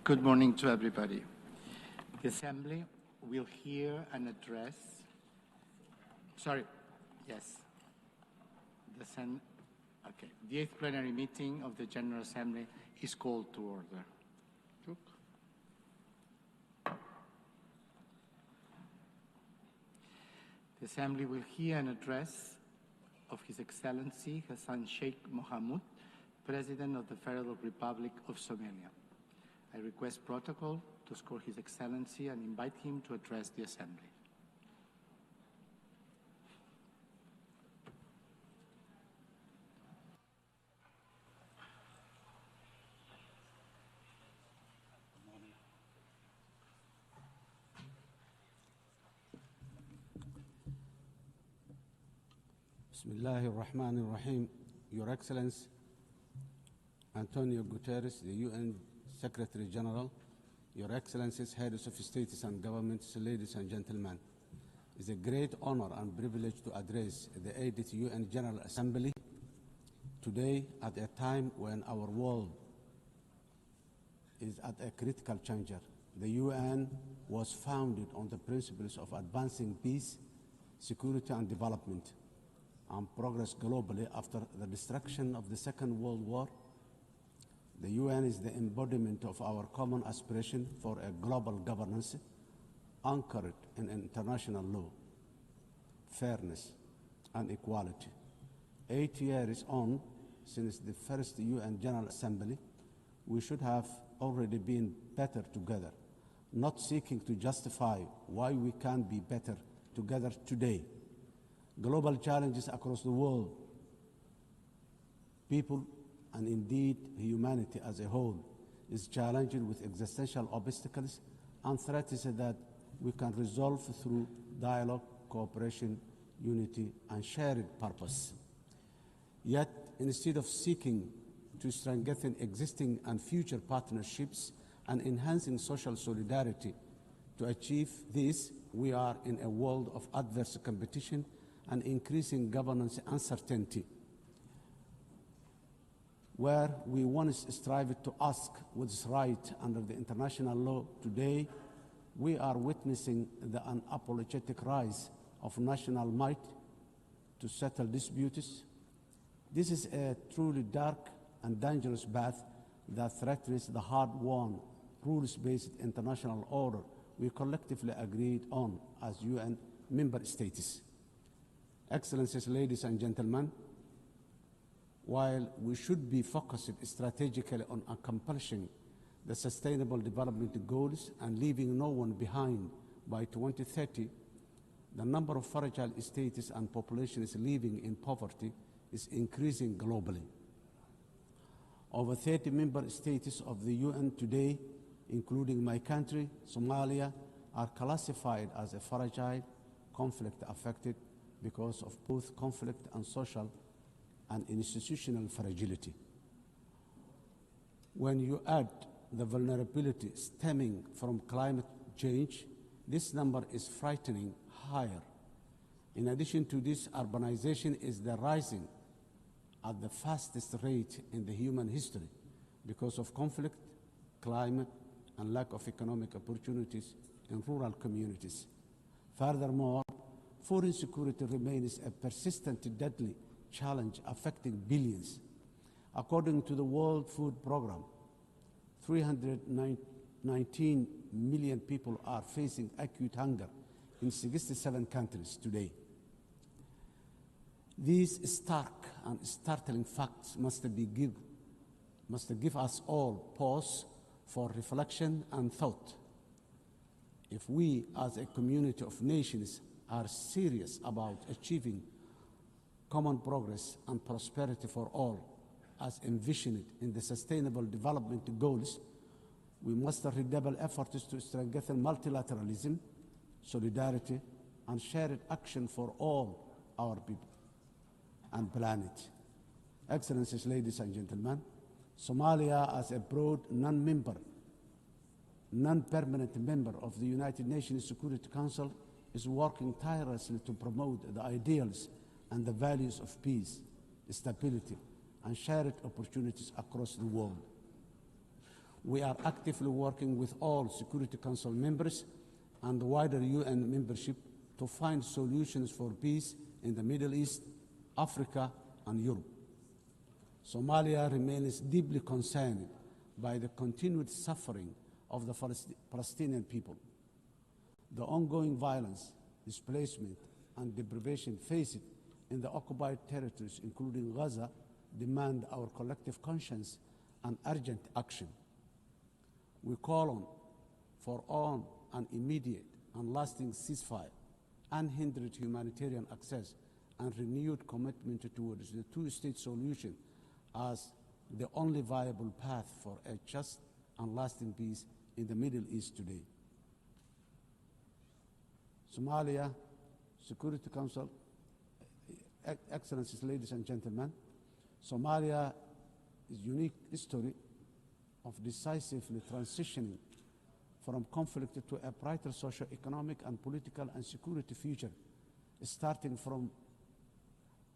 Good morning to everybody. The Assembly will hear an address. The 8th plenary meeting of the General Assembly is called to order. The Assembly will hear an address of His Excellency Hassan Sheikh Mohamud, President of the Federal Republic of Somalia. I request protocol to escort His Excellency and invite him to address the Assembly. Bismillahir Rahmanir Rahim. Your Excellency, Antonio Guterres, the UN Secretary General, Your Excellencies, Heads of States and Governments, ladies and gentlemen, it's a great honor and privilege to address the 80th UN General Assembly today at a time when our world is at a critical juncture. The UN was founded on the principles of advancing peace, security and development, and progress globally after the destruction of the Second World War. The UN is the embodiment of our common aspiration for a global governance anchored in international law, fairness, and equality. 8 years on, since the first UN General Assembly, we should have already been better together, not seeking to justify why we can't be better together today. Global challenges across the world, people, and indeed humanity as a whole, is challenged with existential obstacles and threats that we can resolve through dialogue, cooperation, unity, and shared purpose. Yet, instead of seeking to strengthen existing and future partnerships and enhancing social solidarity, to achieve this, we are in a world of adverse competition and increasing governance uncertainty. Where we once strived to ask what is right under the international law, today we are witnessing the unapologetic rise of national might to settle disputes. This is a truly dark and dangerous path that threatens the hard-won, rules-based international order we collectively agreed on as UN member states. Excellencies, ladies and gentlemen, while we should be focused strategically on accomplishing the Sustainable Development Goals and leaving no one behind by 2030, the number of fragile states and populations living in poverty is increasing globally. Over 30 member states of the UN today, including my country, Somalia, are classified as a fragile, conflict-affected because of both conflict and social and institutional fragility. When you add the vulnerability stemming from climate change, this number is frightening higher. In addition to this, urbanization is rising at the fastest rate in the human history because of conflict, climate, and lack of economic opportunities in rural communities. Furthermore, food insecurity remains a persistent, deadly challenge affecting billions. According to the World Food Programme, 319 million people are facing acute hunger in 67 countries today. These stark and startling facts must give us all pause for reflection and thought. If we, as a community of nations, are serious about achieving common progress and prosperity for all, as envisioned in the Sustainable Development Goals, we must redouble efforts to strengthen multilateralism, solidarity, and shared action for all our people and planet. Excellencies, ladies and gentlemen, Somalia, as a broad non-permanent member of the United Nations Security Council, is working tirelessly to promote the ideals and the values of peace, stability, and shared opportunities across the world. We are actively working with all Security Council members and the wider UN membership to find solutions for peace in the Middle East, Africa, and Europe. Somalia remains deeply concerned by the continued suffering of the Palestinian people. The ongoing violence, displacement, and deprivation faced in the occupied territories, including Gaza, demand our collective conscience and urgent action. We call for an immediate and lasting ceasefire, unhindered humanitarian access, and renewed commitment towards the two-state solution as the only viable path for a just and lasting peace in the Middle East today. Somalia Security Council, Excellencies, ladies and gentlemen, Somalia is a unique history of decisively transitioning from conflict to a brighter socio-economic and political and security future. Starting from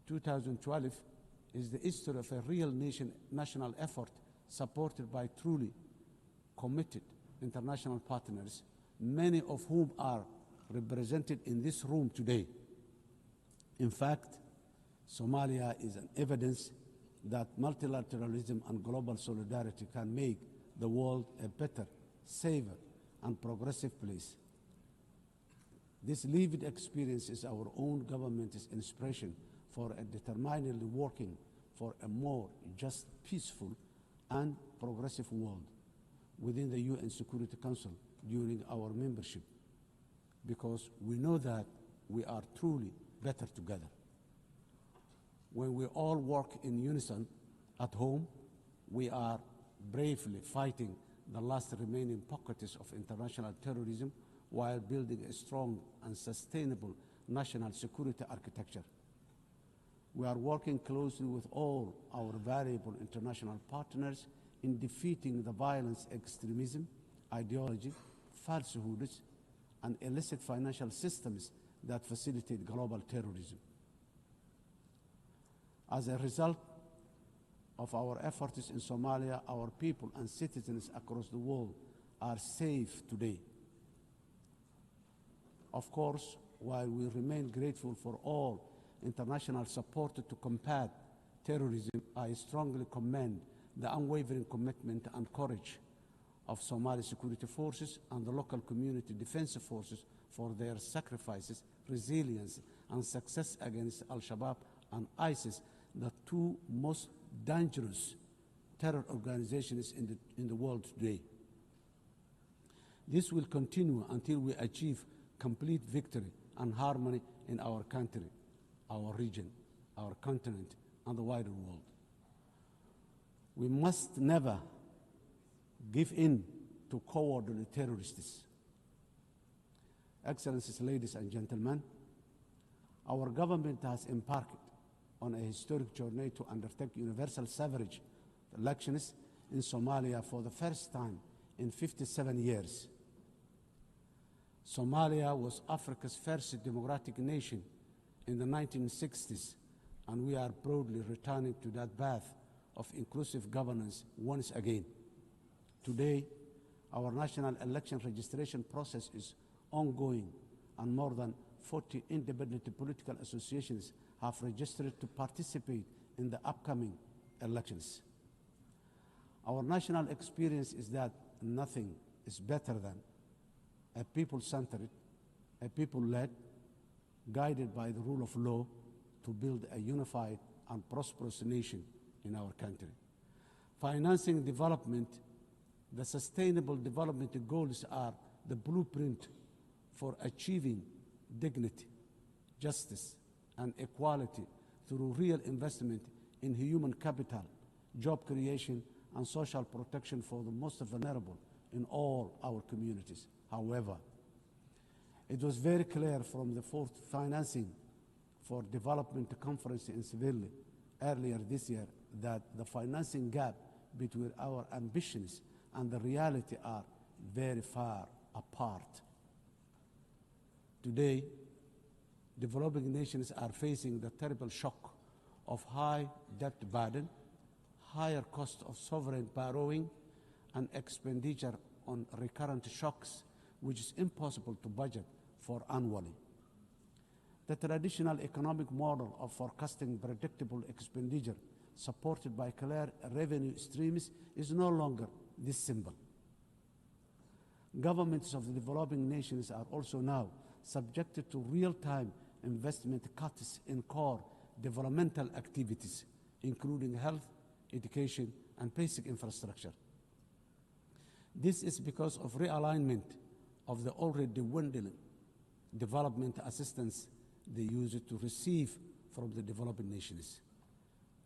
2012 is the history of a real national effort supported by truly committed international partners, many of whom are represented in this room today. In fact, Somalia is an evidence that multilateralism and global solidarity can make the world a better, safer, and progressive place. This lived experience is our own government's inspiration for a determinedly working for a more just, peaceful, and progressive world within the UN Security Council during our membership, because we know that we are truly better together. When we all work in unison at home, we are bravely fighting the last remaining pockets of international terrorism while building a strong and sustainable national security architecture. We are working closely with all our valuable international partners in defeating the violence, extremism, ideology, falsehoods, and illicit financial systems that facilitate global terrorism. As a result of our efforts in Somalia, our people and citizens across the world are safe today. Of course, while we remain grateful for all international support to combat terrorism, I strongly commend the unwavering commitment and courage of Somali security forces and the local community defense forces for their sacrifices, resilience, and success against Al-Shabaab and ISIS, the two most dangerous terror organizations in the world today. This will continue until we achieve complete victory and harmony in our country, our region, our continent, and the wider world. We must never give in to cowardly terrorists. Excellencies, ladies and gentlemen, our government has embarked on a historic journey to undertake universal suffrage elections in Somalia for the first time in 57 years. Somalia was Africa's first democratic nation in the 1960s, and we are proudly returning to that path of inclusive governance once again. Today, our national election registration process is ongoing, and more than 40 independent political associations have registered to participate in the upcoming elections. Our national experience is that nothing is better than a people-centered, a people-led, guided by the rule of law to build a unified and prosperous nation in our country. Financing development, the sustainable development goals are the blueprint for achieving dignity, justice, and equality through real investment in human capital, job creation, and social protection for the most vulnerable in all our communities. However, it was very clear from the fourth financing for development conference in Seville earlier this year that the financing gap between our ambitions and the reality are very far apart. Today, developing nations are facing the terrible shock of high debt burden, higher cost of sovereign borrowing, and expenditure on recurrent shocks, which is impossible to budget for annually. The traditional economic model of forecasting predictable expenditure supported by clear revenue streams is no longer this simple. Governments of the developing nations are also now subjected to real-time investment cuts in core developmental activities, including health, education, and basic infrastructure. This is because of realignment of the already dwindling development assistance they use to receive from the developing nations.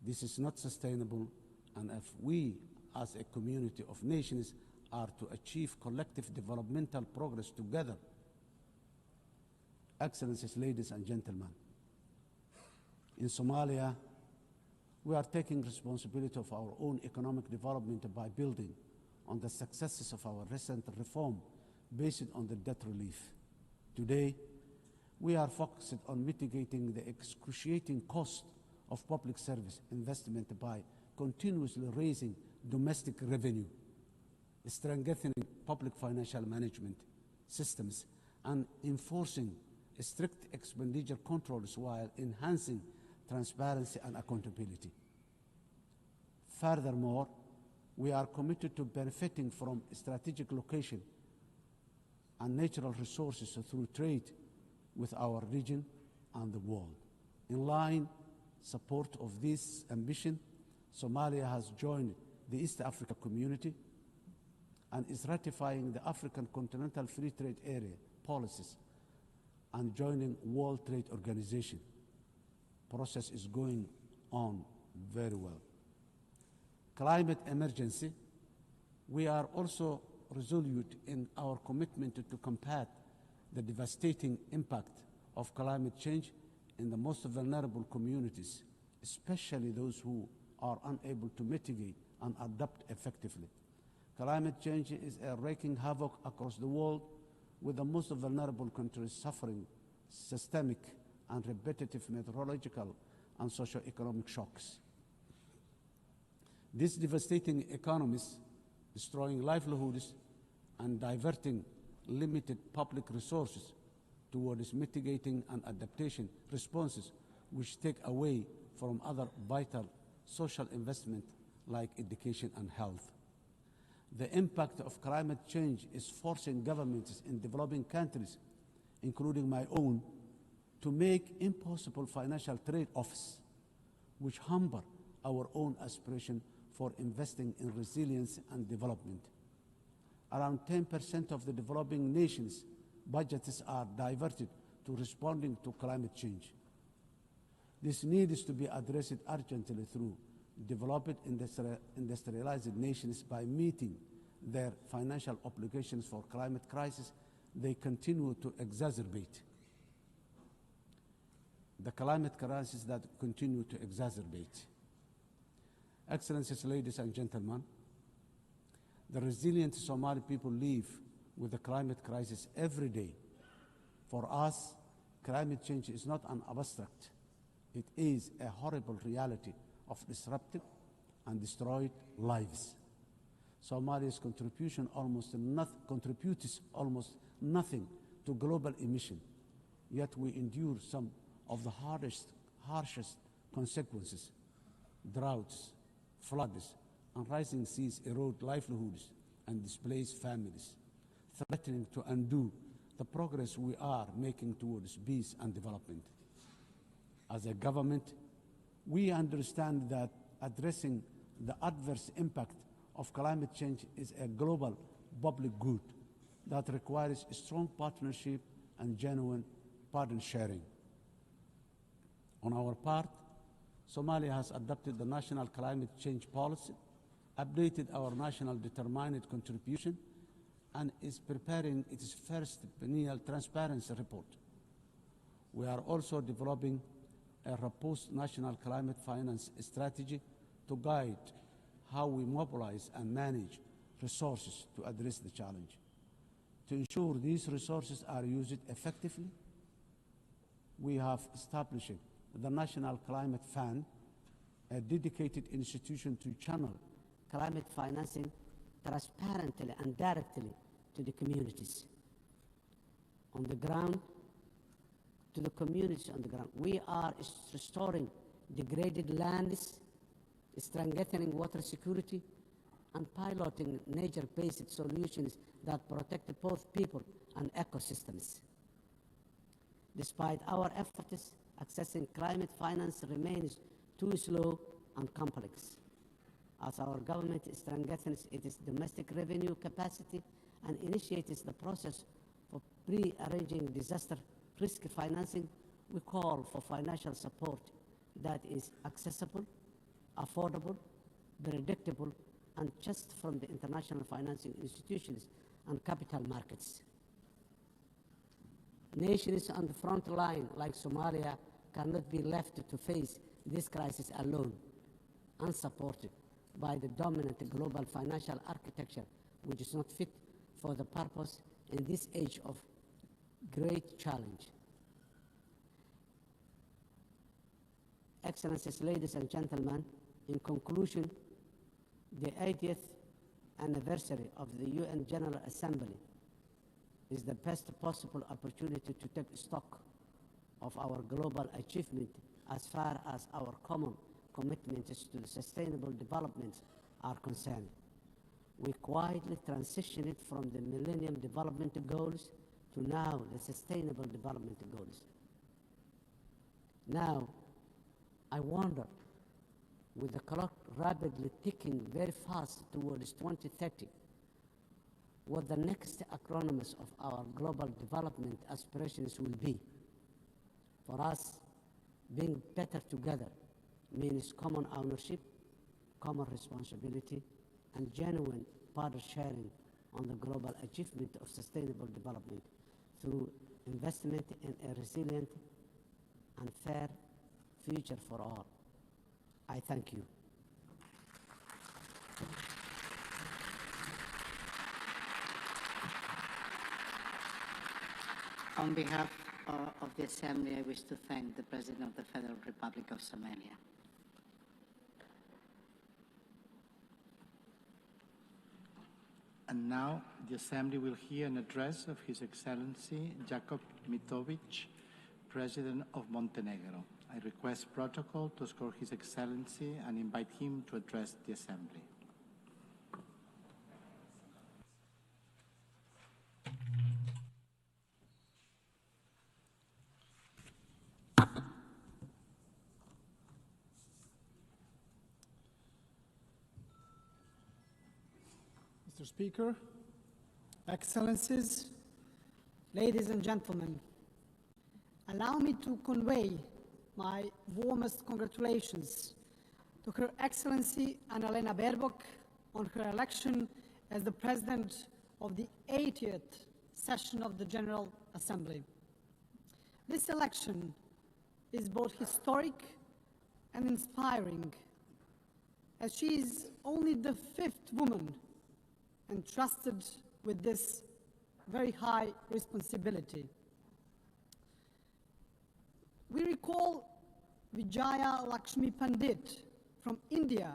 This is not sustainable, and if we, as a community of nations, are to achieve collective developmental progress together. Excellencies, ladies and gentlemen, in Somalia, we are taking responsibility of our own economic development by building on the successes of our recent reform based on the debt relief. Today, we are focused on mitigating the excruciating cost of public service investment by continuously raising domestic revenue, strengthening public financial management systems, and enforcing strict expenditure controls while enhancing transparency and accountability. Furthermore, we are committed to benefiting from strategic location and natural resources through trade with our region and the world. In line support of this ambition, Somalia has joined the East Africa Community and is ratifying the African Continental Free Trade Area policies and joining World Trade Organization. Process is going on very well. Climate emergency. We are also resolute in our commitment to combat the devastating impact of climate change in the most vulnerable communities, especially those who are unable to mitigate and adapt effectively. Climate change is wreaking havoc across the world, with the most vulnerable countries suffering systemic and repetitive meteorological and socio-economic shocks. These devastating economies, destroying livelihoods and diverting limited public resources towards mitigating and adaptation responses, which take away from other vital social investment like education and health. The impact of climate change is forcing governments in developing countries, including my own, to make impossible financial trade-offs, which hamper our own aspiration for investing in resilience and development. Around 10% of the developing nations' budgets are diverted to responding to climate change. This needs to be addressed urgently through developed industrialized nations by meeting their financial obligations for climate crisis they continue to exacerbate. The climate crisis that continue to exacerbate. Excellencies, ladies and gentlemen, the resilient Somali people live with the climate crisis every day. For us, climate change is not an abstract. It is a horrible reality of disrupted and destroyed lives. Somalia's contributes almost nothing to global emission, yet we endure some of the harshest consequences. Droughts, floods, and rising seas erode livelihoods and displace families, threatening to undo the progress we are making towards peace and development. As a government, we understand that addressing the adverse impact of climate change is a global public good that requires strong partnership and genuine burden sharing. On our part, Somalia has adopted the national climate change policy, updated our national determined contribution, and is preparing its first biennial transparency report. We are also developing a robust national climate finance strategy to guide how we mobilize and manage resources to address the challenge. To ensure these resources are used effectively, we have established the National Climate Fund, a dedicated institution to channel climate financing transparently and directly to the communities on the ground, to the communities on the ground. We are restoring degraded lands, strengthening water security, and piloting nature-based solutions that protect both people and ecosystems. Despite our efforts, accessing climate finance remains too slow and complex. As our government strengthens its domestic revenue capacity and initiates the process for pre-arranging disaster risk financing, we call for financial support that is accessible, affordable, predictable, and just from the international financing institutions and capital markets. Nations on the front line, like Somalia, cannot be left to face this crisis alone, unsupported by the dominant global financial architecture, which is not fit for the purpose in this age of great challenge. Excellencies, ladies and gentlemen, in conclusion, the 80th anniversary of the UN General Assembly is the best possible opportunity to take stock of our global achievement as far as our common commitments to the sustainable development are concerned. We quietly transitioned from the Millennium Development Goals to now the Sustainable Development Goals. Now, I wonder, with the clock rapidly ticking very fast towards 2030, what the next acronyms of our global development aspirations will be. For us, being better together means common ownership, common responsibility, and genuine partner sharing on the global achievement of sustainable development through investment in a resilient and fair future for all. I thank you. On behalf of the Assembly, I wish to thank the President of the Federal Republic of Somalia. And now the Assembly will hear an address of His Excellency Jakob Mitovic, President of Montenegro. I request protocol to escort His Excellency and invite him to address the Assembly. Mr. Speaker, Excellencies, ladies and gentlemen, allow me to convey my warmest congratulations to Her Excellency Annalena Baerbock on her election as the President of the 80th session of the General Assembly. This election is both historic and inspiring, as she is only the 5th woman entrusted with this very high responsibility. We recall Vijaya Lakshmi Pandit from India,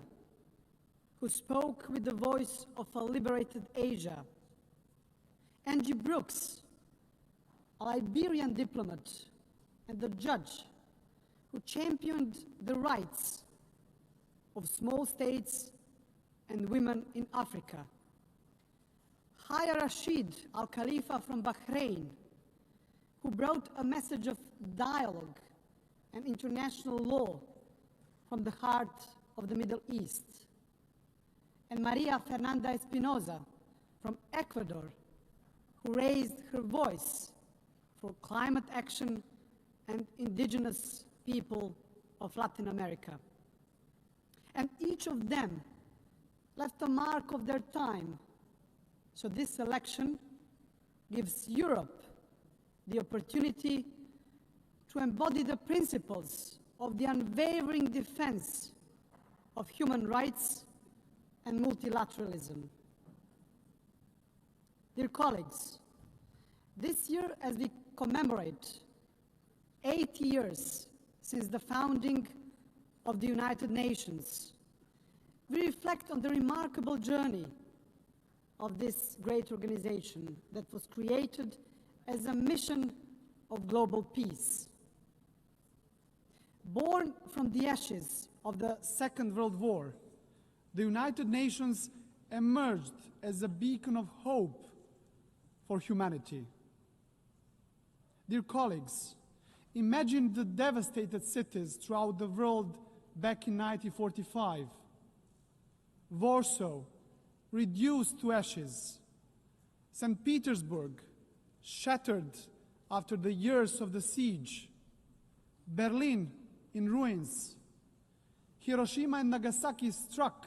who spoke with the voice of a liberated Asia. Angie Brooks, a Liberian diplomat and a judge who championed the rights of small states and women in Africa. Haya Rashid Al Khalifa from Bahrain, who brought a message of dialogue and international law from the heart of the Middle East. And Maria Fernanda Espinosa from Ecuador, who raised her voice for climate action and indigenous people of Latin America. And each of them left a mark of their time. So this election gives Europe the opportunity to embody the principles of the unwavering defense of human rights and multilateralism. Dear colleagues, this year, as we commemorate 80 years since the founding of the United Nations, we reflect on the remarkable journey of this great organization that was created as a mission of global peace. Born from the ashes of the Second World War, the United Nations emerged as a beacon of hope for humanity. Dear colleagues, imagine the devastated cities throughout the world back in 1945. Warsaw, reduced to ashes. St. Petersburg, shattered after the years of the siege. Berlin, in ruins. Hiroshima and Nagasaki struck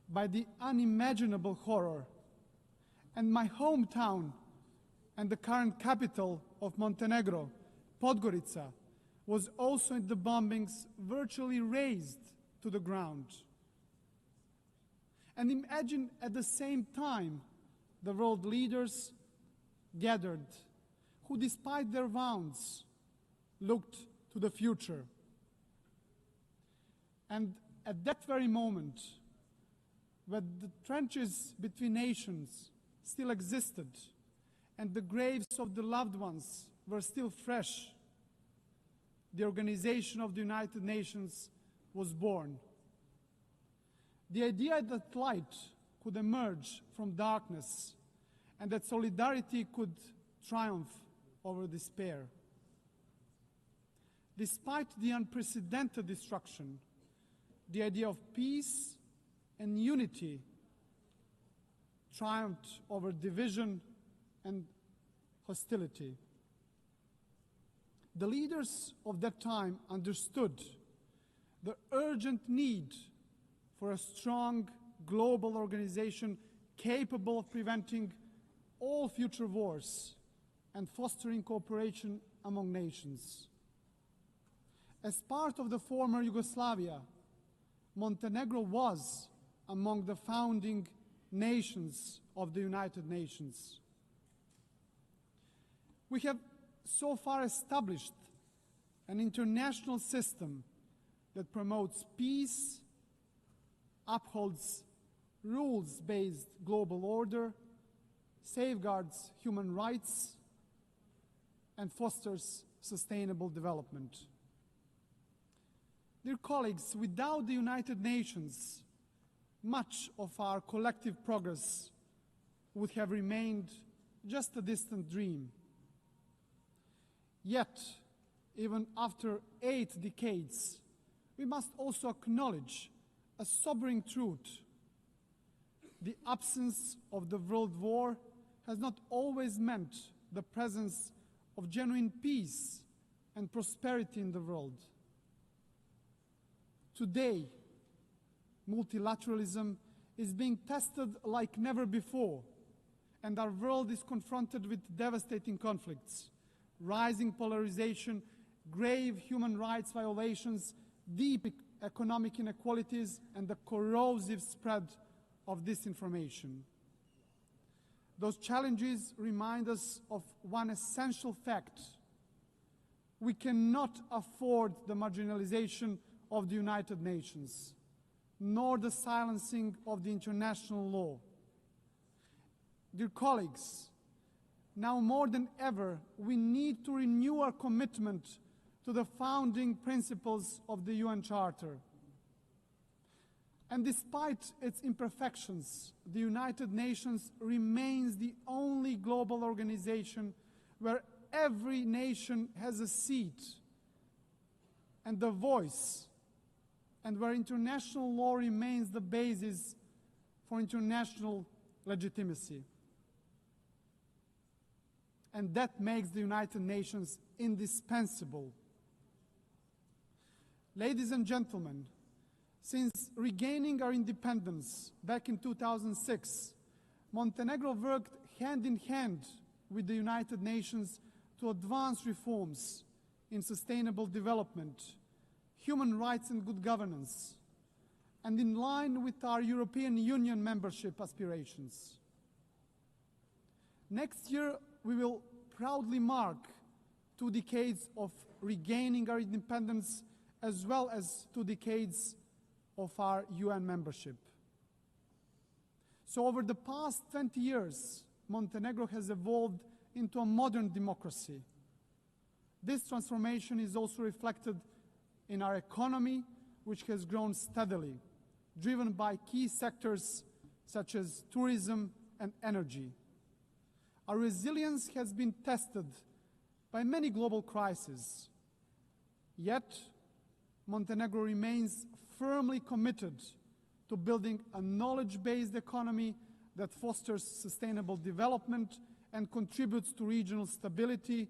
by the unimaginable horror. And my hometown and the current capital of Montenegro, Podgorica, was also in the bombings virtually razed to the ground. And imagine at the same time the world leaders gathered who, despite their wounds, looked to the future. And at that very moment, when the trenches between nations still existed and the graves of the loved ones were still fresh, the Organization of the United Nations was born. The idea that light could emerge from darkness and that solidarity could triumph over despair. Despite the unprecedented destruction, the idea of peace and unity triumphed over division and hostility. The leaders of that time understood the urgent need for a strong global organization capable of preventing all future wars and fostering cooperation among nations. As part of the former Yugoslavia, Montenegro was among the founding nations of the United Nations. We have so far established an international system that promotes peace, upholds rules-based global order, safeguards human rights, and fosters sustainable development. Dear colleagues, without the United Nations, much of our collective progress would have remained just a distant dream. Yet, even after 8 decades, we must also acknowledge a sobering truth. The absence of the World War has not always meant the presence of genuine peace and prosperity in the world. Today, multilateralism is being tested like never before, and our world is confronted with devastating conflicts, rising polarization, grave human rights violations, deep economic inequalities, and the corrosive spread of disinformation. Those challenges remind us of one essential fact. We cannot afford the marginalization of the United Nations, nor the silencing of the international law. Dear colleagues, now more than ever, we need to renew our commitment to the founding principles of the UN Charter. And despite its imperfections, the United Nations remains the only global organization where every nation has a seat and a voice, and where international law remains the basis for international legitimacy. And that makes the United Nations indispensable. Ladies and gentlemen, since regaining our independence back in 2006, Montenegro worked hand in hand with the United Nations to advance reforms in sustainable development, human rights and good governance, and in line with our European Union membership aspirations. Next year, we will proudly mark 2 decades of regaining our independence, as well as 2 decades of our UN membership. So over the past 20 years, Montenegro has evolved into a modern democracy. This transformation is also reflected in our economy, which has grown steadily, driven by key sectors such as tourism and energy. Our resilience has been tested by many global crises. Yet, Montenegro remains firmly committed to building a knowledge-based economy that fosters sustainable development and contributes to regional stability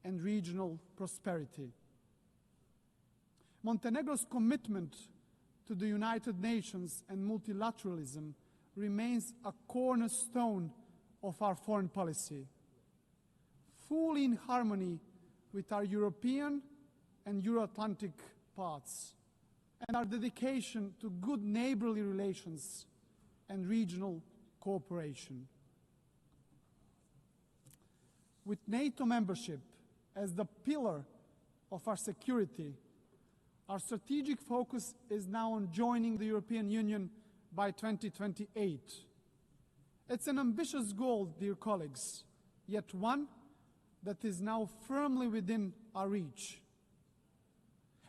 and regional prosperity. Montenegro's commitment to the United Nations and multilateralism remains a cornerstone of our foreign policy, fully in harmony with our European and Euro-Atlantic paths, and our dedication to good neighborly relations and regional cooperation. With NATO membership as the pillar of our security, our strategic focus is now on joining the European Union by 2028. It's an ambitious goal, dear colleagues, yet one that is now firmly within our reach.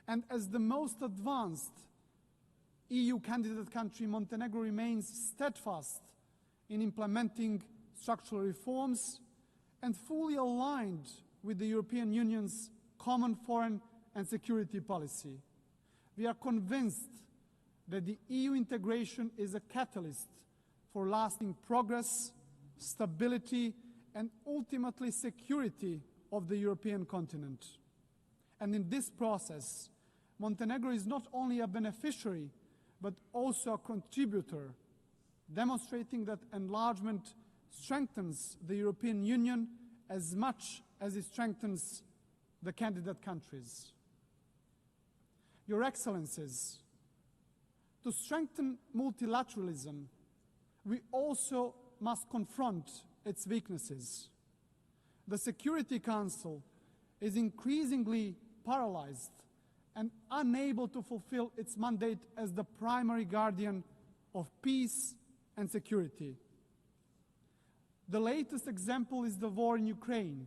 And as the most advanced EU candidate country, Montenegro remains steadfast in implementing structural reforms and fully aligned with the European Union's common foreign and security policy. We are convinced that the EU integration is a catalyst for lasting progress, stability, and ultimately security of the European continent. And in this process, Montenegro is not only a beneficiary, but also a contributor, demonstrating that enlargement strengthens the European Union as much as it strengthens the candidate countries. Your Excellencies, to strengthen multilateralism, we also must confront its weaknesses. The Security Council is increasingly paralyzed and unable to fulfill its mandate as the primary guardian of peace and security. The latest example is the war in Ukraine,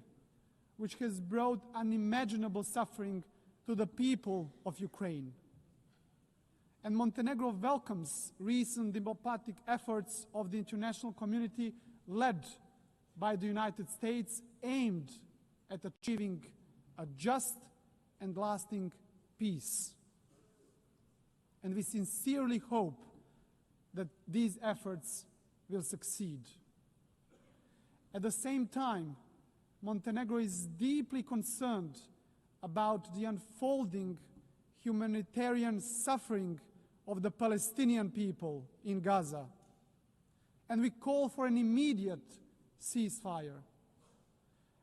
which has brought unimaginable suffering to the people of Ukraine. And Montenegro welcomes recent diplomatic efforts of the international community led by the United States aimed at achieving a just and lasting peace. And we sincerely hope that these efforts will succeed. At the same time, Montenegro is deeply concerned about the unfolding humanitarian suffering of the Palestinian people in Gaza, and we call for an immediate ceasefire.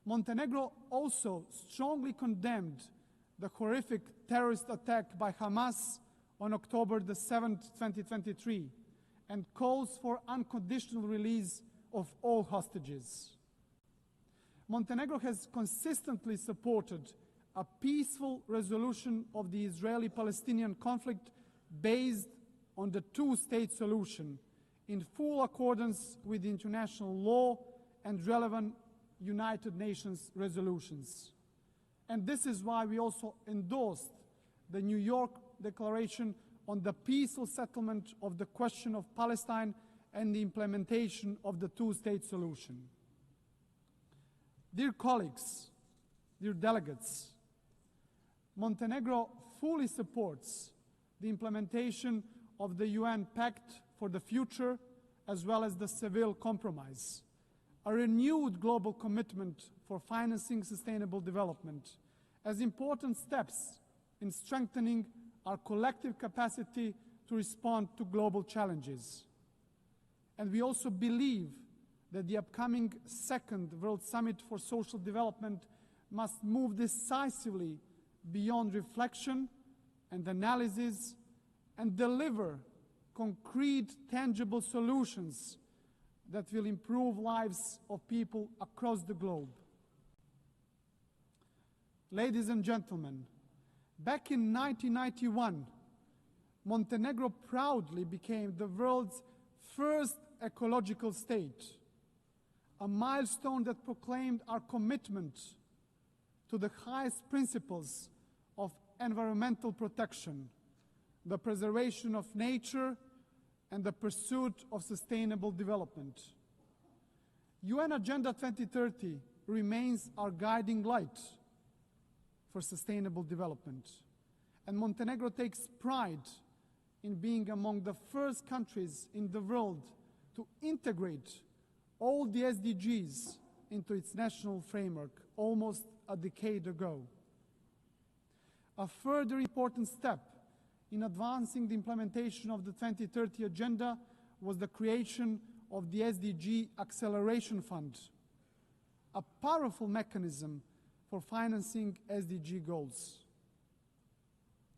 Montenegro also strongly condemned the horrific terrorist attack by Hamas on October the 7th, 2023, and calls for unconditional release of all hostages. Montenegro has consistently supported a peaceful resolution of the Israeli-Palestinian conflict based on the two-state solution in full accordance with international law and relevant United Nations resolutions. And this is why we also endorsed the New York Declaration on the peaceful settlement of the question of Palestine and the implementation of the two-state solution. Dear colleagues, dear delegates, Montenegro fully supports the implementation of the UN Pact for the Future as well as the Seville Compromise, a renewed global commitment for financing sustainable development as important steps in strengthening our collective capacity to respond to global challenges. And we also believe that the upcoming second World Summit for Social Development must move decisively beyond reflection and analysis and deliver concrete, tangible solutions that will improve lives of people across the globe. Ladies and gentlemen, back in 1991, Montenegro proudly became the world's first ecological state, a milestone that proclaimed our commitment to the highest principles of environmental protection, the preservation of nature, and the pursuit of sustainable development. UN Agenda 2030 remains our guiding light for sustainable development, and Montenegro takes pride in being among the first countries in the world to integrate all the SDGs into its national framework almost a decade ago. A further important step in advancing the implementation of the 2030 Agenda was the creation of the SDG Acceleration Fund, a powerful mechanism for financing SDG goals.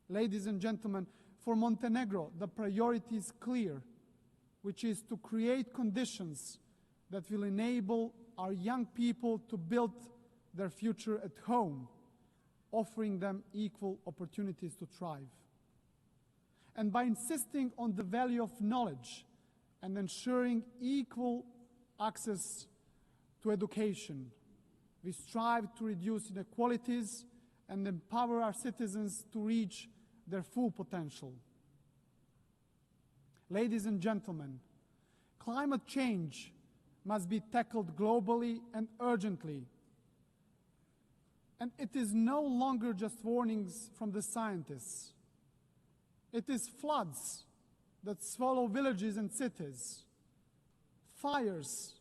Ladies and gentlemen, for Montenegro, the priority is clear, which is to create conditions that will enable our young people to build their future at home, offering them equal opportunities to thrive. And by insisting on the value of knowledge and ensuring equal access to education, we strive to reduce inequalities and empower our citizens to reach their full potential. Ladies and gentlemen, climate change must be tackled globally and urgently. And it is no longer just warnings from the scientists. It is floods that swallow villages and cities, fires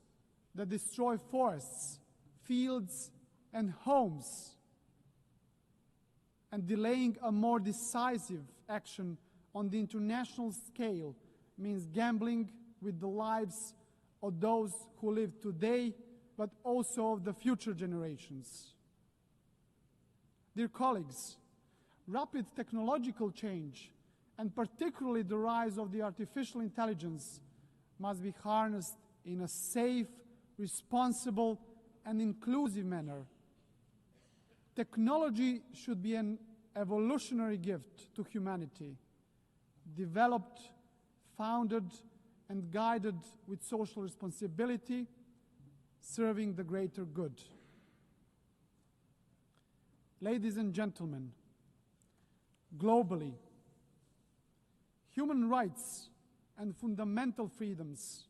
that destroy forests, fields, and homes, and delaying a more decisive action on the international scale means gambling with the lives of those who live today, but also of the future generations. Dear colleagues, rapid technological change, and particularly the rise of the artificial intelligence, must be harnessed in a safe, responsible, and inclusive manner. Technology should be an evolutionary gift to humanity, developed, founded, and guided with social responsibility, serving the greater good. Ladies and gentlemen, globally, human rights and fundamental freedoms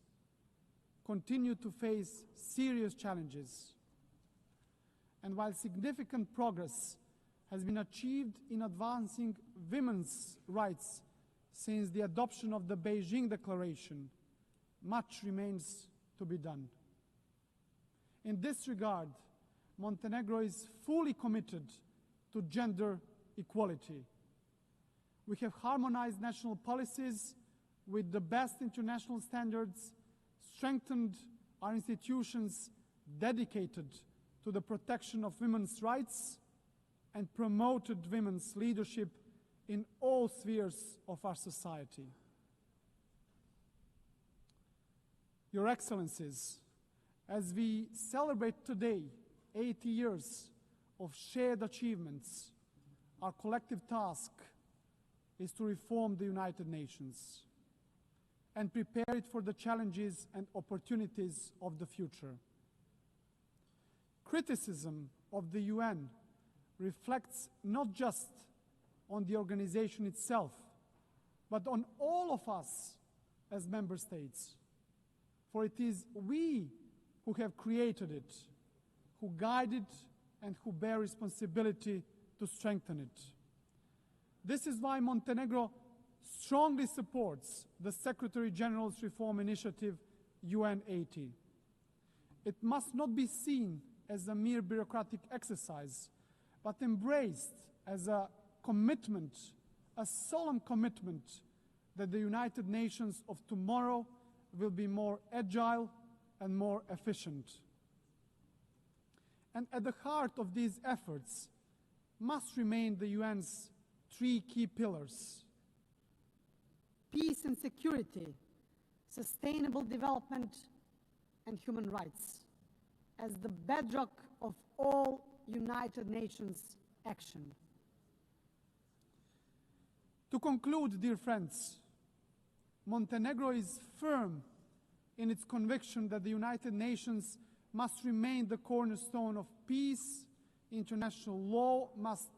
continue to face serious challenges. And while significant progress has been achieved in advancing women's rights since the adoption of the Beijing Declaration, much remains to be done. In this regard, Montenegro is fully committed to gender equality. We have harmonized national policies with the best international standards, strengthened our institutions dedicated to the protection of women's rights, and promoted women's leadership in all spheres of our society. Your Excellencies, as we celebrate today 80 years of shared achievements, our collective task is to reform the United Nations and prepare it for the challenges and opportunities of the future. Criticism of the UN reflects not just on the organization itself, but on all of us as member states. For it is we who have created it, who guide it, and who bear responsibility to strengthen it. This is why Montenegro strongly supports the Secretary General's Reform Initiative, UN 80. It must not be seen as a mere bureaucratic exercise, but embraced as a commitment, a solemn commitment that the United Nations of tomorrow will be more agile and more efficient. And at the heart of these efforts must remain the UN's three key pillars: peace and security, sustainable development, and human rights, as the bedrock of all United Nations action. To conclude, dear friends, Montenegro is firm in its conviction that the United Nations must remain the cornerstone of peace, international law must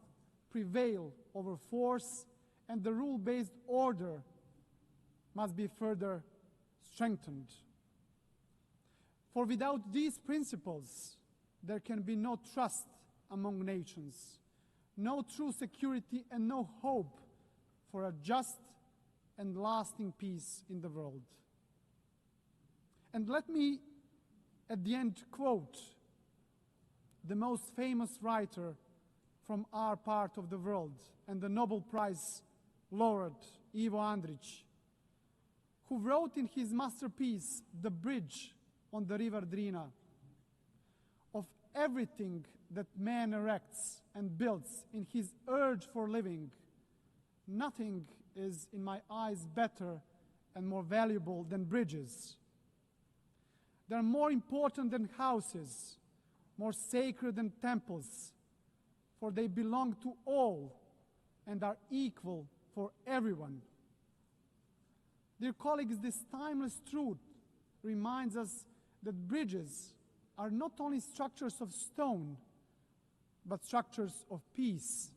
prevail over force, and the rule-based order must be further strengthened. For without these principles, there can be no trust among nations, no true security, and no hope for a just and lasting peace in the world. And let me, at the end, quote the most famous writer from our part of the world and the Nobel Prize laureate, Ivo Andrić, who wrote in his masterpiece, The Bridge on the River Drina, of everything that man erects and builds in his urge for living, nothing is, in my eyes, better and more valuable than bridges. They are more important than houses, more sacred than temples, for they belong to all and are equal for everyone. Dear colleagues, this timeless truth reminds us that bridges are not only structures of stone, but structures of peace.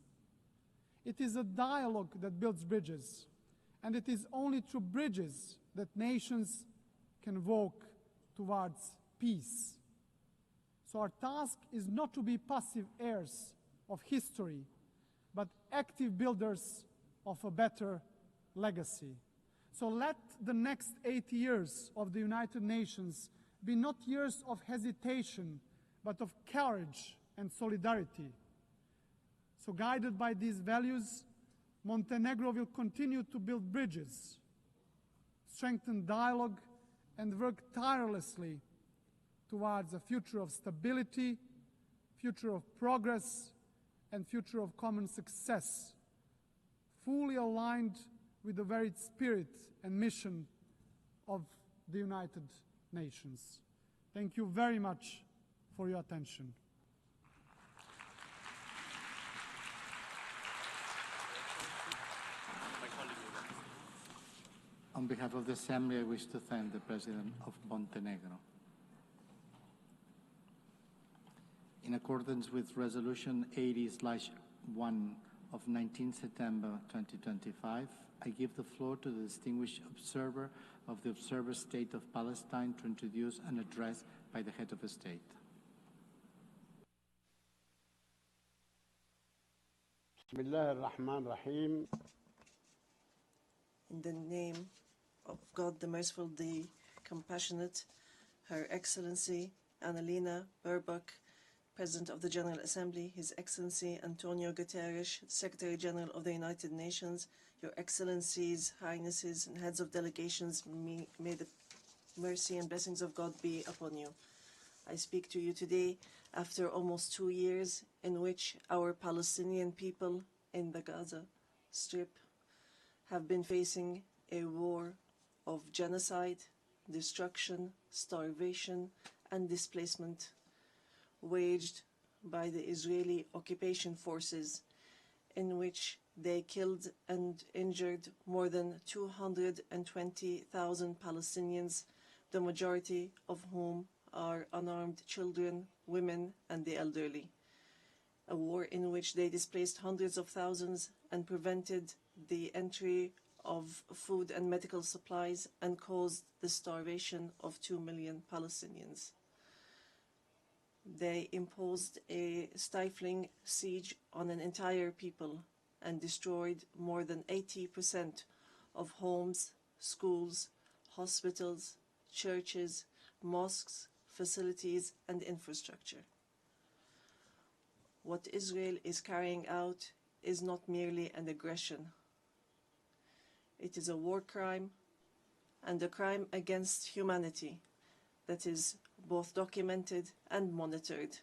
It is a dialogue that builds bridges, and it is only through bridges that nations can walk towards peace. So our task is not to be passive heirs of history, but active builders of a better legacy. So let the next 80 years of the United Nations be not years of hesitation, but of courage and solidarity. So guided by these values, Montenegro will continue to build bridges, strengthen dialogue, and work tirelessly towards a future of stability, future of progress, and future of common success, fully aligned with the very spirit and mission of the United Nations. Thank you very much for your attention. On behalf of the Assembly, I wish to thank the President of Montenegro. In accordance with Resolution 80/1 of 19 September 2025, I give the floor to the distinguished observer of the Observer State of Palestine to introduce an address by the head of the state. In the name of God, the Merciful, the Compassionate, Her Excellency Annalena Baerbock, President of the General Assembly, His Excellency Antonio Guterres, Secretary General of the United Nations, Your Excellencies, Highnesses, and Heads of Delegations, may the mercy and blessings of God be upon you. I speak to you today after almost 2 years in which our Palestinian people in the Gaza Strip have been facing a war of genocide, destruction, starvation, and displacement waged by the Israeli occupation forces, in which they killed and injured more than 220,000 Palestinians, the majority of whom are unarmed children, women, and the elderly. A war in which they displaced hundreds of thousands and prevented the entry of food and medical supplies and caused the starvation of 2 million Palestinians. They imposed a stifling siege on an entire people and destroyed more than 80% of homes, schools, hospitals, churches, mosques, facilities, and infrastructure. What Israel is carrying out is not merely an aggression. It is a war crime and a crime against humanity that is both documented and monitored,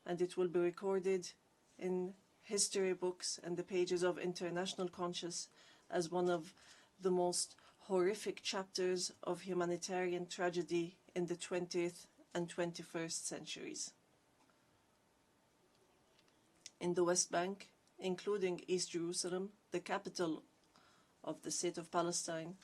and it will be recorded in history books and the pages of international conscience as one of the most horrific chapters of humanitarian tragedy in the 20th and 21st centuries. In the West Bank, including East Jerusalem, the capital of the State of Palestine,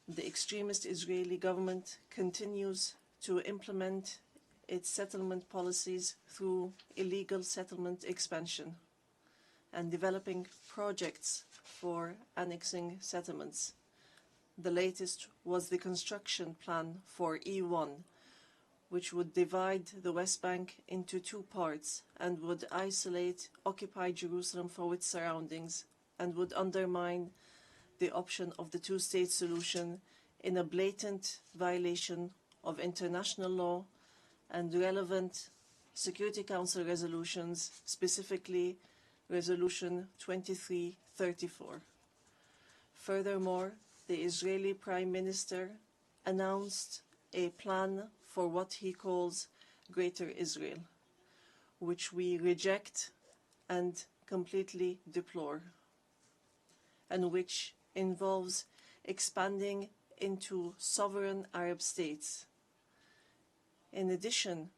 the extremist Israeli government continues to implement its settlement policies through illegal settlement expansion and developing projects for annexing settlements. The latest was the construction plan for E1, which would divide the West Bank into two parts and would isolate occupied Jerusalem from its surroundings and would undermine the option of the two-state solution in a blatant violation of international law and relevant Security Council resolutions, specifically Resolution 2334. Furthermore, the Israeli Prime Minister announced a plan for what he calls Greater Israel, which we reject and completely deplore, and which involves expanding into sovereign Arab states. In addition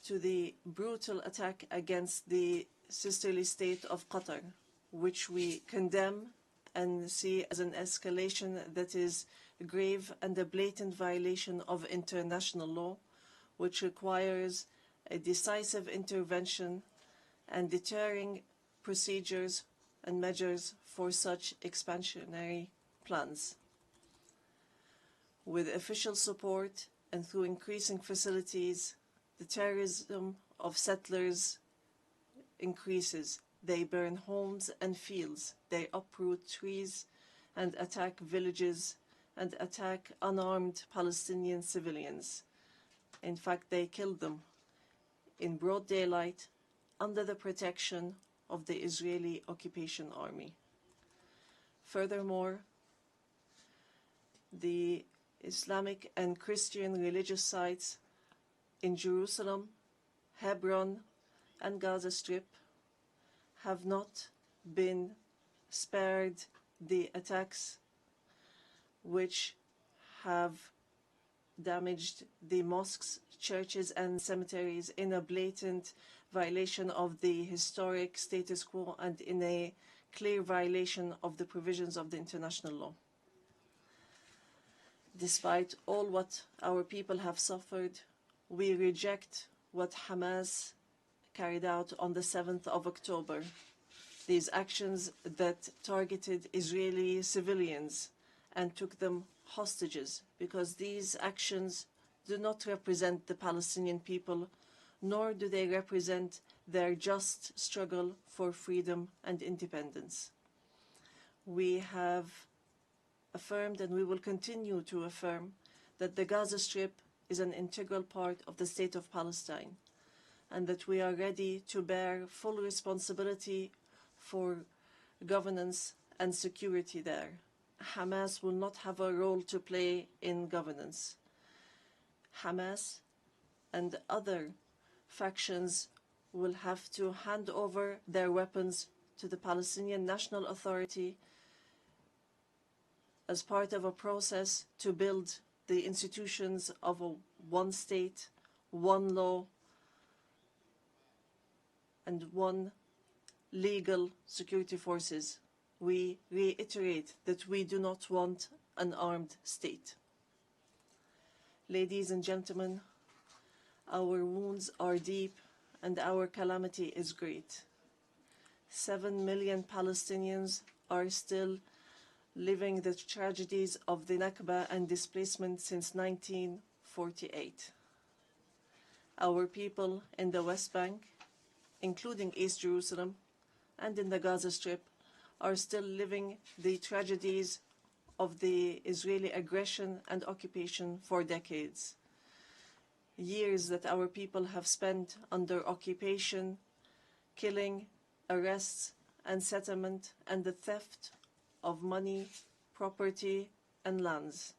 to the brutal attack against the sisterly state of Qatar, which we condemn and see as an escalation that is grave and a blatant violation of international law, which requires a decisive intervention and deterring procedures and measures for such expansionary plans. With official support and through increasing facilities, the terrorism of settlers increases. They burn homes and fields, they uproot trees and attack villages and attack unarmed Palestinian civilians. In fact, they kill them in broad daylight under the protection of the Israeli occupation army. Furthermore, the Islamic and Christian religious sites in Jerusalem, Hebron, and Gaza Strip have not been spared the attacks which have damaged the mosques, churches, and cemeteries in a blatant violation of the historic status quo and in a clear violation of the provisions of the international law. Despite all what our people have suffered, we reject what Hamas carried out on the 7th of October. These actions that targeted Israeli civilians and took them hostages, because these actions do not represent the Palestinian people, nor do they represent their just struggle for freedom and independence. We have affirmed, and we will continue to affirm, that the Gaza Strip is an integral part of the state of Palestine, and that we are ready to bear full responsibility for governance and security there. Hamas will not have a role to play in governance. Hamas and other factions will have to hand over their weapons to the Palestinian National Authority as part of a process to build the institutions of a one state, one law, and one legal security forces. We reiterate that we do not want an armed state. Ladies and gentlemen, our wounds are deep and our calamity is great. 7 million Palestinians are still living the tragedies of the Nakba and displacement since 1948. Our people in the West Bank, including East Jerusalem, and in the Gaza Strip, are still living the tragedies of the Israeli aggression and occupation for decades. Years that our people have spent under occupation, killing, arrests, and settlement, and the theft of money, property, and lands.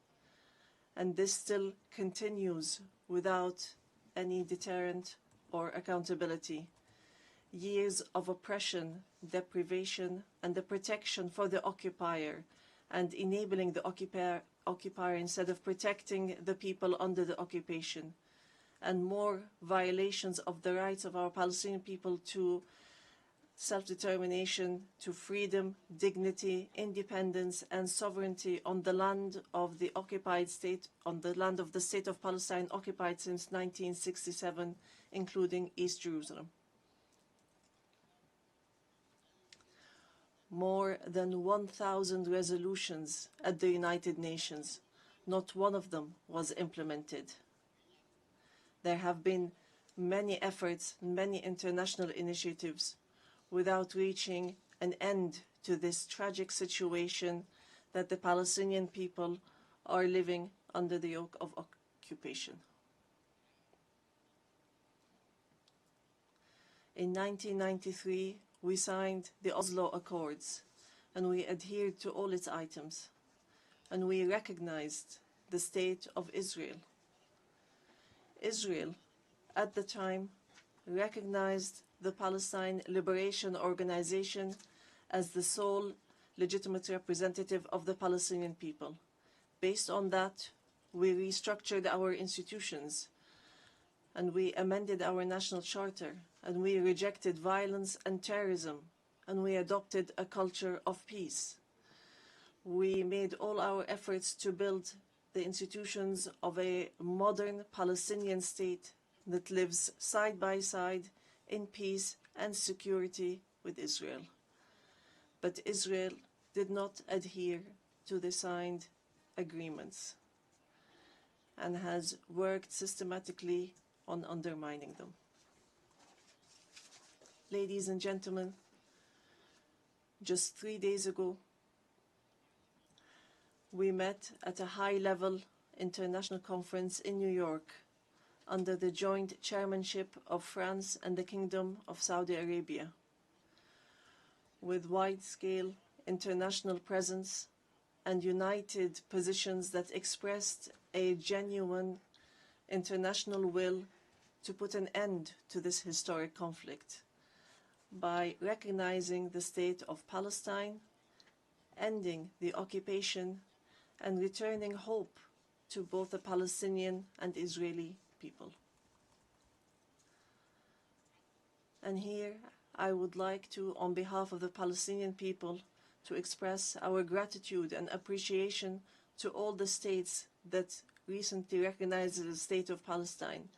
And this still continues without any deterrent or accountability. Years of oppression, deprivation, and the protection for the occupier, and enabling the occupier instead of protecting the people under the occupation, and more violations of the rights of our Palestinian people to self-determination to freedom, dignity, independence, and sovereignty on the land of the occupied state, on the land of the State of Palestine occupied since 1967, including East Jerusalem. More than 1,000 resolutions at the United Nations, not one of them was implemented. There have been many efforts, many international initiatives without reaching an end to this tragic situation that the Palestinian people are living under the yoke of occupation. In 1993, we signed the Oslo Accords, and we adhered to all its items, and we recognized the State of Israel. Israel, at the time, recognized the Palestine Liberation Organization as the sole legitimate representative of the Palestinian people. Based on that, we restructured our institutions, and we amended our national charter, and we rejected violence and terrorism, and we adopted a culture of peace. We made all our efforts to build the institutions of a modern Palestinian state that lives side by side in peace and security with Israel. But Israel did not adhere to the signed agreements and has worked systematically on undermining them. Ladies and gentlemen, just 3 days ago, we met at a high-level international conference in New York under the joint chairmanship of France and the Kingdom of Saudi Arabia, with wide-scale international presence and united positions that expressed a genuine international will to put an end to this historic conflict by recognizing the State of Palestine, ending the occupation, and returning hope to both the Palestinian and Israeli people. And here I would like to, on behalf of the Palestinian people, to express our gratitude and appreciation to all the states that recently recognized the State of Palestine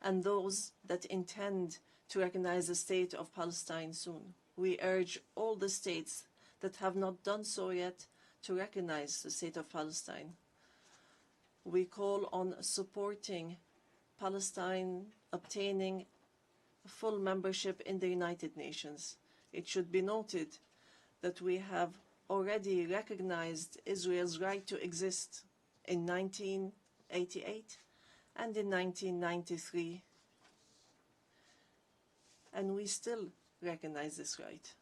and those that intend to recognize the State of Palestine soon. We urge all the states that have not done so yet to recognize the State of Palestine. We call on supporting Palestine obtaining full membership in the United Nations. It should be noted that we have already recognized Israel's right to exist in 1988 and in 1993, and we still recognize this right.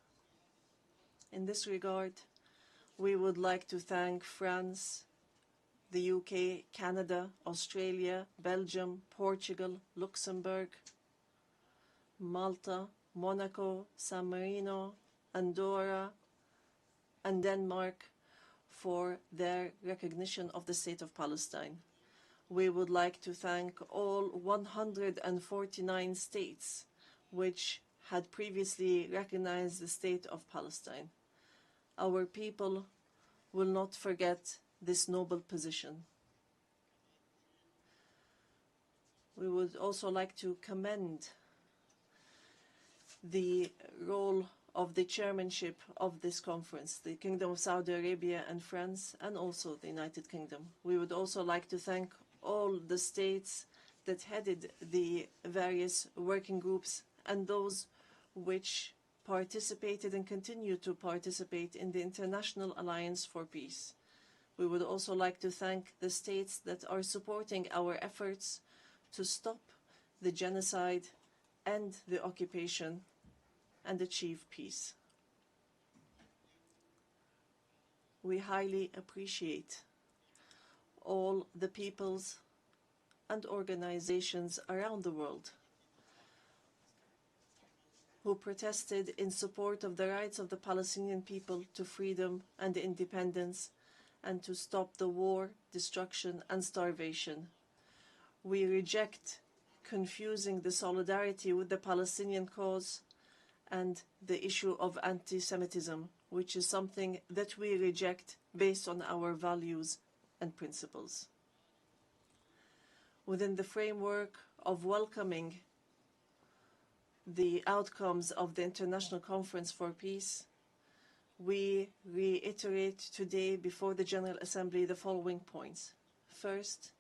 In this regard, we would like to thank France, the UK, Canada, Australia, Belgium, Portugal, Luxembourg, Malta, Monaco, San Marino, Andorra, and Denmark for their recognition of the State of Palestine. We would like to thank all 149 states which had previously recognized the State of Palestine. Our people will not forget this noble position. We would also like to commend the role of the chairmanship of this conference, the Kingdom of Saudi Arabia and France, and also the United Kingdom. We would also like to thank all the states that headed the various working groups and those which participated and continue to participate in the International Alliance for Peace. We would also like to thank the states that are supporting our efforts to stop the genocide, end the occupation, and achieve peace. We highly appreciate all the peoples and organizations around the world who protested in support of the rights of the Palestinian people to freedom and independence and to stop the war, destruction, and starvation. We reject confusing the solidarity with the Palestinian cause and the issue of anti-Semitism, which is something that we reject based on our values and principles. Within the framework of welcoming the outcomes of the International Conference for Peace, we reiterate today before the General Assembly the following points. First,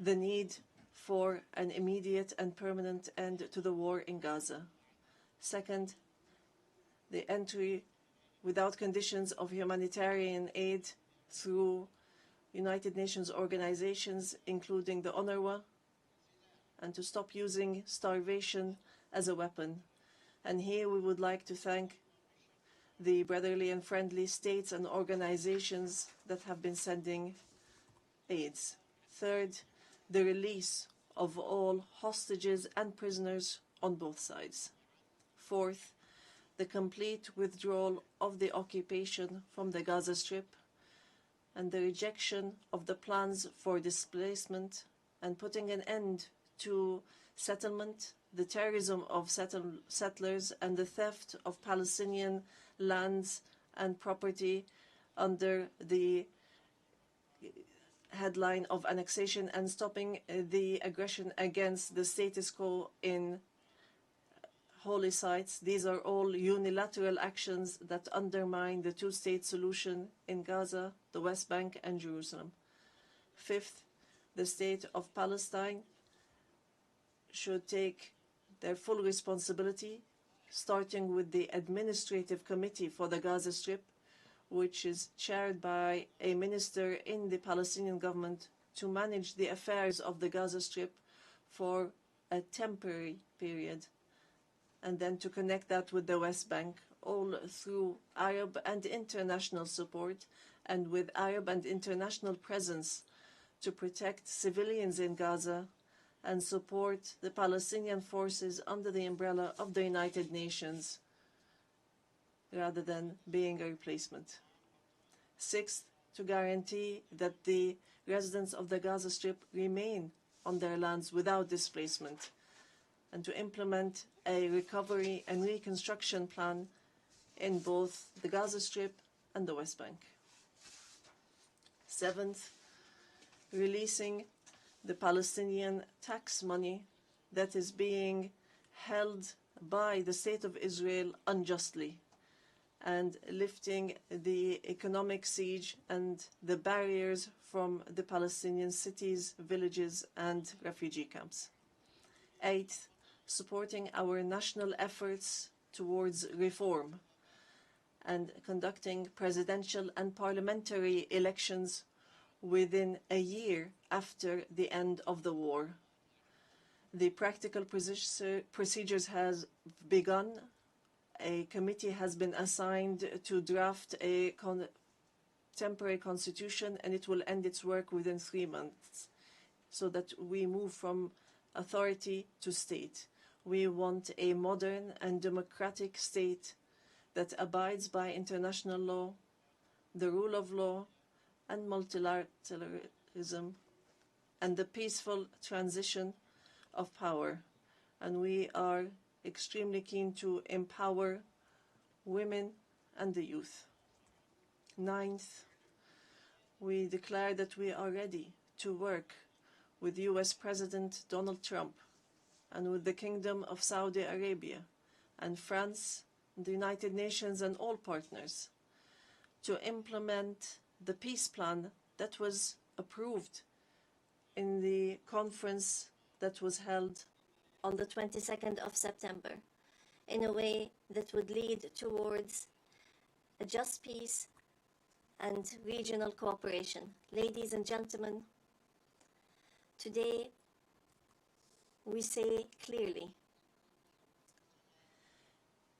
the need for an immediate and permanent end to the war in Gaza. Second, the entry without conditions of humanitarian aid through United Nations organizations, including the UNRWA, and to stop using starvation as a weapon. And here we would like to thank the brotherly and friendly states and organizations that have been sending aids. Third, the release of all hostages and prisoners on both sides. Fourth, the complete withdrawal of the occupation from the Gaza Strip and the rejection of the plans for displacement and putting an end to settlement, the terrorism of settlers, and the theft of Palestinian lands and property under the headline of annexation, and stopping the aggression against the status quo in holy sites. These are all unilateral actions that undermine the two-state solution in Gaza, the West Bank, and Jerusalem. Fifth, the state of Palestine should take their full responsibility, starting with the Administrative Committee for the Gaza Strip, which is chaired by a minister in the Palestinian government, to manage the affairs of the Gaza Strip for a temporary period, and then to connect that with the West Bank, all through Arab and international support, and with Arab and international presence to protect civilians in Gaza and support the Palestinian forces under the umbrella of the United Nations, rather than being a replacement. Sixth, to guarantee that the residents of the Gaza Strip remain on their lands without displacement, and to implement a recovery and reconstruction plan in both the Gaza Strip and the West Bank. Seventh, releasing the Palestinian tax money that is being held by the State of Israel unjustly, and lifting the economic siege and the barriers from the Palestinian cities, villages, and refugee camps. Eighth, supporting our national efforts towards reform and conducting presidential and parliamentary elections within a year after the end of the war. The practical procedures has begun. A committee has been assigned to draft a temporary constitution, and it will end its work within 3 months, so that we move from authority to state. We want a modern and democratic state that abides by international law, the rule of law, and multilateralism, and the peaceful transition of power. And we are extremely keen to empower women and the youth. Ninth, we declare that we are ready to work with US President Donald Trump and with the Kingdom of Saudi Arabia and France, the United Nations, and all partners to implement the peace plan that was approved in the conference that was held on the 22nd of September, in a way that would lead towards a just peace and regional cooperation. Ladies and gentlemen, today we say clearly,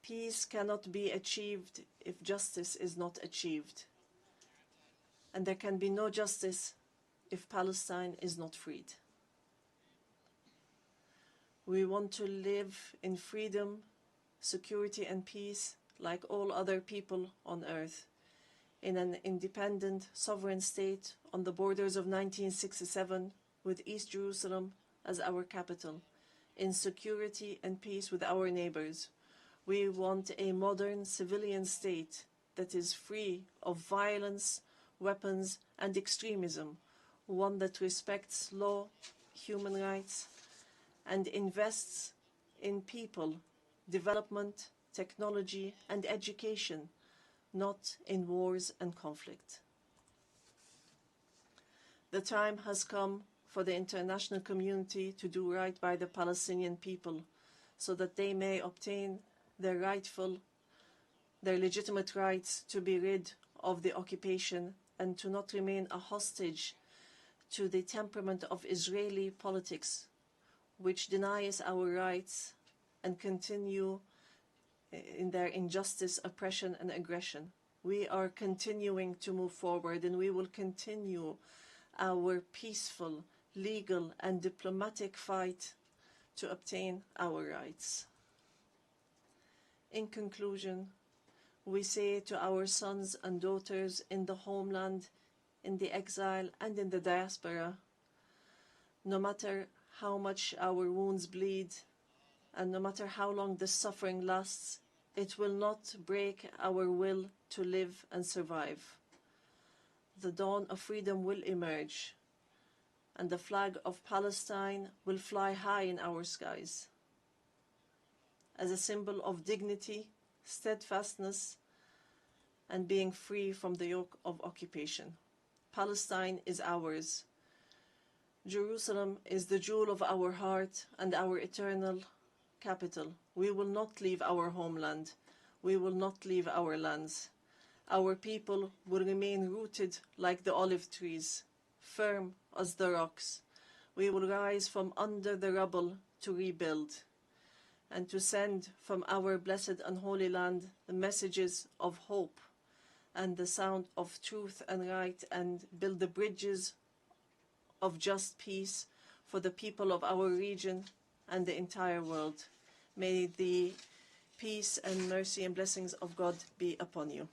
peace cannot be achieved if justice is not achieved. And there can be no justice if Palestine is not freed. We want to live in freedom, security, and peace like all other people on earth, in an independent, sovereign state on the borders of 1967, with East Jerusalem as our capital, in security and peace with our neighbors. We want a modern civilian state that is free of violence, weapons, and extremism, one that respects law, human rights, and invests in people, development, technology, and education, not in wars and conflict. The time has come for the international community to do right by the Palestinian people so that they may obtain their legitimate rights to be rid of the occupation and to not remain a hostage to the temperament of Israeli politics, which denies our rights and continue in their injustice, oppression, and aggression. We are continuing to move forward, and we will continue our peaceful, legal, and diplomatic fight to obtain our rights. In conclusion, we say to our sons and daughters in the homeland, in the exile, and in the diaspora, no matter how much our wounds bleed, and no matter how long the suffering lasts, it will not break our will to live and survive. The dawn of freedom will emerge, and the flag of Palestine will fly high in our skies as a symbol of dignity, steadfastness, and being free from the yoke of occupation. Palestine is ours. Jerusalem is the jewel of our heart and our eternal capital. We will not leave our homeland. We will not leave our lands. Our people will remain rooted like the olive trees, firm as the rocks. We will rise from under the rubble to rebuild and to send from our blessed and holy land the messages of hope and the sound of truth and right, and build the bridges of just peace for the people of our region and the entire world. May the peace and mercy and blessings of God be upon you.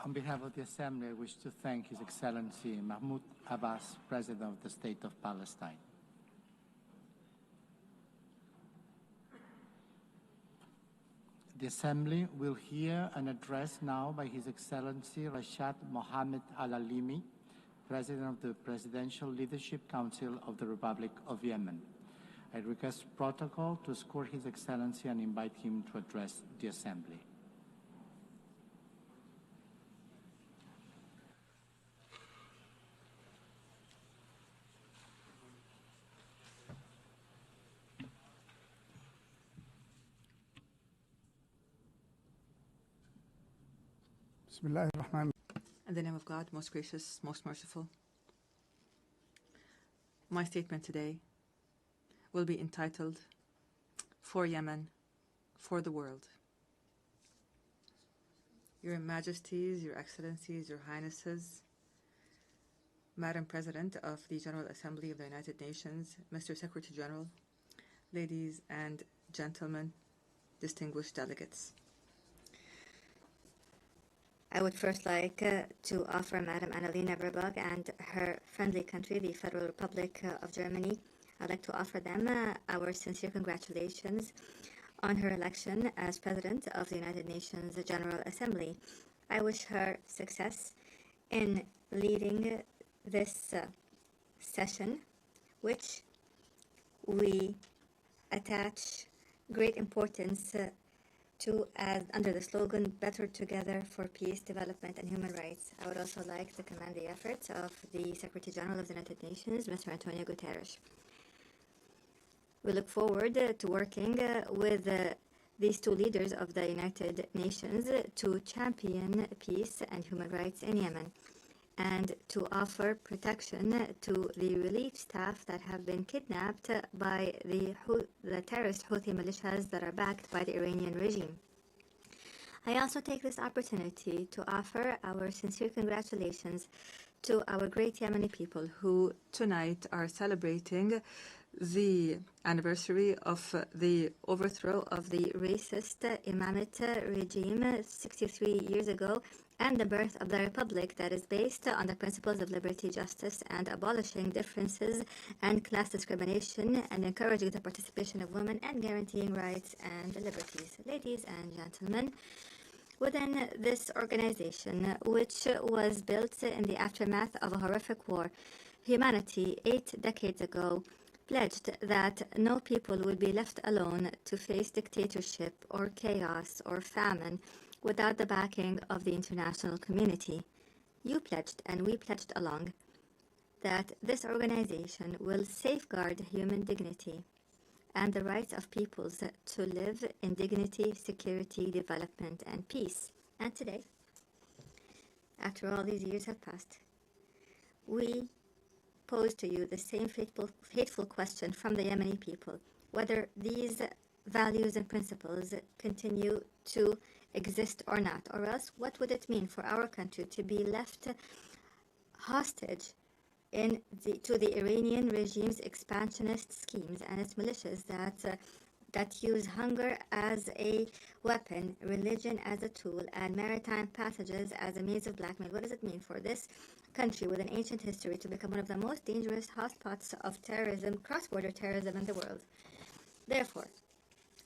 On behalf of the Assembly, I wish to thank His Excellency Mahmoud Abbas, President of the State of Palestine. The Assembly will hear an address now by His Excellency Rashad Mohammed Al-Alimi, President of the Presidential Leadership Council of the Republic of Yemen. I request protocol to escort His Excellency and invite him to address the Assembly. In the name of God, most gracious, most merciful. My statement today will be entitled, For Yemen, for the World. Your Majesties, Your Excellencies, Your Highnesses, Madam President of the General Assembly of the United Nations, Mr. Secretary General, ladies and gentlemen, distinguished delegates. I would first like to offer Madam Annalena Baerbock and her friendly country, the Federal Republic of Germany. I'd like to offer them our sincere congratulations on her election as President of the United Nations General Assembly. I wish her success in leading this session, which we attach great importance to as under the slogan, Better Together for Peace, Development and Human Rights. I would also like to commend the efforts of the Secretary General of the United Nations, Mr. Antonio Guterres. We look forward to working with these two leaders of the United Nations to champion peace and human rights in Yemen and to offer protection to the relief staff that have been kidnapped by the terrorist Houthi militias that are backed by the Iranian regime. I also take this opportunity to offer our sincere congratulations to our great Yemeni people who tonight are celebrating the anniversary of the overthrow of the racist Imamate regime 63 years ago, and the birth of the republic that is based on the principles of liberty, justice, and abolishing differences and class discrimination, and encouraging the participation of women and guaranteeing rights and liberties. Ladies and gentlemen, within this organization, which was built in the aftermath of a horrific war, humanity 8 decades ago pledged that no people would be left alone to face dictatorship or chaos or famine without the backing of the international community. You pledged, and we pledged along, that this organization will safeguard human dignity and the rights of peoples to live in dignity, security, development, and peace. And today, after all these years have passed, we pose to you the same fateful question from the Yemeni people, whether these values and principles continue to exist or not, or else what would it mean for our country to be left hostage to the Iranian regime's expansionist schemes and its militias that use hunger as a weapon, religion as a tool, and maritime passages as a means of blackmail? What does it mean for this country with an ancient history to become one of the most dangerous hotspots of terrorism, cross-border terrorism in the world? Therefore,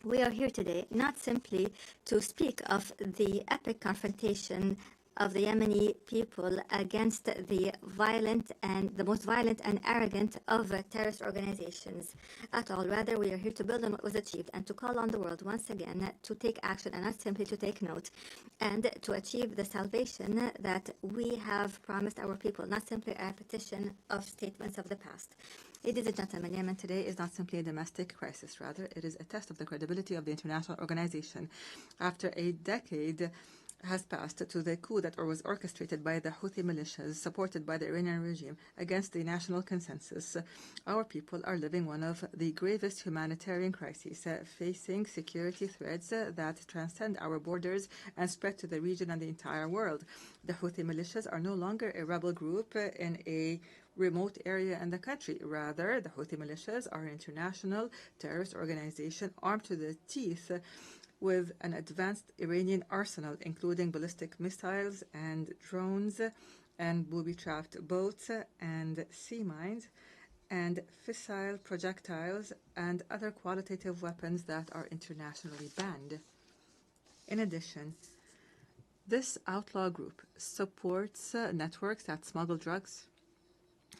we are here today not simply to speak of the epic confrontation of the Yemeni people against the most violent and arrogant of terrorist organizations at all. Rather, we are here to build on what was achieved and to call on the world once again to take action and not simply to take note, and to achieve the salvation that we have promised our people, not simply a repetition of statements of the past. Ladies and gentlemen, Yemen today is not simply a domestic crisis. Rather, it is a test of the credibility of the international organization. After a decade has passed to the coup that was orchestrated by the Houthi militias supported by the Iranian regime against the national consensus, our people are living one of the gravest humanitarian crises, facing security threats that transcend our borders and spread to the region and the entire world. The Houthi militias are no longer a rebel group in a remote area in the country. Rather, the Houthi militias are an international terrorist organization armed to the teeth with an advanced Iranian arsenal, including ballistic missiles and drones and booby-trapped boats and sea mines and fissile projectiles and other qualitative weapons that are internationally banned. In addition, this outlaw group supports networks that smuggle drugs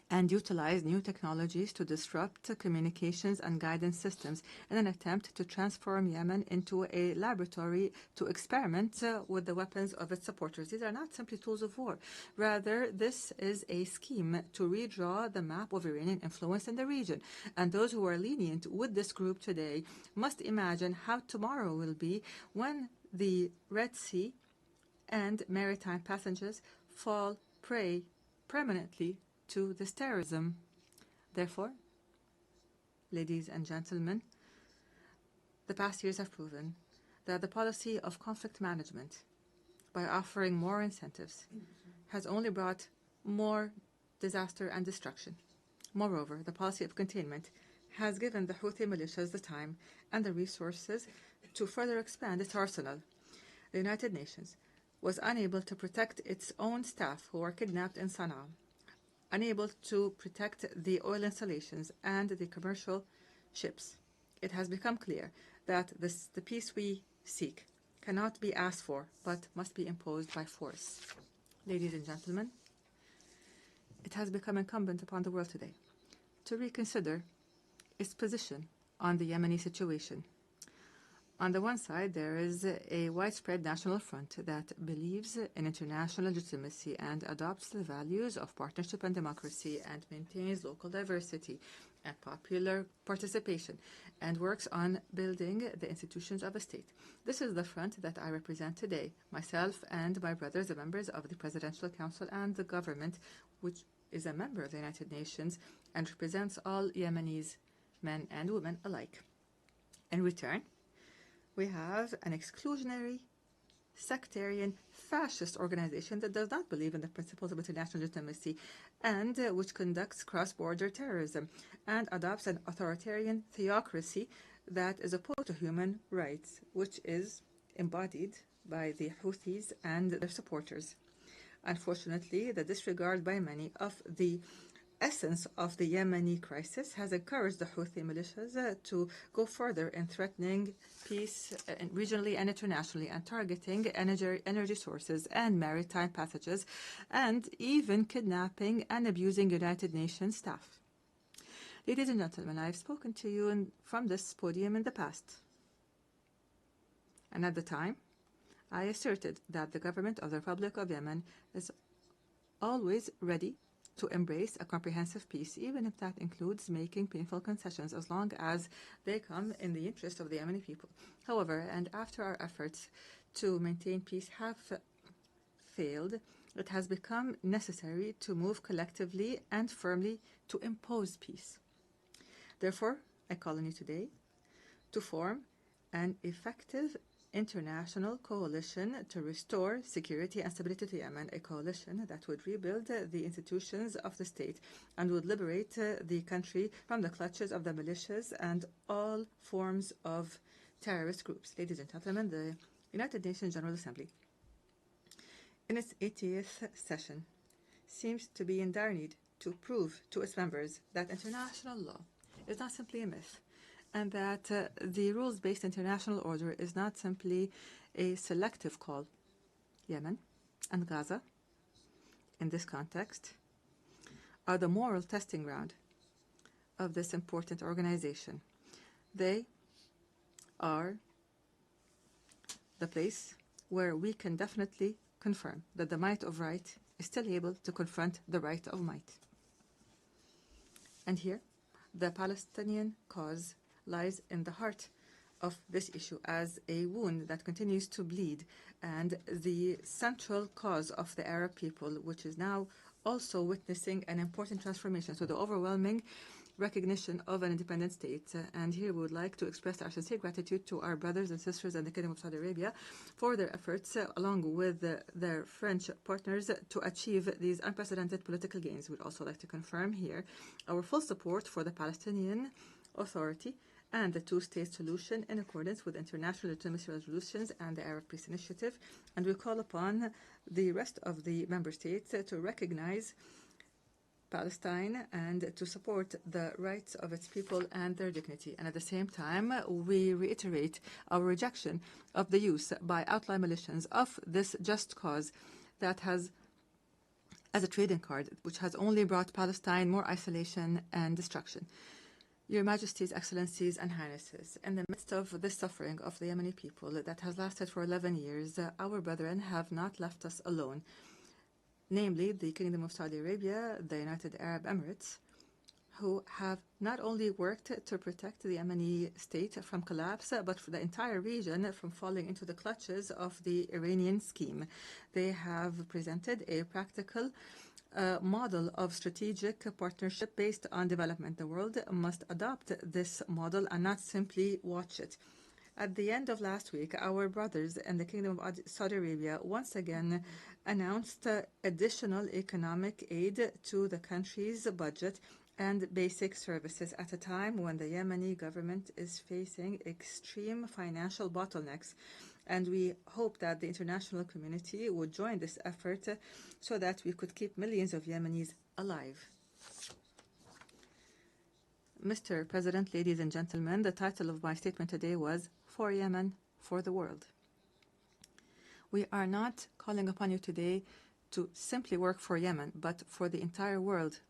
and utilize new technologies to disrupt communications and guidance systems in an attempt to transform Yemen into a laboratory to experiment with the weapons of its supporters. These are not simply tools of war. Rather, this is a scheme to redraw the map of Iranian influence in the region. And those who are lenient with this group today must imagine how tomorrow will be when the Red Sea and maritime passengers fall prey permanently to this terrorism. Therefore, ladies and gentlemen, the past years have proven that the policy of conflict management, by offering more incentives, has only brought more disaster and destruction. Moreover, the policy of containment has given the Houthi militias the time and the resources to further expand its arsenal. The United Nations was unable to protect its own staff who were kidnapped in Sana'a, unable to protect the oil installations and the commercial ships. It has become clear that the peace we seek cannot be asked for, but must be imposed by force. Ladies and gentlemen, it has become incumbent upon the world today to reconsider its position on the Yemeni situation. On the one side, there is a widespread national front that believes in international legitimacy and adopts the values of partnership and democracy and maintains local diversity and popular participation and works on building the institutions of a state. This is the front that I represent today, myself and my brothers, the members of the Presidential Council and the government, which is a member of the United Nations and represents all Yemenis, men and women alike. In return, we have an exclusionary sectarian, fascist organization that does not believe in the principles of international legitimacy and which conducts cross-border terrorism and adopts an authoritarian theocracy that is opposed to human rights, which is embodied by the Houthis and their supporters. Unfortunately, the disregard by many of the essence of the Yemeni crisis has encouraged the Houthi militias to go further in threatening peace regionally and internationally and targeting energy sources and maritime passages and even kidnapping and abusing United Nations staff. Ladies and gentlemen, I've spoken to you from this podium in the past. And at the time, I asserted that the government of the Republic of Yemen is always ready to embrace a comprehensive peace, even if that includes making painful concessions, as long as they come in the interest of the Yemeni people. However, and after our efforts to maintain peace have failed, it has become necessary to move collectively and firmly to impose peace. Therefore, I call on you today to form an effective international coalition to restore security and stability to Yemen, a coalition that would rebuild the institutions of the state and would liberate the country from the clutches of the militias and all forms of terrorist groups. Ladies and gentlemen, the United Nations General Assembly, in its 80th session, seems to be in dire need to prove to its members that international law is not simply a myth, and that the rules-based international order is not simply a selective call. Yemen and Gaza, in this context, are the moral testing ground of this important organization. They are the place where we can definitely confirm that the might of right is still able to confront the right of might. And here, the Palestinian cause lies in the heart of this issue as a wound that continues to bleed and the central cause of the Arab people, which is now also witnessing an important transformation. So the overwhelming recognition of an independent state. And here we would like to express our sincere gratitude to our brothers and sisters in the Kingdom of Saudi Arabia for their efforts, along with their French partners, to achieve these unprecedented political gains. We'd also like to confirm here our full support for the Palestinian Authority and the two-state solution in accordance with international legitimacy resolutions and the Arab Peace Initiative. And we call upon the rest of the member states to recognize Palestine and to support the rights of its people and their dignity. And at the same time, we reiterate our rejection of the use by outlaw militias of this just cause that has as a trading card, which has only brought Palestine more isolation and destruction. Your Majesties, Excellencies, and Highnesses, in the midst of this suffering of the Yemeni people that has lasted for 11 years, our brethren have not left us alone, namely the Kingdom of Saudi Arabia, the United Arab Emirates, who have not only worked to protect the Yemeni state from collapse, but for the entire region from falling into the clutches of the Iranian scheme. They have presented a practical model of strategic partnership based on development. The world must adopt this model and not simply watch it. At the end of last week, our brothers in the Kingdom of Saudi Arabia once again announced additional economic aid to the country's budget and basic services at a time when the Yemeni government is facing extreme financial bottlenecks. And we hope that the international community would join this effort so that we could keep millions of Yemenis alive. Mr. President, ladies and gentlemen, the title of my statement today was For Yemen, for the World. We are not calling upon you today to simply work for Yemen, but for the entire world.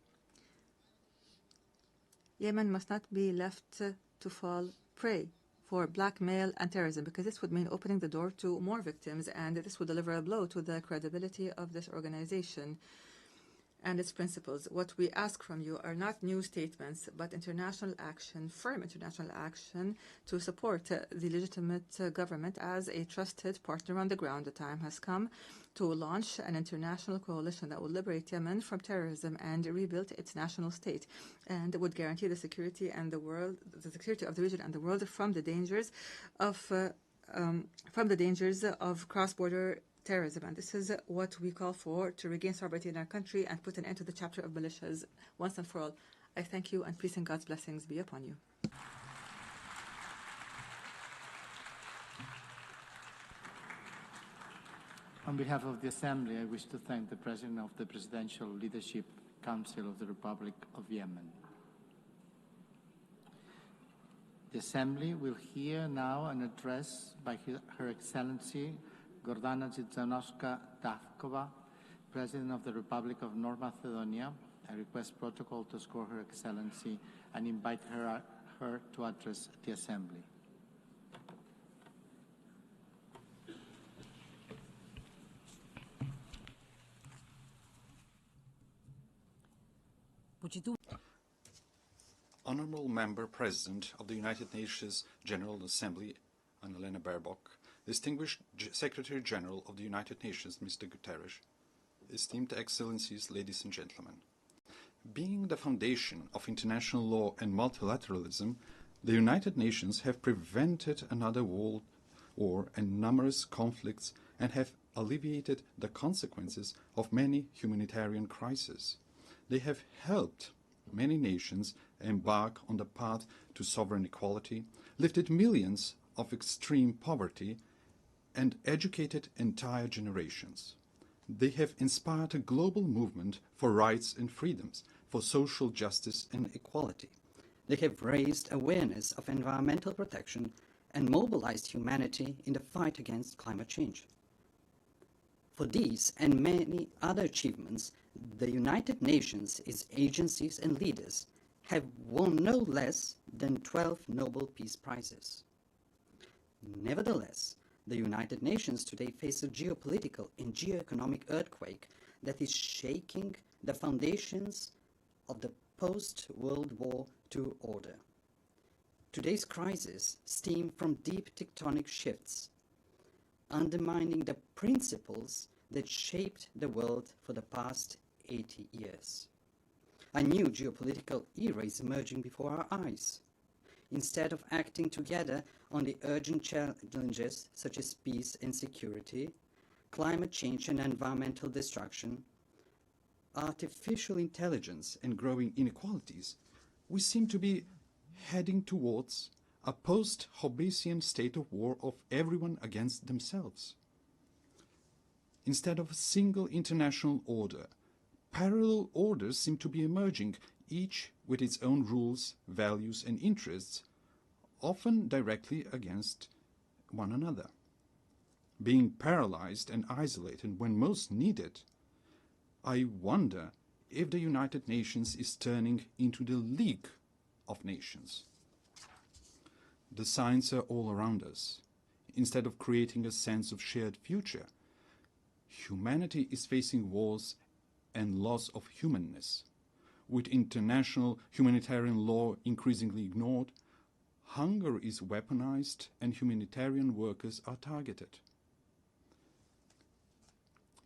Yemen must not be left to fall prey for blackmail and terrorism, because this would mean opening the door to more victims, and this would deliver a blow to the credibility of this organization and its principles. What we ask from you are not new statements, but international action, firm international action to support the legitimate government as a trusted partner on the ground. The time has come to launch an international coalition that will liberate Yemen from terrorism and rebuild its national state, and would guarantee the security and the security of the region and the world from the dangers of from the dangers of cross-border terrorism. And this is what we call for, to regain sovereignty in our country and put an end to the chapter of militias once and for all. I thank you, and peace and God's blessings be upon you. On behalf of the Assembly, I wish to thank the President of the Presidential Leadership Council of the Republic of Yemen. The Assembly will hear now an address by Her Excellency Gordana Dzizanowska-Davkova, President of the Republic of North Macedonia. I request protocol to escort Her Excellency and invite her to address the Assembly. Honourable Member President of the United Nations General Assembly, Annalena Baerbock, distinguished Secretary General of the United Nations, Mr. Guterres, esteemed Excellencies, ladies and gentlemen. Being the foundation of international law and multilateralism, the United Nations have prevented another world war and numerous conflicts and have alleviated the consequences of many humanitarian crises. They have helped many nations embark on the path to sovereign equality, lifted millions of extreme poverty, and educated entire generations. They have inspired a global movement for rights and freedoms, for social justice and equality. They have raised awareness of environmental protection and mobilized humanity in the fight against climate change. For these and many other achievements, the United Nations, its agencies and leaders have won no less than 12 Nobel Peace Prizes. Nevertheless, the United Nations today face a geopolitical and geoeconomic earthquake that is shaking the foundations of the post-World War II order. Today's crisis stems from deep tectonic shifts, undermining the principles that shaped the world for the past 80 years. A new geopolitical era is emerging before our eyes. Instead of acting together on the urgent challenges such as peace and security, climate change and environmental destruction, artificial intelligence and growing inequalities, we seem to be heading towards a post-Hobbesian state of war of everyone against themselves. Instead of a single international order, parallel orders seem to be emerging, each with its own rules, values and interests, often directly against one another. Being paralyzed and isolated when most needed, I wonder if the United Nations is turning into the League of Nations. The signs are all around us. Instead of creating a sense of shared future, humanity is facing wars and loss of humanness. With international humanitarian law increasingly ignored, hunger is weaponized and humanitarian workers are targeted.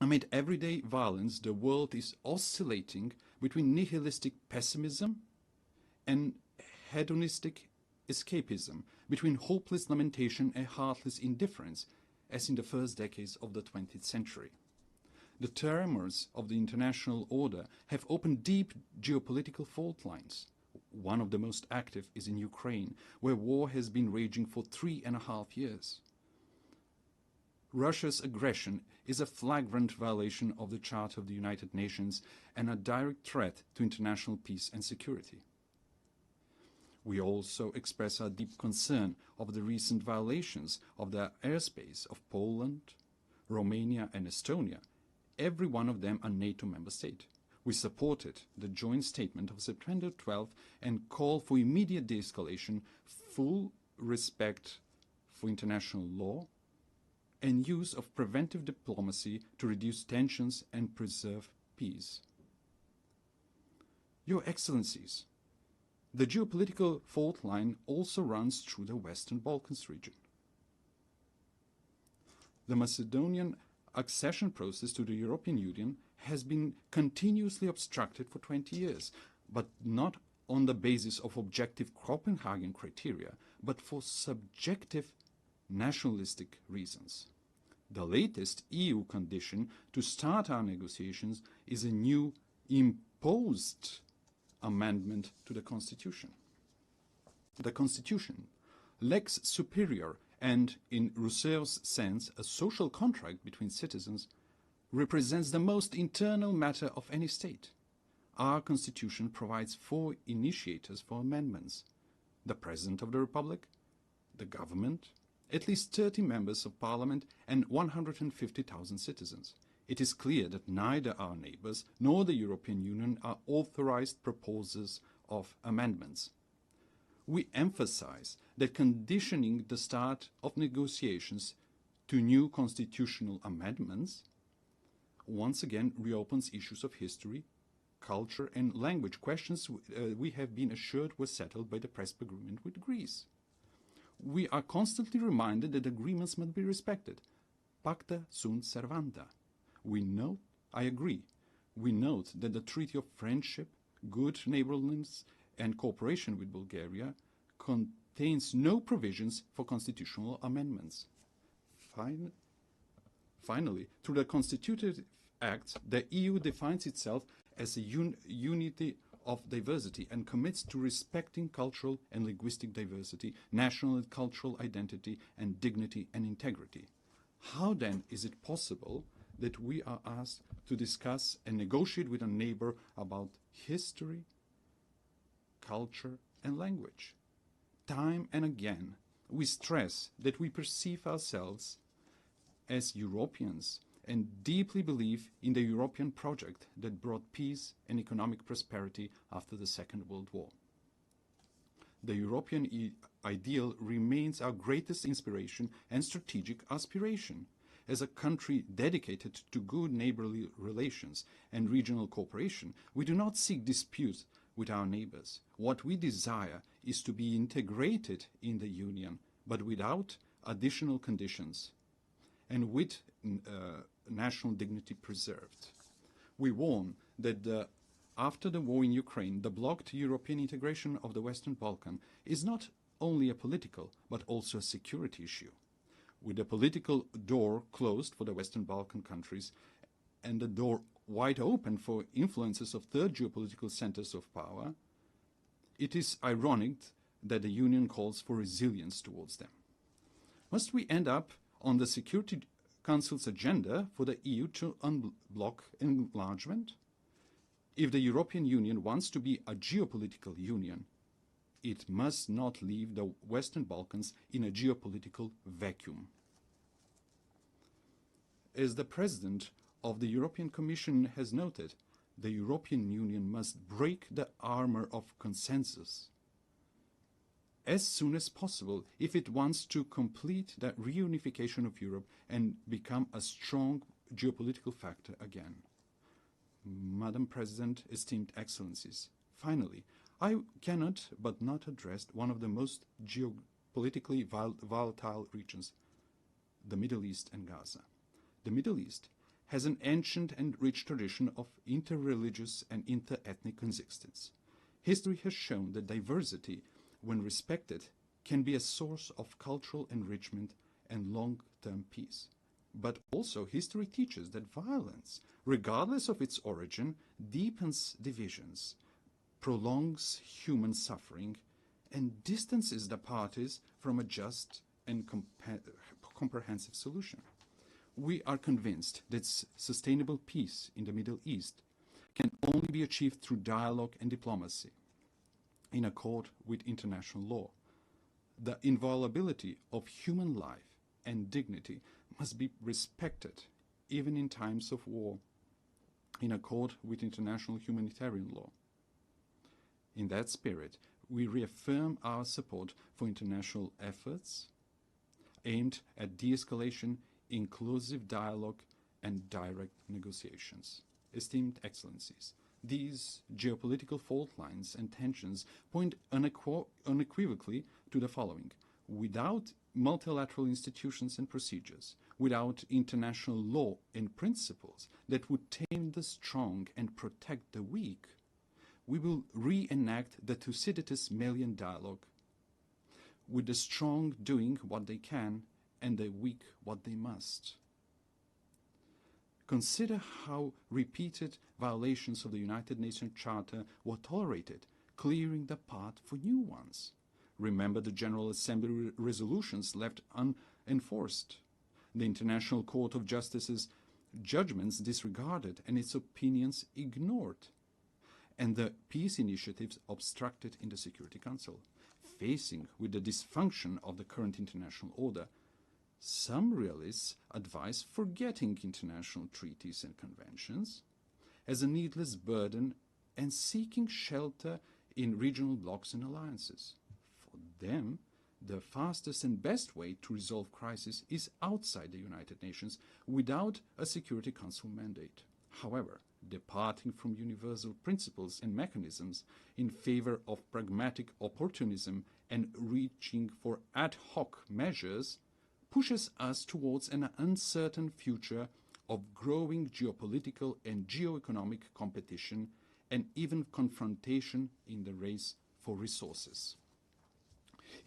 Amid everyday violence, the world is oscillating between nihilistic pessimism and hedonistic escapism, between hopeless lamentation and heartless indifference, as in the first decades of the 20th century. The tremors of the international order have opened deep geopolitical fault lines. One of the most active is in Ukraine, where war has been raging for 3.5 years. Russia's aggression is a flagrant violation of the Charter of the United Nations and a direct threat to international peace and security. We also express our deep concern of the recent violations of the airspace of Poland, Romania and Estonia, every one of them a NATO member state. We supported the joint statement of September 12 and call for immediate de-escalation, full respect for international law, and use of preventive diplomacy to reduce tensions and preserve peace. Your Excellencies, the geopolitical fault line also runs through the Western Balkans region. The Macedonian accession process to the European Union has been continuously obstructed for 20 years, but not on the basis of objective Copenhagen criteria, but for subjective nationalistic reasons. The latest EU condition to start our negotiations is a new imposed amendment to the Constitution. The Constitution, lex superior and, in Rousseau's sense, a social contract between citizens, represents the most internal matter of any state. Our Constitution provides 4 initiators for amendments: the President of the Republic, the government, at least 30 members of parliament, and 150,000 citizens. It is clear that neither our neighbors nor the European Union are authorized proposers of amendments. We emphasize that conditioning the start of negotiations to new constitutional amendments once again reopens issues of history, culture and language, questions we have been assured were settled by the Prespa agreement with Greece. We are constantly reminded that agreements must be respected. Pacta sunt servanda. I agree, we note that the Treaty of Friendship, Good Neighborliness and Cooperation with Bulgaria contains no provisions for constitutional amendments. Finally, through the constitutive acts, the EU defines itself as a unity of diversity and commits to respecting cultural and linguistic diversity, national and cultural identity, and dignity and integrity. How then is it possible that we are asked to discuss and negotiate with a neighbor about history, culture, and language? Time and again, we stress that we perceive ourselves as Europeans and deeply believe in the European project that brought peace and economic prosperity after the Second World War. The European ideal remains our greatest inspiration and strategic aspiration. As a country dedicated to good neighborly relations and regional cooperation, we do not seek disputes with our neighbors. What we desire is to be integrated in the Union, but without additional conditions and with national dignity preserved. We warn that after the war in Ukraine, the blocked European integration of the Western Balkans is not only a political but also a security issue. With the political door closed for the Western Balkan countries and the door wide open for influences of third geopolitical centers of power, it is ironic that the Union calls for resilience towards them. Must we end up on the Security Council's agenda for the EU to unblock enlargement? If the European Union wants to be a geopolitical union, it must not leave the Western Balkans in a geopolitical vacuum. As the President of the European Commission has noted, the European Union must break the armor of consensus as soon as possible if it wants to complete the reunification of Europe and become a strong geopolitical factor again. Madam President, esteemed Excellencies, finally, I cannot but not address one of the most geopolitically volatile regions, the Middle East and Gaza. The Middle East has an ancient and rich tradition of inter-religious and inter-ethnic coexistence. History has shown that diversity, when respected, can be a source of cultural enrichment and long-term peace. But also history teaches that violence, regardless of its origin, deepens divisions, prolongs human suffering, and distances the parties from a just and comprehensive solution. We are convinced that sustainable peace in the Middle East can only be achieved through dialogue and diplomacy, in accord with international law. The inviolability of human life and dignity must be respected, even in times of war, in accord with international humanitarian law. In that spirit, we reaffirm our support for international efforts aimed at de-escalation, inclusive dialogue, and direct negotiations. Esteemed Excellencies, these geopolitical fault lines and tensions point unequivocally to the following. Without multilateral institutions and procedures, without international law and principles that would tame the strong and protect the weak, we will reenact the Thucydides Melian dialogue, with the strong doing what they can and the weak what they must. Consider how repeated violations of the United Nations Charter were tolerated, clearing the path for new ones. Remember the General Assembly resolutions left unenforced, the International Court of Justice's judgments disregarded and its opinions ignored, and the peace initiatives obstructed in the Security Council. Facing with the dysfunction of the current international order, some realists advise forgetting international treaties and conventions as a needless burden and seeking shelter in regional blocs and alliances. For them, the fastest and best way to resolve crisis is outside the United Nations without a Security Council mandate. However, departing from universal principles and mechanisms in favor of pragmatic opportunism and reaching for ad hoc measures pushes us towards an uncertain future of growing geopolitical and geoeconomic competition and even confrontation in the race for resources.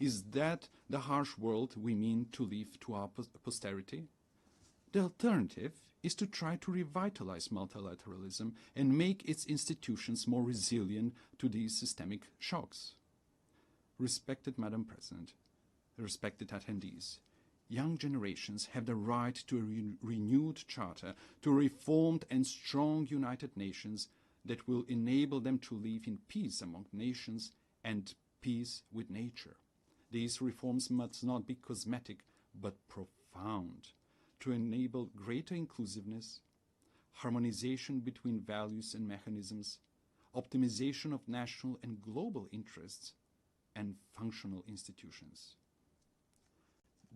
Is that the harsh world we mean to leave to our posterity? The alternative is to try to revitalize multilateralism and make its institutions more resilient to these systemic shocks. Respected Madam President, respected attendees, young generations have the right to a renewed charter, to a reformed and strong United Nations that will enable them to live in peace among nations and peace with nature. These reforms must not be cosmetic, but profound, to enable greater inclusiveness, harmonization between values and mechanisms, optimization of national and global interests, and functional institutions.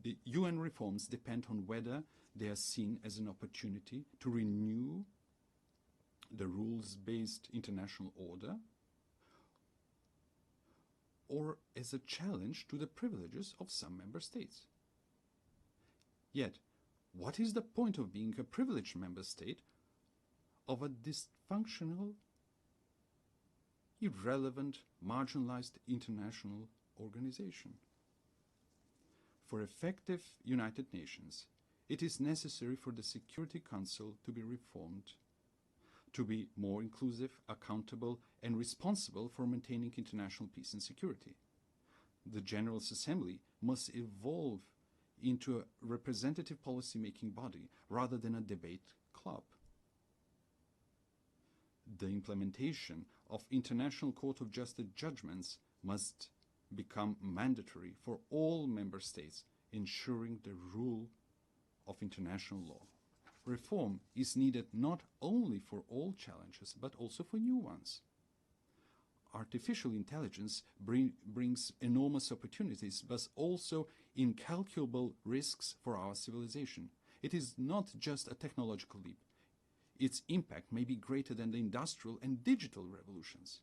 The UN reforms depend on whether they are seen as an opportunity to renew the rules-based international order or as a challenge to the privileges of some member states. Yet, what is the point of being a privileged member state of a dysfunctional, irrelevant, marginalized international organization? For effective United Nations, it is necessary for the Security Council to be reformed, to be more inclusive, accountable, and responsible for maintaining international peace and security. The General Assembly must evolve into a representative policy-making body rather than a debate club. The implementation of International Court of Justice judgments must become mandatory for all member states, ensuring the rule of international law. Reform is needed not only for all challenges, but also for new ones. Artificial intelligence brings enormous opportunities, but also incalculable risks for our civilization. It is not just a technological leap. Its impact may be greater than the industrial and digital revolutions.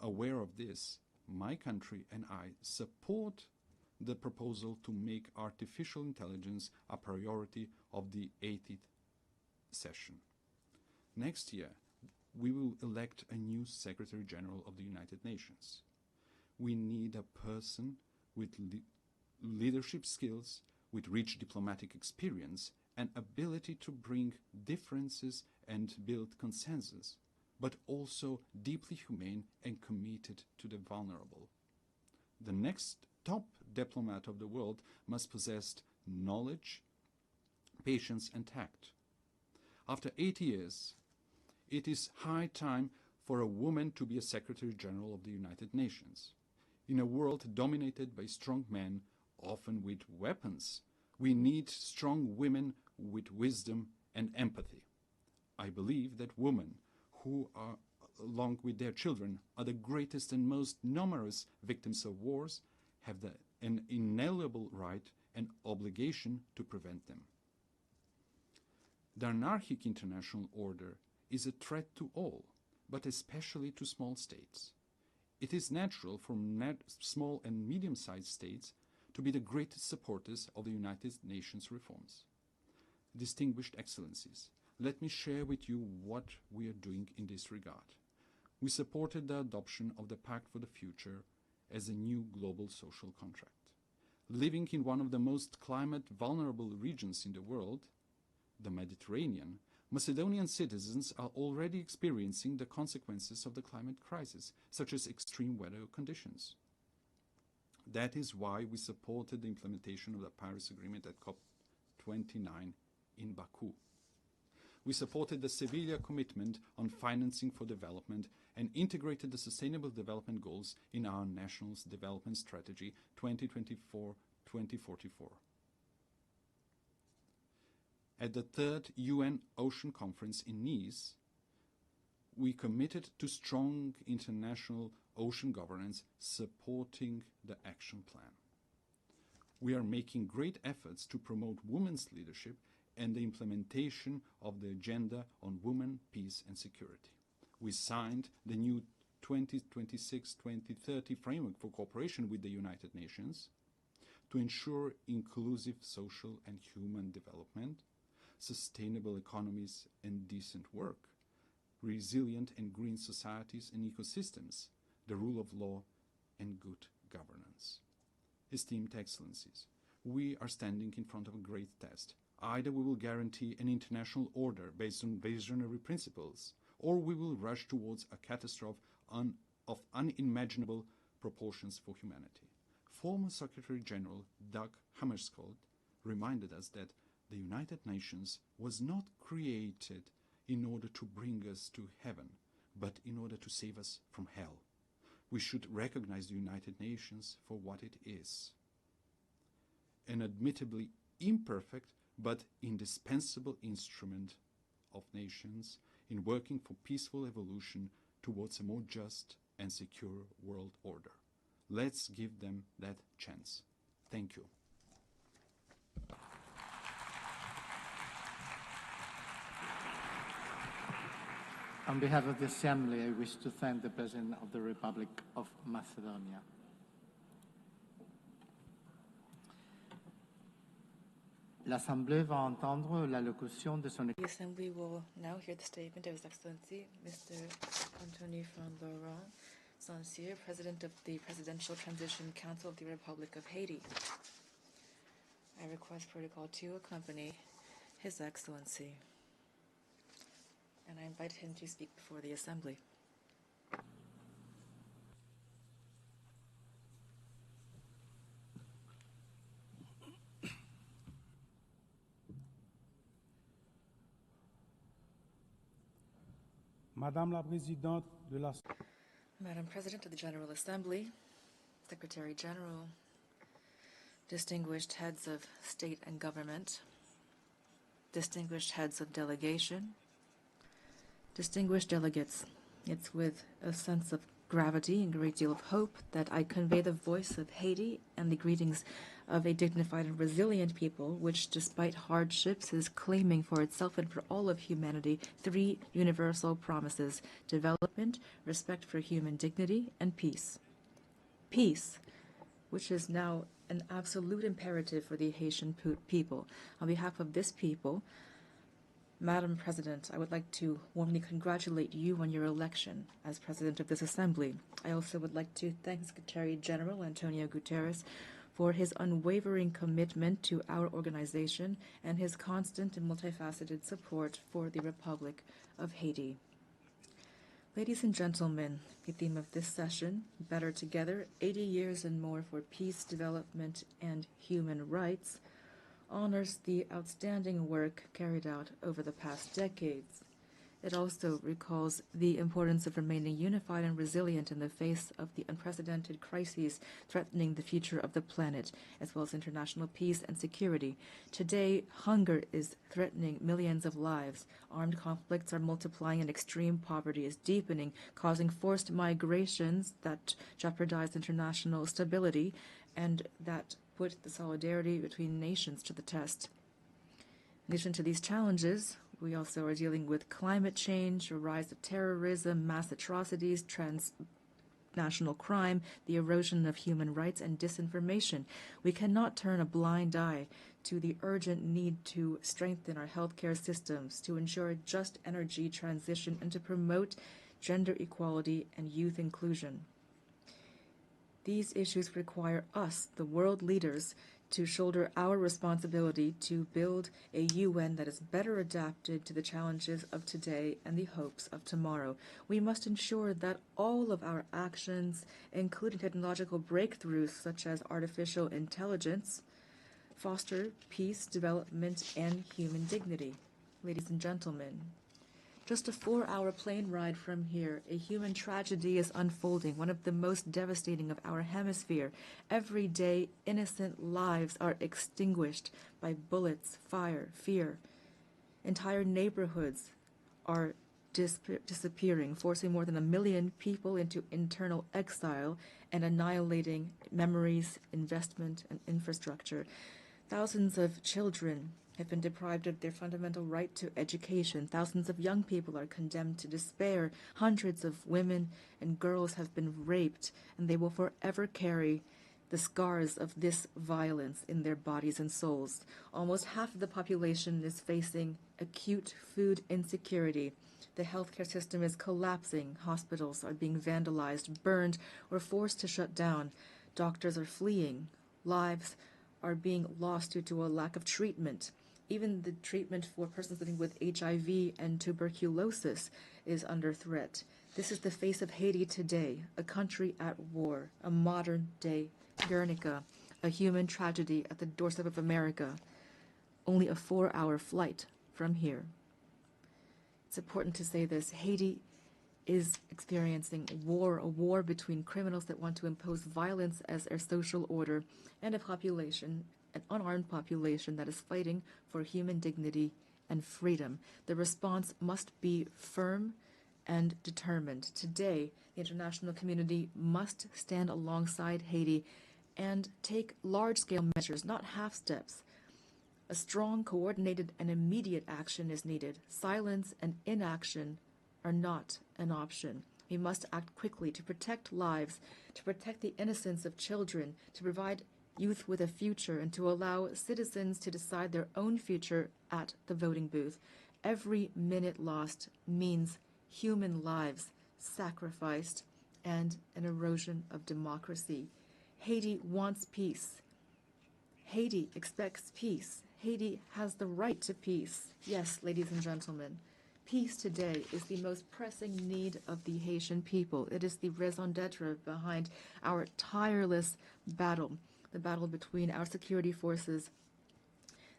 Aware of this, my country and I support the proposal to make artificial intelligence a priority of the 80th session. Next year, we will elect a new Secretary General of the United Nations. We need a person with leadership skills, with rich diplomatic experience, and ability to bring differences and build consensus, but also deeply humane and committed to the vulnerable. The next top diplomat of the world must possess knowledge, patience, and tact. After 8 years, it is high time for a woman to be a Secretary General of the United Nations. In a world dominated by strong men, often with weapons, we need strong women with wisdom and empathy. I believe that women who are, along with their children, are the greatest and most numerous victims of wars, have an inalienable right and obligation to prevent them. The anarchic international order is a threat to all, but especially to small states. It is natural for small and medium-sized states to be the greatest supporters of the United Nations reforms. Distinguished Excellencies, let me share with you what we are doing in this regard. We supported the adoption of the Pact for the Future as a new global social contract. living in one of the most climate vulnerable regions in the world, the Mediterranean, Macedonian citizens are already experiencing the consequences of the climate crisis, such as extreme weather conditions. That is why we supported the implementation of the Paris Agreement at COP29 in Baku. We supported the Seville commitment on financing for development and integrated the Sustainable Development Goals in our National Development Strategy 2024-2044. At the third UN Ocean Conference in Nice, we committed to strong international ocean governance supporting the action plan. We are making great efforts to promote women's leadership and the implementation of the Agenda on Women, Peace and Security. We signed the new 2026-2030 framework for cooperation with the United Nations to ensure inclusive social and human development, sustainable economies and decent work, resilient and green societies and ecosystems, the rule of law and good governance. Esteemed Excellencies, we are standing in front of a great test. Either we will guarantee an international order based on visionary principles, or we will rush towards a catastrophe of unimaginable proportions for humanity. Former Secretary General Dag Hammarskjöld reminded us that the United Nations was not created in order to bring us to heaven, but in order to save us from hell. We should recognize the United Nations for what it is: an admittedly imperfect but indispensable instrument of nations in working for peaceful evolution towards a more just and secure world order. Let's give them that chance. Thank you. On behalf of the Assembly, I wish to thank the President of the Republic of Macedonia. L'Assemblée va entendre l'allocution de son... The Assembly will now hear the statement of His Excellency, Mr. Anthony van Laurent Saint-Cyr, President of the Presidential Transition Council of the Republic of Haiti. I request Protocol to accompany His Excellency, and I invite him to speak before the Assembly. Madame la Présidente de la... Madam President of the General Assembly, Secretary General, distinguished heads of state and government, distinguished heads of delegation, distinguished delegates, it's with a sense of gravity and a great deal of hope that I convey the voice of Haiti and the greetings of a dignified and resilient people, which, despite hardships, is claiming for itself and for all of humanity 3 universal promises: development, respect for human dignity, and peace. Peace, which is now an absolute imperative for the Haitian people. On behalf of this people, Madam President, I would like to warmly congratulate you on your election as President of this Assembly. I also would like to thank Secretary General Antonio Guterres for his unwavering commitment to our organization and his constant and multifaceted support for the Republic of Haiti. Ladies and gentlemen, the theme of this session, Better Together, 80 Years and More for Peace, Development, and Human Rights, honors the outstanding work carried out over the past decades. It also recalls the importance of remaining unified and resilient in the face of the unprecedented crises threatening the future of the planet, as well as international peace and security. Today, hunger is threatening millions of lives. Armed conflicts are multiplying and extreme poverty is deepening, causing forced migrations that jeopardize international stability and that put the solidarity between nations to the test. In addition to these challenges, we also are dealing with climate change, a rise of terrorism, mass atrocities, transnational crime, the erosion of human rights, and disinformation. We cannot turn a blind eye to the urgent need to strengthen our healthcare systems, to ensure just energy transition, and to promote gender equality and youth inclusion. These issues require us, the world leaders, to shoulder our responsibility to build a UN that is better adapted to the challenges of today and the hopes of tomorrow. We must ensure that all of our actions, including technological breakthroughs such as artificial intelligence, foster peace, development, and human dignity. Ladies and gentlemen, just a 4-hour plane ride from here, a human tragedy is unfolding, one of the most devastating of our hemisphere. Every day, innocent lives are extinguished by bullets, fire, fear. Entire neighborhoods are disappearing, forcing more than 1 million people into internal exile and annihilating memories, investment, and infrastructure. Thousands of children have been deprived of their fundamental right to education. Thousands of young people are condemned to despair. Hundreds of women and girls have been raped, and they will forever carry the scars of this violence in their bodies and souls. Almost half of the population is facing acute food insecurity. The healthcare system is collapsing. Hospitals are being vandalized, burned, or forced to shut down. Doctors are fleeing. Lives are being lost due to a lack of treatment. Even the treatment for persons living with HIV and tuberculosis is under threat. This is the face of Haiti today, a country at war, a modern-day Guernica, a human tragedy at the doorstep of America, only a 4-hour flight from here. It's important to say this. Haiti is experiencing a war between criminals that want to impose violence as their social order and a population, an unarmed population that is fighting for human dignity and freedom. The response must be firm and determined. Today, the international community must stand alongside Haiti and take large-scale measures, not half steps. A strong, coordinated, and immediate action is needed. Silence and inaction are not an option. We must act quickly to protect lives, to protect the innocence of children, to provide youth with a future, and to allow citizens to decide their own future at the voting booth. Every minute lost means human lives sacrificed and an erosion of democracy. Haiti wants peace. Haiti expects peace. Haiti has the right to peace. Yes, ladies and gentlemen, peace today is the most pressing need of the Haitian people. It is the raison d'etre behind our tireless battle, the battle between our security forces,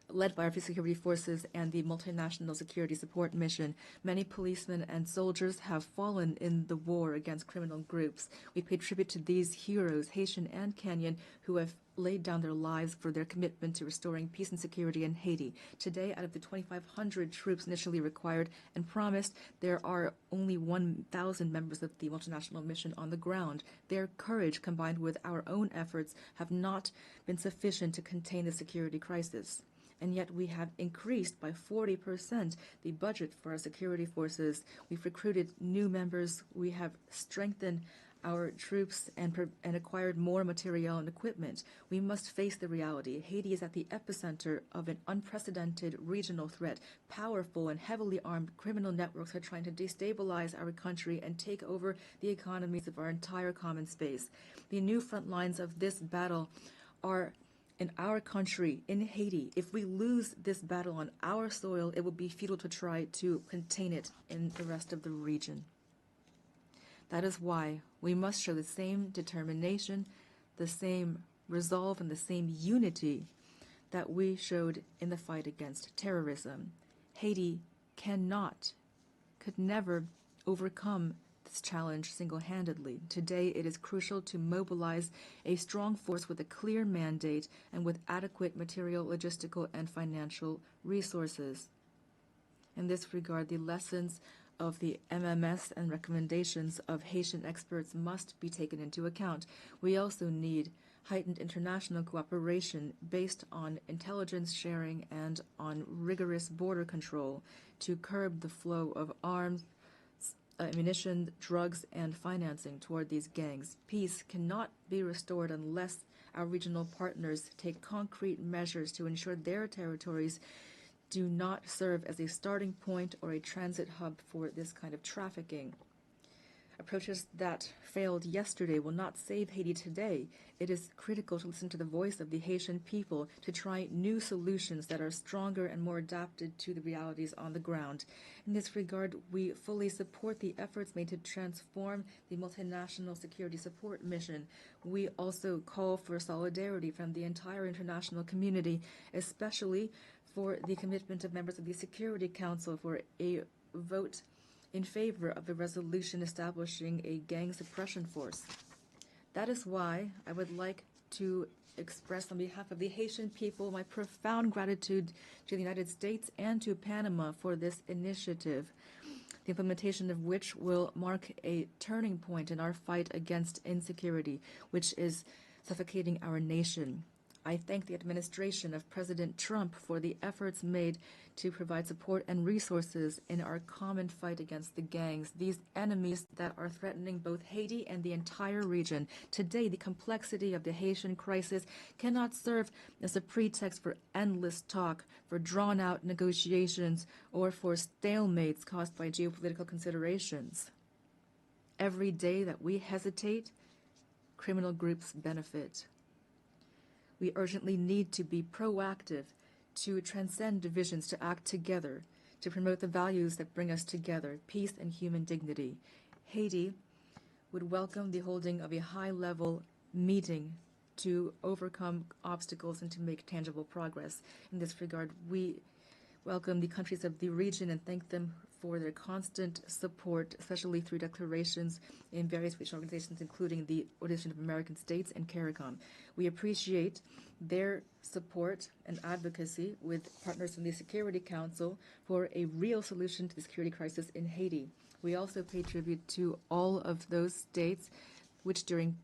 led by our security forces and the multinational security support mission. Many policemen and soldiers have fallen in the war against criminal groups. We pay tribute to these heroes, Haitian and Kenyan, who have laid down their lives for their commitment to restoring peace and security in Haiti. Today, out of the 2,500 troops initially required and promised, there are only 1,000 members of the multinational mission on the ground. Their courage, combined with our own efforts, have not been sufficient to contain the security crisis. And yet we have increased by 40% the budget for our security forces. We've recruited new members. We have strengthened our troops and acquired more material and equipment. We must face the reality. Haiti is at the epicenter of an unprecedented regional threat. Powerful and heavily armed criminal networks are trying to destabilize our country and take over the economies of our entire common space. The new front lines of this battle are in our country, in Haiti. If we lose this battle on our soil, it will be futile to try to contain it in the rest of the region. That is why we must show the same determination, the same resolve, and the same unity that we showed in the fight against terrorism. Haiti could never overcome this challenge single-handedly. Today, it is crucial to mobilize a strong force with a clear mandate and with adequate material, logistical, and financial resources. In this regard, the lessons of the MMS and recommendations of Haitian experts must be taken into account. We also need heightened international cooperation based on intelligence sharing and on rigorous border control to curb the flow of arms, ammunition, drugs, and financing toward these gangs. Peace cannot be restored unless our regional partners take concrete measures to ensure their territories do not serve as a starting point or a transit hub for this kind of trafficking. Approaches that failed yesterday will not save Haiti today. It is critical to listen to the voice of the Haitian people, to try new solutions that are stronger and more adapted to the realities on the ground. In this regard, we fully support the efforts made to transform the multinational security support mission. We also call for solidarity from the entire international community, especially for the commitment of members of the Security Council for a vote in favor of the resolution establishing a gang suppression force. That is why I would like to express on behalf of the Haitian people my profound gratitude to the United States and to Panama for this initiative, the implementation of which will mark a turning point in our fight against insecurity, which is suffocating our nation. I thank the administration of President Trump for the efforts made to provide support and resources in our common fight against the gangs, these enemies that are threatening both Haiti and the entire region. Today, the complexity of the Haitian crisis cannot serve as a pretext for endless talk, for drawn-out negotiations, or for stalemates caused by geopolitical considerations. Every day that we hesitate, criminal groups benefit. We urgently need to be proactive, to transcend divisions, to act together, to promote the values that bring us together, peace and human dignity. Haiti would welcome the holding of a high-level meeting to overcome obstacles and to make tangible progress. In this regard, we welcome the countries of the region and thank them for their constant support, especially through declarations in various regional organizations, including the Organization of American States and CARICOM. We appreciate their support and advocacy with partners from the Security Council for a real solution to the security crisis in Haiti. We also pay tribute to all of those states which during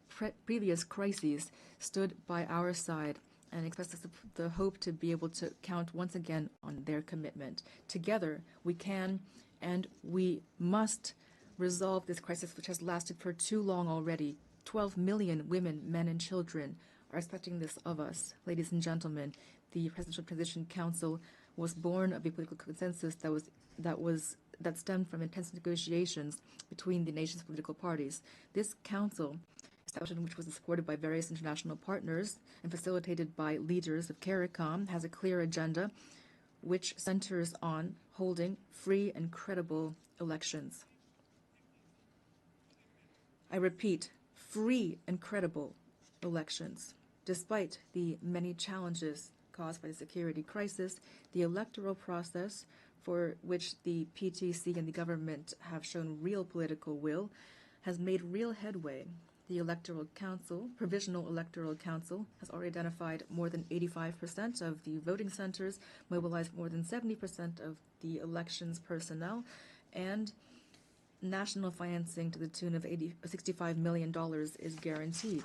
previous crises stood by our side and express the hope to be able to count once again on their commitment. Together, we can and we must resolve this crisis, which has lasted for too long already. 12 million women, men, and children are expecting this of us. Ladies and gentlemen, the Presidential Transition Council was born of a political consensus that stemmed from intense negotiations between the nation's political parties. This council, establishment which was supported by various international partners and facilitated by leaders of CARICOM, has a clear agenda which centers on holding free and credible elections. I repeat, free and credible elections. Despite the many challenges caused by the security crisis, the electoral process, for which the PTC and the government have shown real political will, has made real headway. The Electoral Council, Provisional Electoral Council, has already identified more than 85% of the voting centers, mobilized more than 70% of the elections personnel, and national financing to the tune of $65 million is guaranteed.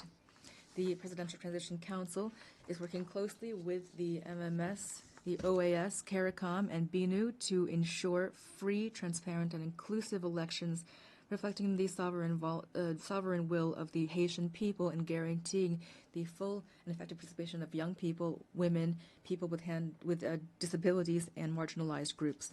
The Presidential Transition Council is working closely with the MMS, the OAS, CARICOM, and BNU to ensure free, transparent, and inclusive elections reflecting the sovereign will of the Haitian people and guaranteeing the full and effective participation of young people, women, people with disabilities, and marginalized groups.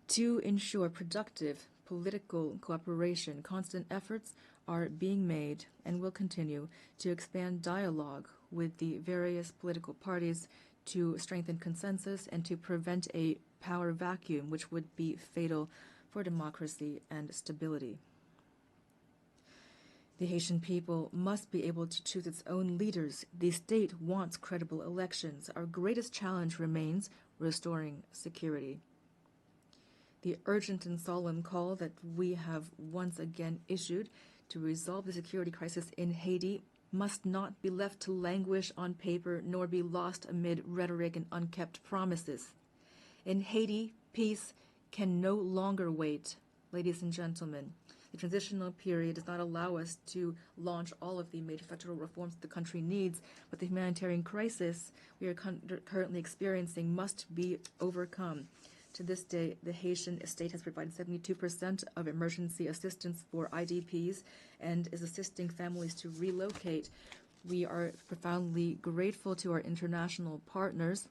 To ensure productive political cooperation, constant efforts are being made and will continue to expand dialogue with the various political parties to strengthen consensus and to prevent a power vacuum which would be fatal for democracy and stability. The Haitian people must be able to choose its own leaders. The state wants credible elections. Our greatest challenge remains restoring security. The urgent and solemn call that we have once again issued to resolve the security crisis in Haiti must not be left to languish on paper nor be lost amid rhetoric and unkept promises. In Haiti, peace can no longer wait. Ladies and gentlemen, the transitional period does not allow us to launch all of the major structural reforms the country needs, but the humanitarian crisis we are currently experiencing must be overcome. To this day, the Haitian state has provided 72% of emergency assistance for IDPs and is assisting families to relocate. We are profoundly grateful to our international partners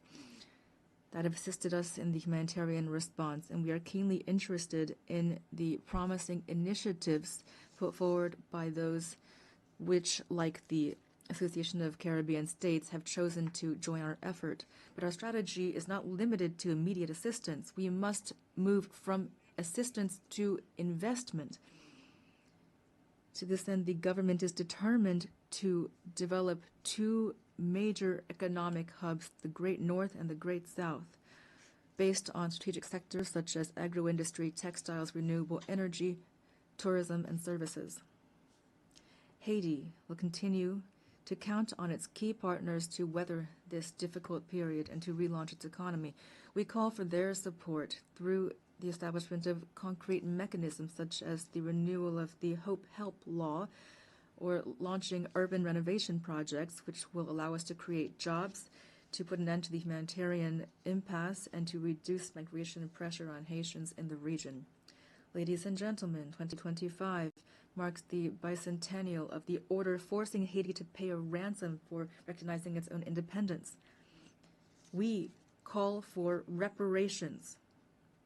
that have assisted us in the humanitarian response, and we are keenly interested in the promising initiatives put forward by those which, like the Association of Caribbean States, have chosen to join our effort. But our strategy is not limited to immediate assistance. We must move from assistance to investment. To this end, the government is determined to develop two major economic hubs, the Great North and the Great South, based on strategic sectors such as agro-industry, textiles, renewable energy, tourism, and services. Haiti will continue to count on its key partners to weather this difficult period and to relaunch its economy. We call for their support through the establishment of concrete mechanisms such as the renewal of the Hope Help Law, or launching urban renovation projects which will allow us to create jobs, to put an end to the humanitarian impasse, and to reduce migration and pressure on Haitians in the region. Ladies and gentlemen, 2025 marks the bicentennial of the order forcing Haiti to pay a ransom for recognizing its own independence. We call for reparations,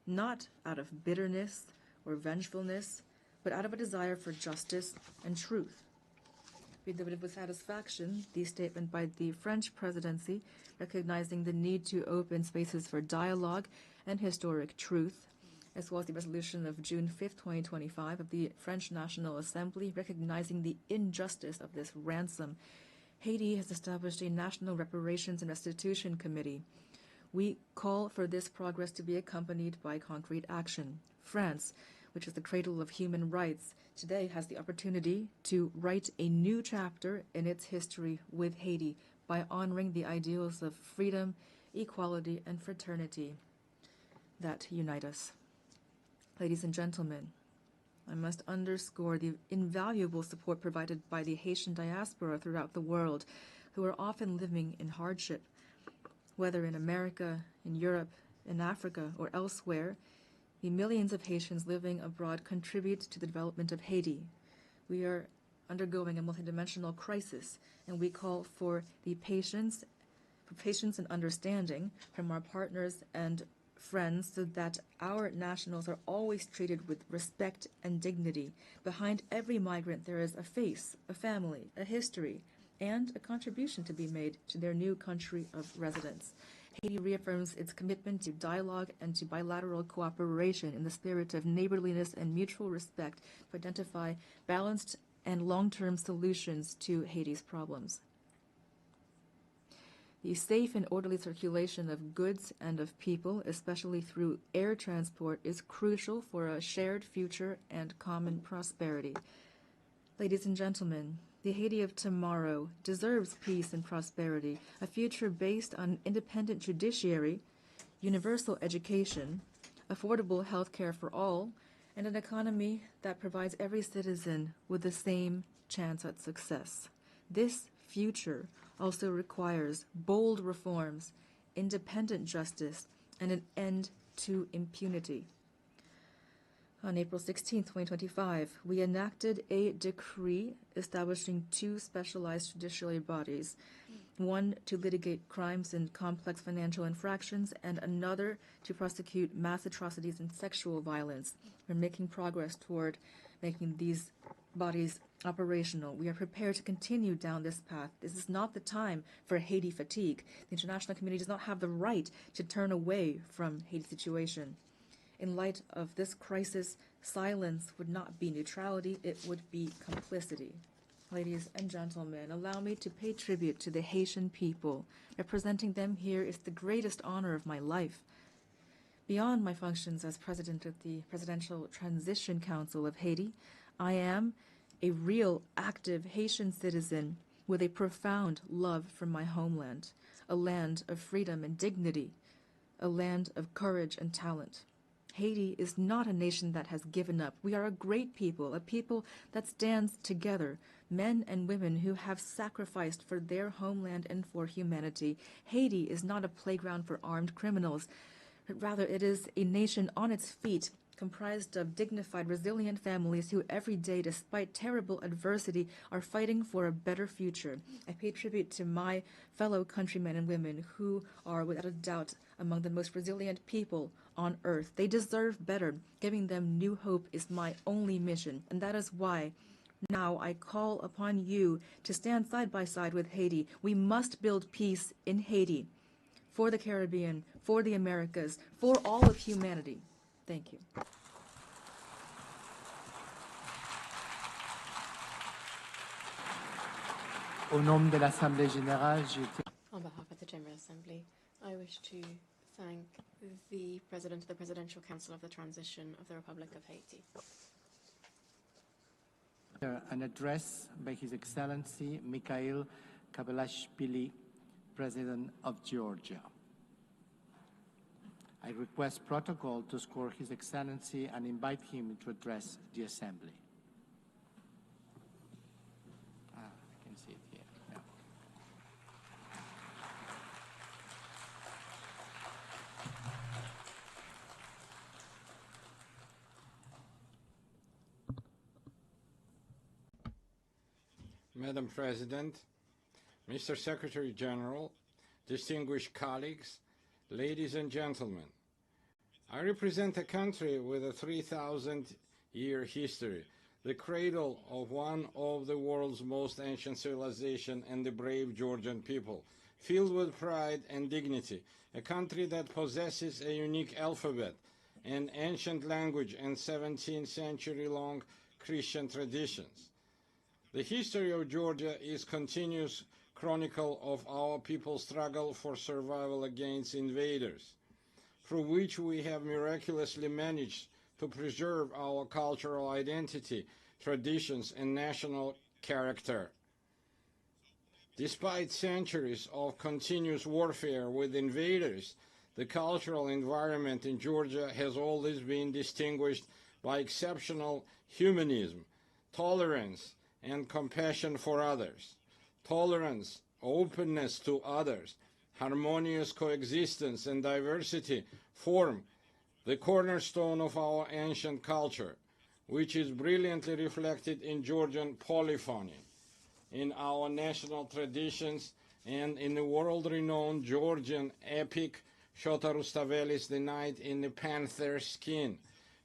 not out of bitterness or vengefulness, but out of a desire for justice and truth. We noted with satisfaction the statement by the French presidency recognizing the need to open spaces for dialogue and historic truth, as well as the resolution of June 5, 2025 of the French National Assembly recognizing the injustice of this ransom. Haiti has established a National Reparations and Restitution Committee. We call for this progress to be accompanied by concrete action. France, which is the cradle of human rights, today has the opportunity to write a new chapter in its history with Haiti by honoring the ideals of freedom, equality, and fraternity that unite us. Ladies and gentlemen, I must underscore the invaluable support provided by the Haitian diaspora throughout the world, who are often living in hardship. Whether in America, in Europe, in Africa, or elsewhere, the millions of Haitians living abroad contribute to the development of Haiti. We are undergoing a multidimensional crisis, and we call for patience and understanding from our partners and friends so that our nationals are always treated with respect and dignity. Behind every migrant there is a face, a family, a history, and a contribution to be made to their new country of residence. Haiti reaffirms its commitment to dialogue and to bilateral cooperation in the spirit of neighborliness and mutual respect to identify balanced and long-term solutions to Haiti's problems. The safe and orderly circulation of goods and of people, especially through air transport, is crucial for a shared future and common prosperity. Ladies and gentlemen, the Haiti of tomorrow deserves peace and prosperity, a future based on independent judiciary, universal education, affordable health care for all, and an economy that provides every citizen with the same chance at success. This future also requires bold reforms, independent justice, and an end to impunity. On April 16, 2025, we enacted a decree establishing two specialized judiciary bodies, one to litigate crimes and complex financial infractions, and another to prosecute mass atrocities and sexual violence. We're making progress toward making these bodies operational. We are prepared to continue down this path. This is not the time for Haiti fatigue. The international community does not have the right to turn away from Haiti's situation. In light of this crisis, silence would not be neutrality, it would be complicity. Ladies and gentlemen, allow me to pay tribute to the Haitian people. Representing them here is the greatest honor of my life. Beyond my functions as president of the Presidential Transition Council of Haiti, I am a real, active Haitian citizen with a profound love for my homeland, a land of freedom and dignity, a land of courage and talent. Haiti is not a nation that has given up. We are a great people, a people that stands together, men and women who have sacrificed for their homeland and for humanity. Haiti is not a playground for armed criminals, but rather it is a nation on its feet, comprised of dignified, resilient families who every day, despite terrible adversity, are fighting for a better future. I pay tribute to my fellow countrymen and women who are, without a doubt, among the most resilient people on earth. They deserve better. Giving them new hope is my only mission, and that is why now I call upon you to stand side by side with Haiti. We must build peace in Haiti, for the Caribbean, for the Americas, for all of humanity. Thank you. Au nom de l'Assemblée générale, On behalf of the General Assembly, I wish to thank the President of the Presidential Council of the Transition of the Republic of Haiti. An address by His Excellency Mikhail Kabalashvili, President of Georgia. I request protocol to score His Excellency and invite him to address the Assembly. I can see it here. Yeah. Madam President, Mr. Secretary General, distinguished colleagues, ladies and gentlemen, I represent a country with a 3,000-year history, the cradle of one of the world's most ancient civilizations and the brave Georgian people, filled with pride and dignity, a country that possesses a unique alphabet, an ancient language, and 17th century-long Christian traditions. The history of Georgia is continuous chronicle of our people's struggle for survival against invaders, through which we have miraculously managed to preserve our cultural identity, traditions, and national character. Despite centuries of continuous warfare with invaders, the cultural environment in Georgia has always been distinguished by exceptional humanism, tolerance, and compassion for others. Tolerance, openness to others, harmonious coexistence, and diversity form the cornerstone of our ancient culture, which is brilliantly reflected in Georgian polyphony, in our national traditions, and in the world-renowned Georgian epic Shota Rustaveli's The Knight in the Panther Skin.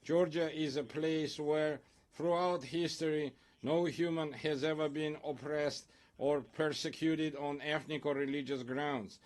Georgia is a place where, throughout history, no human has ever been oppressed or persecuted on ethnic or religious grounds.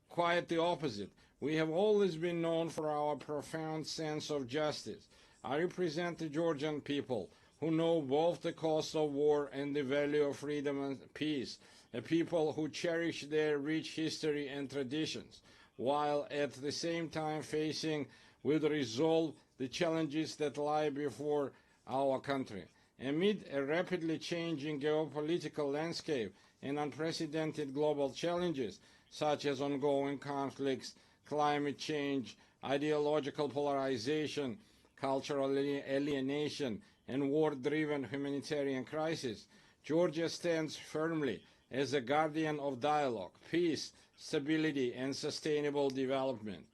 Quite the opposite. We have always been known for our profound sense of justice. I represent the Georgian people, who know both the cost of war and the value of freedom and peace, a people who cherish their rich history and traditions, while at the same time facing with resolve the challenges that lie before our country. Amid a rapidly changing geopolitical landscape and unprecedented global challenges, such as ongoing conflicts, climate change, ideological polarization, cultural alienation, and war-driven humanitarian crisis, Georgia stands firmly as a guardian of dialogue, peace, stability, and sustainable development.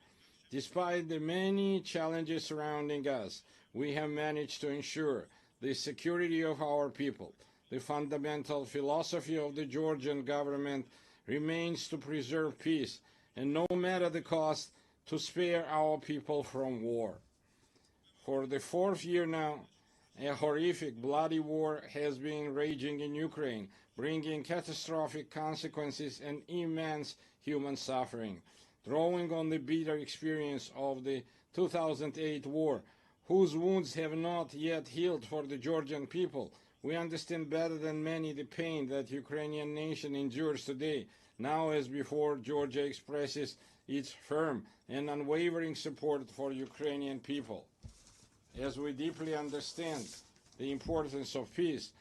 Despite the many challenges surrounding us, we have managed to ensure the security of our people. The fundamental philosophy of the Georgian government remains to preserve peace, and no matter the cost, to spare our people from war. For the fourth year now, a horrific, bloody war has been raging in Ukraine, bringing catastrophic consequences and immense human suffering. Drawing on the bitter experience of the 2008 war, whose wounds have not yet healed for the Georgian people, we understand better than many the pain that Ukrainian nation endures today. Now as before, Georgia expresses its firm and unwavering support for Ukrainian people. As we deeply understand the importance of peace,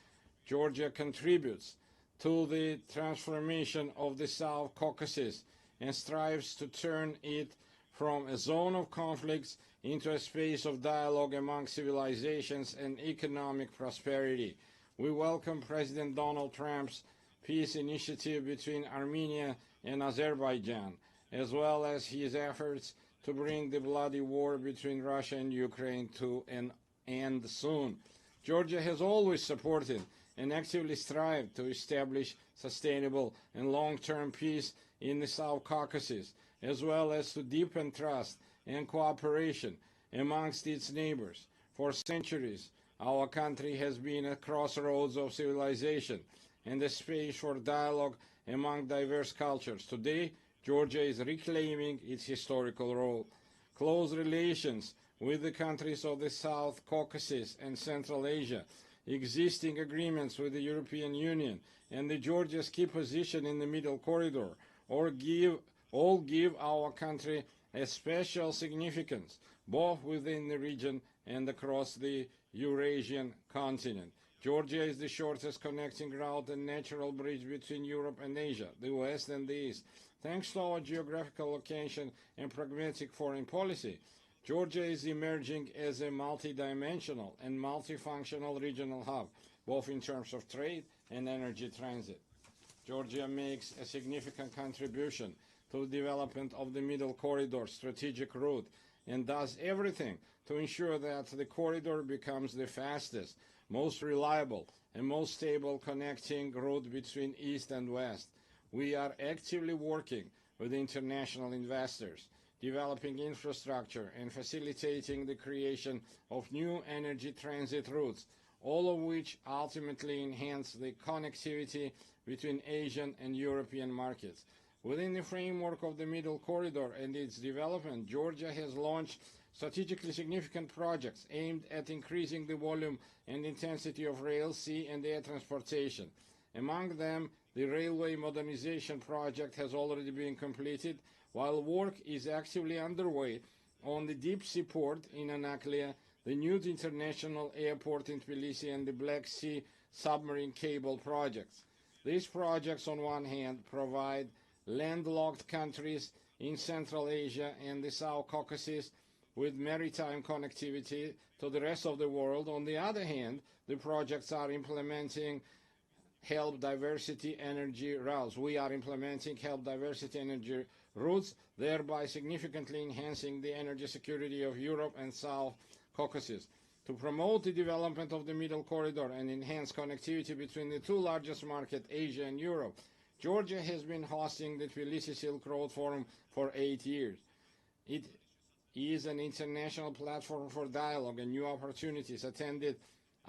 Georgia contributes to the transformation of the South Caucasus and strives to turn it from a zone of conflicts into a space of dialogue among civilizations and economic prosperity. We welcome President Donald Trump's peace initiative between Armenia and Azerbaijan, as well as his efforts to bring the bloody war between Russia and Ukraine to an end soon. Georgia has always supported and actively strived to establish sustainable and long-term peace in the South Caucasus, as well as to deepen trust and cooperation amongst its neighbors. For centuries, our country has been at crossroads of civilization and a space for dialogue among diverse cultures. Today, Georgia is reclaiming its historical role. Close relations with the countries of the South Caucasus and Central Asia, existing agreements with the European Union, and Georgia's key position in the Middle Corridor all give our country a special significance, both within the region and across the Eurasian continent. Georgia is the shortest connecting route and natural bridge between Europe and Asia, the West and the East. Thanks to our geographical location and pragmatic foreign policy, Georgia is emerging as a multidimensional and multifunctional regional hub, both in terms of trade and energy transit. Georgia makes a significant contribution to the development of the Middle Corridor strategic route and does everything to ensure that the corridor becomes the fastest, most reliable, and most stable connecting route between East and West. We are actively working with international investors, developing infrastructure and facilitating the creation of new energy transit routes, all of which ultimately enhance the connectivity between Asian and European markets. Within the framework of the Middle Corridor and its development, Georgia has launched strategically significant projects aimed at increasing the volume and intensity of rail, sea, and air transportation. Among them, the railway modernization project has already been completed, while work is actively underway on the deep sea port in Anaklia, the new international airport in Tbilisi, and the Black Sea submarine cable projects. These projects, on one hand, provide landlocked countries in Central Asia and the South Caucasus with maritime connectivity to the rest of the world. On the other hand, the projects are implementing help diversity energy routes. We are implementing help diversity energy routes, thereby significantly enhancing the energy security of Europe and South Caucasus. To promote the development of the Middle Corridor and enhance connectivity between the two largest markets, Asia and Europe, Georgia has been hosting the Tbilisi Silk Road Forum for 8 years. It is an international platform for dialogue and new opportunities, attended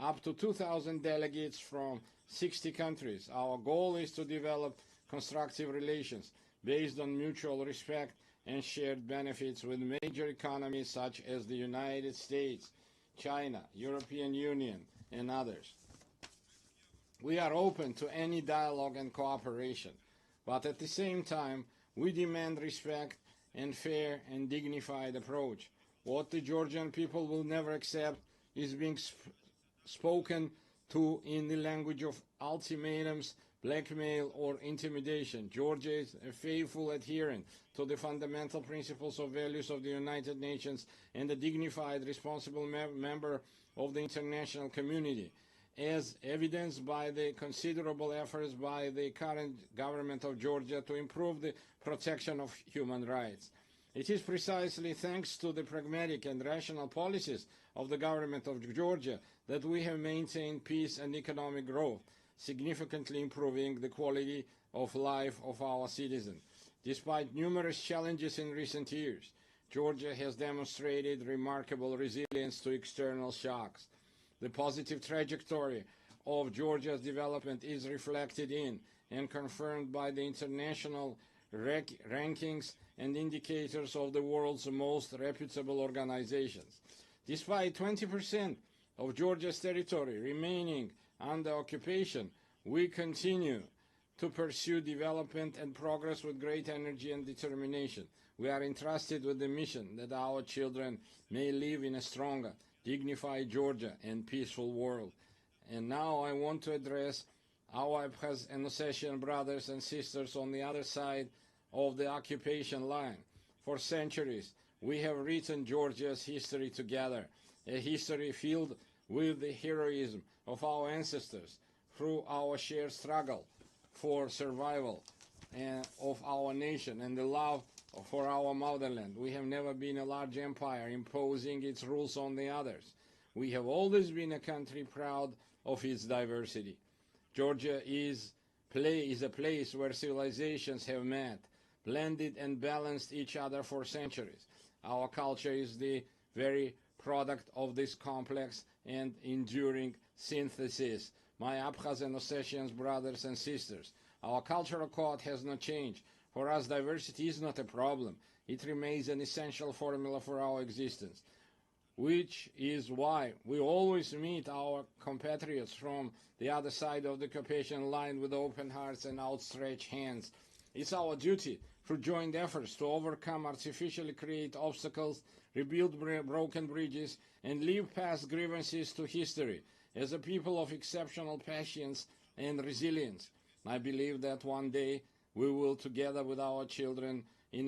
up to 2,000 delegates from 60 countries. Our goal is to develop constructive relations based on mutual respect and shared benefits with major economies such as the United States, China, European Union, and others. We are open to any dialogue and cooperation, but at the same time, we demand respect and fair and dignified approach. What the Georgian people will never accept is being spoken to in the language of ultimatums, blackmail, or intimidation. Georgia is a faithful adherent to the fundamental principles of values of the United Nations and a dignified, responsible member of the international community, as evidenced by the considerable efforts by the current government of Georgia to improve the protection of human rights. It is precisely thanks to the pragmatic and rational policies of the government of Georgia that we have maintained peace and economic growth, significantly improving the quality of life of our citizens. Despite numerous challenges in recent years, Georgia has demonstrated remarkable resilience to external shocks. The positive trajectory of Georgia's development is reflected in and confirmed by the international rankings and indicators of the world's most reputable organizations. Despite 20% of Georgia's territory remaining under occupation, we continue to pursue development and progress with great energy and determination. We are entrusted with the mission that our children may live in a stronger, dignified Georgia and peaceful world. And now I want to address our Abkhaz and Ossetian brothers and sisters on the other side of the occupation line. For centuries, we have written Georgia's history together, a history filled with the heroism of our ancestors through our shared struggle for survival of our nation and the love for our motherland. We have never been a large empire imposing its rules on the others. We have always been a country proud of its diversity. Georgia is a place where civilizations have met, blended and balanced each other for centuries. Our culture is the very product of this complex and enduring synthesis. My Abkhaz and Ossetian brothers and sisters, our cultural code has not changed. For us, diversity is not a problem. It remains an essential formula for our existence, which is why we always meet our compatriots from the other side of the Caucasian line with open hearts and outstretched hands. It's our duty through joint efforts to overcome artificially created obstacles, rebuild broken bridges, and leave past grievances to history as a people of exceptional patience and resilience. I believe that one day we will, together with our children, we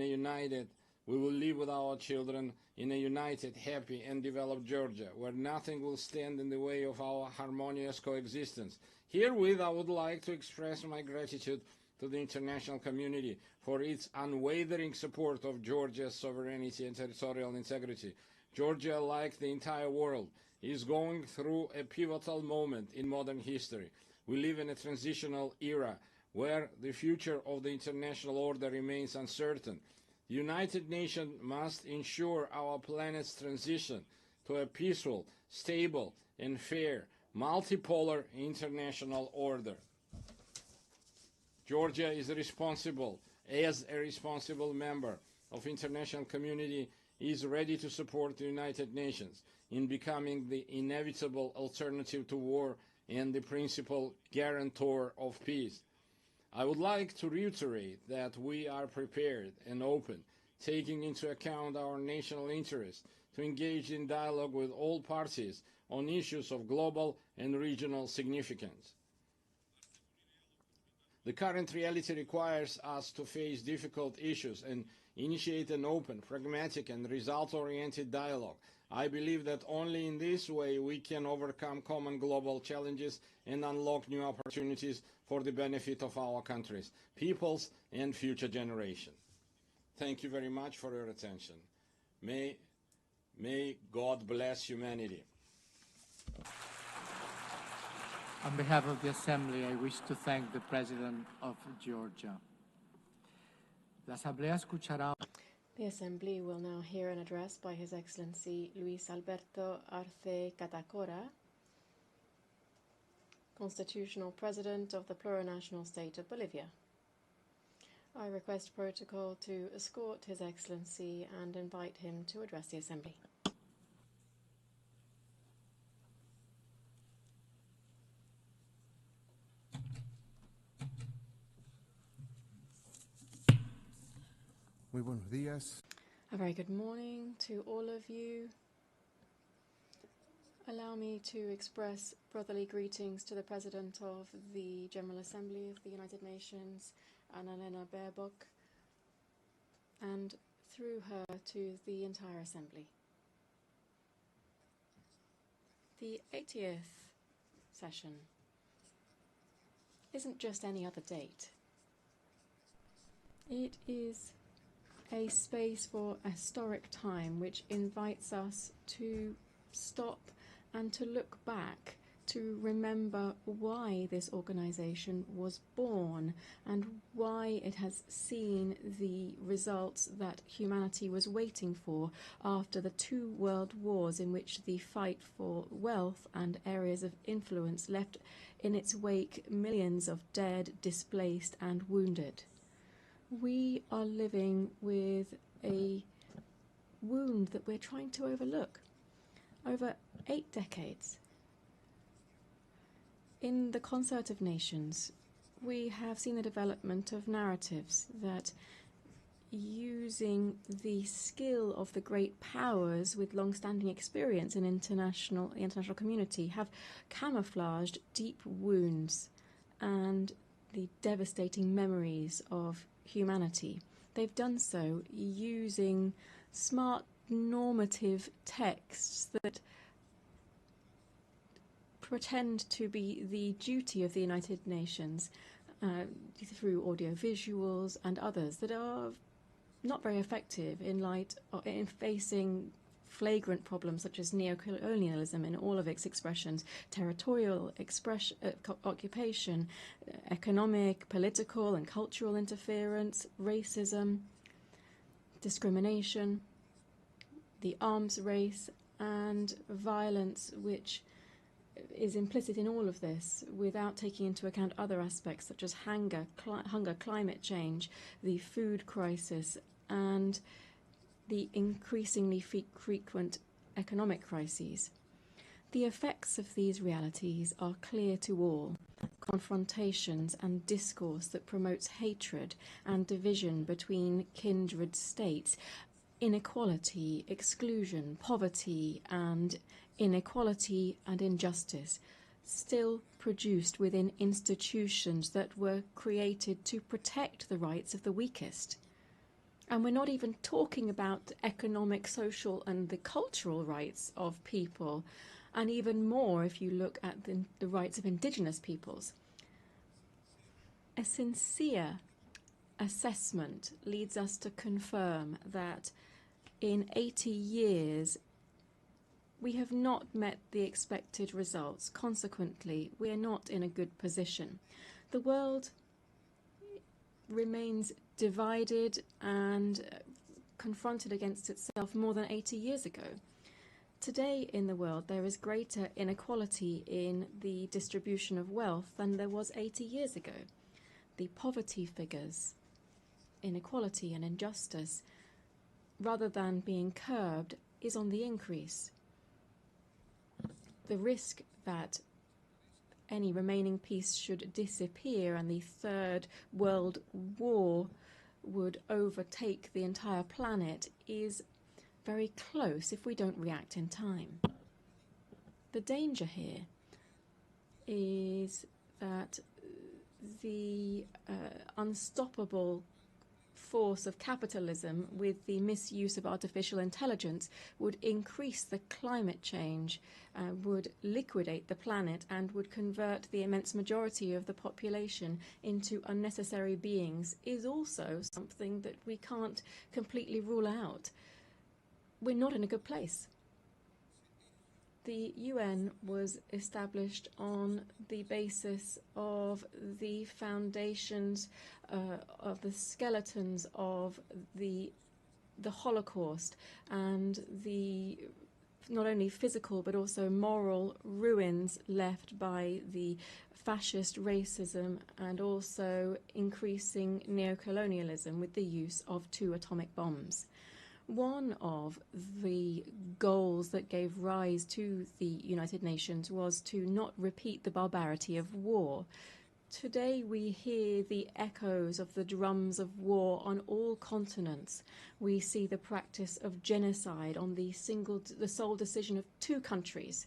will live with our children in a united, happy, and developed Georgia, where nothing will stand in the way of our harmonious coexistence. Herewith, I would like to express my gratitude to the international community for its unwavering support of Georgia's sovereignty and territorial integrity. Georgia, like the entire world, is going through a pivotal moment in modern history. We live in a transitional era where the future of the international order remains uncertain. The United Nations must ensure our planet's transition to a peaceful, stable, and fair, multipolar international order. Georgia is responsible, as a responsible member of the international community, is ready to support the United Nations in becoming the inevitable alternative to war and the principal guarantor of peace. I would like to reiterate that we are prepared and open, taking into account our national interests, to engage in dialogue with all parties on issues of global and regional significance. The current reality requires us to face difficult issues and initiate an open, pragmatic, and result-oriented dialogue. I believe that only in this way we can overcome common global challenges and unlock new opportunities for the benefit of our countries, peoples, and future generations. Thank you very much for your attention. May God bless humanity. On behalf of the Assembly, I wish to thank the President of Georgia. La Asamblea escuchará. The Assembly will now hear an address by His Excellency Luis Alberto Arce Catacora, Constitutional President of the Plurinational State of Bolivia. I request protocol to escort His Excellency and invite him to address the Assembly. Muy buenos días. A very good morning to all of you. Allow me to express brotherly greetings to the President of the General Assembly of the United Nations, Annalena Baerbock, and through her to the entire Assembly. The 80th session isn't just any other date. It is a space for a historic time which invites us to stop and to look back, to remember why this organization was born and why it has seen the results that humanity was waiting for after the 2 world wars in which the fight for wealth and areas of influence left in its wake millions of dead, displaced and wounded. We are living with a wound that we're trying to overlook. Over 8 decades, in the concert of nations, we have seen the development of narratives that, using the skill of the great powers with long-standing experience in the international community, have camouflaged deep wounds and the devastating memories of humanity. They've done so using smart normative texts that pretend to be the duty of the United Nations through audiovisuals and others that are not very effective in facing flagrant problems such as neocolonialism in all of its expressions, territorial occupation, economic, political and cultural interference, racism, discrimination, the arms race, and violence, which is implicit in all of this without taking into account other aspects such as hunger, climate change, the food crisis, and the increasingly frequent economic crises. The effects of these realities are clear to all. Confrontations and discourse that promotes hatred and division between kindred states, inequality, exclusion, poverty, and inequality and injustice, still produced within institutions that were created to protect the rights of the weakest. And we're not even talking about economic, social, and the cultural rights of people, and even more if you look at the rights of indigenous peoples. A sincere assessment leads us to confirm that in 80 years, we have not met the expected results. Consequently, we are not in a good position. The world remains divided and confronted against itself more than 80 years ago. Today in the world, there is greater inequality in the distribution of wealth than there was 80 years ago. The poverty figures, inequality and injustice, rather than being curbed, is on the increase. The risk that any remaining peace should disappear and the Third World War would overtake the entire planet is very close if we don't react in time. The danger here is that the unstoppable force of capitalism with the misuse of artificial intelligence would increase the climate change, would liquidate the planet, and would convert the immense majority of the population into unnecessary beings is also something that we can't completely rule out. We're not in a good place. The UN was established on the basis of the foundations of the skeletons of the Holocaust and the not only physical but also moral ruins left by the fascist racism and also increasing neocolonialism with the use of 2 atomic bombs. One of the goals that gave rise to the United Nations was to not repeat the barbarity of war. Today we hear the echoes of the drums of war on all continents. We see the practice of genocide on the sole decision of 2 countries.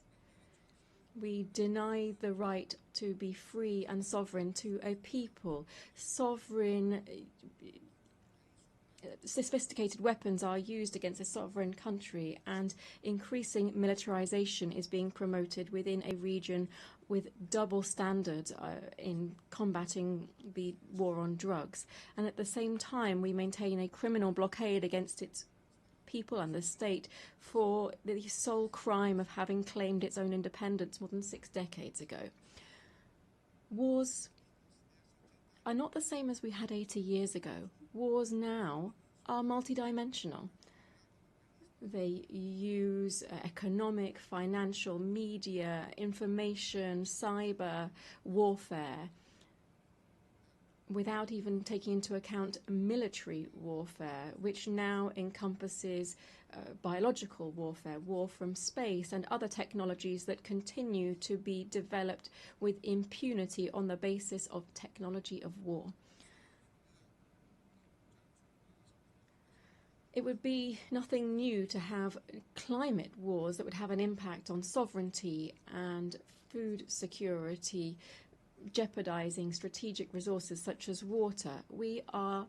We deny the right to be free and sovereign to a people. Sophisticated weapons are used against a sovereign country, and increasing militarization is being promoted within a region with double standards in combating the war on drugs. And at the same time, we maintain a criminal blockade against its people and the state for the sole crime of having claimed its own independence more than 6 decades ago. Wars are not the same as we had 80 years ago. Wars now are multidimensional. They use economic, financial, media, information, cyber warfare, without even taking into account military warfare, which now encompasses biological warfare, war from space, and other technologies that continue to be developed with impunity on the basis of technology of war. It would be nothing new to have climate wars that would have an impact on sovereignty and food security, jeopardizing strategic resources such as water. We are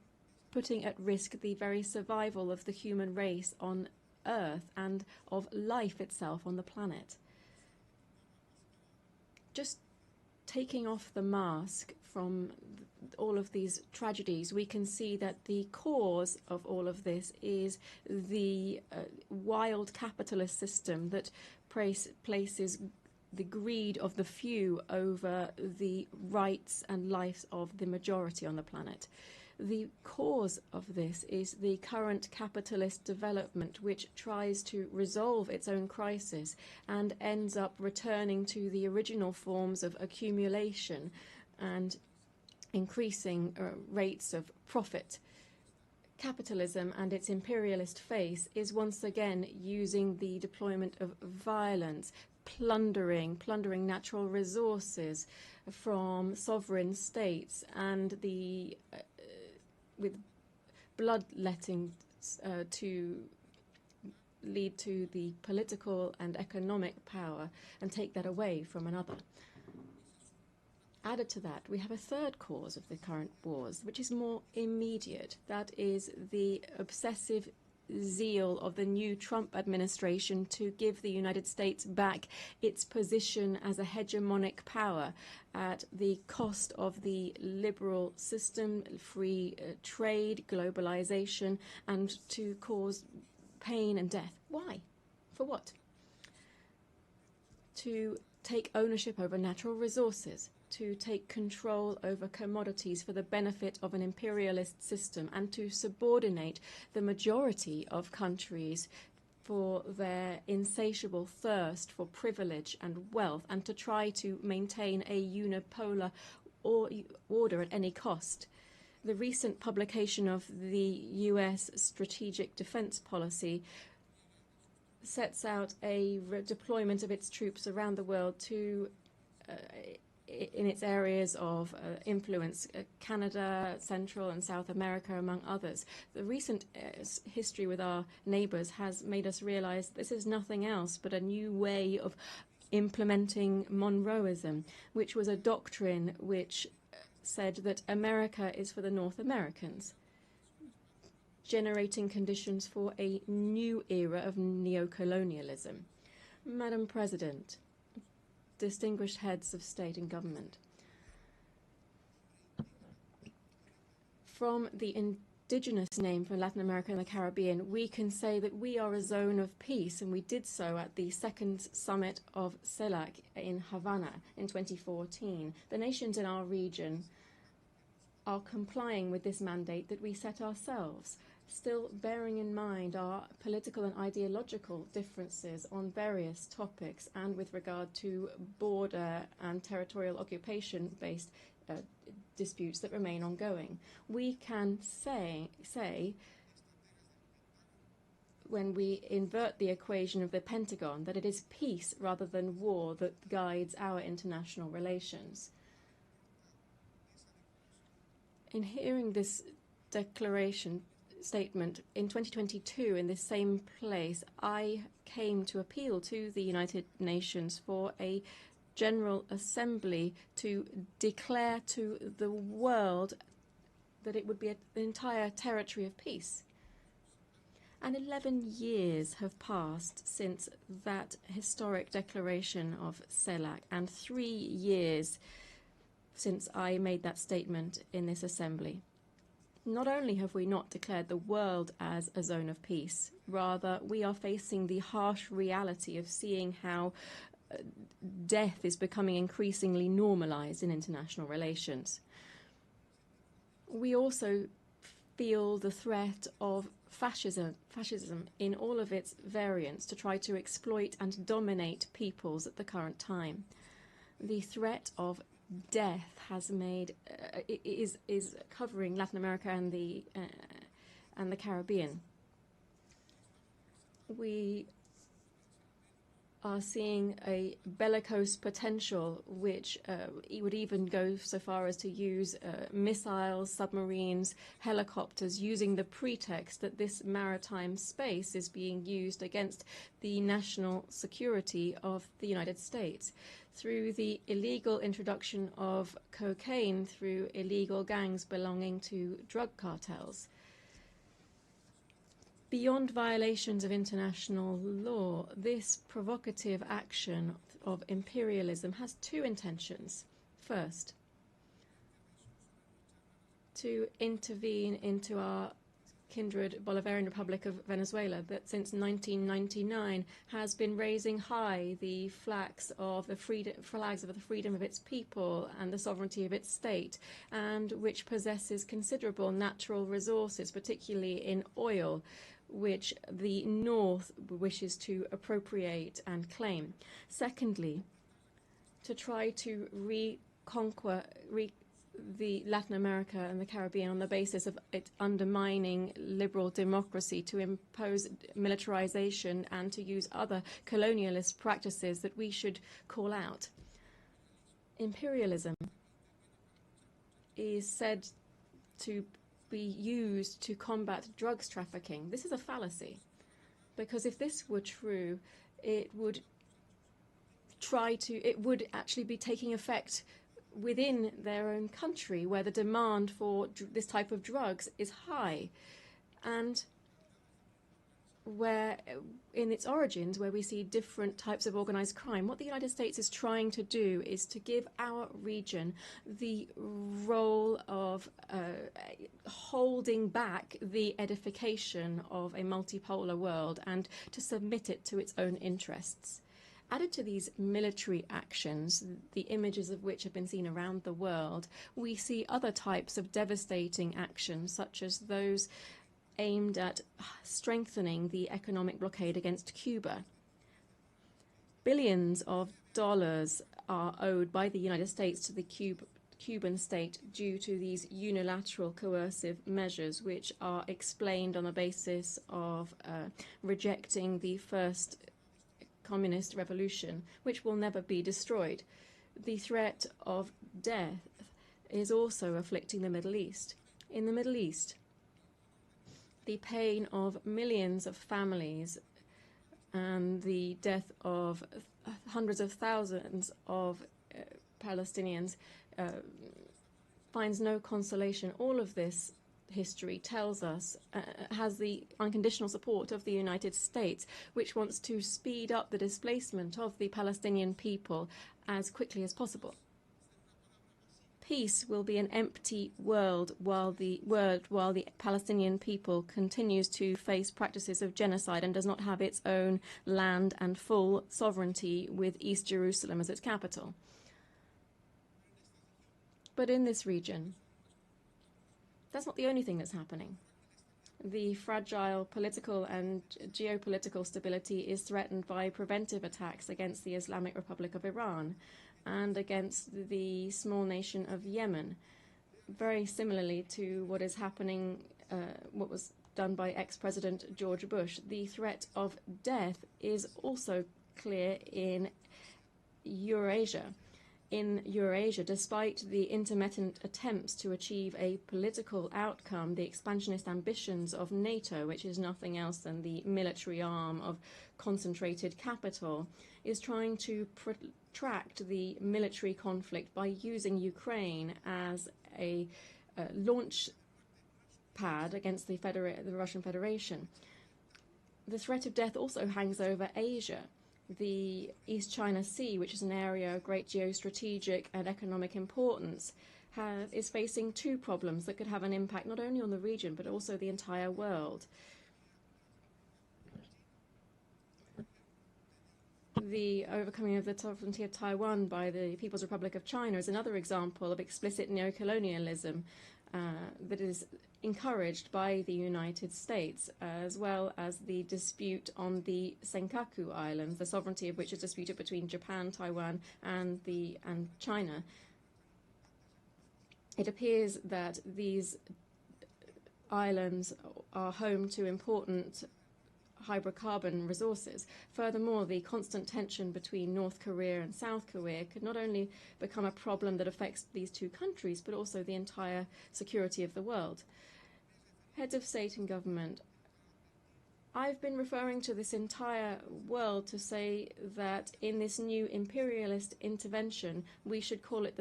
putting at risk the very survival of the human race on Earth and of life itself on the planet. Just taking off the mask from all of these tragedies, we can see that the cause of all of this is the wild capitalist system that places the greed of the few over the rights and lives of the majority on the planet. The cause of this is the current capitalist development, which tries to resolve its own crisis and ends up returning to the original forms of accumulation and increasing rates of profit. Capitalism and its imperialist face is once again using the deployment of violence, plundering natural resources from sovereign states, and with bloodletting to lead to the political and economic power and take that away from another. Added to that, we have a third cause of the current wars, which is more immediate. That is the obsessive zeal of the new Trump administration to give the United States back its position as a hegemonic power at the cost of the liberal system, free trade, globalization, and to cause pain and death. Why? For what? To take ownership over natural resources, to take control over commodities for the benefit of an imperialist system, and to subordinate the majority of countries for their insatiable thirst for privilege and wealth, and to try to maintain a unipolar order at any cost. The recent publication of the US Strategic Defense Policy sets out a deployment of its troops around the world to in its areas of influence, Canada, Central and South America, among others. The recent history with our neighbours has made us realise this is nothing else but a new way of implementing Monroeism, which was a doctrine which said that America is for the North Americans, generating conditions for a new era of neocolonialism. Madam President, distinguished heads of state and government, from the indigenous name for Latin America and the Caribbean, we can say that we are a zone of peace, and we did so at the second summit of CELAC in Havana in 2014. The nations in our region are complying with this mandate that we set ourselves, still bearing in mind our political and ideological differences on various topics and with regard to border and territorial occupation-based disputes that remain ongoing. We can say, when we invert the equation of the Pentagon, that it is peace rather than war that guides our international relations. In hearing this statement in 2022 in this same place, I came to appeal to the United Nations for a General Assembly to declare to the world that it would be an entire territory of peace. And 11 years have passed since that historic declaration of CELAC, and 3 years since I made that statement in this assembly. Not only have we not declared the world as a zone of peace, rather we are facing the harsh reality of seeing how death is becoming increasingly normalized in international relations. We also feel the threat of fascism in all of its variants to try to exploit and dominate peoples at the current time. The threat of death has made is covering Latin America and the Caribbean. We are seeing a bellicose potential which would even go so far as to use missiles, submarines, helicopters, using the pretext that this maritime space is being used against the national security of the United States, through the illegal introduction of cocaine through illegal gangs belonging to drug cartels. Beyond violations of international law, this provocative action of imperialism has two intentions. First, to intervene into our kindred Bolivarian Republic of Venezuela that since 1999 has been raising high the flags of the freedom of its people and the sovereignty of its state, and which possesses considerable natural resources, particularly in oil, which the North wishes to appropriate and claim. Secondly, to try to reconquer the Latin America and the Caribbean on the basis of it undermining liberal democracy, to impose militarization and to use other colonialist practices that we should call out. Imperialism is said to be used to combat drugs trafficking. This is a fallacy, because if this were true, it would actually be taking effect within their own country, where the demand for this type of drugs is high, and where in its origins where we see different types of organized crime. What the United States is trying to do is to give our region the role of holding back the edification of a multipolar world and to submit it to its own interests. Added to these military actions, the images of which have been seen around the world, we see other types of devastating actions, such as those aimed at strengthening the economic blockade against Cuba. Billions of dollars are owed by the United States to the Cuban state due to these unilateral coercive measures, which are explained on the basis of rejecting the first communist revolution, which will never be destroyed. The threat of death is also afflicting the Middle East. In the Middle East, the pain of millions of families and the death of hundreds of thousands of Palestinians finds no consolation. All of this history tells us has the unconditional support of the United States, which wants to speed up the displacement of the Palestinian people as quickly as possible. Peace will be an empty world while the Palestinian people continues to face practices of genocide and does not have its own land and full sovereignty with East Jerusalem as its capital. But in this region, that's not the only thing that's happening. The fragile political and geopolitical stability is threatened by preventive attacks against the Islamic Republic of Iran and against the small nation of Yemen, very similarly to what is happening, what was done by ex-President George Bush. The threat of death is also clear in Eurasia. In Eurasia, despite the intermittent attempts to achieve a political outcome, the expansionist ambitions of NATO, which is nothing else than the military arm of concentrated capital, is trying to protract the military conflict by using Ukraine as a launch pad against the Russian Federation. The threat of death also hangs over Asia. The East China Sea, which is an area of great geostrategic and economic importance, is facing two problems that could have an impact not only on the region but also the entire world. The overcoming of the sovereignty of Taiwan by the People's Republic of China is another example of explicit neocolonialism that is encouraged by the United States, as well as the dispute on the Senkaku Islands, the sovereignty of which is disputed between Japan, Taiwan, and China. It appears that these islands are home to important hydrocarbon resources. Furthermore, the constant tension between North Korea and South Korea could not only become a problem that affects these two countries, but also the entire security of the world. Heads of state and government, I've been referring to this entire world to say that in this new imperialist intervention, we should call it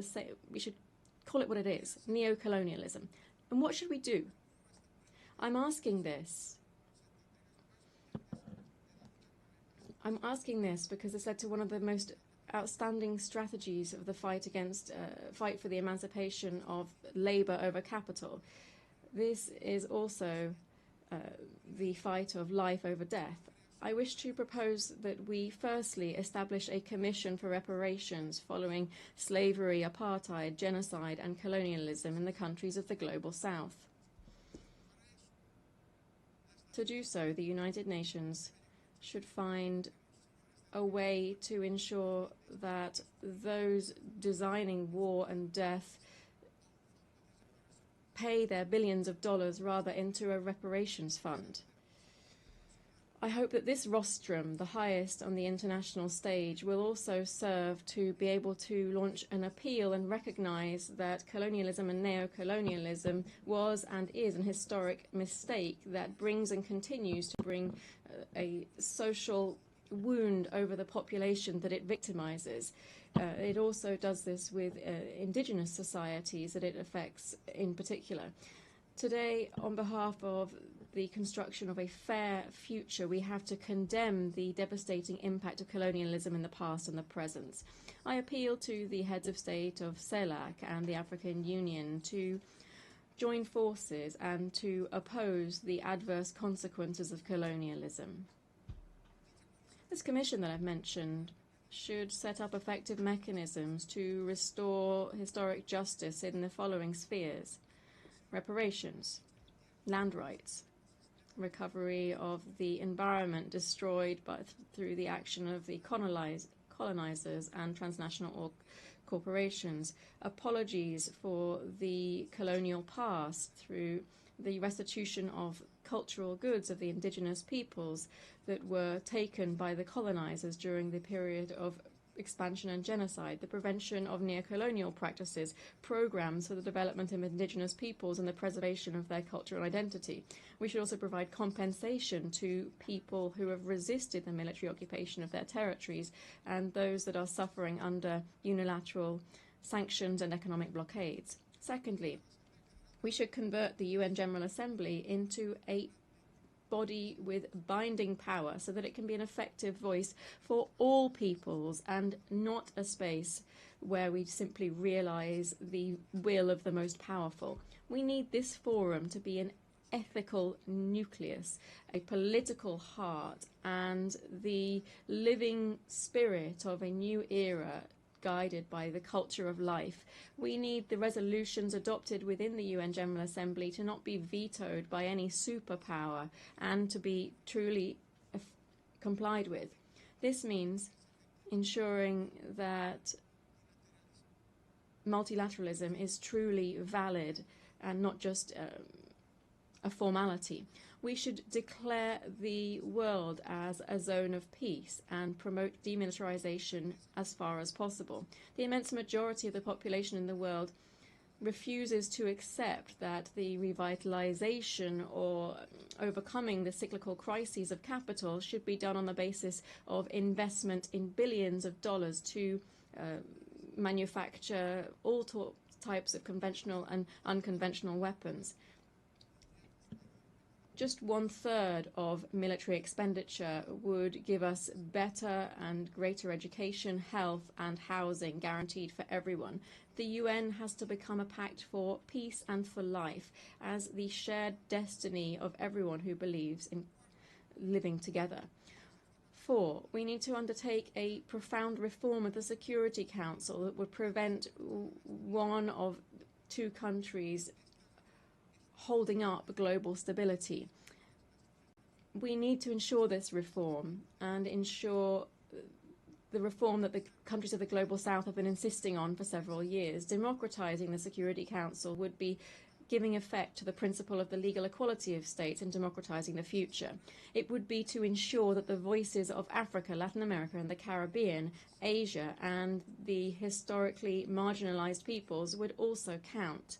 what it is, neocolonialism. And what should we do? I'm asking this because it's led to one of the most outstanding strategies of the fight for the emancipation of labor over capital. This is also the fight of life over death. I wish to propose that we firstly establish a commission for reparations following slavery, apartheid, genocide and colonialism in the countries of the Global South. To do so, the United Nations should find a way to ensure that those designing war and death pay their billions of dollars rather into a reparations fund. I hope that this rostrum, the highest on the international stage, will also serve to be able to launch an appeal and recognize that colonialism and neo-colonialism was and is an historic mistake that brings and continues to bring a social wound over the population that it victimizes. It also does this with indigenous societies that it affects in particular. Today, on behalf of the construction of a fair future, we have to condemn the devastating impact of colonialism in the past and the present. I appeal to the heads of state of CELAC and the African Union to join forces and to oppose the adverse consequences of colonialism. This commission that I've mentioned should set up effective mechanisms to restore historic justice in the following spheres: reparations, land rights, recovery of the environment destroyed through the action of the colonizers and transnational corporations, apologies for the colonial past through the restitution of cultural goods of the indigenous peoples that were taken by the colonizers during the period of expansion and genocide, the prevention of neo-colonial practices, programs for the development of indigenous peoples and the preservation of their cultural identity. We should also provide compensation to people who have resisted the military occupation of their territories and those that are suffering under unilateral sanctions and economic blockades. Secondly, we should convert the UN General Assembly into a body with binding power so that it can be an effective voice for all peoples and not a space where we simply realize the will of the most powerful. We need this forum to be an ethical nucleus, a political heart, and the living spirit of a new era guided by the culture of life. We need the resolutions adopted within the UN General Assembly to not be vetoed by any superpower and to be truly complied with. This means ensuring that multilateralism is truly valid and not just a formality. We should declare the world as a zone of peace and promote demilitarization as far as possible. The immense majority of the population in the world refuses to accept that the revitalization or overcoming the cyclical crises of capital should be done on the basis of investment in billions of dollars to manufacture all types of conventional and unconventional weapons. Just 1/3 of military expenditure would give us better and greater education, health and housing guaranteed for everyone. The UN has to become a pact for peace and for life as the shared destiny of everyone who believes in living together. 4, we need to undertake a profound reform of the Security Council that would prevent one of 2 countries holding up global stability. We need to ensure this reform and ensure the reform that the countries of the Global South have been insisting on for several years. Democratizing the Security Council would be giving effect to the principle of the legal equality of states and democratizing the future. It would be to ensure that the voices of Africa, Latin America and the Caribbean, Asia and the historically marginalized peoples would also count.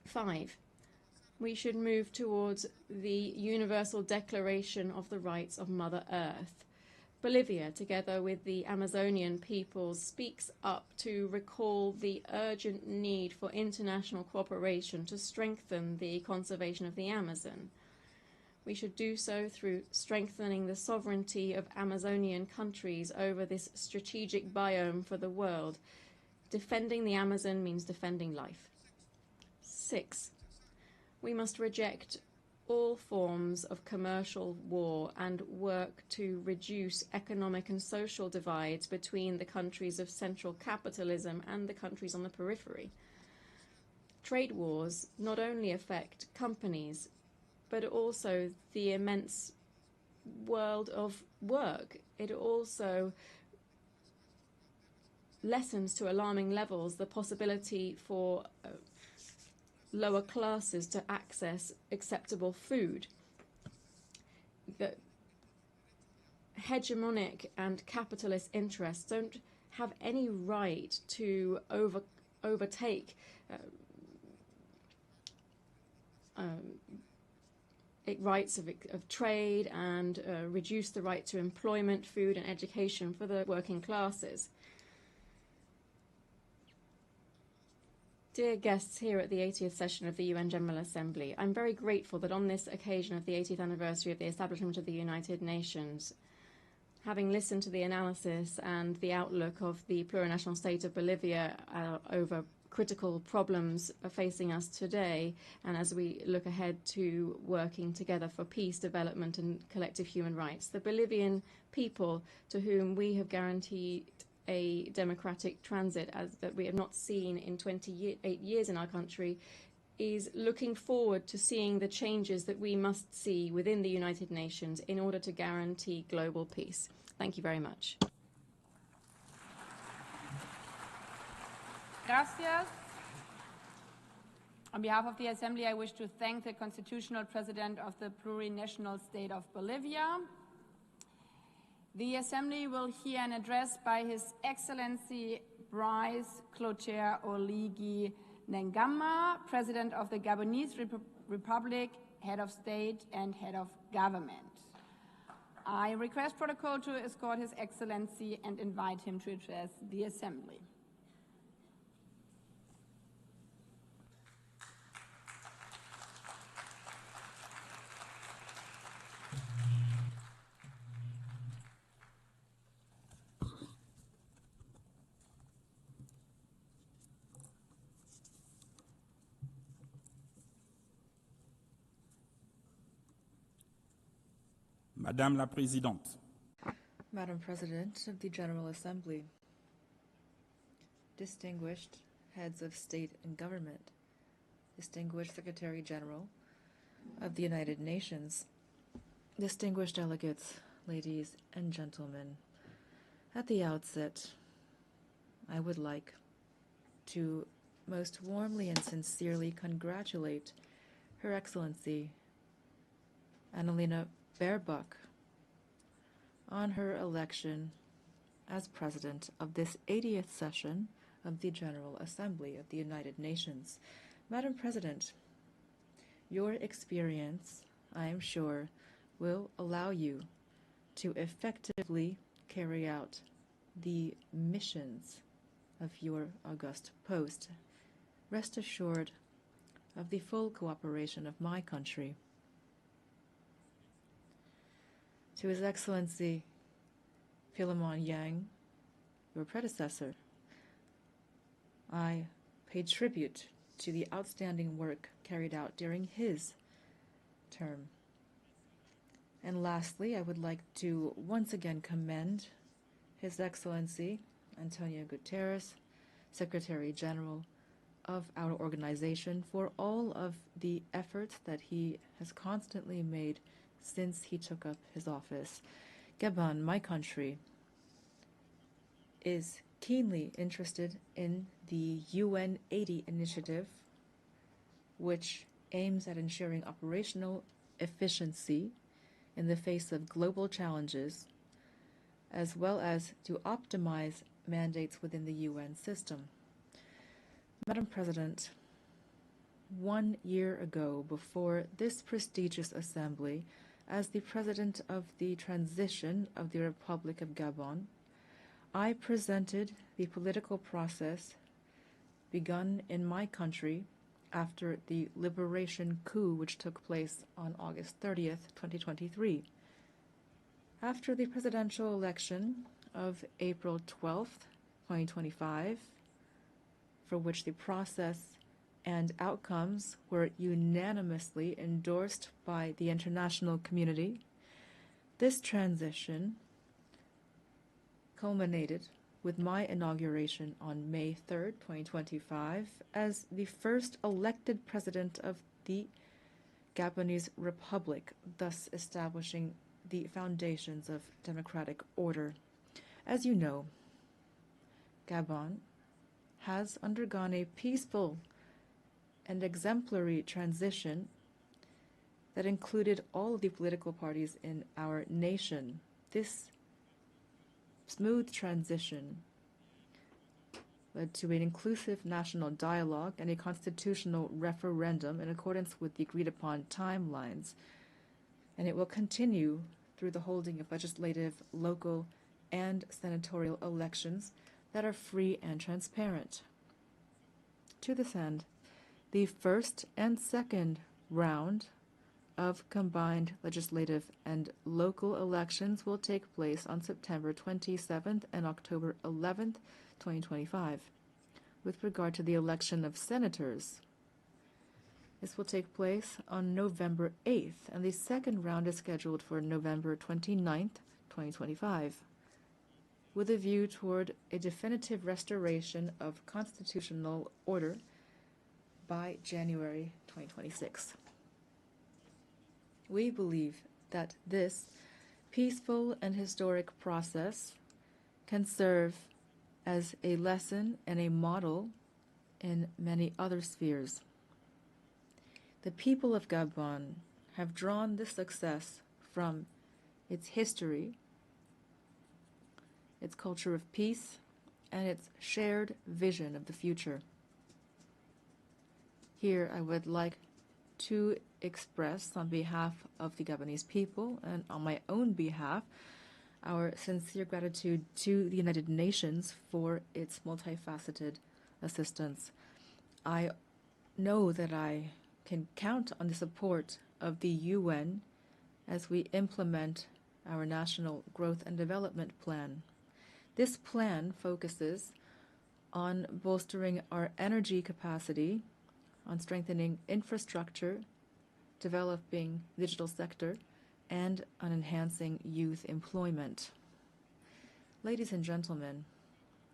5, we should move towards the Universal Declaration of the Rights of Mother Earth. Bolivia, together with the Amazonian peoples, speaks up to recall the urgent need for international cooperation to strengthen the conservation of the Amazon. We should do so through strengthening the sovereignty of Amazonian countries over this strategic biome for the world. Defending the Amazon means defending life. 6. We must reject all forms of commercial war and work to reduce economic and social divides between the countries of central capitalism and the countries on the periphery. Trade wars not only affect companies, but also the immense world of work. It also lessens to alarming levels the possibility for lower classes to access acceptable food. The hegemonic and capitalist interests don't have any right to overtake rights of trade and reduce the right to employment, food and education for the working classes. Dear guests here at the 80th session of the UN General Assembly, I'm very grateful that on this occasion of the 80th anniversary of the establishment of the United Nations, having listened to the analysis and the outlook of the plurinational state of Bolivia over critical problems facing us today, and as we look ahead to working together for peace, development and collective human rights, the Bolivian people, to whom we have guaranteed a democratic transit that we have not seen in 28 years in our country, is looking forward to seeing the changes that we must see within the United Nations in order to guarantee global peace. Thank you very much. Gracias. On behalf of the Assembly, I wish to thank the Constitutional President of the Plurinational State of Bolivia. The Assembly will hear an address by His Excellency Brice Clotaire Oligui Nguema, President of the Gabonese Republic, Head of State and Head of Government. I request protocol to escort His Excellency and invite him to address the Assembly. Madame la Présidente. Madam President of the General Assembly, distinguished heads of state and government, distinguished Secretary General of the United Nations, distinguished delegates, ladies and gentlemen, at the outset, I would like to most warmly and sincerely congratulate Her Excellency Annalena Baerbock on her election as President of this 80th session of the General Assembly of the United Nations. Madam President, your experience, I am sure, will allow you to effectively carry out the missions of your august post. Rest assured of the full cooperation of my country. To His Excellency Philemon Yang, your predecessor, I pay tribute to the outstanding work carried out during his term. And lastly, I would like to once again commend His Excellency Antonio Guterres, Secretary General of our organization, for all of the efforts that he has constantly made since he took up his office. Gabon, my country, is keenly interested in the UN 80 initiative, which aims at ensuring operational efficiency in the face of global challenges, as well as to optimize mandates within the UN system. Madam President, 1 year ago, before this prestigious assembly, as the President of the Transition of the Republic of Gabon, I presented the political process begun in my country after the liberation coup which took place on August 30th, 2023. After the presidential election of April 12th, 2025, for which the process and outcomes were unanimously endorsed by the international community, this transition culminated with my inauguration on May 3rd, 2025, as the first elected president of the Gabonese Republic, thus establishing the foundations of democratic order. As you know, Gabon has undergone a peaceful and exemplary transition that included all of the political parties in our nation. This smooth transition led to an inclusive national dialogue and a constitutional referendum in accordance with the agreed-upon timelines, and it will continue through the holding of legislative, local, and senatorial elections that are free and transparent. To this end, the first and second round of combined legislative and local elections will take place on September 27th and October 11th, 2025. With regard to the election of senators, this will take place on November 8th, and the second round is scheduled for November 29th, 2025, with a view toward a definitive restoration of constitutional order by January 2026. We believe that this peaceful and historic process can serve as a lesson and a model in many other spheres. The people of Gabon have drawn this success from its history, its culture of peace, and its shared vision of the future. Here I would like to express, on behalf of the Gabonese people and on my own behalf, our sincere gratitude to the United Nations for its multifaceted assistance. I know that I can count on the support of the UN as we implement our National Growth and Development Plan. This plan focuses on bolstering our energy capacity, on strengthening infrastructure, developing the digital sector, and on enhancing youth employment. Ladies and gentlemen,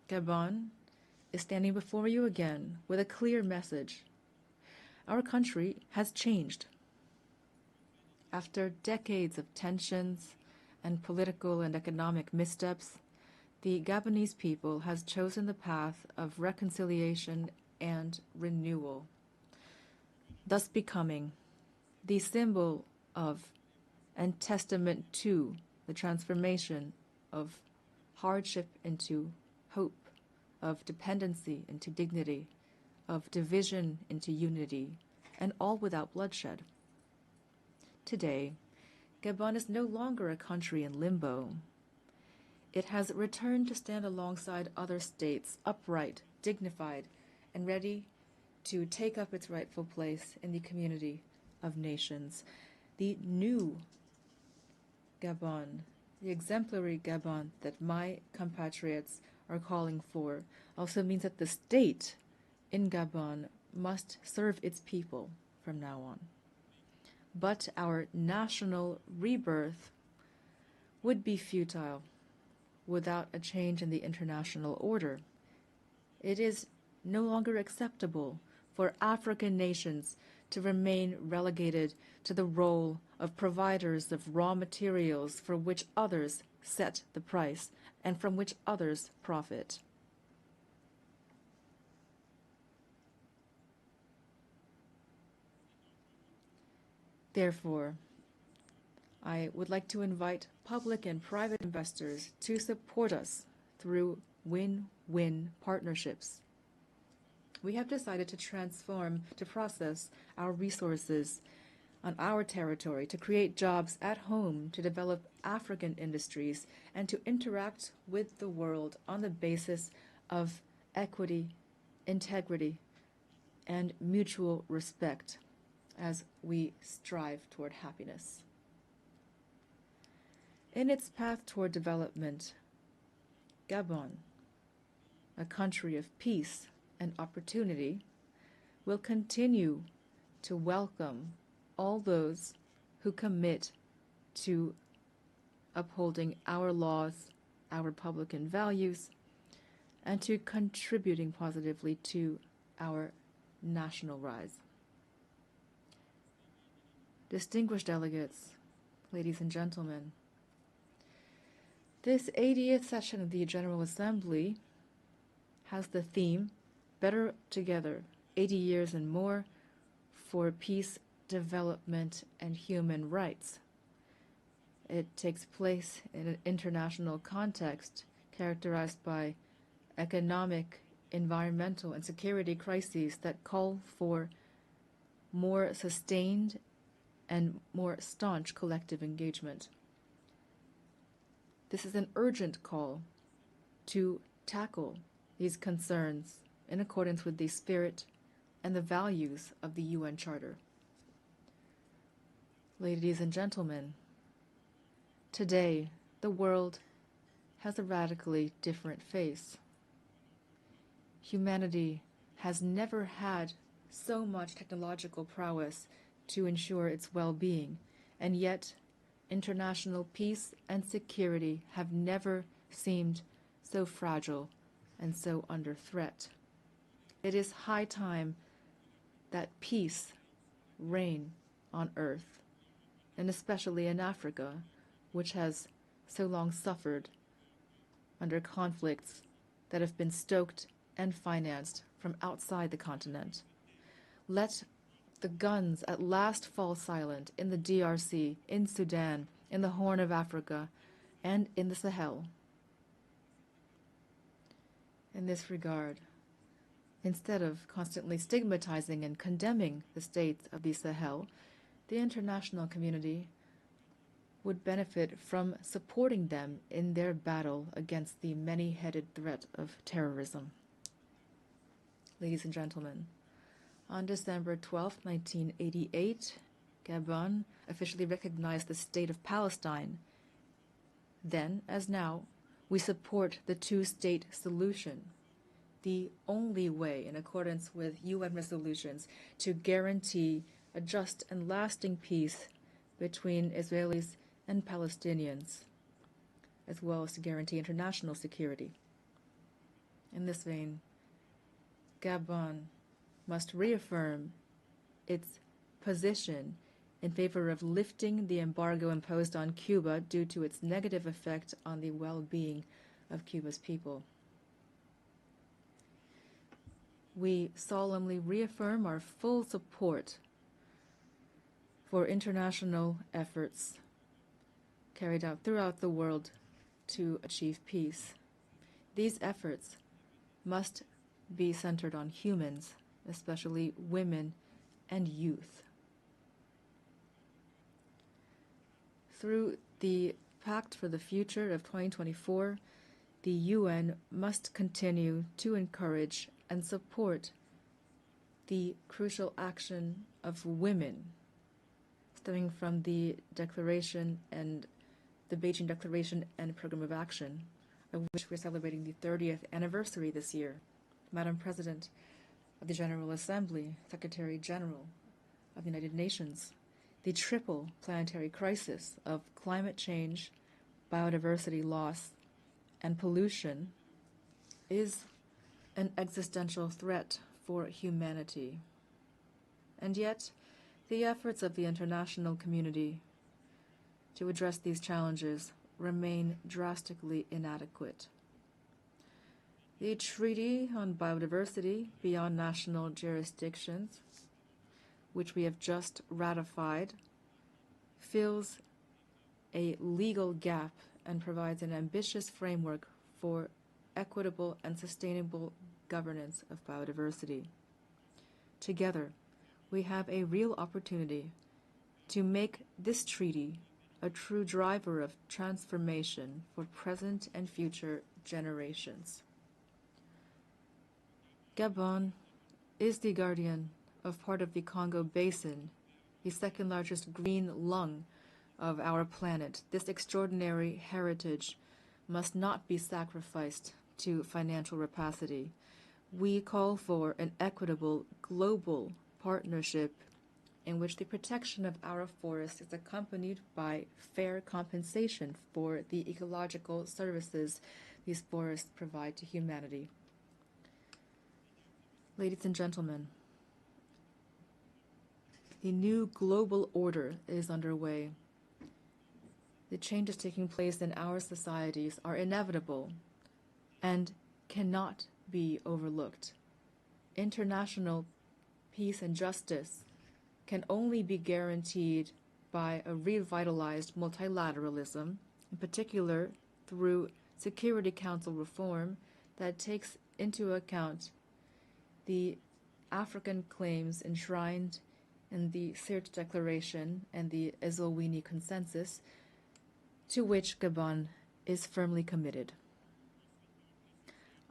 Gabon is standing before you again with a clear message. Our country has changed. After decades of tensions and political and economic missteps, the Gabonese people has chosen the path of reconciliation and renewal, thus becoming the symbol of and testament to the transformation of hardship into hope, of dependency into dignity, of division into unity, and all without bloodshed. Today, Gabon is no longer a country in limbo. It has returned to stand alongside other states, upright, dignified, and ready to take up its rightful place in the community of nations. The new Gabon, the exemplary Gabon that my compatriots are calling for, also means that the state in Gabon must serve its people from now on. But our national rebirth would be futile without a change in the international order. It is no longer acceptable for African nations to remain relegated to the role of providers of raw materials for which others set the price and from which others profit. Therefore, I would like to invite public and private investors to support us through win-win partnerships. We have decided to process our resources on our territory, to create jobs at home, to develop African industries, and to interact with the world on the basis of equity, integrity, and mutual respect as we strive toward happiness. In its path toward development, Gabon, a country of peace and opportunity, will continue to welcome all those who commit to upholding our laws, our Republican values, and to contributing positively to our national rise. Distinguished delegates, ladies and gentlemen, this 80th session of the General Assembly has the theme, Better Together, 80 Years and More for Peace, Development, and Human Rights. It takes place in an international context characterized by economic, environmental, and security crises that call for more sustained and more staunch collective engagement. This is an urgent call to tackle these concerns in accordance with the spirit and the values of the UN Charter. Ladies and gentlemen, today the world has a radically different face. Humanity has never had so much technological prowess to ensure its well-being, and yet international peace and security have never seemed so fragile and so under threat. It is high time that peace reign on earth, and especially in Africa, which has so long suffered under conflicts that have been stoked and financed from outside the continent. Let the guns at last fall silent in the DRC, in Sudan, in the Horn of Africa, and in the Sahel. In this regard, instead of constantly stigmatizing and condemning the states of the Sahel, the international community would benefit from supporting them in their battle against the many-headed threat of terrorism. Ladies and gentlemen, on December 12, 1988, Gabon officially recognized the state of Palestine. Then, as now, we support the two-state solution, the only way, in accordance with UN resolutions, to guarantee a just and lasting peace between Israelis and Palestinians, as well as to guarantee international security. In this vein, Gabon must reaffirm its position in favor of lifting the embargo imposed on Cuba due to its negative effect on the well-being of Cuba's people. We solemnly reaffirm our full support for international efforts carried out throughout the world to achieve peace. These efforts must be centered on humans, especially women and youth. Through the Pact for the Future of 2024, the UN must continue to encourage and support the crucial action of women, stemming from the Declaration and the Beijing Declaration and Program of Action, of which we're celebrating the 30th anniversary this year. Madam President of the General Assembly, Secretary General of the United Nations, the triple planetary crisis of climate change, biodiversity loss, and pollution is an existential threat for humanity. And yet, the efforts of the international community to address these challenges remain drastically inadequate. The Treaty on Biodiversity Beyond National Jurisdictions, which we have just ratified, fills a legal gap and provides an ambitious framework for equitable and sustainable governance of biodiversity. Together, we have a real opportunity to make this treaty a true driver of transformation for present and future generations. Gabon is the guardian of part of the Congo Basin, the second largest green lung of our planet. This extraordinary heritage must not be sacrificed to financial rapacity. We call for an equitable global partnership in which the protection of our forests is accompanied by fair compensation for the ecological services these forests provide to humanity. Ladies and gentlemen, the new global order is underway. The changes taking place in our societies are inevitable and cannot be overlooked. International peace and justice can only be guaranteed by a revitalized multilateralism, in particular through Security Council reform that takes into account the African claims enshrined in the Sirte Declaration and the Eswatini Consensus, to which Gabon is firmly committed.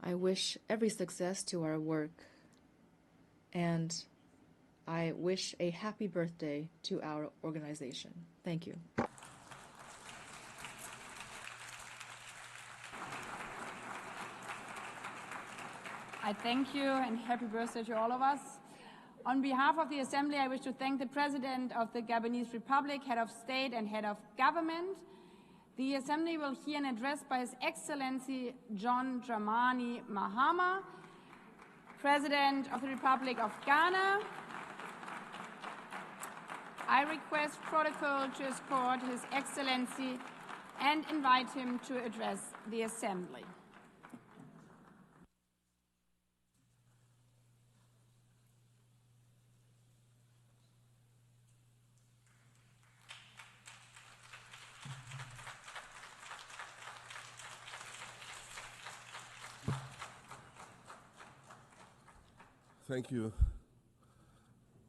I wish every success to our work, and I wish a happy birthday to our organization. Thank you. I thank you and happy birthday to all of us. On behalf of the Assembly, I wish to thank the President of the Gabonese Republic, Head of State and Head of Government. The Assembly will hear an address by His Excellency John Dramani Mahama, President of the Republic of Ghana. I request protocol to escort His Excellency and invite him to address the Assembly. Thank you,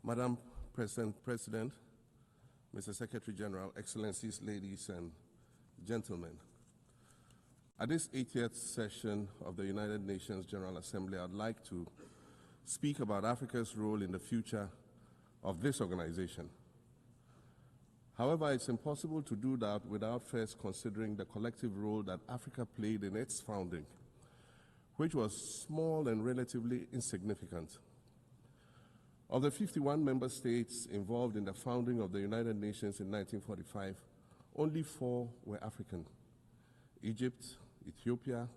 Madam President, Mr. Secretary General, Excellencies, ladies and gentlemen. At this 80th session of the United Nations General Assembly, I'd like to speak about Africa's role in the future of this organization. However, it's impossible to do that without first considering the collective role that Africa played in its founding, which was small and relatively insignificant. Of the 51 member states involved in the founding of the United Nations in 1945, only 4 were African: Egypt, Ethiopia,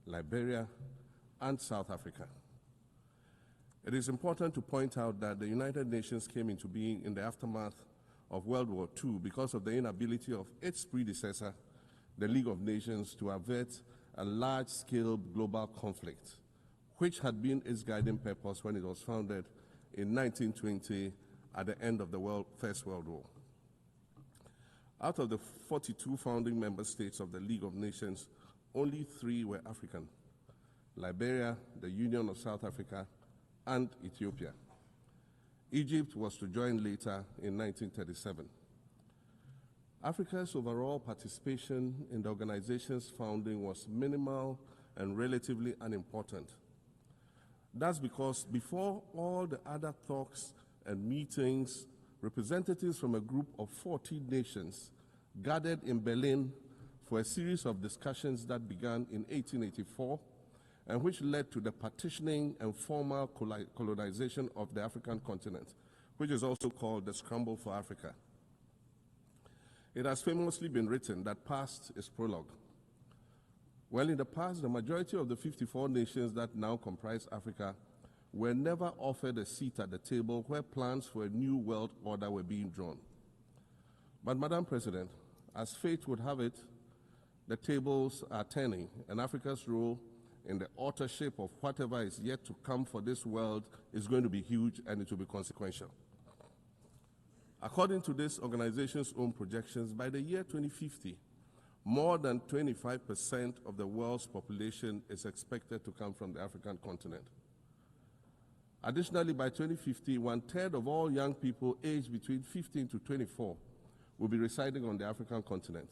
Liberia, and South Africa. It is important to point out that the United Nations came into being in the aftermath of World War II because of the inability of its predecessor, the League of Nations, to avert a large-scale global conflict, which had been its guiding purpose when it was founded in 1920 at the end of the First World War. Out of the 42 founding member states of the League of Nations, only 3 were African: Liberia, the Union of South Africa, and Ethiopia. Egypt was to join later in 1937. Africa's overall participation in the organization's founding was minimal and relatively unimportant. That's because before all the other talks and meetings, representatives from a group of 40 nations gathered in Berlin for a series of discussions that began in 1884 and which led to the partitioning and formal colonization of the African continent, which is also called the Scramble for Africa. It has famously been written that past is prologue. Well, in the past, the majority of the 54 nations that now comprise Africa were never offered a seat at the table where plans for a new world order were being drawn. But, Madam President, as fate would have it, the tables are turning, and Africa's role in the authorship of whatever is yet to come for this world is going to be huge, and it will be consequential. According to this organization's own projections, by the year 2050, more than 25% of the world's population is expected to come from the African continent. Additionally, by 2050, 1/3 of all young people aged between 15 to 24 will be residing on the African continent.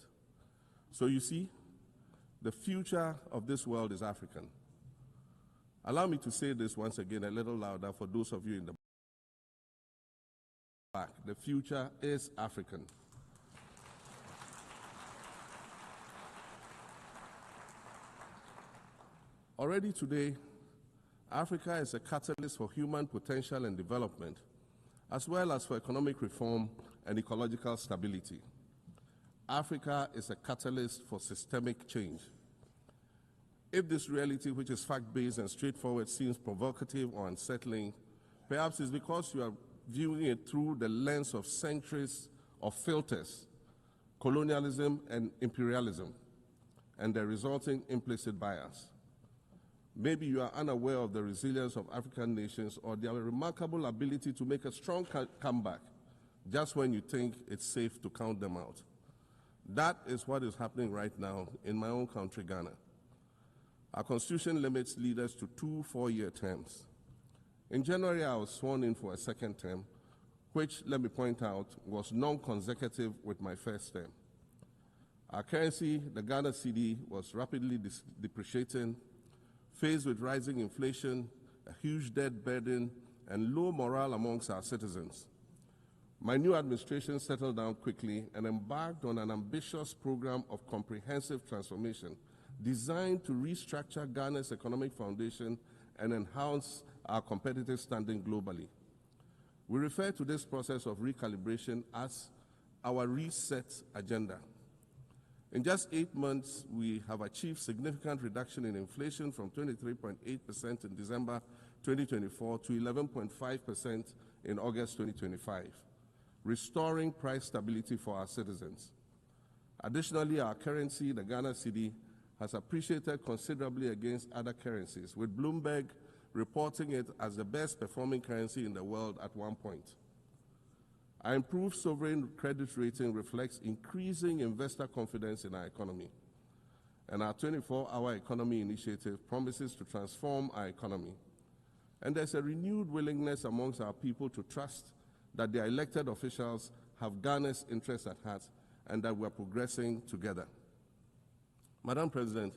So you see, the future of this world is African. Allow me to say this once again a little louder for those of you in the back. The future is African. Already today, Africa is a catalyst for human potential and development, as well as for economic reform and ecological stability. Africa is a catalyst for systemic change. If this reality, which is fact-based and straightforward, seems provocative or unsettling, perhaps it's because you are viewing it through the lens of centuries of filters, colonialism and imperialism, and the resulting implicit bias. Maybe you are unaware of the resilience of African nations or their remarkable ability to make a strong comeback just when you think it's safe to count them out. That is what is happening right now in my own country, Ghana. Our constitution limits leaders to 2 4-year terms. In January, I was sworn in for a second term, which, let me point out, was non-consecutive with my first term. Our currency, the Ghana cedi, was rapidly depreciating, faced with rising inflation, a huge debt burden, and low morale amongst our citizens. My new administration settled down quickly and embarked on an ambitious program of comprehensive transformation designed to restructure Ghana's economic foundation and enhance our competitive standing globally. We refer to this process of recalibration as our reset agenda. In just 8 months, we have achieved significant reduction in inflation from 23.8% in December 2024 to 11.5% in August 2025, restoring price stability for our citizens. Additionally, our currency, the Ghana cedi, has appreciated considerably against other currencies, with Bloomberg reporting it as the best performing currency in the world at one point. Our improved sovereign credit rating reflects increasing investor confidence in our economy, and our 24-hour economy initiative promises to transform our economy. And there's a renewed willingness amongst our people to trust that their elected officials have Ghana's interests at heart and that we're progressing together. Madam President,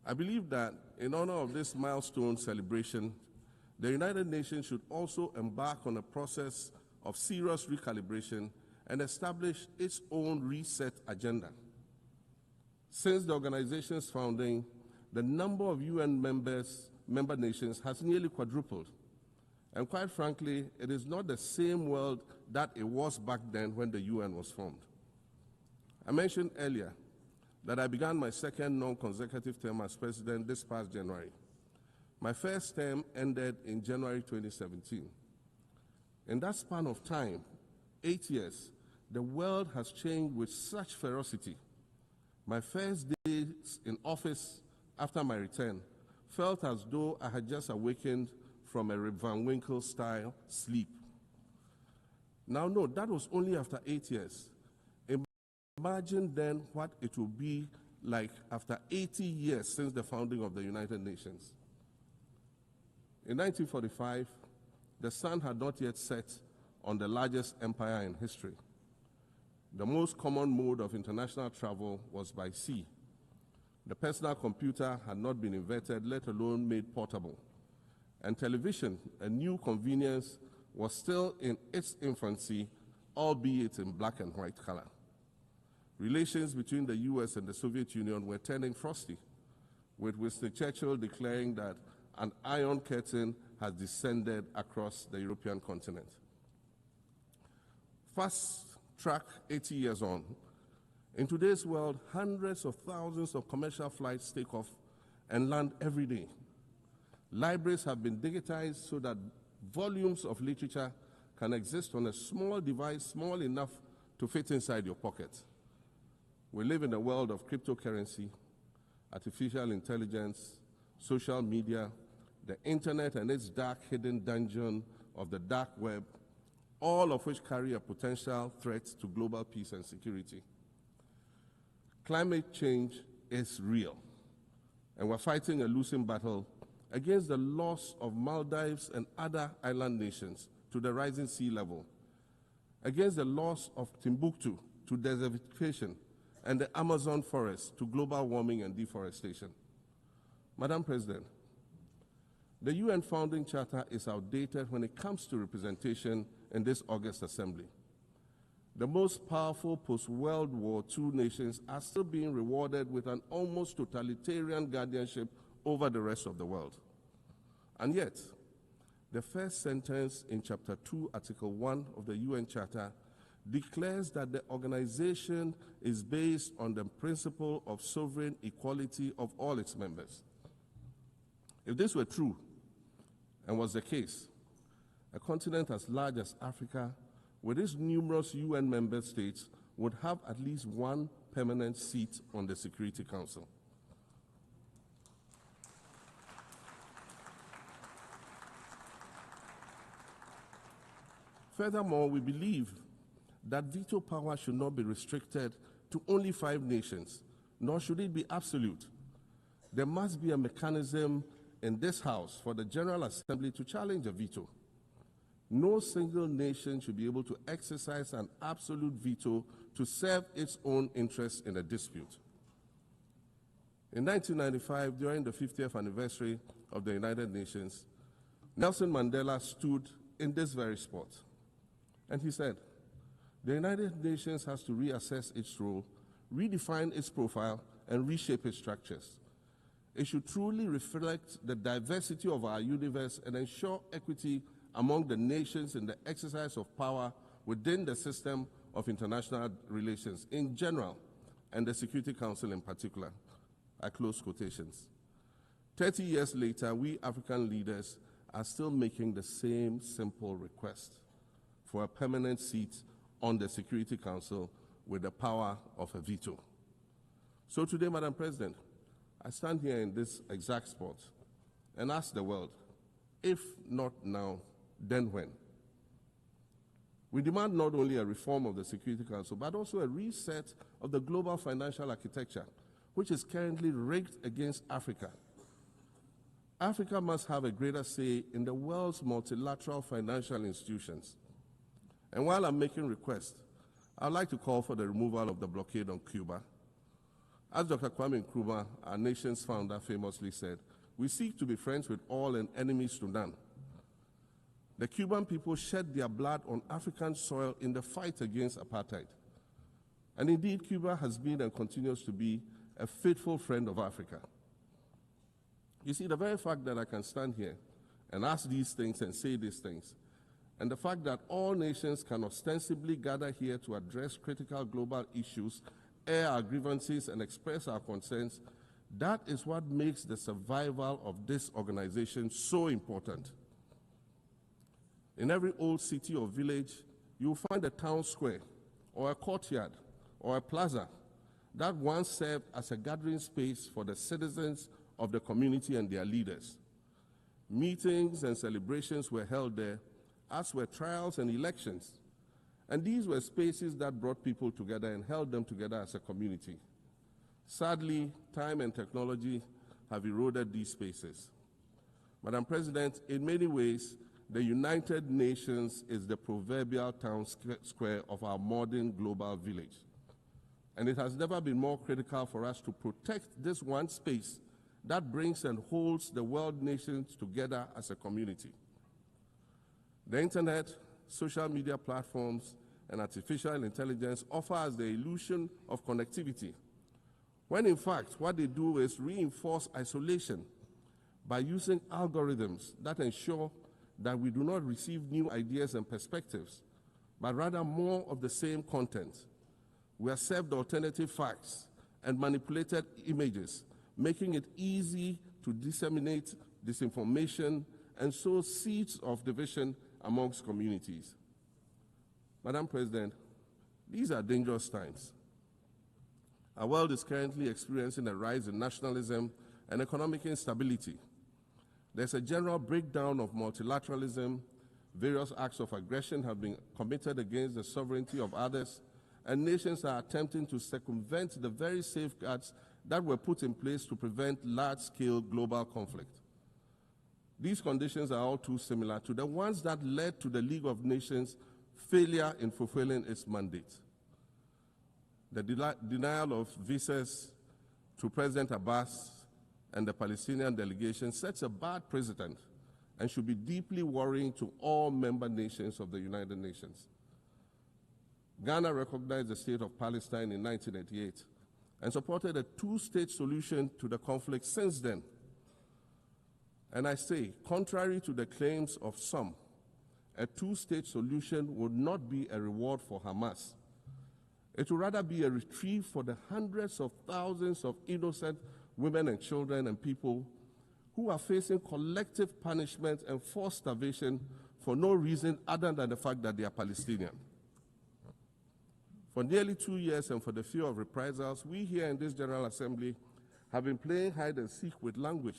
I believe that in honor of this milestone celebration, the United Nations should also embark on a process of serious recalibration and establish its own reset agenda. Since the organization's founding, the number of UN member nations has nearly quadrupled. And quite frankly, it is not the same world that it was back then when the UN was formed. I mentioned earlier that I began my second non-consecutive term as president this past January. My first term ended in January 2017. In that span of time, 8 years, the world has changed with such ferocity. My first days in office after my return felt as though I had just awakened from a Rip Van Winkle-style sleep. Now, no, that was only after 8 years. Imagine then what it will be like after 80 years since the founding of the United Nations. In 1945, the sun had not yet set on the largest empire in history. The most common mode of international travel was by sea. The personal computer had not been invented, let alone made portable. And television, a new convenience, was still in its infancy, albeit in black and white color. Relations between the US and the Soviet Union were turning frosty, with Winston Churchill declaring that an iron curtain has descended across the European continent. Fast track 80 years on. In today's world, hundreds of thousands of commercial flights take off and land every day. Libraries have been digitized so that volumes of literature can exist on a small device, small enough to fit inside your pocket. We live in a world of cryptocurrency, artificial intelligence, social media, the internet and its dark hidden dungeon of the dark web, all of which carry a potential threat to global peace and security. Climate change is real, and we're fighting a losing battle against the loss of Maldives and other island nations to the rising sea level, against the loss of Timbuktu to desertification, and the Amazon forest to global warming and deforestation. Madam President, The UN Founding Charter is outdated when it comes to representation in this August Assembly. The most powerful post-World War II nations are still being rewarded with an almost totalitarian guardianship over the rest of the world. And yet, the first sentence in Chapter 2, Article 1 of the UN Charter declares that the organization is based on the principle of sovereign equality of all its members. If this were true, and was the case, a continent as large as Africa, with its numerous UN member states, would have at least one permanent seat on the Security Council. Furthermore, we believe that veto power should not be restricted to only 5 nations, nor should it be absolute. There must be a mechanism in this House for the General Assembly to challenge a veto. No single nation should be able to exercise an absolute veto to serve its own interests in a dispute. In 1995, during the 50th anniversary of the United Nations, Nelson Mandela stood in this very spot, and he said, "The United Nations has to reassess its role, redefine its profile, and reshape its structures. It should truly reflect the diversity of our universe and ensure equity among the nations in the exercise of power within the system of international relations in general and the Security Council in particular." I close quotations. 30 years later, we African leaders are still making the same simple request for a permanent seat on the Security Council with the power of a veto. So today, Madam President, I stand here in this exact spot and ask the world, if not now, then when? We demand not only a reform of the Security Council, but also a reset of the global financial architecture, which is currently rigged against Africa. Africa must have a greater say in the world's multilateral financial institutions. And while I'm making requests, I'd like to call for the removal of the blockade on Cuba. As Dr. Kwame Nkrumah, our nation's founder, famously said, "We seek to be friends with all and enemies to none." The Cuban people shed their blood on African soil in the fight against apartheid. And indeed, Cuba has been and continues to be a faithful friend of Africa. You see, the very fact that I can stand here and ask these things and say these things, and the fact that all nations can ostensibly gather here to address critical global issues, air our grievances, and express our concerns, that is what makes the survival of this organization so important. In every old city or village, you'll find a town square, or a courtyard, or a plaza that once served as a gathering space for the citizens of the community and their leaders. Meetings and celebrations were held there, as were trials and elections. And these were spaces that brought people together and held them together as a community. Sadly, time and technology have eroded these spaces. Madam President, in many ways, the United Nations is the proverbial town square of our modern global village. And it has never been more critical for us to protect this one space that brings and holds the world nations together as a community. The internet, social media platforms, and artificial intelligence offer us the illusion of connectivity, when in fact what they do is reinforce isolation by using algorithms that ensure that we do not receive new ideas and perspectives, but rather more of the same content. We are served alternative facts and manipulated images, making it easy to disseminate disinformation and sow seeds of division amongst communities. Madam President, these are dangerous times. Our world is currently experiencing a rise in nationalism and economic instability. There's a general breakdown of multilateralism. Various acts of aggression have been committed against the sovereignty of others, and nations are attempting to circumvent the very safeguards that were put in place to prevent large-scale global conflict. These conditions are all too similar to the ones that led to the League of Nations' failure in fulfilling its mandate. The denial of visas to President Abbas and the Palestinian delegation sets a bad precedent and should be deeply worrying to all member nations of the United Nations. Ghana recognized the state of Palestine in 1988 and supported a two-state solution to the conflict since then. And I say, contrary to the claims of some, a two-state solution would not be a reward for Hamas. It would rather be a reprieve for the hundreds of thousands of innocent women and children and people who are facing collective punishment and forced starvation for no reason other than the fact that they are Palestinian. For nearly 2 years and for the fear of reprisals, we here in this General Assembly have been playing hide and seek with language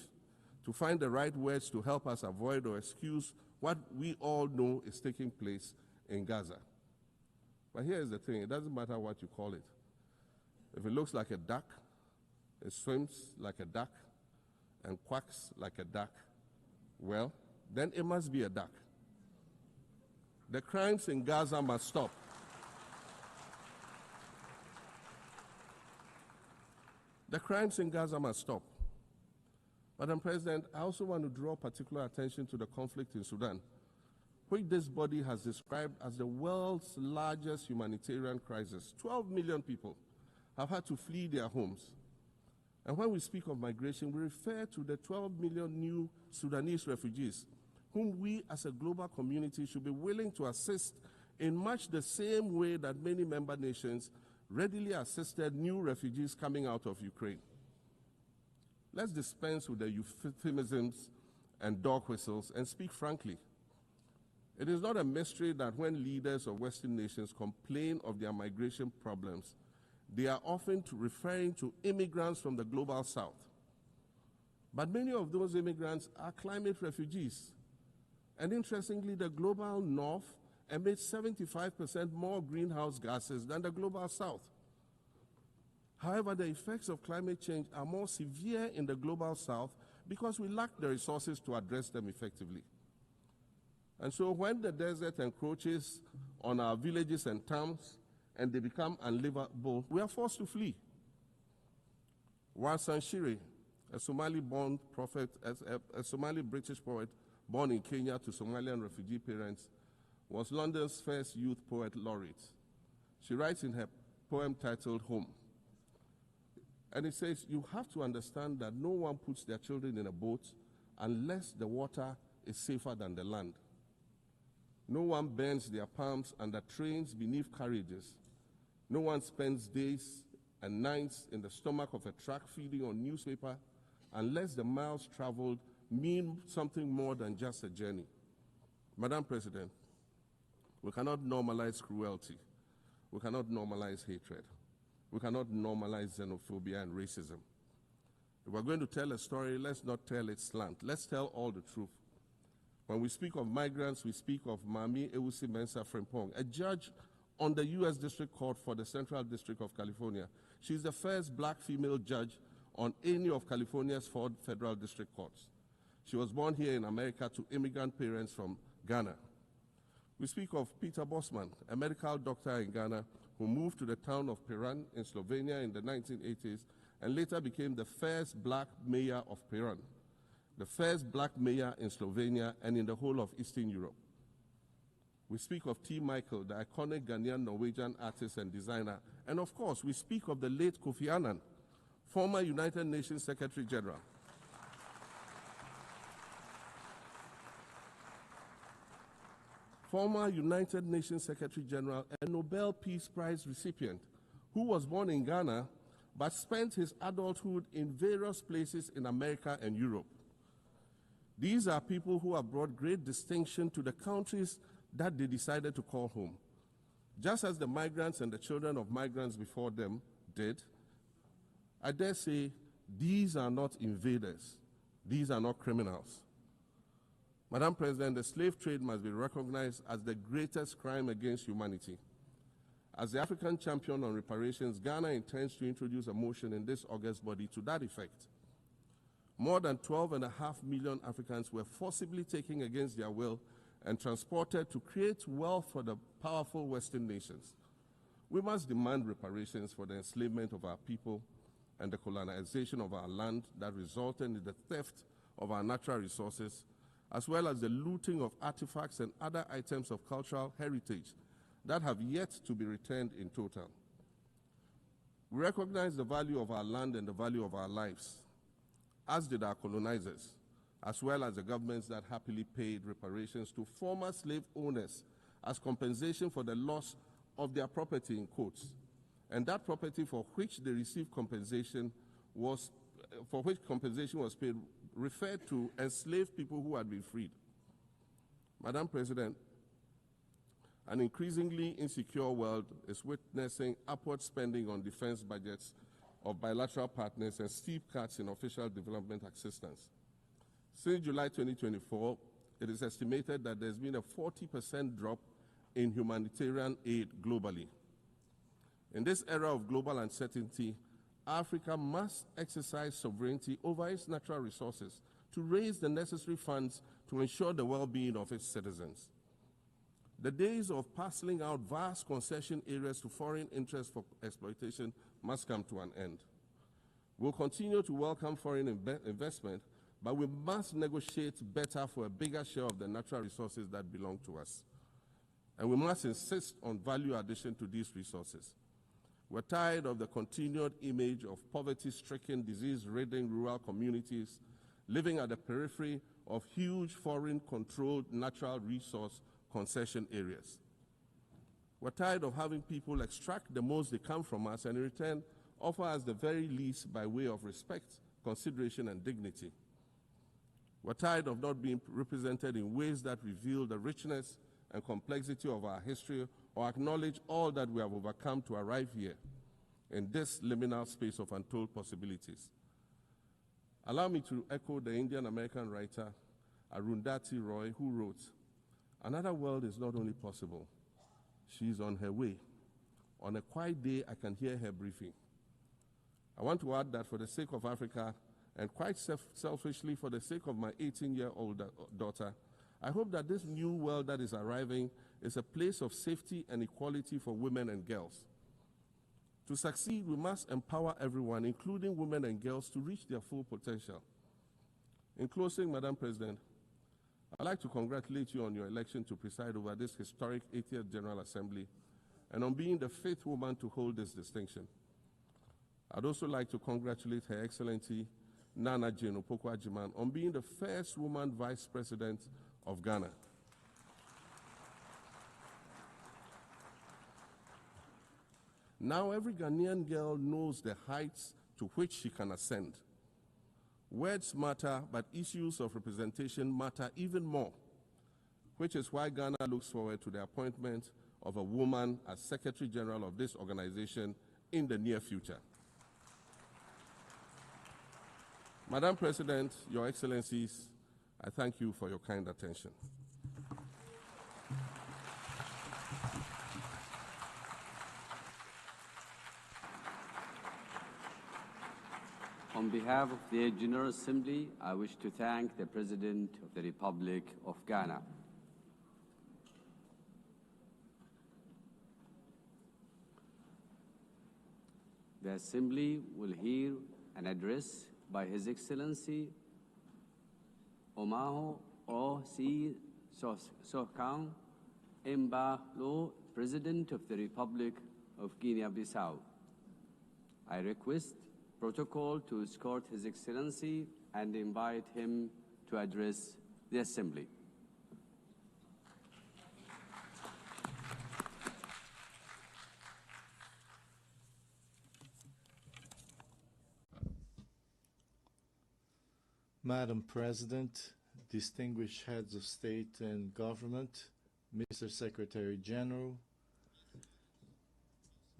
to find the right words to help us avoid or excuse what we all know is taking place in Gaza. But here is the thing, it doesn't matter what you call it. If it looks like a duck, it swims like a duck, and quacks like a duck, well, then it must be a duck. The crimes in Gaza must stop. The crimes in Gaza must stop. Madam President, I also want to draw particular attention to the conflict in Sudan, which this body has described as the world's largest humanitarian crisis. 12 million people have had to flee their homes. And when we speak of migration, we refer to the 12 million new Sudanese refugees, whom we as a global community should be willing to assist in much the same way that many member nations readily assisted new refugees coming out of Ukraine. Let's dispense with the euphemisms and dog whistles and speak frankly. It is not a mystery that when leaders of Western nations complain of their migration problems, they are often referring to immigrants from the global south. But many of those immigrants are climate refugees. And interestingly, the global north emits 75% more greenhouse gases than the global south. However, the effects of climate change are more severe in the global south because we lack the resources to address them effectively. And so when the desert encroaches on our villages and towns and they become unlivable, we are forced to flee. Warsan Shire, a Somali-born prophet, a Somali-British poet born in Kenya to Somalian refugee parents, was London's first youth poet laureate. She writes in her poem titled Home. And it says, you have to understand that no one puts their children in a boat unless the water is safer than the land. No one bends their palms under trains beneath carriages. No one spends days and nights in the stomach of a truck feeding on newspaper unless the miles traveled mean something more than just a journey. Madam President, we cannot normalize cruelty. We cannot normalize hatred. We cannot normalize xenophobia and racism. If we're going to tell a story, let's not tell it slant. Let's tell all the truth. When we speak of migrants, we speak of Mami Ewusi Mensah Frimpong, a judge on the U.S. District Court for the Central District of California. She's the first black female judge on any of California's 4 federal district courts. She was born here in America to immigrant parents from Ghana. We speak of Peter Bosman, a medical doctor in Ghana who moved to the town of Piran in Slovenia in the 1980s and later became the first black mayor of Piran, the first black mayor in Slovenia and in the whole of Eastern Europe. We speak of T. Michael, the iconic Ghanaian Norwegian artist and designer. And of course, we speak of the late Kofi Annan, former United Nations Secretary General. Former United Nations Secretary General and Nobel Peace Prize recipient, who was born in Ghana but spent his adulthood in various places in America and Europe. These are people who have brought great distinction to the countries that they decided to call home. Just as the migrants and the children of migrants before them did, I dare say these are not invaders. These are not criminals. Madam President, the slave trade must be recognized as the greatest crime against humanity. As the African champion on reparations, Ghana intends to introduce a motion in this August body to that effect. More than 12.5 million Africans were forcibly taken against their will and transported to create wealth for the powerful Western nations. We must demand reparations for the enslavement of our people and the colonization of our land that resulted in the theft of our natural resources, as well as the looting of artifacts and other items of cultural heritage that have yet to be returned in total. We recognize the value of our land and the value of our lives, as did our colonizers, as well as the governments that happily paid reparations to former slave owners as compensation for the loss of their property, in quotes, and that property for which they received compensation was paid referred to enslaved people who had been freed. Madam President, an increasingly insecure world is witnessing upward spending on defense budgets of bilateral partners and steep cuts in official development assistance. Since July 2024, it is estimated that there's been a 40% drop in humanitarian aid globally. In this era of global uncertainty, Africa must exercise sovereignty over its natural resources to raise the necessary funds to ensure the well-being of its citizens. The days of parceling out vast concession areas to foreign interests for exploitation must come to an end. We'll continue to welcome foreign investment, but we must negotiate better for a bigger share of the natural resources that belong to us. And we must insist on value addition to these resources. We're tired of the continued image of poverty-stricken, disease-ridden rural communities living at the periphery of huge foreign-controlled natural resource concession areas. We're tired of having people extract the most they can from us and in return offer us the very least by way of respect, consideration, and dignity. We're tired of not being represented in ways that reveal the richness and complexity of our history or acknowledge all that we have overcome to arrive here in this liminal space of untold possibilities. Allow me to echo the Indian-American writer Arundhati Roy, who wrote, "Another world is not only possible, she is on her way. On a quiet day, I can hear her briefing." I want to add that for the sake of Africa, and quite selfishly for the sake of my 18-year-old daughter, I hope that this new world that is arriving is a place of safety and equality for women and girls. To succeed, we must empower everyone, including women and girls, to reach their full potential. In closing, Madam President, I'd like to congratulate you on your election to preside over this historic 80th General Assembly and on being the 5th woman to hold this distinction. I'd also like to congratulate Her Excellency Nana Jane Opoku-Agyeman on being the first woman Vice President of Ghana. Now every Ghanaian girl knows the heights to which she can ascend. Words matter, but issues of representation matter even more, which is why Ghana looks forward to the appointment of a woman as Secretary General of this organization in the near future. Madam President, Your Excellencies, I thank you for your kind attention. On behalf of the General Assembly, I wish to thank the President of the Republic of Ghana. The Assembly will hear an address by His Excellency Omaho O.C. Sokang Embalo, President of the Republic of Guinea-Bissau. I request protocol to escort His Excellency and invite him to address the Assembly. Madam President, distinguished heads of state and government, Mr. Secretary General,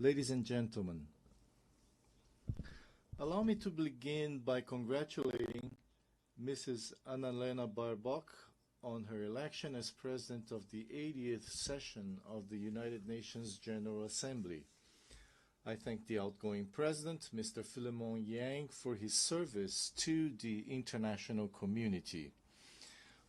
ladies and gentlemen, allow me to begin by congratulating Mrs. Annalena Baerbock on her election as President of the 80th session of the United Nations General Assembly. I thank the outgoing President, Mr. Philemon Yang, for his service to the international community.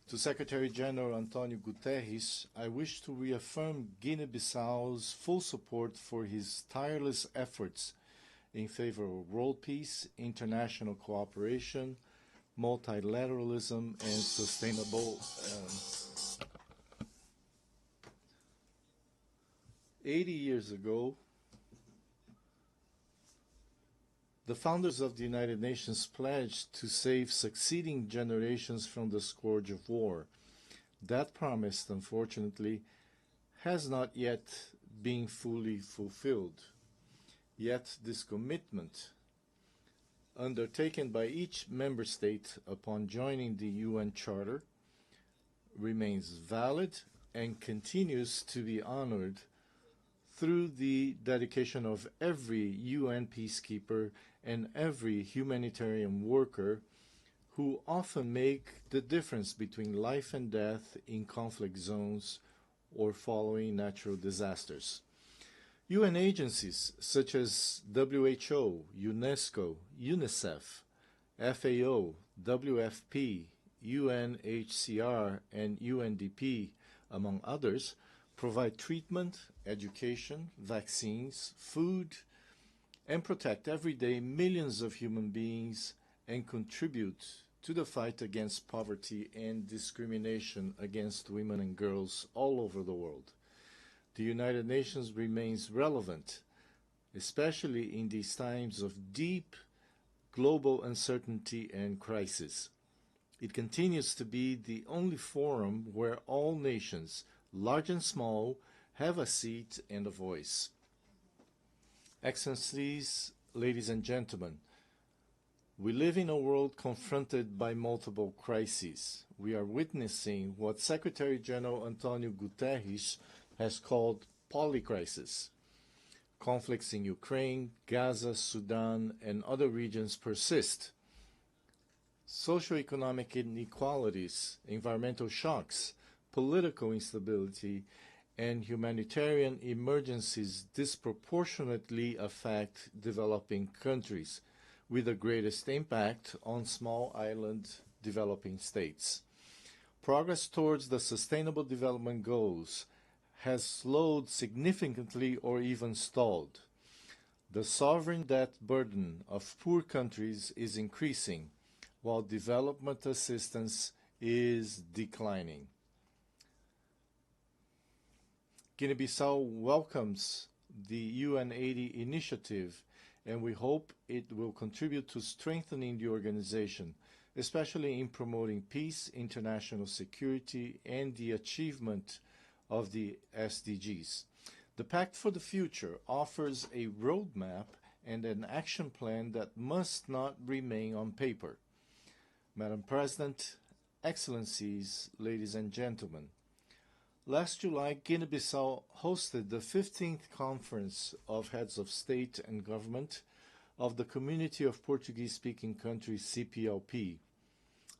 To Secretary General Antonio Guterres, I wish to reaffirm Guinea-Bissau's full support for his tireless efforts in favor of world peace, international cooperation, multilateralism, and sustainable 80 years ago, the founders of the United Nations pledged to save succeeding generations from the scourge of war. That promise, unfortunately, has not yet been fully fulfilled. Yet this commitment, undertaken by each member state upon joining the UN Charter, remains valid and continues to be honored through the dedication of every UN peacekeeper and every humanitarian worker who often make the difference between life and death in conflict zones or following natural disasters. UN agencies such as WHO, UNESCO, UNICEF, FAO, WFP, UNHCR, and UNDP, among others, provide treatment, education, vaccines, food, and protect every day millions of human beings and contribute to the fight against poverty and discrimination against women and girls all over the world. The United Nations remains relevant, especially in these times of deep global uncertainty and crisis. It continues to be the only forum where all nations, large and small, have a seat and a voice. Excellencies, ladies and gentlemen, we live in a world confronted by multiple crises. We are witnessing what Secretary General Antonio Guterres has called polycrisis. Conflicts in Ukraine, Gaza, Sudan, and other regions persist. Socioeconomic inequalities, environmental shocks, political instability, and humanitarian emergencies disproportionately affect developing countries, with the greatest impact on small island developing states. Progress towards the Sustainable Development Goals has slowed significantly or even stalled. The sovereign debt burden of poor countries is increasing, while development assistance is declining. Guinea-Bissau welcomes the UN80 initiative, and we hope it will contribute to strengthening the organization, especially in promoting peace, international security, and the achievement of the SDGs. The Pact for the Future offers a roadmap and an action plan that must not remain on paper. Madam President, Excellencies, ladies and gentlemen, last July, Guinea-Bissau hosted the 15th Conference of Heads of State and Government of the Community of Portuguese-Speaking Countries, CPLP.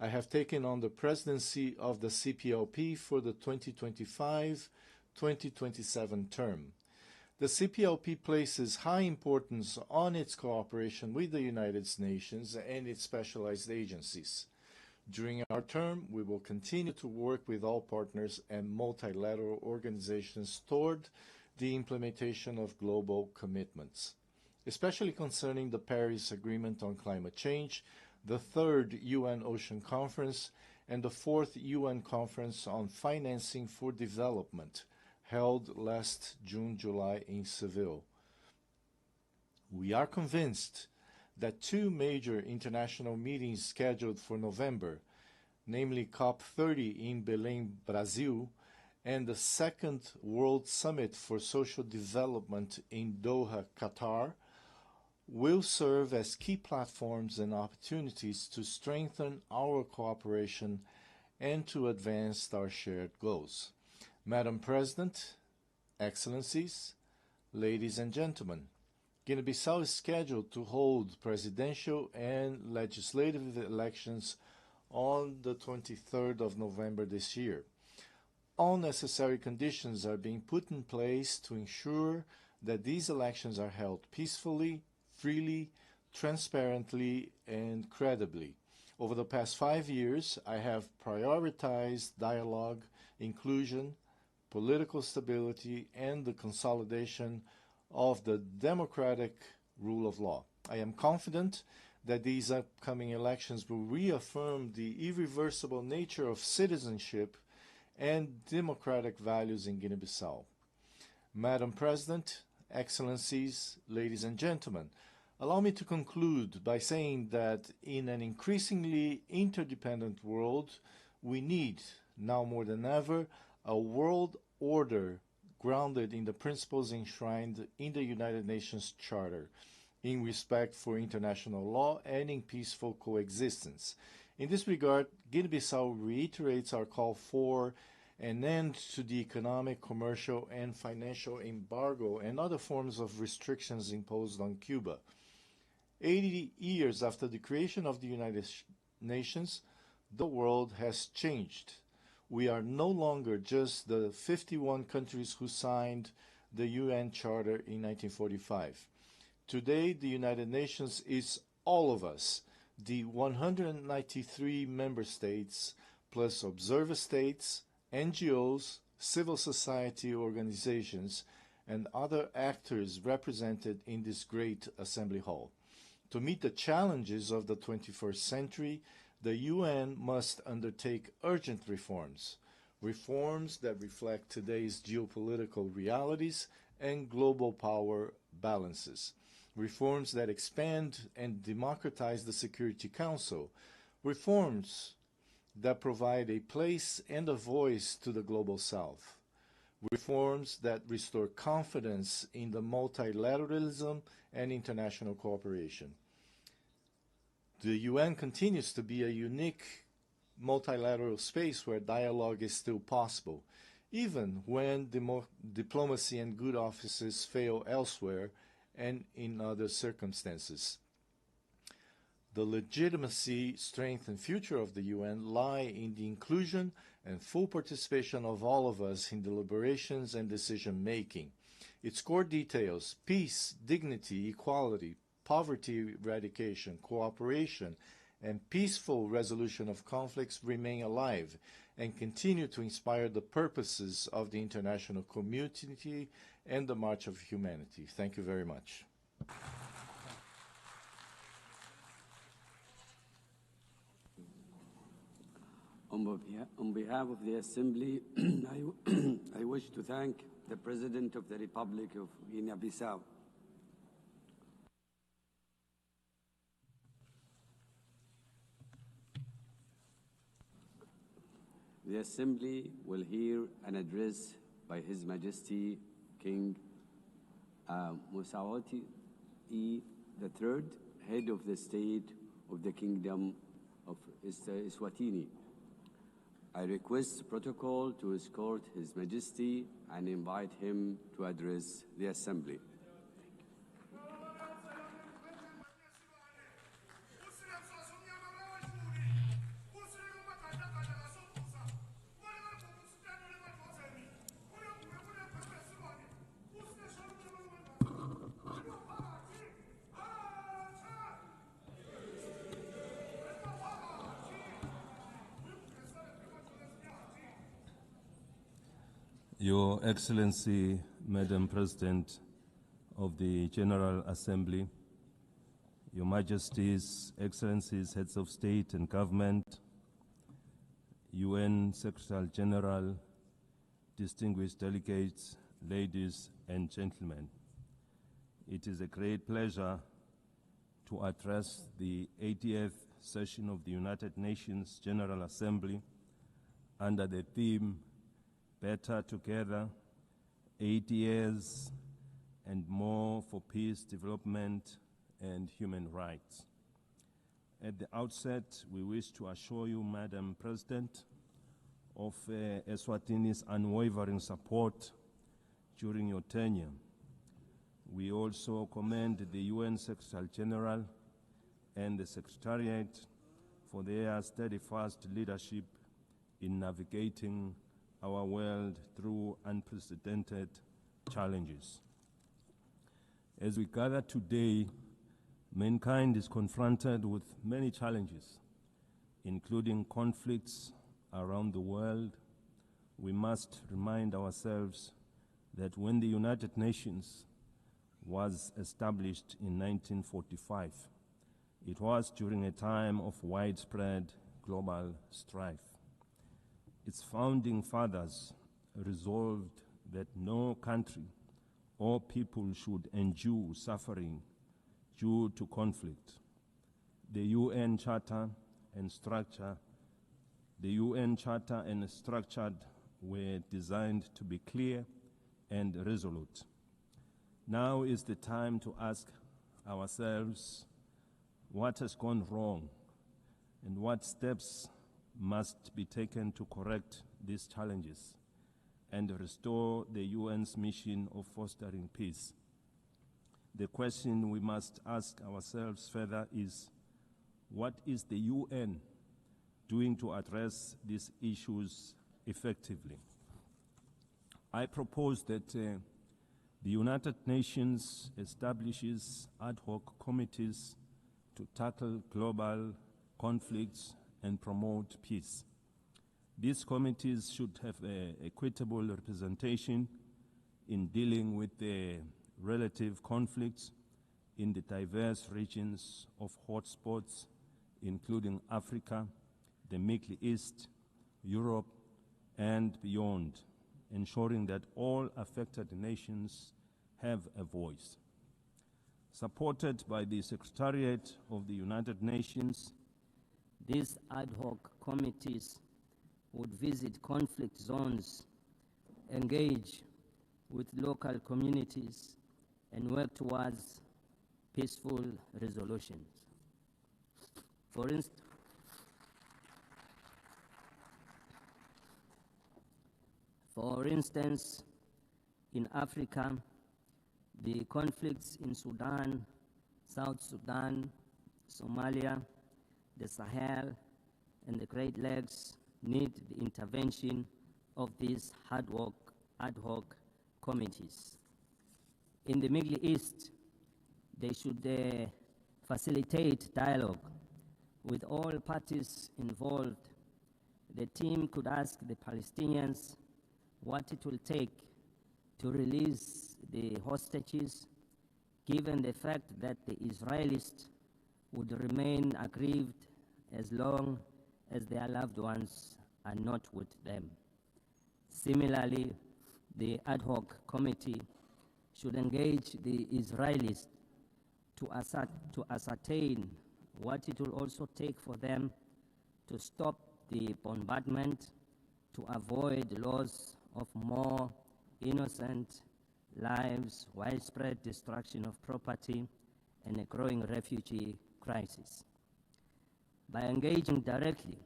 I have taken on the presidency of the CPLP for the 2025-2027 term. The CPLP places high importance on its cooperation with the United Nations and its specialized agencies. During our term, we will continue to work with all partners and multilateral organizations toward the implementation of global commitments, especially concerning the Paris Agreement on Climate Change, the 3rd UN Ocean Conference, and the 4th UN Conference on Financing for Development, held last June-July in Seville. We are convinced that two major international meetings scheduled for November, namely COP30 in Belém, Brazil, and the Second World Summit for Social Development in Doha, Qatar, will serve as key platforms and opportunities to strengthen our cooperation and to advance our shared goals. Madam President, Excellencies, ladies and gentlemen, Guinea-Bissau is scheduled to hold presidential and legislative elections on the 23rd of November this year. All necessary conditions are being put in place to ensure that these elections are held peacefully, freely, transparently, and credibly. Over the past 5 years, I have prioritized dialogue, inclusion, political stability, and the consolidation of the democratic rule of law. I am confident that these upcoming elections will reaffirm the irreversible nature of citizenship and democratic values in Guinea-Bissau. Madam President, Excellencies, ladies and gentlemen, allow me to conclude by saying that in an increasingly interdependent world, we need, now more than ever, a world order grounded in the principles enshrined in the United Nations Charter, in respect for international law and in peaceful coexistence. In this regard, Guinea-Bissau reiterates our call for an end to the economic, commercial, and financial embargo and other forms of restrictions imposed on Cuba. 80 years after the creation of the United Nations, the world has changed. We are no longer just the 51 countries who signed the UN Charter in 1945. Today, the United Nations is all of us, the 193 member states, plus observer states, NGOs, civil society organizations, and other actors represented in this great assembly hall. To meet the challenges of the 21st century, the UN must undertake urgent reforms, reforms that reflect today's geopolitical realities and global power balances, reforms that expand and democratize the Security Council, reforms that provide a place and a voice to the Global South, reforms that restore confidence in the multilateralism and international cooperation. The UN continues to be a unique multilateral space where dialogue is still possible, even when diplomacy and good offices fail elsewhere and in other circumstances. The legitimacy, strength, and future of the UN lie in the inclusion and full participation of all of us in deliberations and decision-making. Its core details, peace, dignity, equality, poverty eradication, cooperation, and peaceful resolution of conflicts remain alive and continue to inspire the purposes of the international community and the March of Humanity. Thank you very much. On behalf of the Assembly, I wish to thank the President of the Republic of Guinea-Bissau. The Assembly will hear an address by His Majesty King Mosawati III, Head of the State of the Kingdom of Eswatini. I request protocol to escort His Majesty and invite him to address the Assembly. Your Excellency, Madam President of the General Assembly, Your Majesties, Excellencies, Heads of State and Government, UN Secretary General, distinguished delegates, ladies and gentlemen, it is a great pleasure to address the 80th session of the United Nations General Assembly under the theme Better Together, 80 years and more for peace, development, and human rights. At the outset, we wish to assure you, Madam President, of Eswatini's unwavering support during your tenure. We also commend the UN Secretary General and the Secretariat for their steadfast leadership in navigating our world through unprecedented challenges. As we gather today, mankind is confronted with many challenges, including conflicts around the world. We must remind ourselves that when the United Nations was established in 1945, It was during a time of widespread global strife. Its founding fathers resolved that no country or people should endure suffering due to conflict. The UN Charter and structure were designed to be clear and resolute. Now is the time to ask ourselves what has gone wrong and what steps must be taken to correct these challenges and restore the UN's mission of fostering peace. The question we must ask ourselves further is, what is the UN doing to address these issues effectively? I propose that the United Nations establishes ad hoc committees to tackle global conflicts and promote peace. These committees should have equitable representation in dealing with the relative conflicts in the diverse regions of hotspots, including Africa, the Middle East, Europe, and beyond, ensuring that all affected nations have a voice. Supported by the Secretariat of the United Nations, these ad hoc committees would visit conflict zones, engage with local communities, and work towards peaceful resolutions. For instance, in Africa, the conflicts in Sudan, South Sudan, Somalia, the Sahel, and the Great Lakes need the intervention of these ad hoc committees. In the Middle East, they should facilitate dialogue with all parties involved. The team could ask the Palestinians what it will take to release the hostages, given the fact that the Israelis would remain aggrieved as long as their loved ones are not with them. Similarly, the ad hoc committee should engage the Israelis to ascertain what it will also take for them to stop the bombardment, to avoid loss of more innocent lives, widespread destruction of property, and a growing refugee crisis. By engaging directly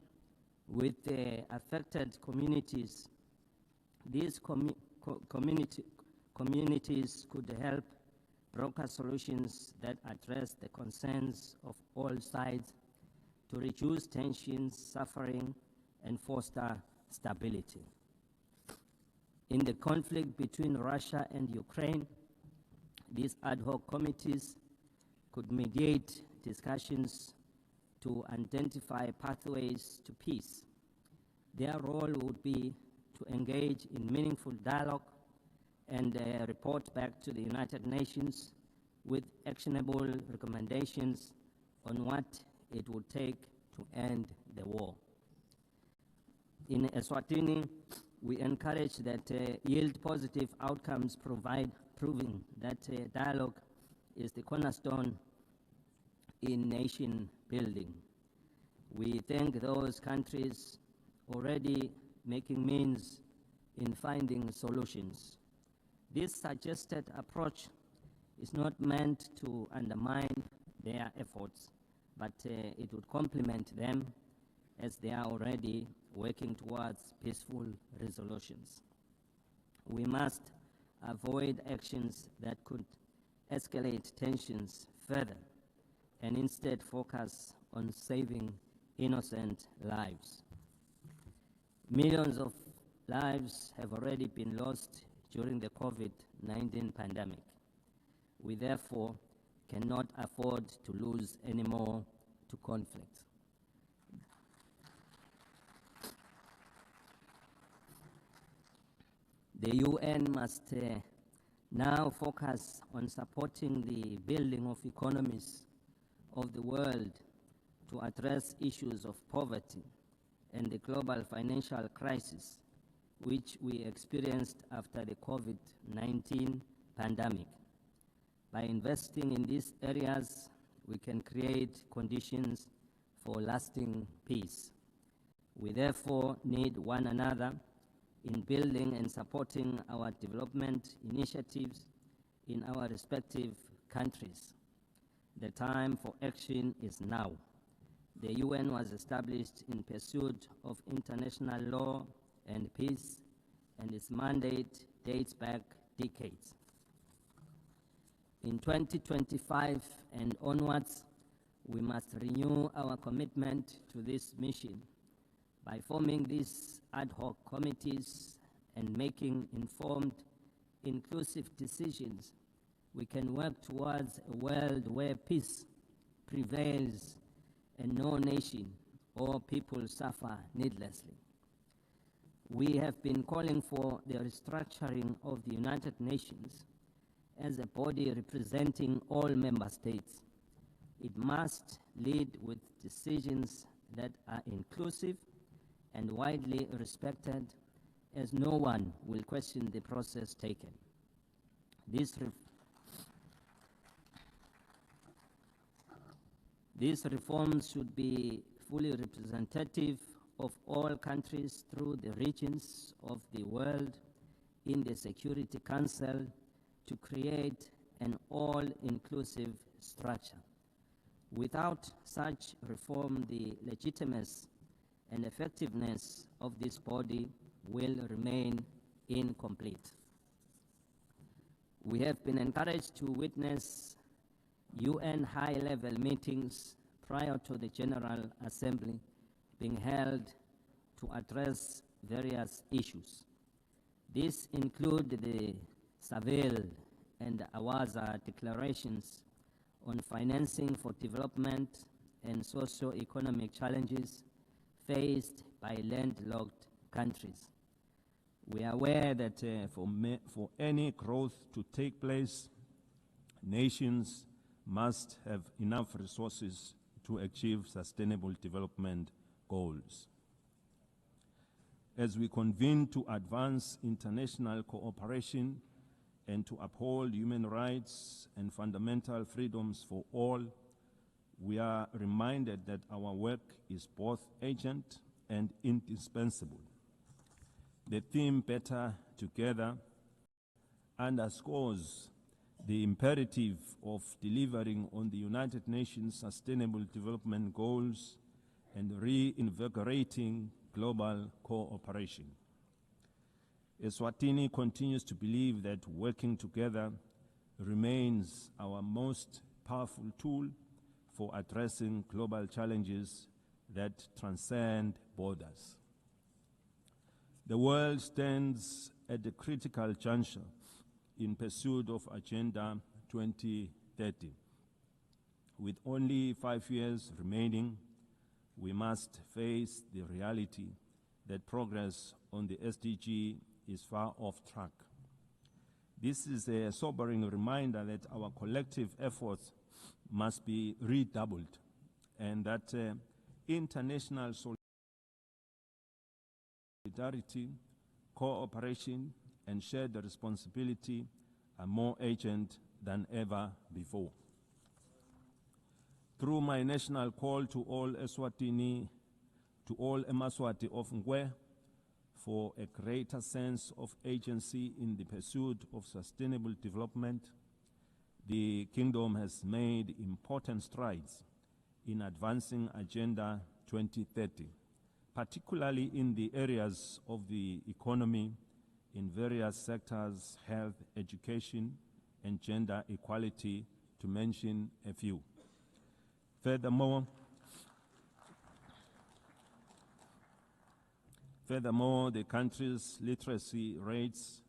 with the affected communities, these communities could help broker solutions that address the concerns of all sides to reduce tensions, suffering, and foster stability. In the conflict between Russia and Ukraine, these ad hoc committees could mediate discussions to identify pathways to peace. Their role would be to engage in meaningful dialogue and report back to the United Nations with actionable recommendations on what it would take to end the war. In Eswatini, we encourage that yield positive outcomes, proving that dialogue is the cornerstone in nation building. We thank those countries already making means in finding solutions. This suggested approach is not meant to undermine their efforts, but it would complement them as they are already working towards peaceful resolutions. We must avoid actions that could escalate tensions further and instead focus on saving innocent lives. Millions of lives have already been lost during the COVID-19 pandemic. We therefore cannot afford to lose any more to conflict. The UN must now focus on supporting the building of economies of the world to address issues of poverty and the global financial crisis which we experienced after the COVID-19 pandemic. By investing in these areas, we can create conditions for lasting peace. We therefore need one another in building and supporting our development initiatives in our respective countries. The time for action is now. The UN was established in pursuit of international law and peace, and its mandate dates back decades. In 2025 and onwards, we must renew our commitment to this mission. By forming these ad hoc committees and making informed, inclusive decisions, we can work towards a world where peace prevails and no nation or people suffer needlessly. We have been calling for the restructuring of the United Nations as a body representing all member states. It must lead with decisions that are inclusive and widely respected, as no one will question the process taken. These reforms should be fully representative of all countries through the regions of the world in the Security Council to create an all-inclusive structure. Without such reform, the legitimacy and effectiveness of this body will remain incomplete. We have been encouraged to witness UN high-level meetings prior to the General Assembly being held to address various issues. These include the Seville and Awaza declarations on financing for development and socio-economic challenges faced by landlocked countries. We are aware that for any growth to take place, nations must have enough resources to achieve sustainable development goals. As we convene to advance international cooperation and to uphold human rights and fundamental freedoms for all, we are reminded that our work is both urgent and indispensable. The theme Better Together underscores the imperative of delivering on the United Nations Sustainable Development Goals and reinvigorating global cooperation. Eswatini continues to believe that working together remains our most powerful tool for addressing global challenges that transcend borders. The world stands at a critical juncture in pursuit of Agenda 2030. With only 5 years remaining, we must face the reality that progress on the SDG is far off track. This is a sobering reminder that our collective efforts must be redoubled and that international solidarity, cooperation, and shared responsibility are more urgent than ever before. Through my national call to all Eswatini, to all Emaswati of Ngwe, for a greater sense of agency in the pursuit of sustainable development, the Kingdom has made important strides in advancing Agenda 2030, particularly in the areas of the economy, in various sectors, health, education, and gender equality, to mention a few. Furthermore, the country's literacy rates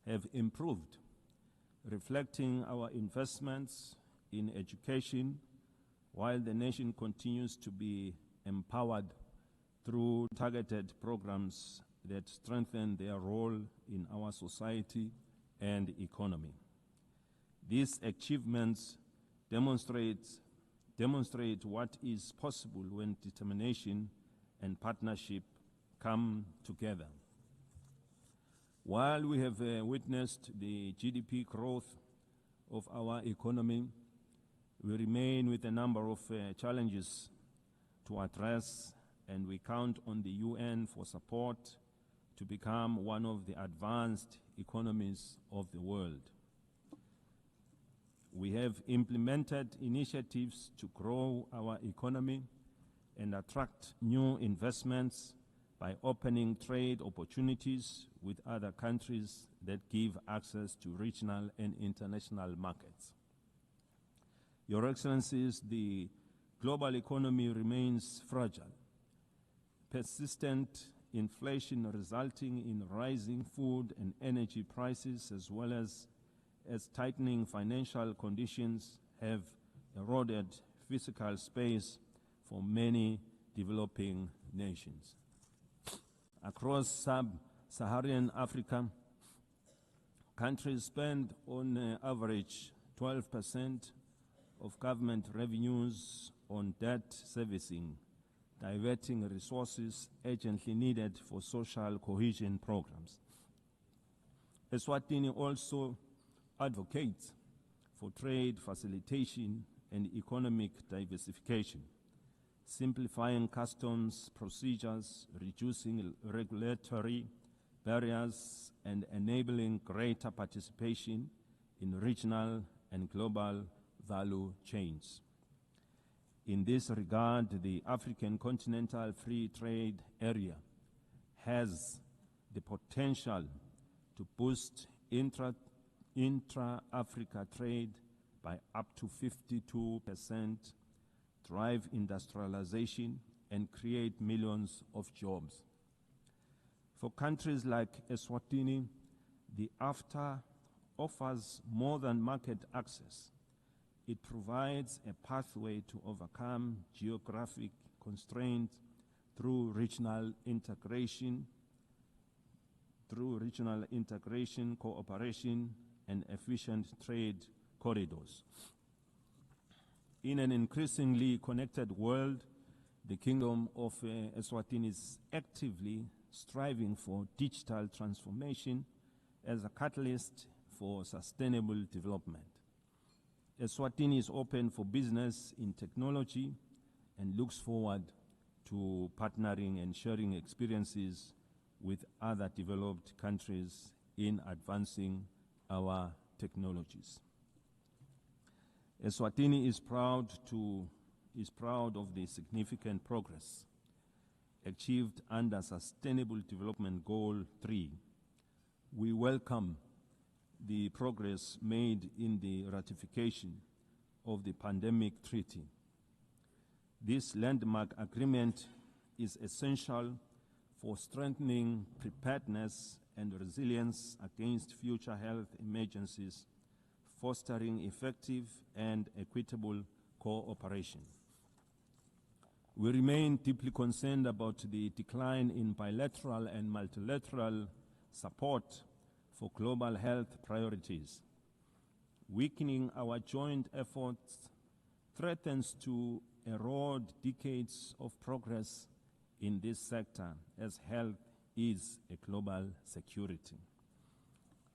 have improved, reflecting our investments in education, while the nation continues to be empowered through targeted programs that strengthen their role in our society and economy. These achievements demonstrate demonstrate what is possible when determination and partnership come together. While we have witnessed the GDP growth of our economy, we remain with a number of challenges to address, and we count on the UN for support to become one of the advanced economies of the world. We have implemented initiatives to grow our economy and attract new investments by opening trade opportunities with other countries that give access to regional and international markets. Your Excellencies, the global economy remains fragile. Persistent inflation resulting in rising food and energy prices, as well as tightening financial conditions, have eroded physical space for many developing nations. Across sub-Saharan Africa, countries spend on average 12% of government revenues on debt servicing, diverting resources urgently needed for social cohesion programs. Eswatini also advocates for trade facilitation and economic diversification, simplifying customs procedures, reducing regulatory barriers, and enabling greater participation in regional and global value chains. In this regard, the African Continental Free Trade Area has the potential to boost intra-Africa trade by up to 52%, drive industrialization, and create millions of jobs. For countries like Eswatini, the AfTA offers more than market access. It provides a pathway to overcome geographic constraints through regional integration, cooperation, and efficient trade corridors. In an increasingly connected world, the Kingdom of Eswatini is actively striving for digital transformation as a catalyst for sustainable development. Eswatini is open for business in technology and looks forward to partnering and sharing experiences with other developed countries in advancing our technologies. Eswatini is proud of the significant progress achieved under Sustainable Development Goal 3. We welcome the progress made in the ratification of the Pandemic Treaty. This landmark agreement is essential for strengthening preparedness and resilience against future health emergencies, fostering effective and equitable cooperation. We remain deeply concerned about the decline in bilateral and multilateral support for global health priorities. Weakening our joint efforts threatens to erode decades of progress in this sector, as health is a global security.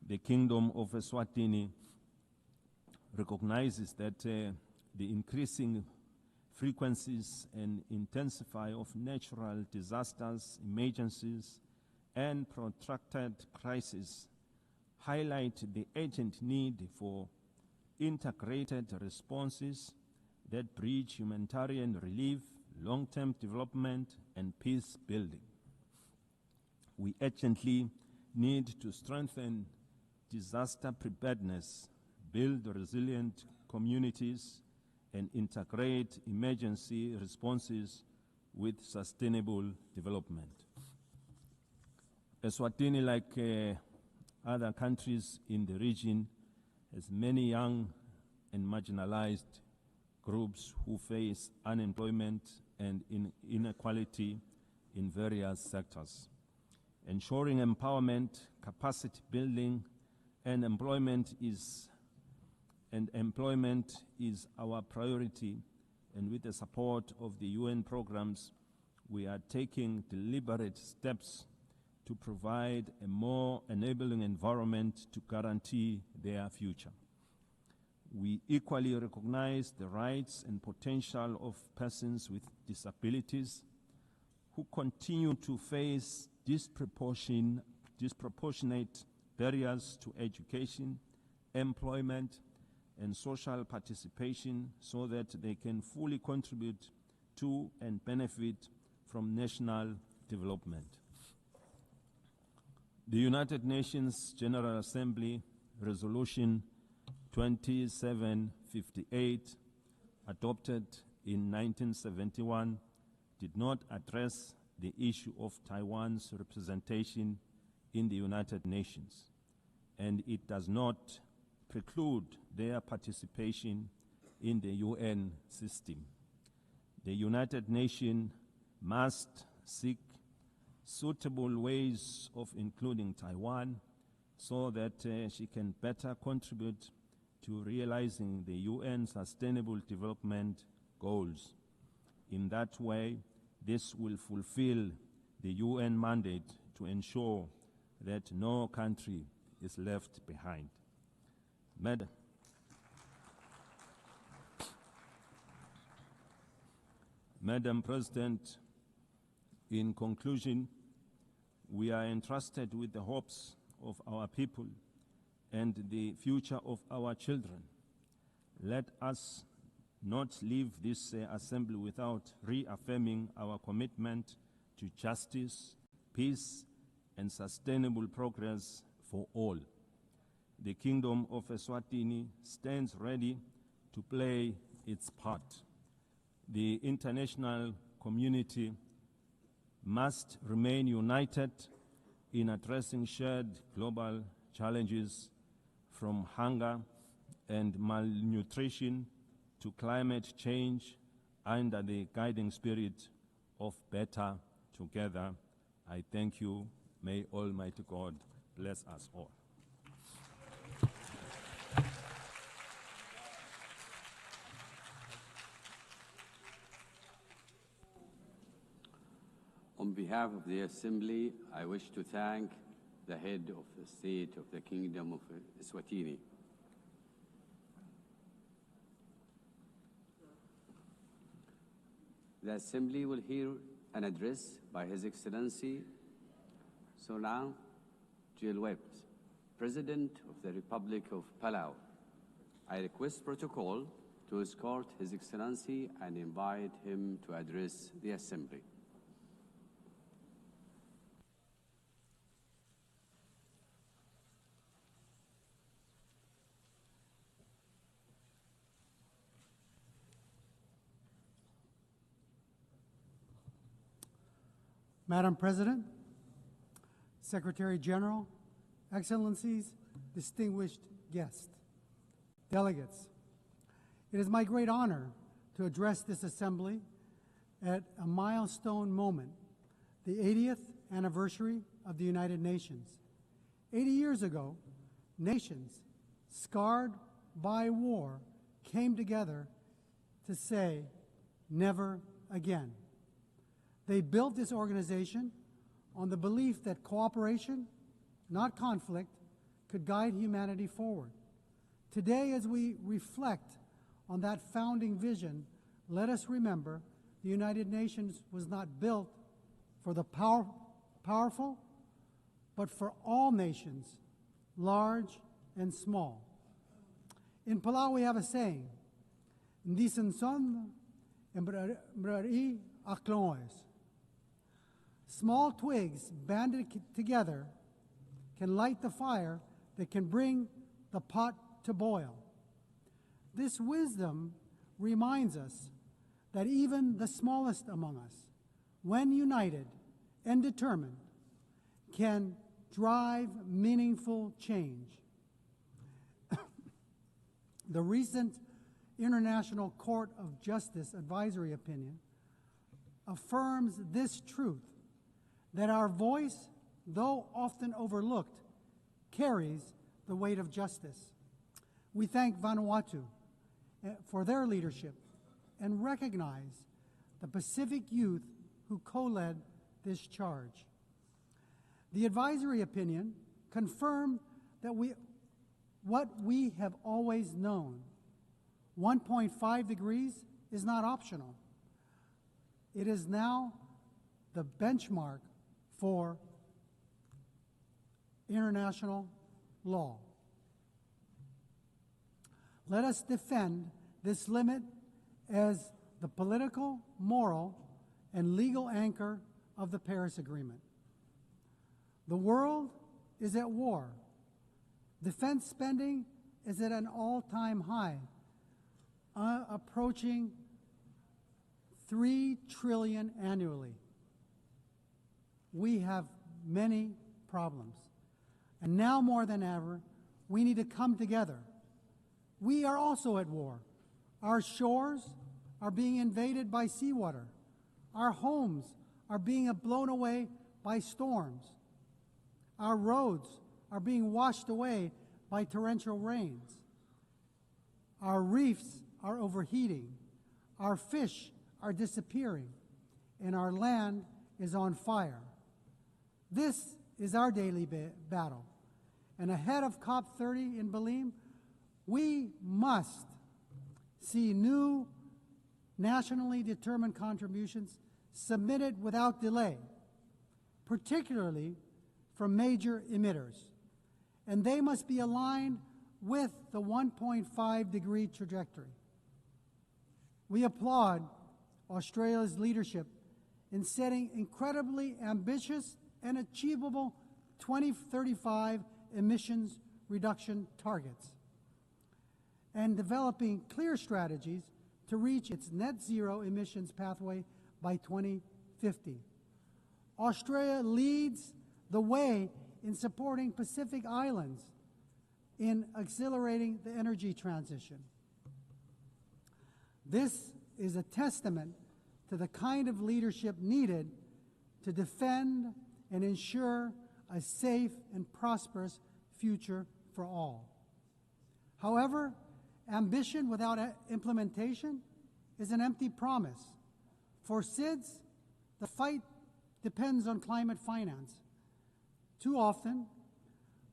The Kingdom of Eswatini recognizes that the increasing frequencies and intensity of natural disasters, emergencies, and protracted crises highlight the urgent need for integrated responses that bridge humanitarian relief, long-term development, and peace building. We urgently need to strengthen disaster preparedness, build resilient communities, and integrate emergency responses with sustainable development. Eswatini, like other countries in the region, has many young and marginalized groups who face unemployment and inequality in various sectors. Ensuring empowerment, capacity building, and employment is our priority and with the support of the UN programs, we are taking deliberate steps to provide a more enabling environment to guarantee their future. We equally recognize the rights and potential of persons with disabilities who continue to face disproportionate barriers to education, employment, and social participation so that they can fully contribute to and benefit from national development. The United Nations General Assembly Resolution 2758, adopted in 1971, did not address the issue of Taiwan's representation in the United Nations, and it does not preclude their participation in the UN system. The United Nations must seek suitable ways of including Taiwan so that she can better contribute to realizing the UN Sustainable Development Goals. In that way, this will fulfill the UN mandate to ensure that no country is left behind. Madam President, in conclusion, we are entrusted with the hopes of our people and the future of our children. Let us not leave this assembly without reaffirming our commitment to justice, peace, and sustainable progress for all. The Kingdom of Eswatini stands ready to play its part. The international community must remain united in addressing shared global challenges, from hunger and malnutrition to climate change, under the guiding spirit of better together. I thank you. May Almighty God bless us all. On behalf of the Assembly, I wish to thank the head of the state of the Kingdom of Eswatini. The Assembly will hear an address by His Excellency Solan Jilweb, President of the Republic of Palau. I request protocol to escort His Excellency and invite him to address the Assembly. Madam President, Secretary General, Excellencies, distinguished guests, delegates, it is my great honor to address this assembly at a milestone moment, the 80th anniversary of the United Nations. 80 years ago, nations scarred by war came together to say, never again. They built this organization on the belief that cooperation, not conflict, could guide humanity forward. Today, as we reflect on that founding vision, let us remember the United Nations was not built for the powerful, but for all nations, large and small. In Palau, we have a saying, "Ndisen son embrari akloes." Small twigs banded together can light the fire that can bring the pot to boil. This wisdom reminds us that even the smallest among us, when united and determined, can drive meaningful change. The recent International Court of Justice advisory opinion affirms this truth, that our voice, though often overlooked, carries the weight of justice. We thank Vanuatu for their leadership and recognize the Pacific youth who co-led this charge. The advisory opinion confirmed that what we have always known. 1.5 degrees is not optional. It is now the benchmark for international law. Let us defend this limit as the political, moral, and legal anchor of the Paris Agreement. The world is at war. Defense spending is at an all-time high, approaching $3 trillion annually. We have many problems. And now more than ever, we need to come together. We are also at war. Our shores are being invaded by seawater. Our homes are being blown away by storms. Our roads are being washed away by torrential rains. Our reefs are overheating. Our fish are disappearing. And our land is on fire. This is our daily battle. And ahead of COP30 in Belém, we must see new nationally determined contributions submitted without delay, particularly from major emitters. And they must be aligned with the 1.5 degree trajectory. We applaud Australia's leadership in setting incredibly ambitious and achievable 2035 emissions reduction targets and developing clear strategies to reach its net zero emissions pathway by 2050. Australia leads the way in supporting Pacific Islands in accelerating the energy transition. This is a testament to the kind of leadership needed to defend and ensure a safe and prosperous future for all. However, ambition without implementation is an empty promise. For SIDS, the fight depends on climate finance. Too often,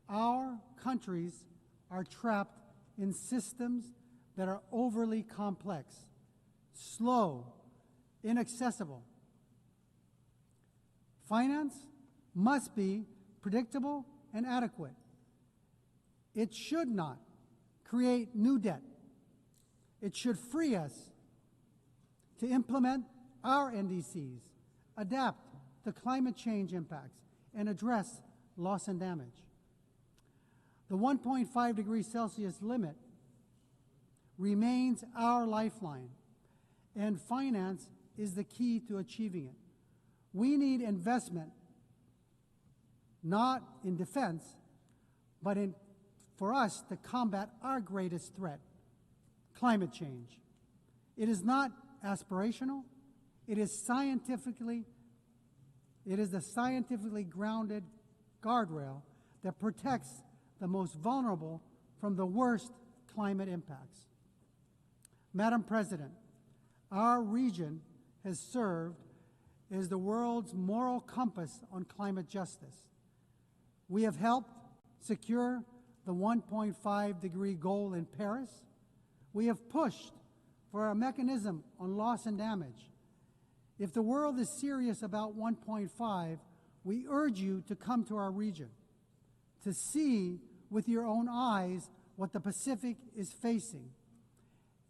our countries are trapped in systems that are overly complex, slow, inaccessible. Finance must be predictable and adequate. It should not create new debt. It should free us to implement our NDCs, adapt to climate change impacts, and address loss and damage. The 1.5 degrees Celsius limit remains our lifeline, and finance is the key to achieving it. We need investment, not in defense, but for us to combat our greatest threat, climate change. It is not aspirational. It is the scientifically grounded guardrail that protects the most vulnerable from the worst climate impacts. Madam President, our region has served as the world's moral compass on climate justice. We have helped secure the 1.5 degree goal in Paris. We have pushed for a mechanism on loss and damage. If the world is serious about 1.5, we urge you to come to our region, to see with your own eyes what the Pacific is facing,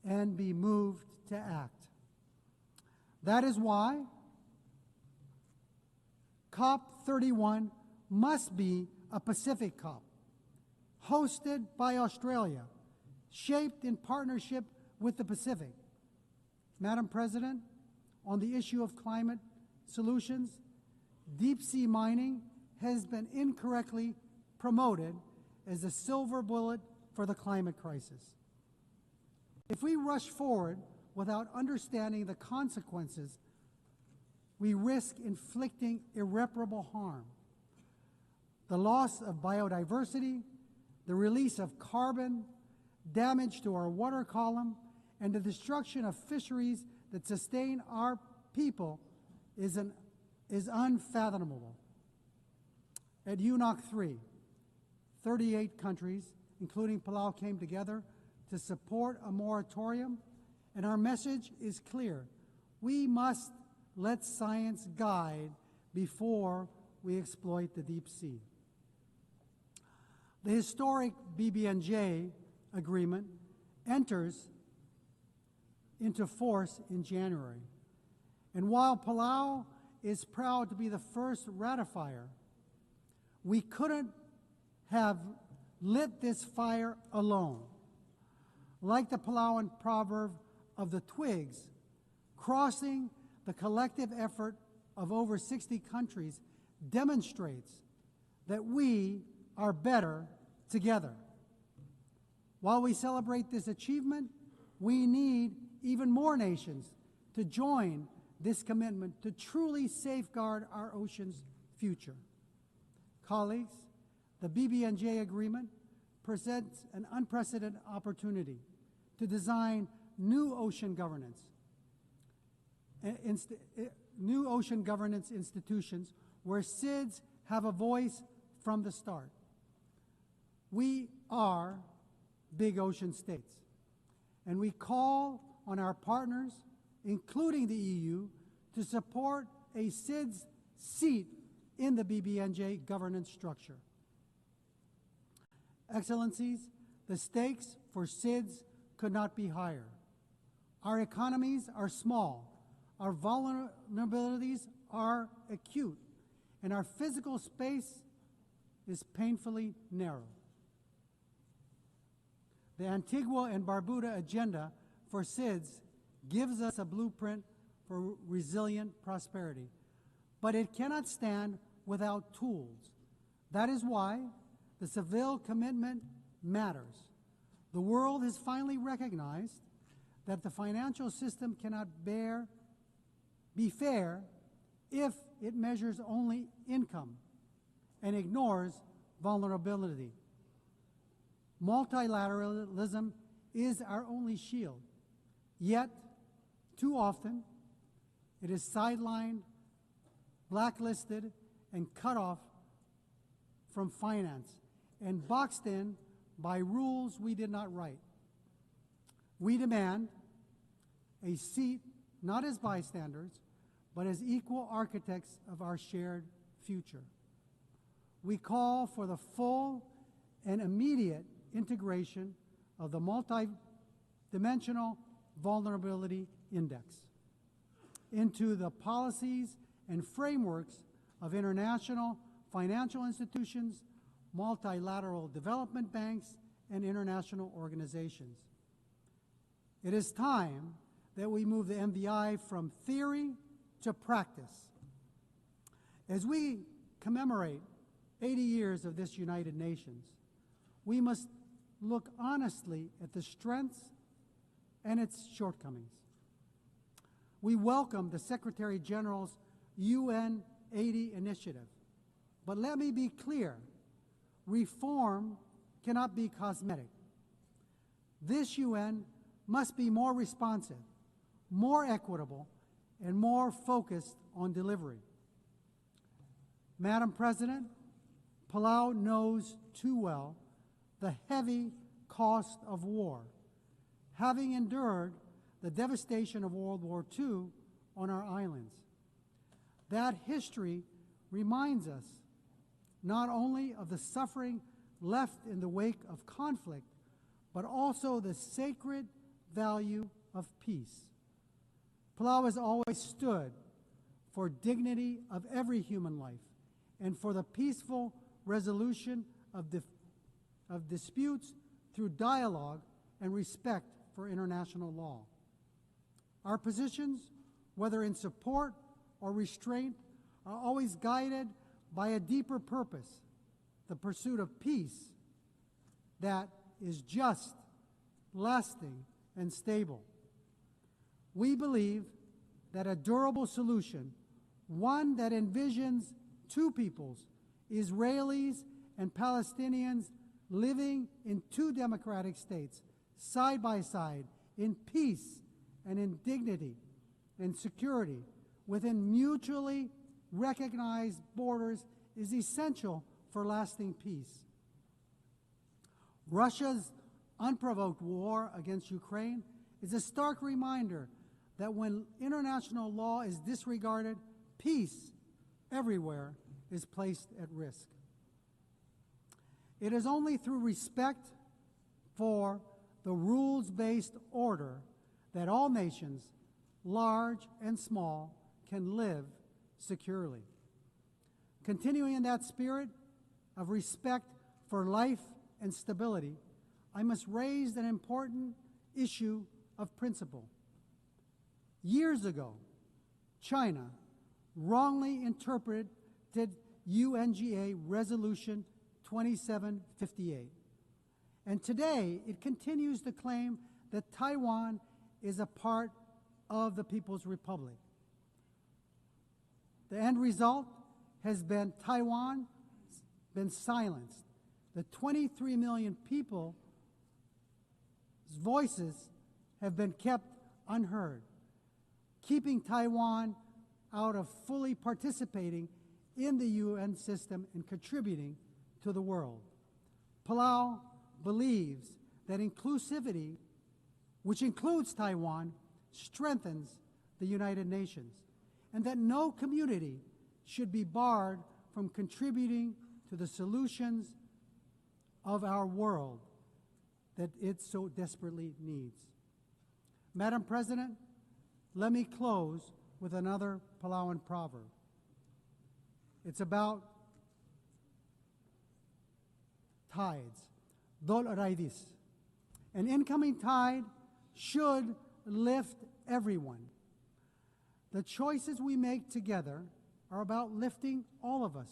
and be moved to act. That is why COP31 must be a Pacific COP, hosted by Australia, shaped in partnership with the Pacific. Madam President, on the issue of climate solutions, deep-sea mining has been incorrectly promoted as the silver bullet for the climate crisis. If we rush forward without understanding the consequences, we risk inflicting irreparable harm. The loss of biodiversity, the release of carbon, damage to our water column, and the destruction of fisheries that sustain our people is unfathomable. At UNOC 3, 38 countries, including Palau, came together to support a moratorium, and our message is clear. We must let science guide before we exploit the deep sea. The historic BBNJ agreement enters into force in January. And while Palau is proud to be the first ratifier, we couldn't have lit this fire alone. Like the Palauan proverb of the twigs, crossing the collective effort of over 60 countries demonstrates that we are better together. While we celebrate this achievement, we need even more nations to join this commitment to truly safeguard our ocean's future. Colleagues, the BBNJ agreement presents an unprecedented opportunity to design new ocean governance institutions where SIDS have a voice from the start. We are big ocean states, and we call on our partners, including the EU, to support a SIDS seat in the BBNJ governance structure. Excellencies, the stakes for SIDS could not be higher. Our economies are small, our vulnerabilities are acute, and our physical space is painfully narrow. The Antigua and Barbuda agenda for SIDS gives us a blueprint for resilient prosperity, but it cannot stand without tools. That is why the Seville commitment matters. The world has finally recognized that the financial system cannot be fair if it measures only income and ignores vulnerability. Multilateralism is our only shield, yet too often it is sidelined, blacklisted, and cut off from finance and boxed in by rules we did not write. We demand a seat not as bystanders, but as equal architects of our shared future. We call for the full and immediate integration of the multi-dimensional vulnerability index into the policies and frameworks of international financial institutions, multilateral development banks, and international organizations. It is time that we move the MVI from theory to practice. As we commemorate 80 years of this United Nations, we must look honestly at the strengths and its shortcomings. We welcome the Secretary General's UN 80 initiative, but let me be clear, reform cannot be cosmetic. This UN must be more responsive, more equitable, and more focused on delivery. Madam President, Palau knows too well the heavy cost of war, having endured the devastation of World War II on our islands. That history reminds us not only of the suffering left in the wake of conflict, but also the sacred value of peace. Palau has always stood for dignity of every human life and for the peaceful resolution of disputes through dialogue and respect for international law. Our positions, whether in support or restraint, are always guided by a deeper purpose, the pursuit of peace that is just, lasting, and stable. We believe that a durable solution, one that envisions two peoples, Israelis and Palestinians living in two democratic states, side by side, in peace and in dignity and security within mutually recognized borders is essential for lasting peace. Russia's unprovoked war against Ukraine is a stark reminder that when international law is disregarded, peace everywhere is placed at risk. It is only through respect for the rules-based order that all nations, large and small, can live securely. Continuing in that spirit of respect for life and stability, I must raise an important issue of principle. Years ago, China wrongly interpreted UNGA Resolution 2758. And today, it continues to claim that Taiwan is a part of the People's Republic. The end result has been Taiwan been silenced. The 23 million people's voices have been kept unheard, keeping Taiwan out of fully participating in the UN system and contributing to the world. Palau believes that inclusivity, which includes Taiwan, strengthens the United Nations, and that no community should be barred from contributing to the solutions of our world that it so desperately needs. Madam President, let me close with another Palauan proverb. It's about tides. Dol raidis. An incoming tide should lift everyone. The choices we make together are about lifting all of us,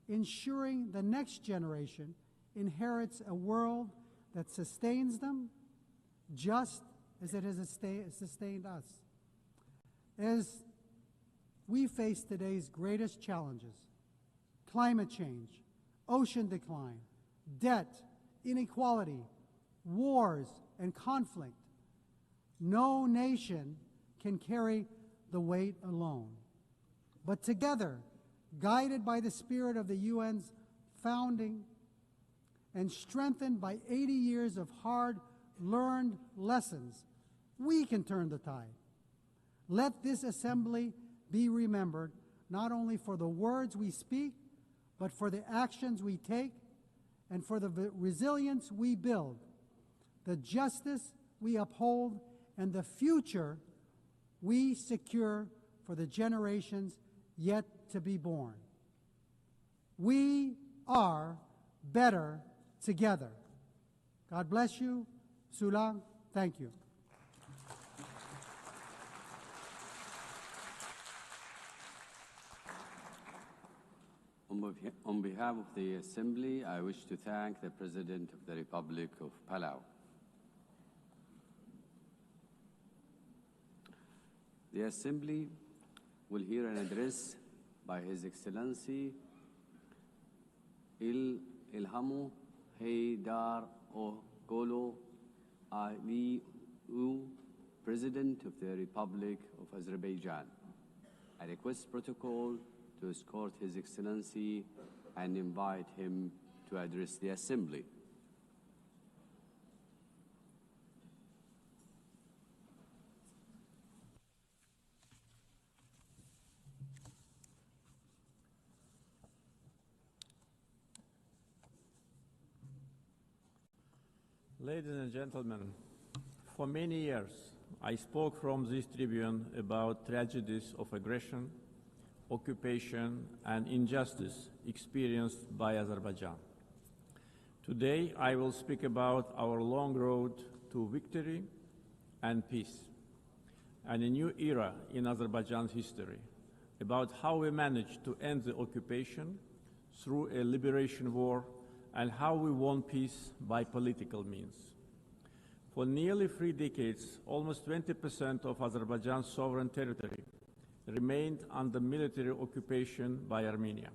ensuring the next generation inherits a world that sustains them just as it has sustained us. As we face today's greatest challenges, climate change, ocean decline, debt, inequality, wars, and conflict, no nation can carry the weight alone. But together, guided by the spirit of the UN's founding and strengthened by 80 years of hard-learned lessons, we can turn the tide. Let this assembly be remembered not only for the words we speak, but for the actions we take and for the resilience we build, the justice we uphold, and the future we secure for the generations yet to be born. We are better together. God bless you. Sulang, thank you. On behalf of the Assembly, I wish to thank the President of the Republic of Palau. The Assembly will hear an address by His Excellency Ilhamu Haydar Ogolo Aliou, President of the Republic of Azerbaijan. I request protocol to escort His Excellency and invite him to address the Assembly. Ladies and gentlemen, for many years I spoke from this tribune about tragedies of aggression, occupation, and injustice experienced by Azerbaijan. Today, I will speak about our long road to victory and peace, and a new era in Azerbaijan's history, about how we managed to end the occupation through a liberation war, and how we won peace by political means. For nearly 3 decades, almost 20% of Azerbaijan's sovereign territory remained under military occupation by Armenia.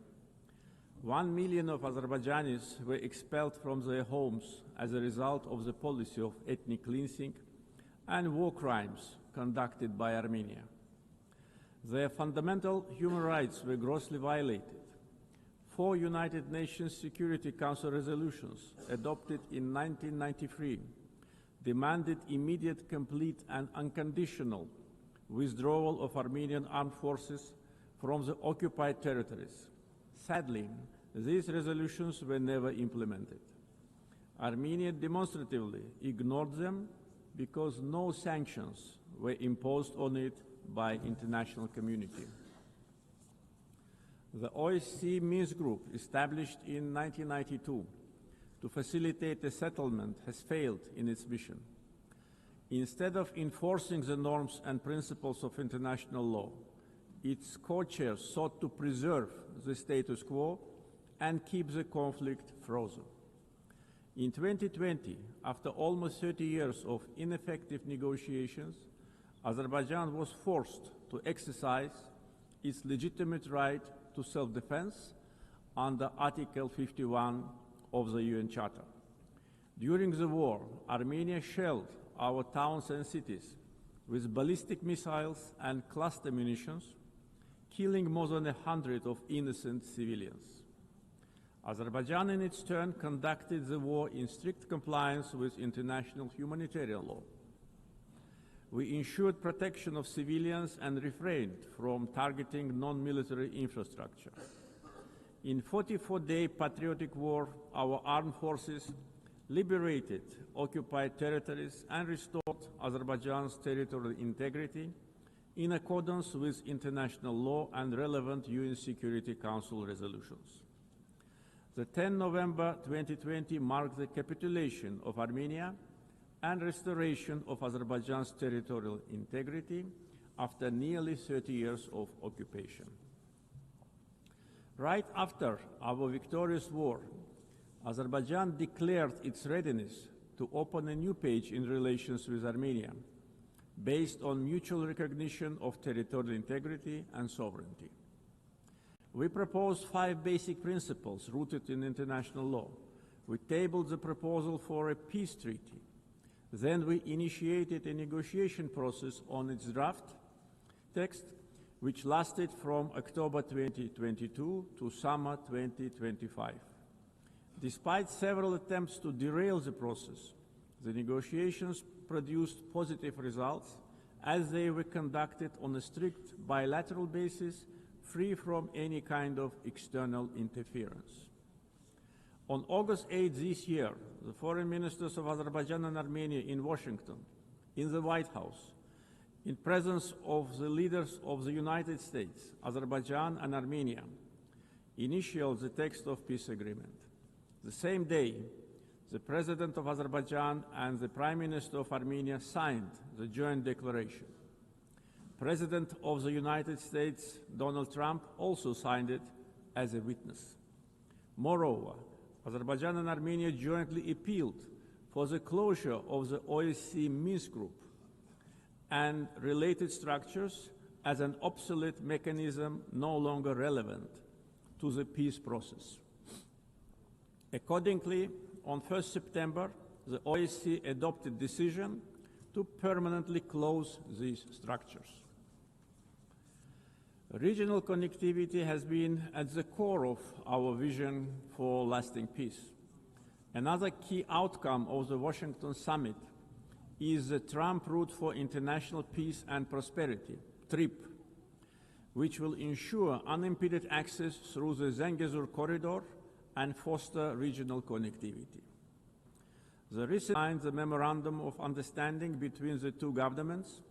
1 million of Azerbaijanis were expelled from their homes as a result of the policy of ethnic cleansing and war crimes conducted by Armenia. Their fundamental human rights were grossly violated. 4 United Nations Security Council resolutions adopted in 1993 demanded immediate, complete, and unconditional withdrawal of Armenian armed forces from the occupied territories. Sadly, these resolutions were never implemented. Armenia demonstratively ignored them because no sanctions were imposed on it by international community. The OSCE Minsk Group, established in 1992 to facilitate a settlement, has failed in its mission. Instead of enforcing the norms and principles of international law, its co-chairs sought to preserve the status quo and keep the conflict frozen. In 2020, after almost 30 years of ineffective negotiations, Azerbaijan was forced to exercise its legitimate right to self-defense under Article 51 of the UN Charter. During the war, Armenia shelled our towns and cities with ballistic missiles and cluster munitions, killing more than 100 of innocent civilians. Azerbaijan, in its turn, conducted the war in strict compliance with international humanitarian law. We ensured protection of civilians and refrained from targeting non-military infrastructure. In 44-day patriotic war, our armed forces liberated occupied territories and restored Azerbaijan's territorial integrity in accordance with international law and relevant UN Security Council resolutions. The 10 November 2020 marked the capitulation of Armenia and restoration of Azerbaijan's territorial integrity after nearly 30 years of occupation. Right after our victorious war, Azerbaijan declared its readiness to open a new page in relations with Armenia, based on mutual recognition of territorial integrity and sovereignty. We proposed 5 basic principles rooted in international law. We tabled the proposal for a peace treaty. Then we initiated a negotiation process on its draft text, which lasted from October 2022 to summer 2025. Despite several attempts to derail the process, the negotiations produced positive results as they were conducted on a strict bilateral basis, free from any kind of external interference. On August 8 this year, the foreign ministers of Azerbaijan and Armenia in Washington, in the White House, in presence of the leaders of the United States, Azerbaijan and Armenia, initialed the text of peace agreement. The same day, the President of Azerbaijan and the Prime Minister of Armenia signed the joint declaration. President of the United States, Donald Trump, also signed it as a witness. Moreover, Azerbaijan and Armenia jointly appealed for the closure of the OSCE Minsk Group and related structures as an obsolete mechanism no longer relevant to the peace process. Accordingly, on 1 September, the OSCE adopted a decision to permanently close these structures. Regional connectivity has been at the core of our vision for lasting peace. Another key outcome of the Washington summit is the Trump Route for International Peace and Prosperity, TRIP, which will ensure unimpeded access through the Zangezur corridor and foster regional connectivity. The recent signed the Memorandum of Understanding between the two governments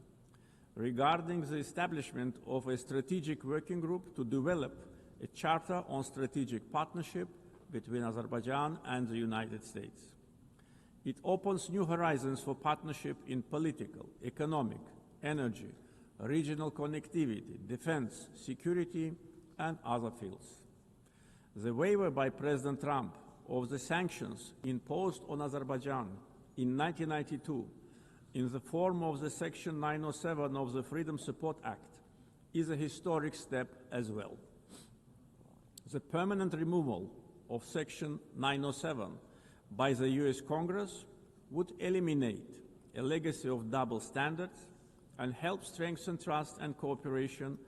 regarding the establishment of a strategic working group to develop a charter on strategic partnership between Azerbaijan and the United States. It opens new horizons for partnership in political, economic, energy, regional connectivity, defense, security, and other fields. The waiver by President Trump of the sanctions imposed on Azerbaijan in 1992 in the form of the Section 907 of the Freedom Support Act is a historic step as well. The permanent removal of Section 907 by the US Congress would eliminate a legacy of double standards and help strengthen trust and cooperation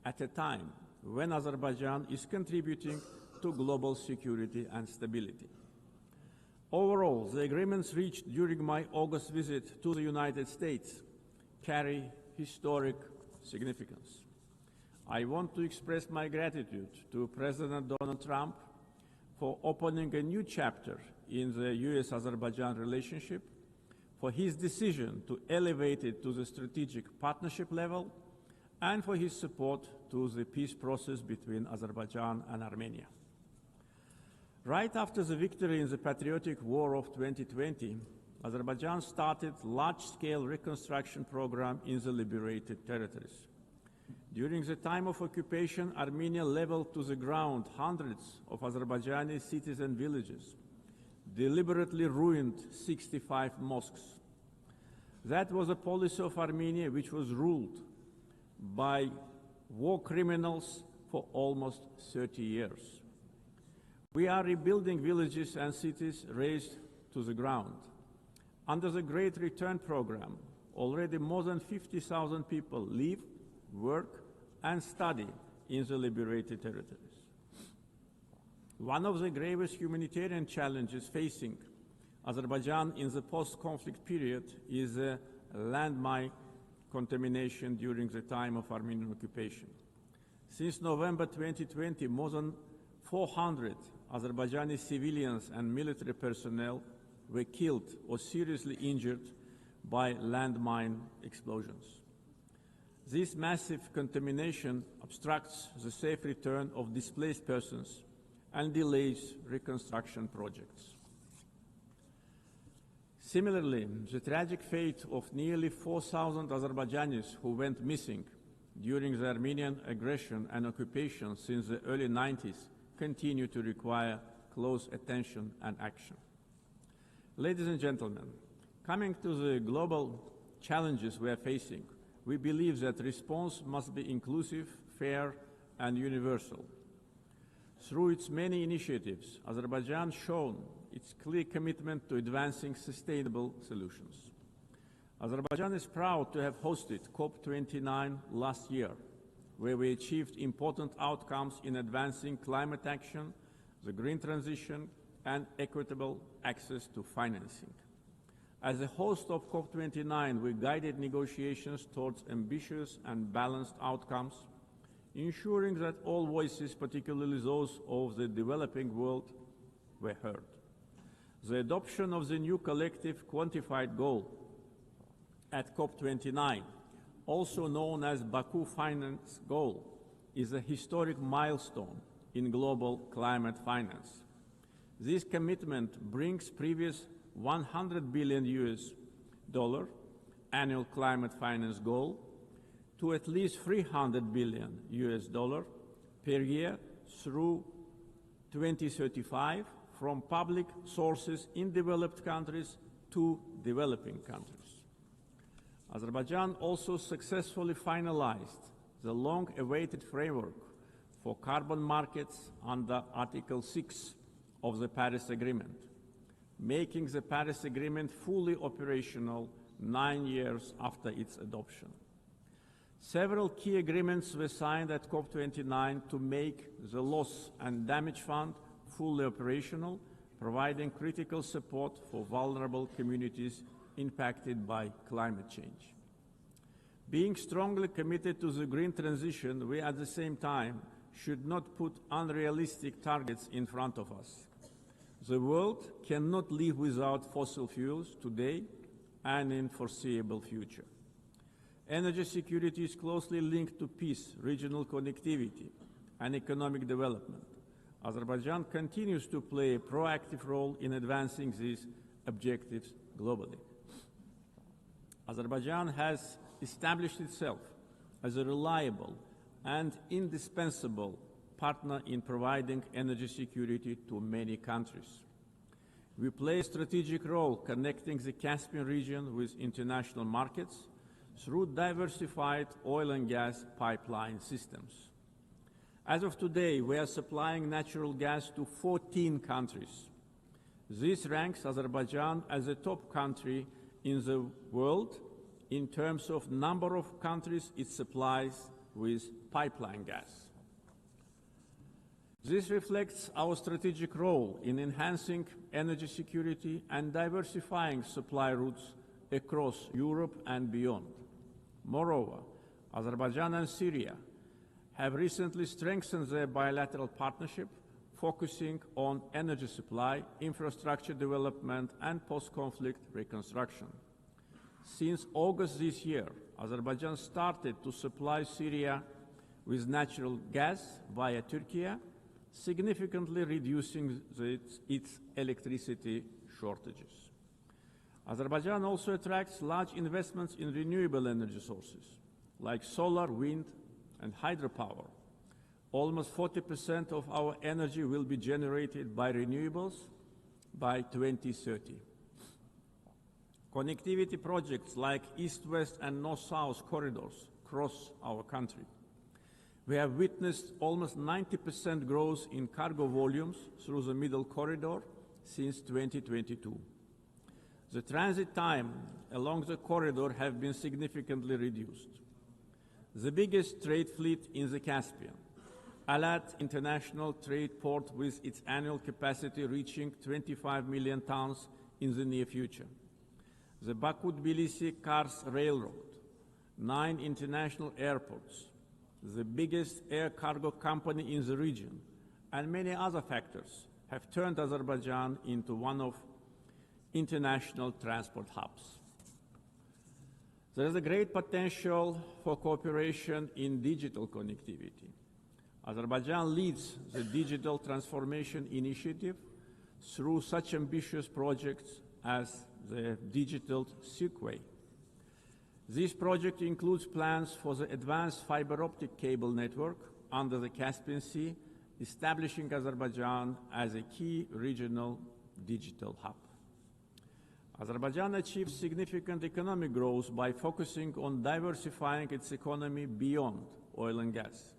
at a time when Azerbaijan is contributing to global security and stability. Overall, the agreements reached during my August visit to the United States carry historic significance. I want to express my gratitude to President Donald Trump for opening a new chapter in the US-Azerbaijan relationship, for his decision to elevate it to the strategic partnership level, and for his support to the peace process between Azerbaijan and Armenia. Right after the victory in the Patriotic War of 2020, Azerbaijan started a large-scale reconstruction program in the liberated territories. During the time of occupation, Armenia leveled to the ground hundreds of Azerbaijani cities and villages, deliberately ruined 65 mosques. That was a policy of Armenia which was ruled by war criminals for almost 30 years. We are rebuilding villages and cities razed to the ground. Under the Great Return Program, already more than 50,000 people live, work, and study in the liberated territories. One of the gravest humanitarian challenges facing Azerbaijan in the post-conflict period is landmine contamination during the time of Armenian occupation. Since November 2020, more than 400 Azerbaijani civilians and military personnel were killed or seriously injured by landmine explosions. This massive contamination obstructs the safe return of displaced persons and delays reconstruction projects. Similarly, the tragic fate of nearly 4,000 Azerbaijanis who went missing during the Armenian aggression and occupation since the early 90s continue to require close attention and action. Ladies and gentlemen, coming to the global challenges we are facing, we believe that response must be inclusive, fair, and universal. Through its many initiatives, Azerbaijan has shown its clear commitment to advancing sustainable solutions. Azerbaijan is proud to have hosted COP29 last year, where we achieved important outcomes in advancing climate action, the green transition, and equitable access to financing. As a host of COP29, we guided negotiations towards ambitious and balanced outcomes, ensuring that all voices, particularly those of the developing world, were heard. The adoption of the new collective quantified goal at COP29, also known as Baku Finance Goal, is a historic milestone in global climate finance. This commitment brings previous $100 billion annual climate finance goal to at least $300 billion per year through 2035 from public sources in developed countries to developing countries. Azerbaijan also successfully finalized the long-awaited framework for carbon markets under Article 6 of the Paris Agreement, making the Paris Agreement fully operational 9 years after its adoption. Several key agreements were signed at COP29 to make the Loss and Damage Fund fully operational, providing critical support for vulnerable communities impacted by climate change. Being strongly committed to the green transition, we at the same time should not put unrealistic targets in front of us. The world cannot live without fossil fuels today and in foreseeable future. Energy security is closely linked to peace, regional connectivity, and economic development. Azerbaijan continues to play a proactive role in advancing these objectives globally. Azerbaijan has established itself as a reliable and indispensable partner in providing energy security to many countries. We play a strategic role connecting the Caspian region with international markets through diversified oil and gas pipeline systems. As of today, we are supplying natural gas to 14 countries. This ranks Azerbaijan as a top country in the world in terms of number of countries it supplies with pipeline gas. This reflects our strategic role in enhancing energy security and diversifying supply routes across Europe and beyond. Moreover, Azerbaijan and Syria have recently strengthened their bilateral partnership, focusing on energy supply, infrastructure development, and post-conflict reconstruction. Since August this year, Azerbaijan started to supply Syria with natural gas via Turkey, significantly reducing its electricity shortages. Azerbaijan also attracts large investments in renewable energy sources, like solar, wind, and hydropower. Almost 40% of our energy will be generated by renewables by 2030. Connectivity projects like East-West and North-South corridors cross our country. We have witnessed almost 90% growth in cargo volumes through the Middle Corridor since 2022. The transit time along the corridor has been significantly reduced. The biggest trade fleet in the Caspian, Alat International Trade Port, with its annual capacity reaching 25 million tons in the near future. The Baku-Tbilisi-Kars Railroad, 9 international airports, the biggest air cargo company in the region, and many other factors have turned Azerbaijan into one of international transport hubs. There is a great potential for cooperation in digital connectivity. Azerbaijan leads the Digital Transformation Initiative through such ambitious projects as the Digital Seaway. This project includes plans for the advanced fiber optic cable network under the Caspian Sea, establishing Azerbaijan as a key regional digital hub. Azerbaijan achieved significant economic growth by focusing on diversifying its economy beyond oil and gas,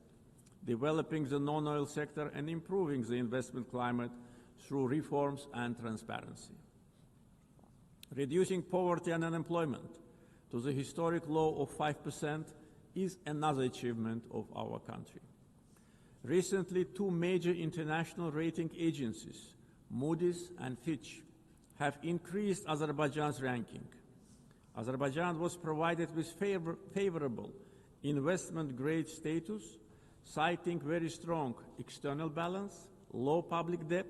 developing the non-oil sector and improving the investment climate through reforms and transparency. Reducing poverty and unemployment to the historic low of 5% is another achievement of our country. Recently, 2 major international rating agencies, Moody's and Fitch, have increased Azerbaijan's ranking. Azerbaijan was provided with favorable investment-grade status, citing very strong external balance, low public debt,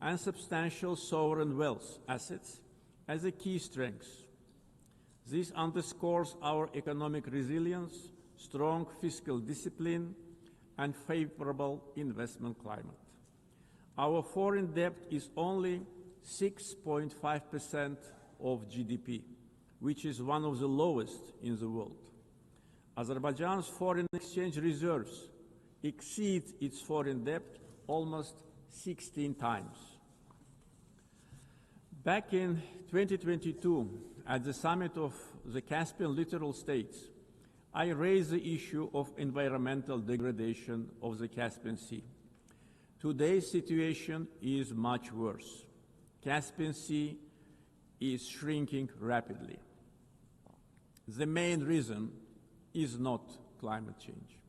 and substantial sovereign wealth assets as a key strengths. This underscores our economic resilience, strong fiscal discipline, and favorable investment climate. Our foreign debt is only 6.5% of GDP, which is one of the lowest in the world. Azerbaijan's foreign exchange reserves exceed its foreign debt almost 16 times. Back in 2022, at the summit of the Caspian littoral states, I raised the issue of environmental degradation of the Caspian Sea. Today's situation is much worse. Caspian Sea is shrinking rapidly. The main reason is not climate change.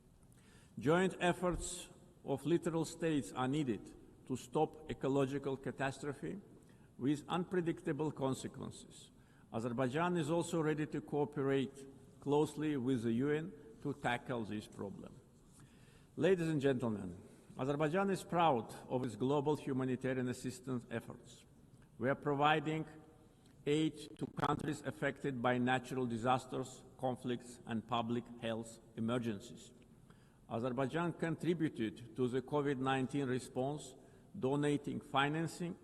Joint efforts of littoral states are needed to stop ecological catastrophe with unpredictable consequences. Azerbaijan is also ready to cooperate closely with the UN to tackle this problem. Ladies and gentlemen, Azerbaijan is proud of its global humanitarian assistance efforts. We are providing aid to countries affected by natural disasters, conflicts, and public health emergencies. Azerbaijan contributed to the COVID-19 response, donating financing,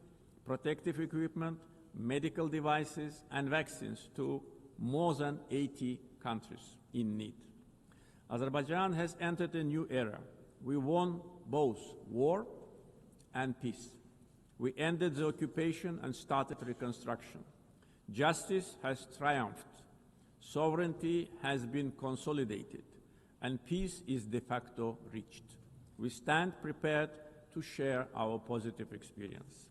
protective equipment, medical devices, and vaccines to more than 80 countries in need. Azerbaijan has entered a new era. We won both war and peace. We ended the occupation and started reconstruction. Justice has triumphed. Sovereignty has been consolidated, and peace is de facto reached. We stand prepared to share our positive experience.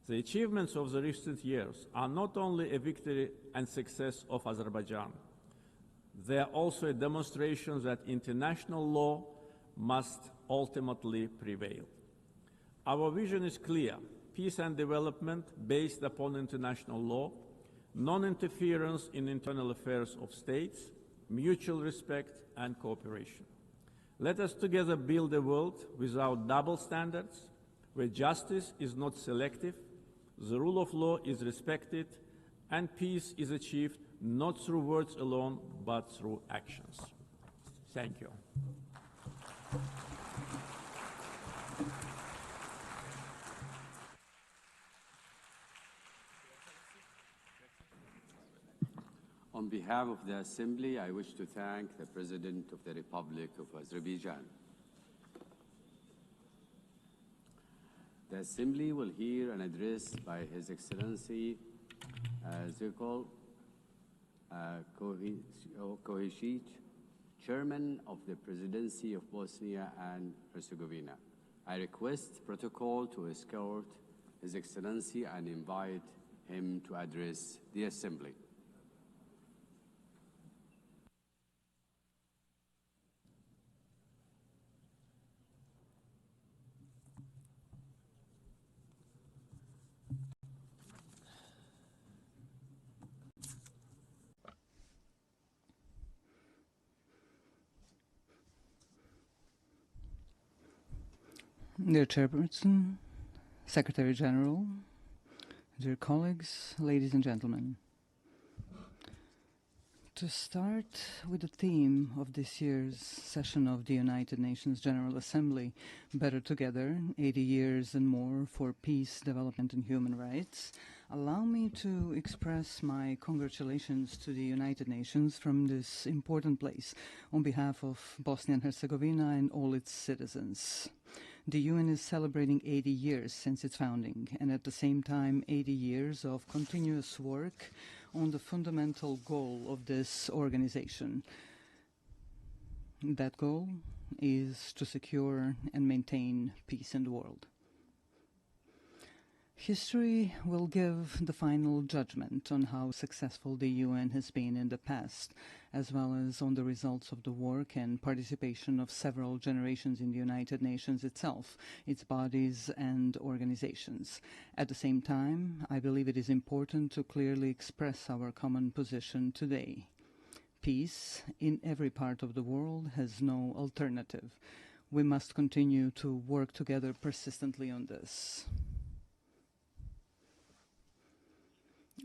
The achievements of the recent years are not only a victory and success of Azerbaijan, they are also a demonstration that international law must ultimately prevail. Our vision is clear: peace and development based upon international law, non-interference in internal affairs of states, mutual respect and cooperation. Let us together build a world without double standards, where justice is not selective, the rule of law is respected, and peace is achieved not through words alone, but through actions. Thank you. On behalf of the Assembly, I wish to thank the President of the Republic of Azerbaijan. The Assembly will hear an address by His Excellency Zirkol Kohicic, Chairman of the Presidency of Bosnia and Herzegovina. I request protocol to escort His Excellency and invite him to address the Assembly. Dear Chairperson, Secretary General, dear colleagues, ladies and gentlemen. To start with the theme of this year's session of the United Nations General Assembly, Better Together, 80 Years and More for Peace, Development and Human Rights, allow me to express my congratulations to the United Nations from this important place on behalf of Bosnia and Herzegovina and all its citizens. The UN is celebrating 80 years since its founding, and at the same time 80 years of continuous work on the fundamental goal of this organization. That goal is to secure and maintain peace in the world. History will give the final judgment on how successful the UN has been in the past, as well as on the results of the work and participation of several generations in the United Nations itself, its bodies and organizations. At the same time, I believe it is important to clearly express our common position today. Peace in every part of the world has no alternative. We must continue to work together persistently on this.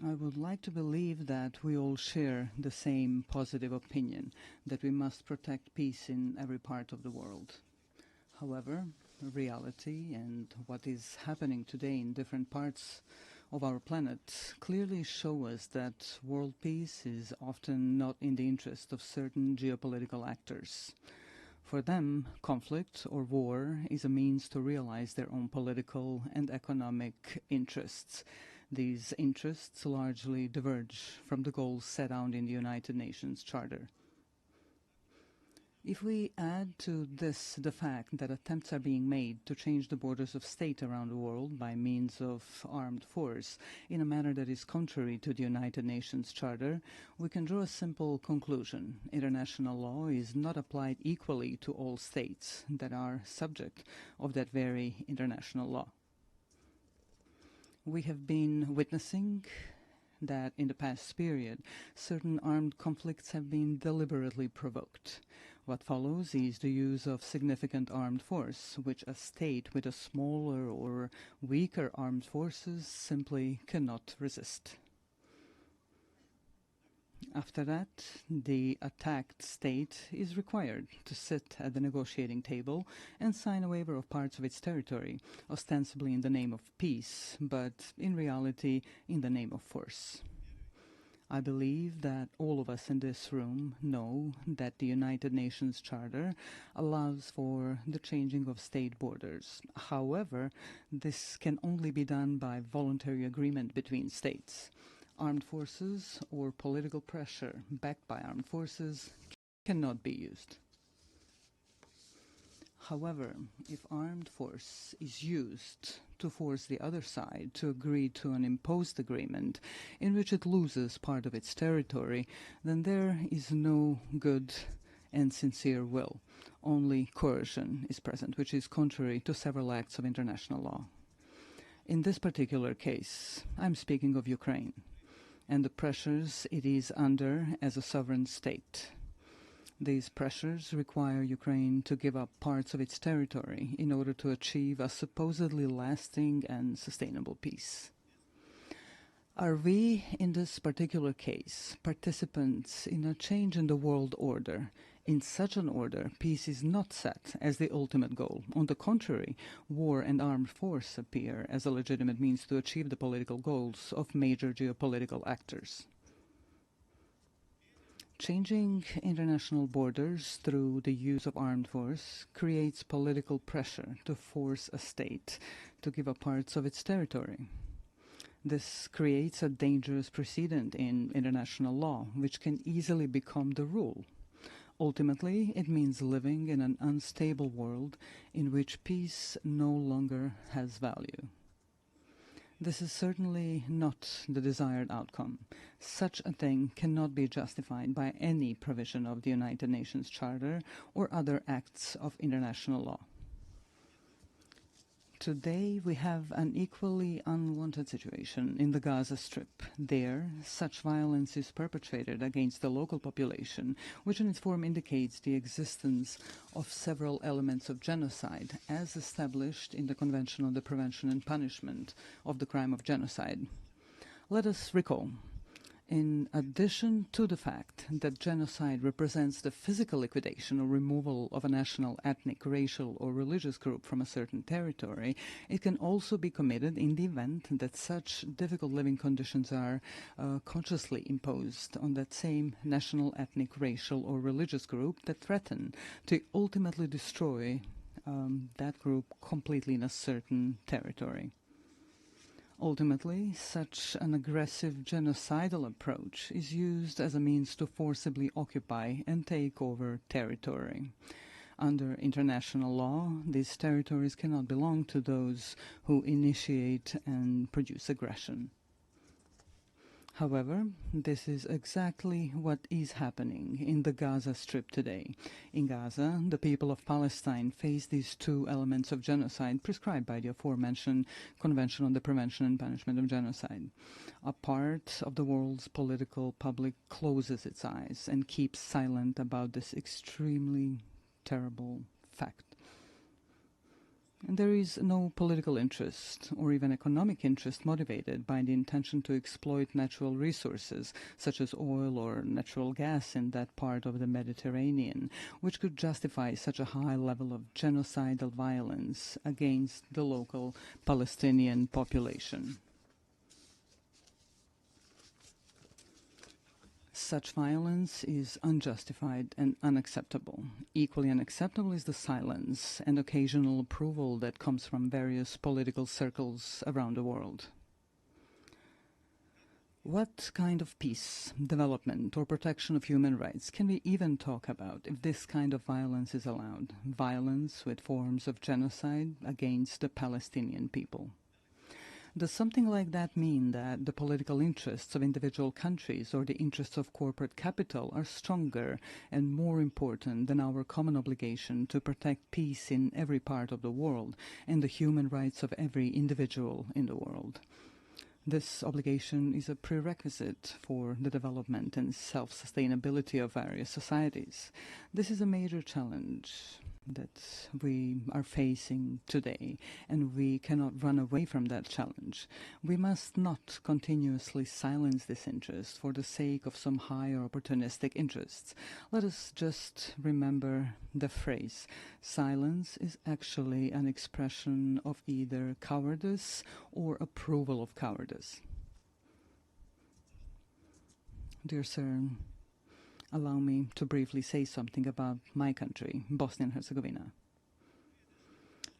I would like to believe that we all share the same positive opinion, that we must protect peace in every part of the world. However, reality and what is happening today in different parts of our planet clearly show us that world peace is often not in the interest of certain geopolitical actors. For them, conflict or war is a means to realize their own political and economic interests. These interests largely diverge from the goals set out in the United Nations Charter. If we add to this the fact that attempts are being made to change the borders of state around the world by means of armed force in a manner that is contrary to the United Nations Charter, we can draw a simple conclusion. International law is not applied equally to all states that are subject of that very international law. We have been witnessing that in the past period, certain armed conflicts have been deliberately provoked. What follows is the use of significant armed force, which a state with a smaller or weaker armed forces simply cannot resist. After that, the attacked state is required to sit at the negotiating table and sign a waiver of parts of its territory, ostensibly in the name of peace, but in reality in the name of force. I believe that all of us in this room know that the United Nations Charter allows for the changing of state borders. However, this can only be done by voluntary agreement between states. Armed forces or political pressure backed by armed forces cannot be used. However, if armed force is used to force the other side to agree to an imposed agreement in which it loses part of its territory, then there is no good and sincere will. Only coercion is present, which is contrary to several acts of international law. In this particular case, I'm speaking of Ukraine and the pressures it is under as a sovereign state. These pressures require Ukraine to give up parts of its territory in order to achieve a supposedly lasting and sustainable peace. Are we, in this particular case, participants in a change in the world order? In such an order, peace is not set as the ultimate goal. On the contrary, war and armed force appear as a legitimate means to achieve the political goals of major geopolitical actors. Changing international borders through the use of armed force creates political pressure to force a state to give up parts of its territory. This creates a dangerous precedent in international law, which can easily become the rule. Ultimately, it means living in an unstable world in which peace no longer has value. This is certainly not the desired outcome. Such a thing cannot be justified by any provision of the United Nations Charter or other acts of international law. Today we have an equally unwanted situation in the Gaza Strip. There, such violence is perpetrated against the local population, which in its form indicates the existence of several elements of genocide, as established in the Convention on the Prevention and Punishment of the Crime of Genocide. Let us recall, in addition to the fact that genocide represents the physical liquidation or removal of a national, ethnic, racial, or religious group from a certain territory, it can also be committed in the event that such difficult living conditions are consciously imposed on that same national, ethnic, racial, or religious group that threaten to ultimately destroy that group completely in a certain territory. Ultimately, such an aggressive genocidal approach is used as a means to forcibly occupy and take over territory. Under international law, these territories cannot belong to those who initiate and produce aggression. However, this is exactly what is happening in the Gaza Strip today. In Gaza, the people of Palestine face these two elements of genocide prescribed by the aforementioned Convention on the Prevention and Punishment of Genocide. A part of the world's political public closes its eyes and keeps silent about this extremely terrible fact. And there is no political interest or even economic interest motivated by the intention to exploit natural resources such as oil or natural gas in that part of the Mediterranean, which could justify such a high level of genocidal violence against the local Palestinian population. Such violence is unjustified and unacceptable. Equally unacceptable is the silence and occasional approval that comes from various political circles around the world. What kind of peace, development, or protection of human rights can we even talk about if this kind of violence is allowed? Violence with forms of genocide against the Palestinian people. Does something like that mean that the political interests of individual countries or the interests of corporate capital are stronger and more important than our common obligation to protect peace in every part of the world and the human rights of every individual in the world? This obligation is a prerequisite for the development and self-sustainability of various societies. This is a major challenge that we are facing today, and we cannot run away from that challenge. We must not continuously silence this interest for the sake of some higher opportunistic interests. Let us just remember the phrase, silence is actually an expression of either cowardice or approval of cowardice. Dear sir, allow me to briefly say something about my country, Bosnia and Herzegovina.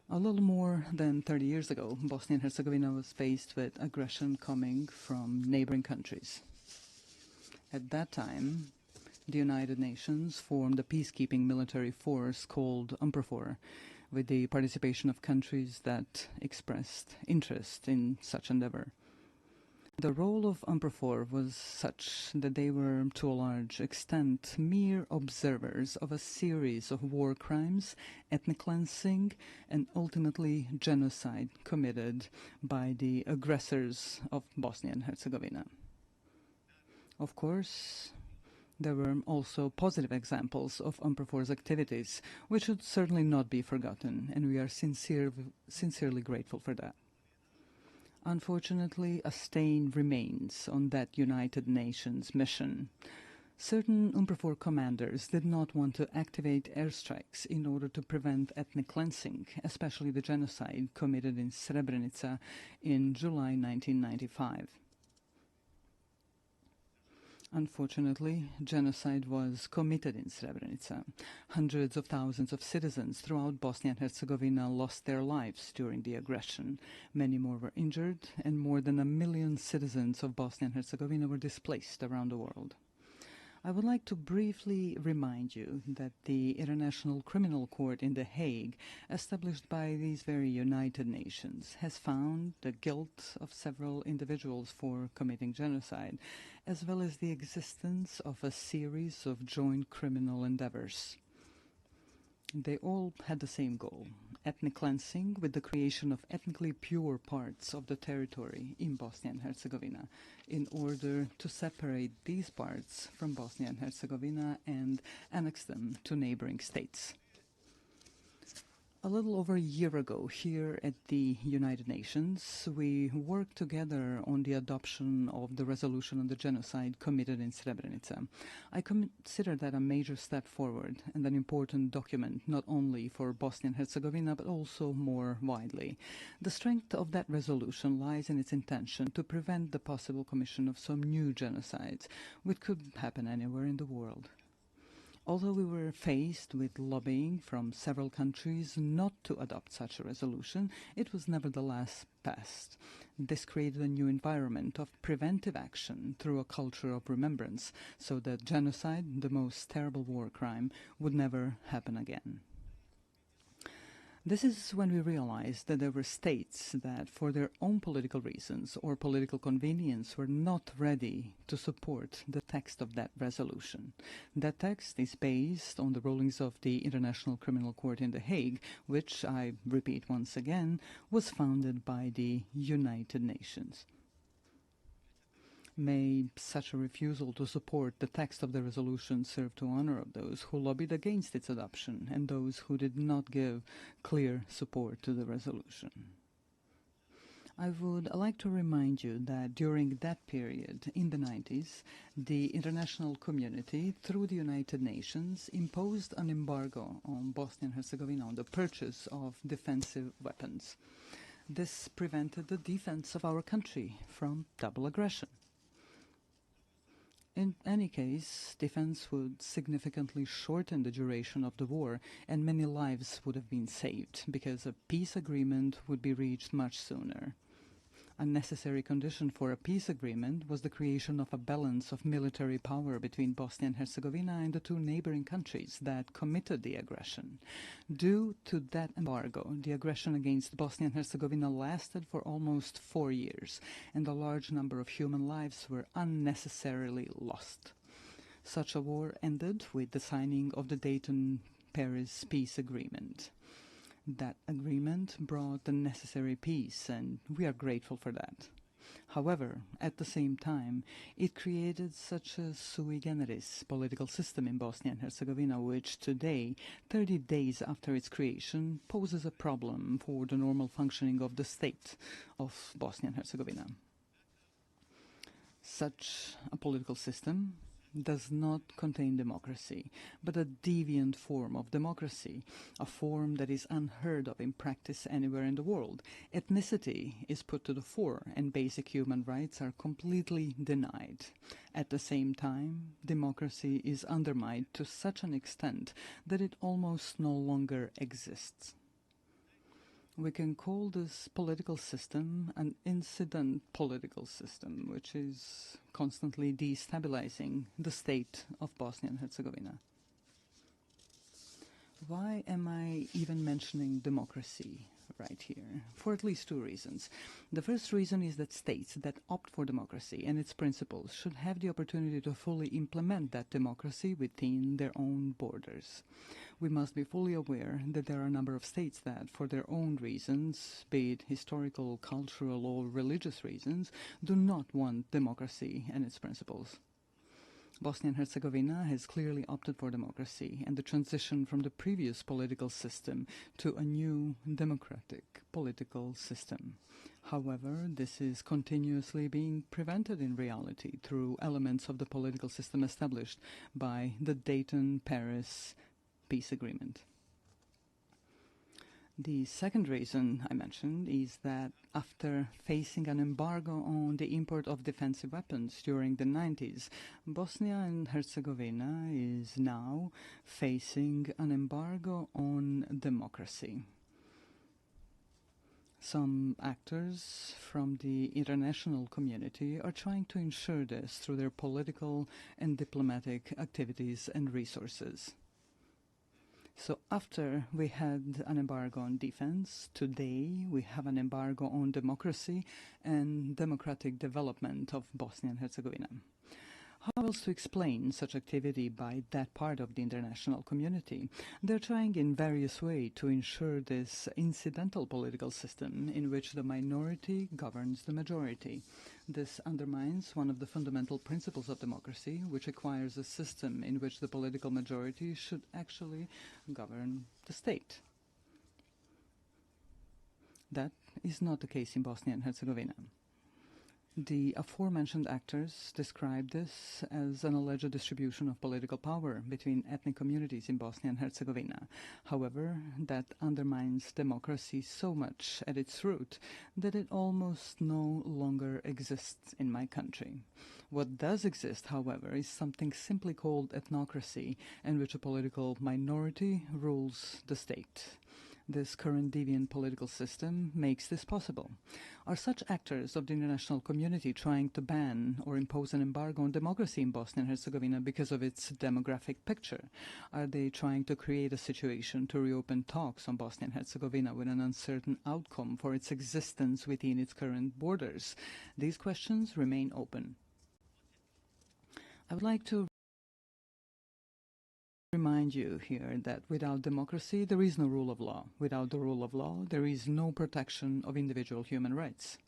A little more than 30 years ago, Bosnia and Herzegovina was faced with aggression coming from neighboring countries. At that time, the United Nations formed a peacekeeping military force called UNPROFOR, with the participation of countries that expressed interest in such endeavor. The role of UNPROFOR was such that they were, to a large extent, mere observers of a series of war crimes, ethnic cleansing, and ultimately genocide committed by the aggressors of Bosnia and Herzegovina. Of course, there were also positive examples of UNPROFOR's activities, which should certainly not be forgotten, and we are sincerely grateful for that. Unfortunately, a stain remains on that United Nations mission. Certain UNPROFOR commanders did not want to activate airstrikes in order to prevent ethnic cleansing, especially the genocide committed in Srebrenica in July 1995. Unfortunately, genocide was committed in Srebrenica. Hundreds of thousands of citizens throughout Bosnia and Herzegovina lost their lives during the aggression. Many more were injured, and more than 1 million citizens of Bosnia and Herzegovina were displaced around the world. I would like to briefly remind you that the International Criminal Court in The Hague, established by these very United Nations, has found the guilt of several individuals for committing genocide, as well as the existence of a series of joint criminal endeavors. They all had the same goal: ethnic cleansing, with the creation of ethnically pure parts of the territory in Bosnia and Herzegovina, in order to separate these parts from Bosnia and Herzegovina and annex them to neighboring states. A little over a year ago, here at the United Nations, we worked together on the adoption of the resolution on the genocide committed in Srebrenica. I consider that a major step forward and an important document, not only for Bosnia and Herzegovina, but also more widely. The strength of that resolution lies in its intention to prevent the possible commission of some new genocides, which could happen anywhere in the world. Although we were faced with lobbying from several countries not to adopt such a resolution, it was nevertheless passed. This created a new environment of preventive action through a culture of remembrance, so that genocide, the most terrible war crime, would never happen again. This is when we realized that there were states that, for their own political reasons or political convenience, were not ready to support the text of that resolution. That text is based on the rulings of the International Criminal Court in The Hague, which, I repeat once again, was founded by the United Nations. May such a refusal to support the text of the resolution serve to honor those who lobbied against its adoption and those who did not give clear support to the resolution. I would like to remind you that during that period, in the 90s, the international community, through the United Nations, imposed an embargo on Bosnia and Herzegovina on the purchase of defensive weapons. This prevented the defense of our country from double aggression. In any case, defense would significantly shorten the duration of the war, and many lives would have been saved, because a peace agreement would be reached much sooner. A necessary condition for a peace agreement was the creation of a balance of military power between Bosnia and Herzegovina and the two neighboring countries that committed the aggression. Due to that embargo, the aggression against Bosnia and Herzegovina lasted for almost 4 years, and a large number of human lives were unnecessarily lost. Such a war ended with the signing of the Dayton-Paris peace agreement. That agreement brought the necessary peace, and we are grateful for that. However, at the same time, it created such a sui generis political system in Bosnia and Herzegovina, which today, 30 days after its creation, poses a problem for the normal functioning of the state of Bosnia and Herzegovina. Such a political system does not contain democracy, but a deviant form of democracy, a form that is unheard of in practice anywhere in the world. Ethnicity is put to the fore, and basic human rights are completely denied. At the same time, democracy is undermined to such an extent that it almost no longer exists. We can call this political system an incident political system, which is constantly destabilizing the state of Bosnia and Herzegovina. Why am I even mentioning democracy right here? For at least two reasons. The first reason is that states that opt for democracy and its principles should have the opportunity to fully implement that democracy within their own borders. We must be fully aware that there are a number of states that, for their own reasons, be it historical, cultural, or religious reasons, do not want democracy and its principles. Bosnia and Herzegovina has clearly opted for democracy and the transition from the previous political system to a new democratic political system. However, this is continuously being prevented in reality through elements of the political system established by the Dayton-Paris peace agreement. The second reason I mentioned is that after facing an embargo on the import of defensive weapons during the 90s, Bosnia and Herzegovina is now facing an embargo on democracy. Some actors from the international community are trying to ensure this through their political and diplomatic activities and resources. So after we had an embargo on defense, today we have an embargo on democracy and democratic development of Bosnia and Herzegovina. How else to explain such activity by that part of the international community? They're trying in various ways to ensure this incidental political system in which the minority governs the majority. This undermines one of the fundamental principles of democracy, which requires a system in which the political majority should actually govern the state. That is not the case in Bosnia and Herzegovina. The aforementioned actors describe this as an alleged distribution of political power between ethnic communities in Bosnia and Herzegovina. However, that undermines democracy so much at its root that it almost no longer exists in my country. What does exist, however, is something simply called ethnocracy, in which a political minority rules the state. This current deviant political system makes this possible. Are such actors of the international community trying to ban or impose an embargo on democracy in Bosnia and Herzegovina because of its demographic picture? Are they trying to create a situation to reopen talks on Bosnia and Herzegovina with an uncertain outcome for its existence within its current borders? These questions remain open. I would like to remind you here that without democracy, there is no rule of law. Without the rule of law, there is no protection of individual human rights.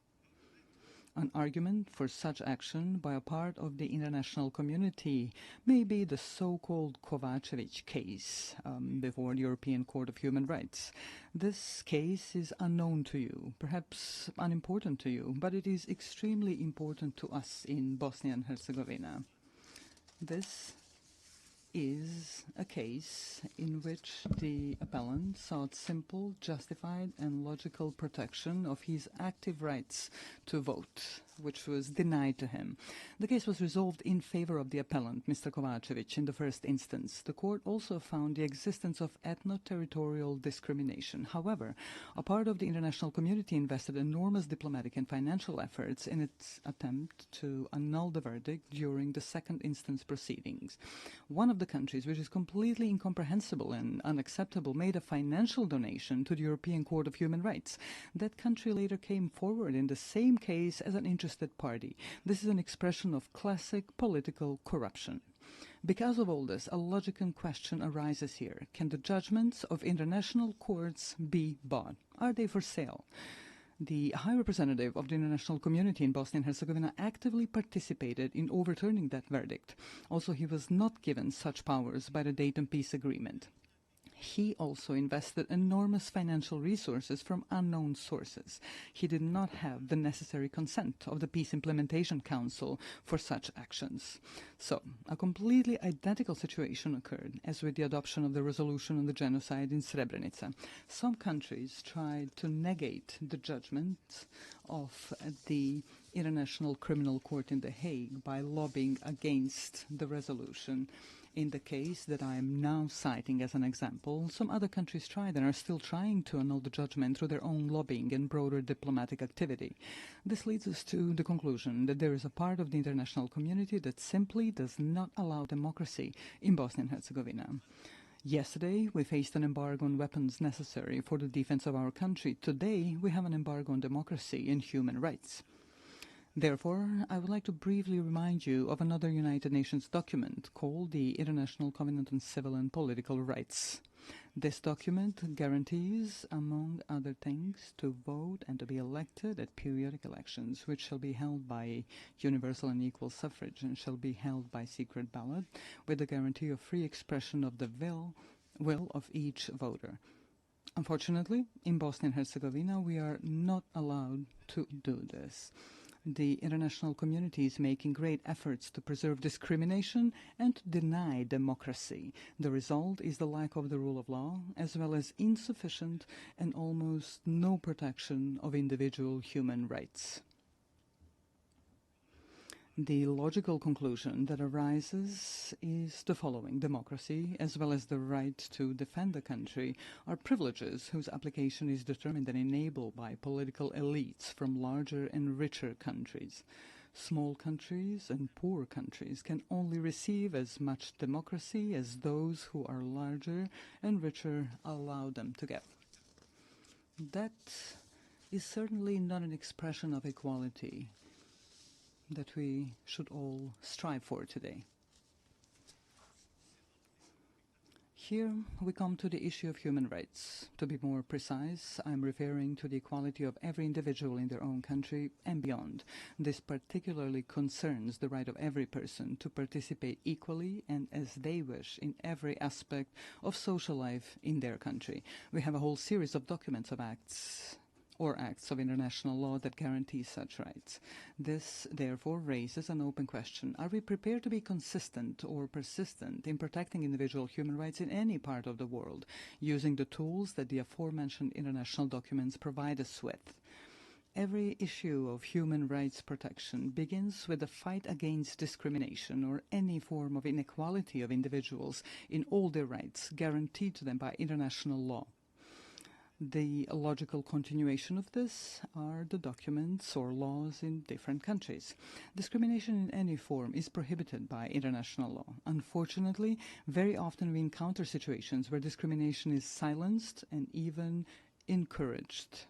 An argument for such action by a part of the international community may be the so-called Kovacevic case before the European Court of Human Rights. This case is unknown to you, perhaps unimportant to you, but it is extremely important to us in Bosnia and Herzegovina. This is a case in which the appellant sought simple, justified and logical protection of his active rights to vote, which was denied to him. The case was resolved in favor of the appellant, Mr. Kovacevic, in the first instance. The court also found the existence of ethno-territorial discrimination. However, a part of the international community invested enormous diplomatic and financial efforts in its attempt to annul the verdict during the second instance proceedings. One of the countries, which is completely incomprehensible and unacceptable, made a financial donation to the European Court of Human Rights. That country later came forward in the same case as an interested party. This is an expression of classic political corruption. Because of all this, a logical question arises here. Can the judgments of international courts be bought? Are they for sale? The High Representative of the international community in Bosnia and Herzegovina actively participated in overturning that verdict. Also, he was not given such powers by the Dayton Peace Agreement. He also invested enormous financial resources from unknown sources. He did not have the necessary consent of the Peace Implementation Council for such actions. So, a completely identical situation occurred as with the adoption of the resolution on the genocide in Srebrenica. Some countries tried to negate the judgment of the International Criminal Court in The Hague by lobbying against the resolution. In the case that I am now citing as an example, some other countries tried and are still trying to annul the judgment through their own lobbying and broader diplomatic activity. This leads us to the conclusion that there is a part of the international community that simply does not allow democracy in Bosnia and Herzegovina. Yesterday, we faced an embargo on weapons necessary for the defense of our country. Today, we have an embargo on democracy and human rights. Therefore, I would like to briefly remind you of another United Nations document called the International Covenant on Civil and Political Rights. This document guarantees, among other things, to vote and to be elected at periodic elections, which shall be held by universal and equal suffrage and shall be held by secret ballot, with the guarantee of free expression of the will of each voter. Unfortunately, in Bosnia and Herzegovina, we are not allowed to do this. The international community is making great efforts to preserve discrimination and to deny democracy. The result is the lack of the rule of law, as well as insufficient and almost no protection of individual human rights. The logical conclusion that arises is the following. Democracy, as well as the right to defend the country, are privileges whose application is determined and enabled by political elites from larger and richer countries. Small countries and poor countries can only receive as much democracy as those who are larger and richer allow them to get. That is certainly not an expression of equality that we should all strive for today. Here we come to the issue of human rights. To be more precise, I'm referring to the equality of every individual in their own country and beyond. This particularly concerns the right of every person to participate equally and as they wish in every aspect of social life in their country. We have a whole series of documents of acts of international law that guarantee such rights. This, therefore, raises an open question. Are we prepared to be consistent or persistent in protecting individual human rights in any part of the world, using the tools that the aforementioned international documents provide us with? Every issue of human rights protection begins with a fight against discrimination or any form of inequality of individuals in all their rights guaranteed to them by international law. The logical continuation of this are the documents or laws in different countries. Discrimination in any form is prohibited by international law. Unfortunately, very often we encounter situations where discrimination is silenced and even encouraged.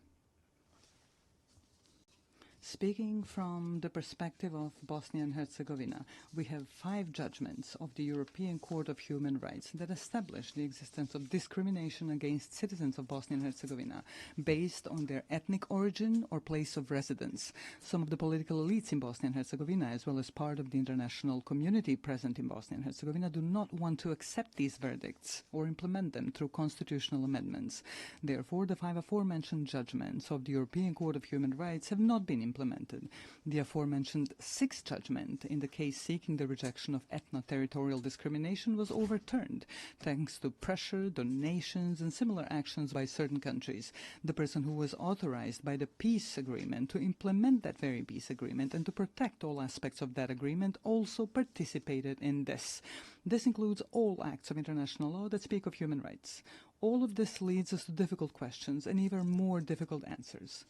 Speaking from the perspective of Bosnia and Herzegovina, we have 5 judgments of the European Court of Human Rights that establish the existence of discrimination against citizens of Bosnia and Herzegovina based on their ethnic origin or place of residence. Some of the political elites in Bosnia and Herzegovina, as well as part of the international community present in Bosnia and Herzegovina, do not want to accept these verdicts or implement them through constitutional amendments. Therefore, the 5 aforementioned judgments of the European Court of Human Rights have not been implemented. The aforementioned 6th judgment in the case seeking the rejection of ethno-territorial discrimination was overturned thanks to pressure, donations and similar actions by certain countries. The person who was authorized by the peace agreement to implement that very peace agreement and to protect all aspects of that agreement also participated in this. This includes all acts of international law that speak of human rights. All of this leads us to difficult questions and even more difficult answers.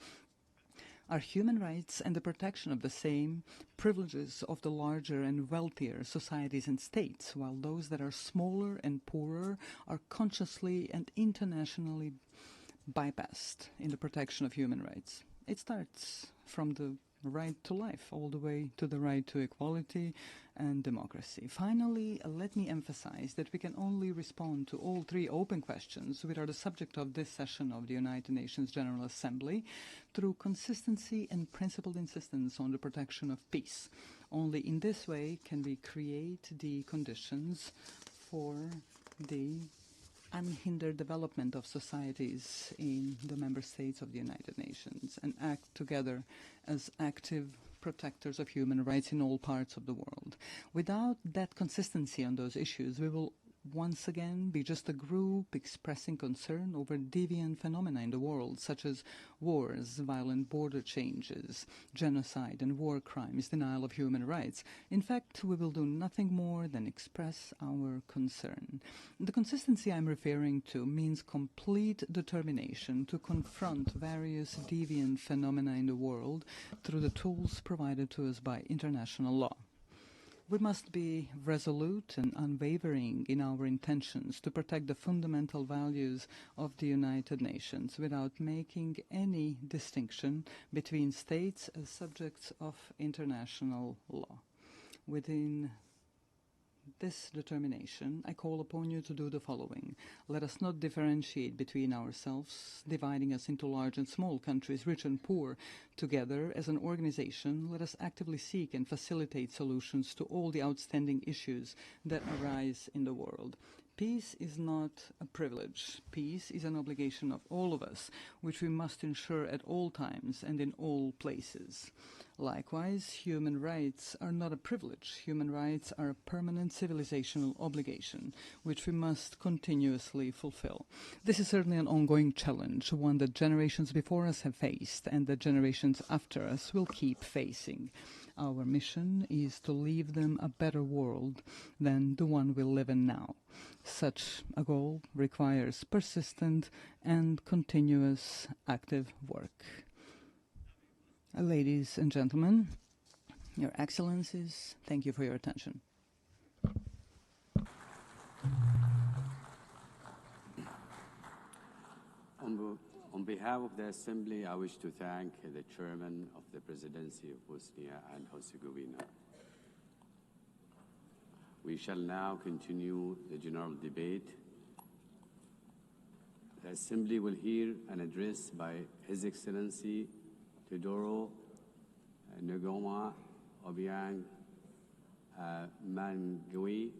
Are human rights and the protection of the same privileges of the larger and wealthier societies and states, while those that are smaller and poorer are consciously and internationally bypassed in the protection of human rights? It starts from the right to life all the way to the right to equality and democracy. Finally, let me emphasize that we can only respond to all 3 open questions, which are the subject of this session of the United Nations General Assembly, through consistency and principled insistence on the protection of peace. Only in this way can we create the conditions for the unhindered development of societies in the member states of the United Nations and act together as active protectors of human rights in all parts of the world. Without that consistency on those issues, we will once again be just a group expressing concern over deviant phenomena in the world, such as wars, violent border changes, genocide and war crimes, denial of human rights. In fact, we will do nothing more than express our concern. The consistency I'm referring to means complete determination to confront various deviant phenomena in the world through the tools provided to us by international law. We must be resolute and unwavering in our intentions to protect the fundamental values of the United Nations without making any distinction between states as subjects of international law. Within this determination, I call upon you to do the following. Let us not differentiate between ourselves, dividing us into large and small countries, rich and poor. Together, as an organization, let us actively seek and facilitate solutions to all the outstanding issues that arise in the world. Peace is not a privilege. Peace is an obligation of all of us, which we must ensure at all times and in all places. Likewise, human rights are not a privilege. Human rights are a permanent civilizational obligation, which we must continuously fulfill. This is certainly an ongoing challenge, one that generations before us have faced and that generations after us will keep facing. Our mission is to leave them a better world than the one we live in now. Such a goal requires persistent and continuous active work. Ladies and gentlemen, Your Excellencies, thank you for your attention. On behalf of the Assembly, I wish to thank the Chairman of the Presidency of Bosnia and Herzegovina. We shall now continue the general debate. The Assembly will hear an address by His Excellency Teodoro Ngoma Obiang Mangui,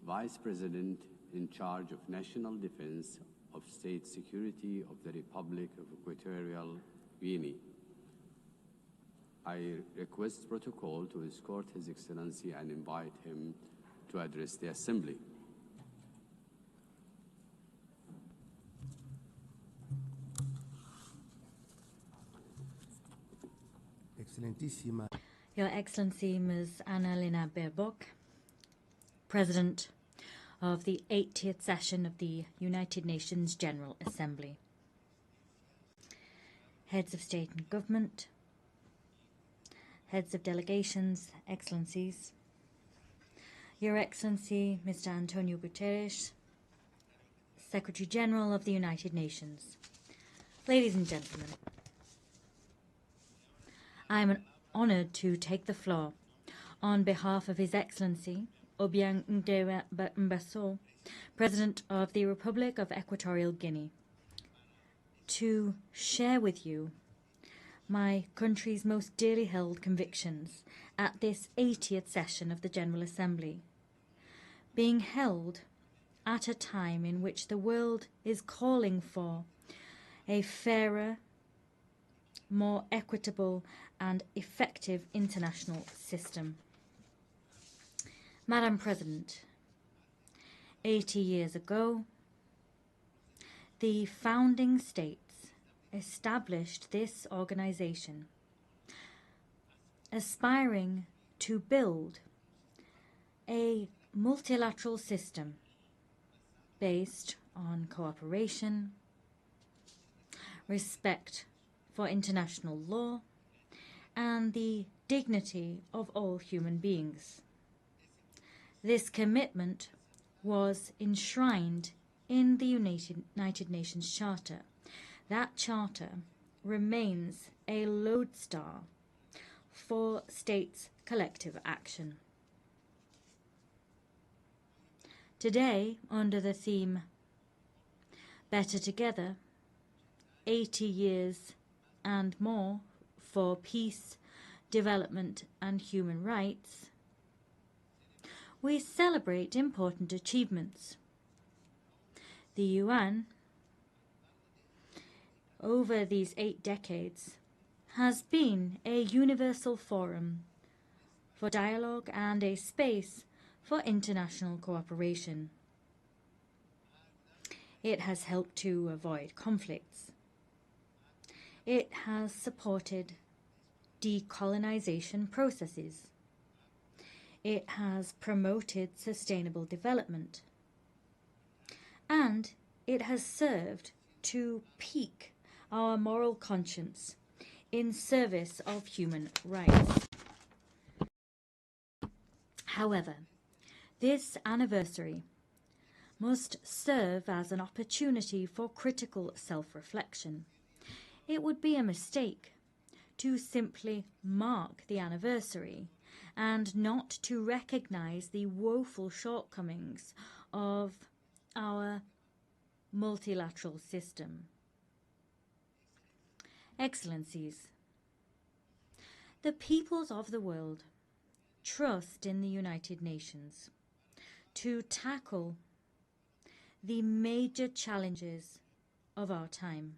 Vice President in charge of National Defense of State Security of the Republic of Equatorial Guinea. I request protocol to escort His Excellency and invite him to address the Assembly. Your Excellency Ms. Annalena Baerbock, President of the 80th session of the United Nations General Assembly, Heads of State and Government, Heads of Delegations, Excellencies, Your Excellency Mr. Antonio Guterres, Secretary General of the United Nations, ladies and gentlemen, I am honored to take the floor on behalf of His Excellency Obiang Nguema, President of the Republic of Equatorial Guinea, to share with you my country's most dearly held convictions at this 80th session of the General Assembly, being held at a time in which the world is calling for a fairer, more equitable and effective international system. Madam President, 80 years ago, the founding states established this organization, aspiring to build a multilateral system based on cooperation, respect for international law, and the dignity of all human beings. This commitment was enshrined in the United Nations Charter. That charter remains a lodestar for states' collective action. Today, under the theme Better Together, 80 years and more for peace, development and human rights, we celebrate important achievements. The UN, over these 8 decades, has been a universal forum for dialogue and a space for international cooperation. It has helped to avoid conflicts. It has supported decolonization processes. It has promoted sustainable development. And it has served to pique our moral conscience in service of human rights. However, this anniversary must serve as an opportunity for critical self-reflection. It would be a mistake to simply mark the anniversary and not to recognize the woeful shortcomings of our multilateral system. Excellencies, the peoples of the world trust in the United Nations to tackle the major challenges of our time.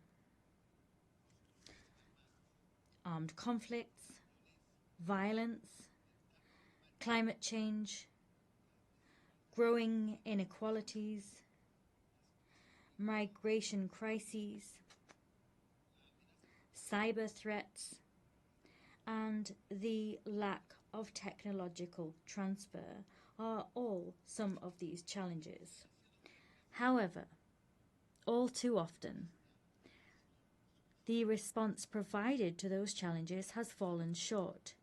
Armed conflicts, violence, climate change, growing inequalities, migration crises, cyber threats, and the lack of technological transfer are all some of these challenges. However, all too often, the response provided to those challenges has fallen short.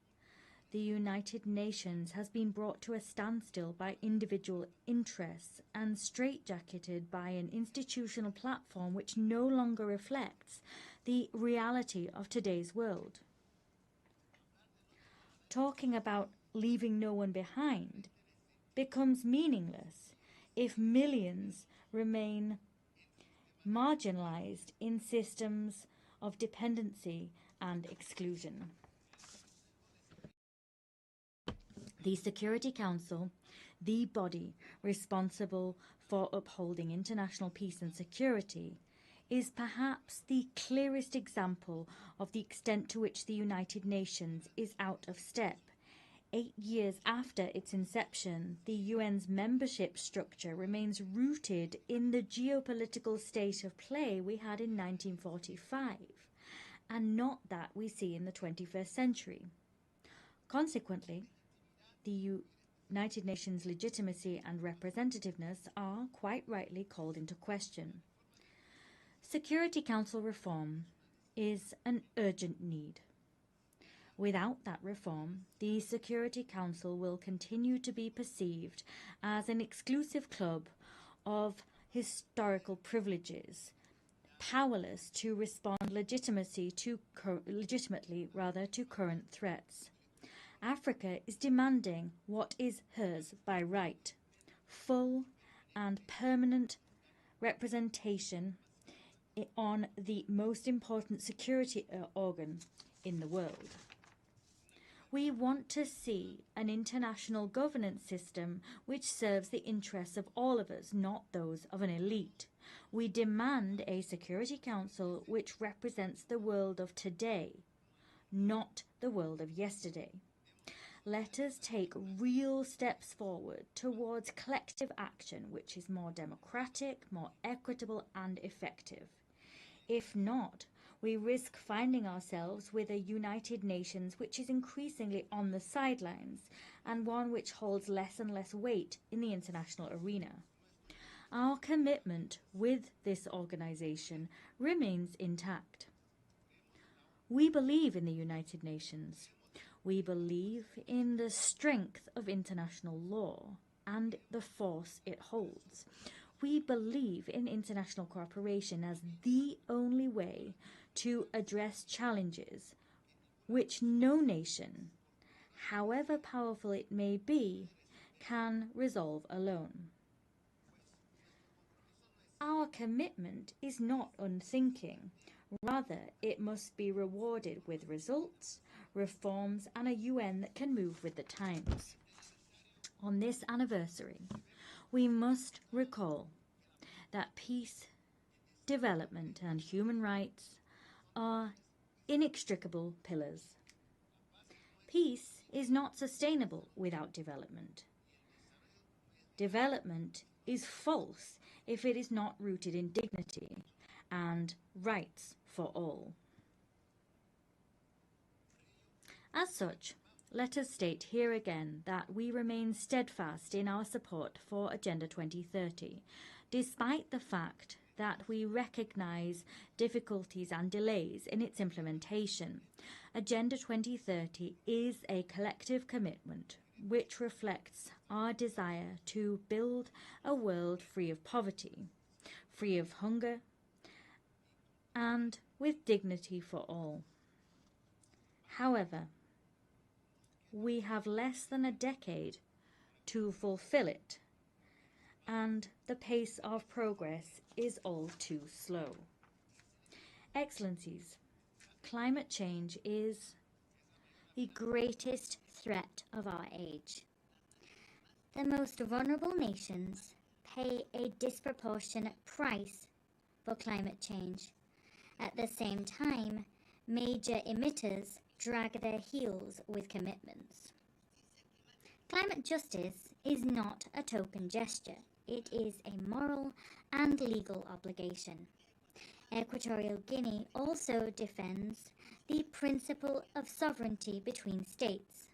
The United Nations has been brought to a standstill by individual interests and straitjacketed by an institutional platform which no longer reflects the reality of today's world. Talking about leaving no one behind becomes meaningless if millions remain marginalized in systems of dependency and exclusion. The Security Council, the body responsible for upholding international peace and security, is perhaps the clearest example of the extent to which the United Nations is out of step. 8 years after its inception, the UN's membership structure remains rooted in the geopolitical state of play we had in 1945, and not that we see in the 21st century. Consequently, the United Nations' legitimacy and representativeness are quite rightly called into question. Security Council reform is an urgent need. Without that reform, the Security Council will continue to be perceived as an exclusive club of historical privileges, powerless to respond legitimately to current threats. Africa is demanding what is hers by right: full and permanent representation on the most important security organ in the world. We want to see an international governance system which serves the interests of all of us, not those of an elite. We demand a Security Council which represents the world of today, not the world of yesterday. Let us take real steps forward towards collective action which is more democratic, more equitable and effective. If not, we risk finding ourselves with a United Nations which is increasingly on the sidelines and one which holds less and less weight in the international arena. Our commitment with this organization remains intact. We believe in the United Nations. We believe in the strength of international law and the force it holds. We believe in international cooperation as the only way to address challenges which no nation, however powerful it may be, can resolve alone. Our commitment is not unthinking. Rather, it must be rewarded with results, reforms, and a UN that can move with the times. On this anniversary, we must recall that peace, development, and human rights are inextricable pillars. Peace is not sustainable without development. Development is false if it is not rooted in dignity and rights for all. As such, let us state here again that we remain steadfast in our support for Agenda 2030, despite the fact that we recognize difficulties and delays in its implementation. Agenda 2030 is a collective commitment which reflects our desire to build a world free of poverty, free of hunger, and with dignity for all. However, we have less than a decade to fulfill it, and the pace of progress is all too slow. Excellencies, climate change is the greatest threat of our age. The most vulnerable nations pay a disproportionate price for climate change. At the same time, major emitters drag their heels with commitments. Climate justice is not a token gesture. It is a moral and legal obligation. Equatorial Guinea also defends the principle of sovereignty between states.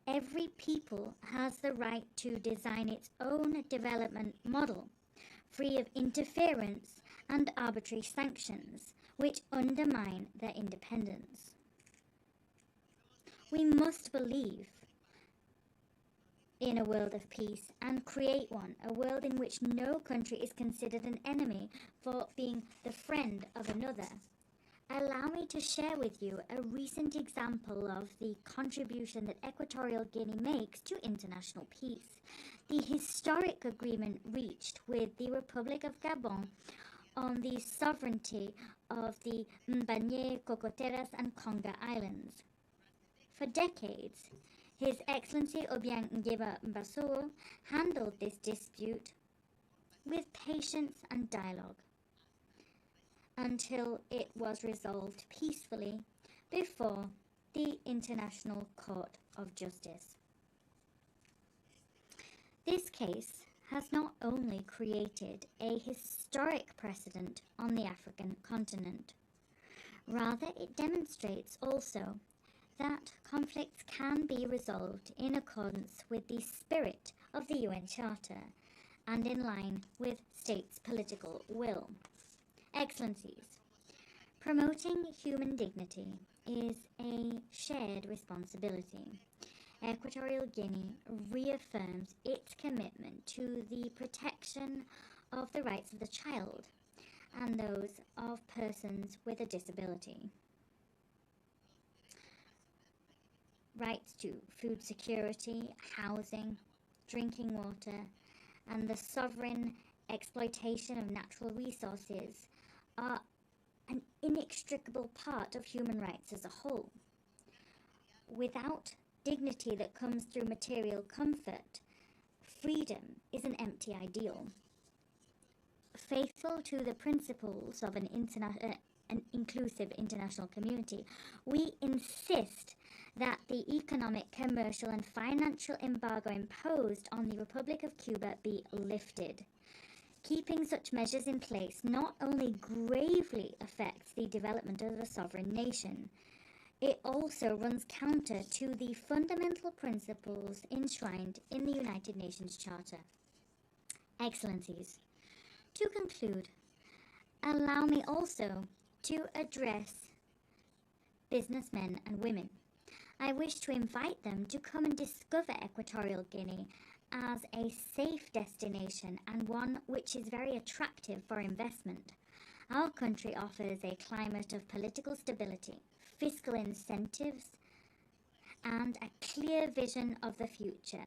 Every people has the right to design its own development model, free of interference and arbitrary sanctions, which undermine their independence. We must believe in a world of peace and create one, a world in which no country is considered an enemy for being the friend of another. Allow me to share with you a recent example of the contribution that Equatorial Guinea makes to international peace. The historic agreement reached with the Republic of Gabon on the sovereignty of the Mbanye, Cocoteras and Conga Islands. For decades, His Excellency Obiang Nguema handled this dispute with patience and dialogue until it was resolved peacefully before the International Court of Justice. This case has not only created a historic precedent on the African continent, rather it demonstrates also that conflicts can be resolved in accordance with the spirit of the UN Charter and in line with states' political will. Excellencies, promoting human dignity is a shared responsibility. Equatorial Guinea reaffirms its commitment to the protection of the rights of the child and those of persons with a disability. Rights to food security, housing, drinking water, and the sovereign exploitation of natural resources are an inextricable part of human rights as a whole. Without dignity that comes through material comfort, freedom is an empty ideal. Faithful to the principles of an inclusive international community, we insist that the economic, commercial and financial embargo imposed on the Republic of Cuba be lifted. Keeping such measures in place not only gravely affects the development of a sovereign nation, it also runs counter to the fundamental principles enshrined in the United Nations Charter. Excellencies, to conclude, allow me also to address businessmen and women. I wish to invite them to come and discover Equatorial Guinea as a safe destination and one which is very attractive for investment. Our country offers a climate of political stability, fiscal incentives, and a clear vision of the future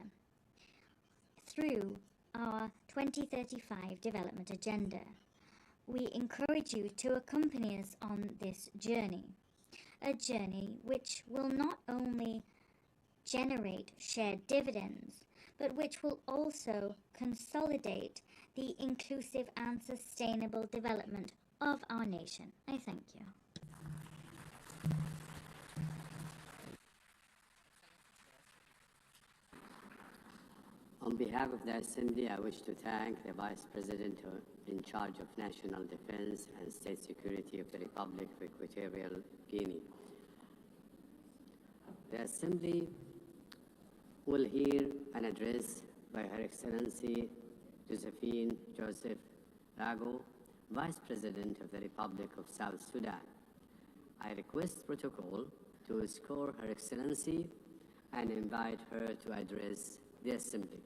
through our 2035 development agenda. We encourage you to accompany us on this journey, a journey which will not only generate shared dividends, but which will also consolidate the inclusive and sustainable development of our nation. I thank you. On behalf of the Assembly, I wish to thank the Vice President in charge of National Defense and State Security of the Republic of Equatorial Guinea. The Assembly will hear an address by Her Excellency Josephine Joseph Rago, Vice President of the Republic of South Sudan. I request protocol to escort Her Excellency and invite her to address the Assembly.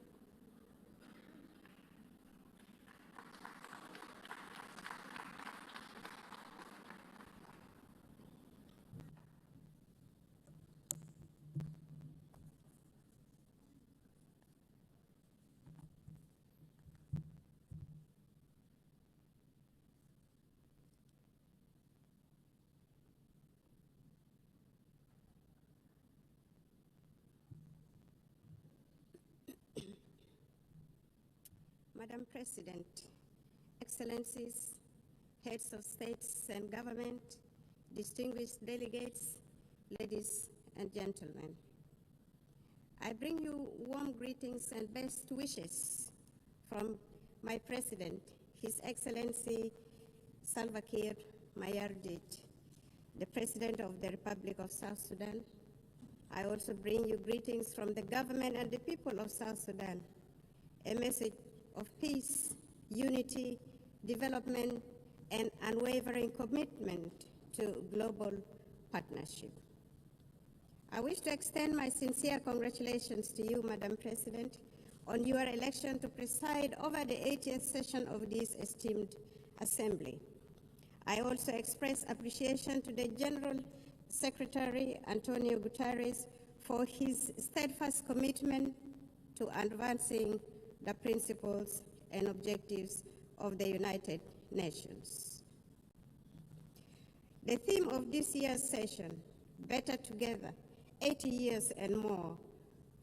Madam President, Excellencies, heads of states and government, distinguished delegates, ladies and gentlemen. I bring you warm greetings and best wishes from my President, His Excellency Salva Kiir Mayardit, the President of the Republic of South Sudan. I also bring you greetings from the government and the people of South Sudan, a message of peace, unity, development, and unwavering commitment to global partnership. I wish to extend my sincere congratulations to you, Madam President, on your election to preside over the 80th session of this esteemed Assembly. I also express appreciation to the General Secretary, Antonio Guterres, for his steadfast commitment to advancing the principles and objectives of the United Nations. The theme of this year's session, Better Together, 80 years and more,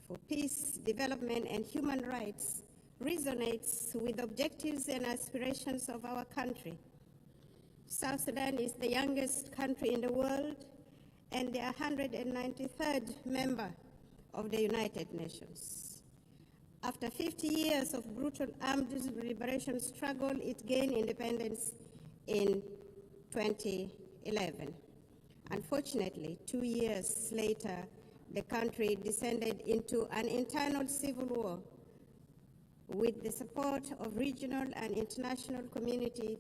for peace, development, and human rights, resonates with objectives and aspirations of our country. South Sudan is the youngest country in the world and the 193rd member of the United Nations. After 50 years of brutal armed liberation struggle, it gained independence in 2011. Unfortunately, 2 years later, the country descended into an internal civil war. With the support of regional and international community,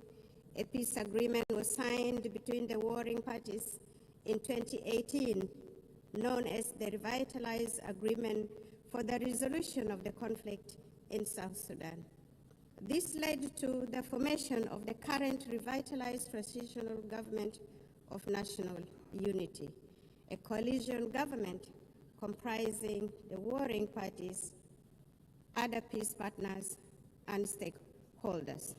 a peace agreement was signed between the warring parties in 2018, known as the Revitalized Agreement for the Resolution of the Conflict in South Sudan. This led to the formation of the current revitalized transitional government of national unity, a coalition government comprising the warring parties, other peace partners, and stakeholders.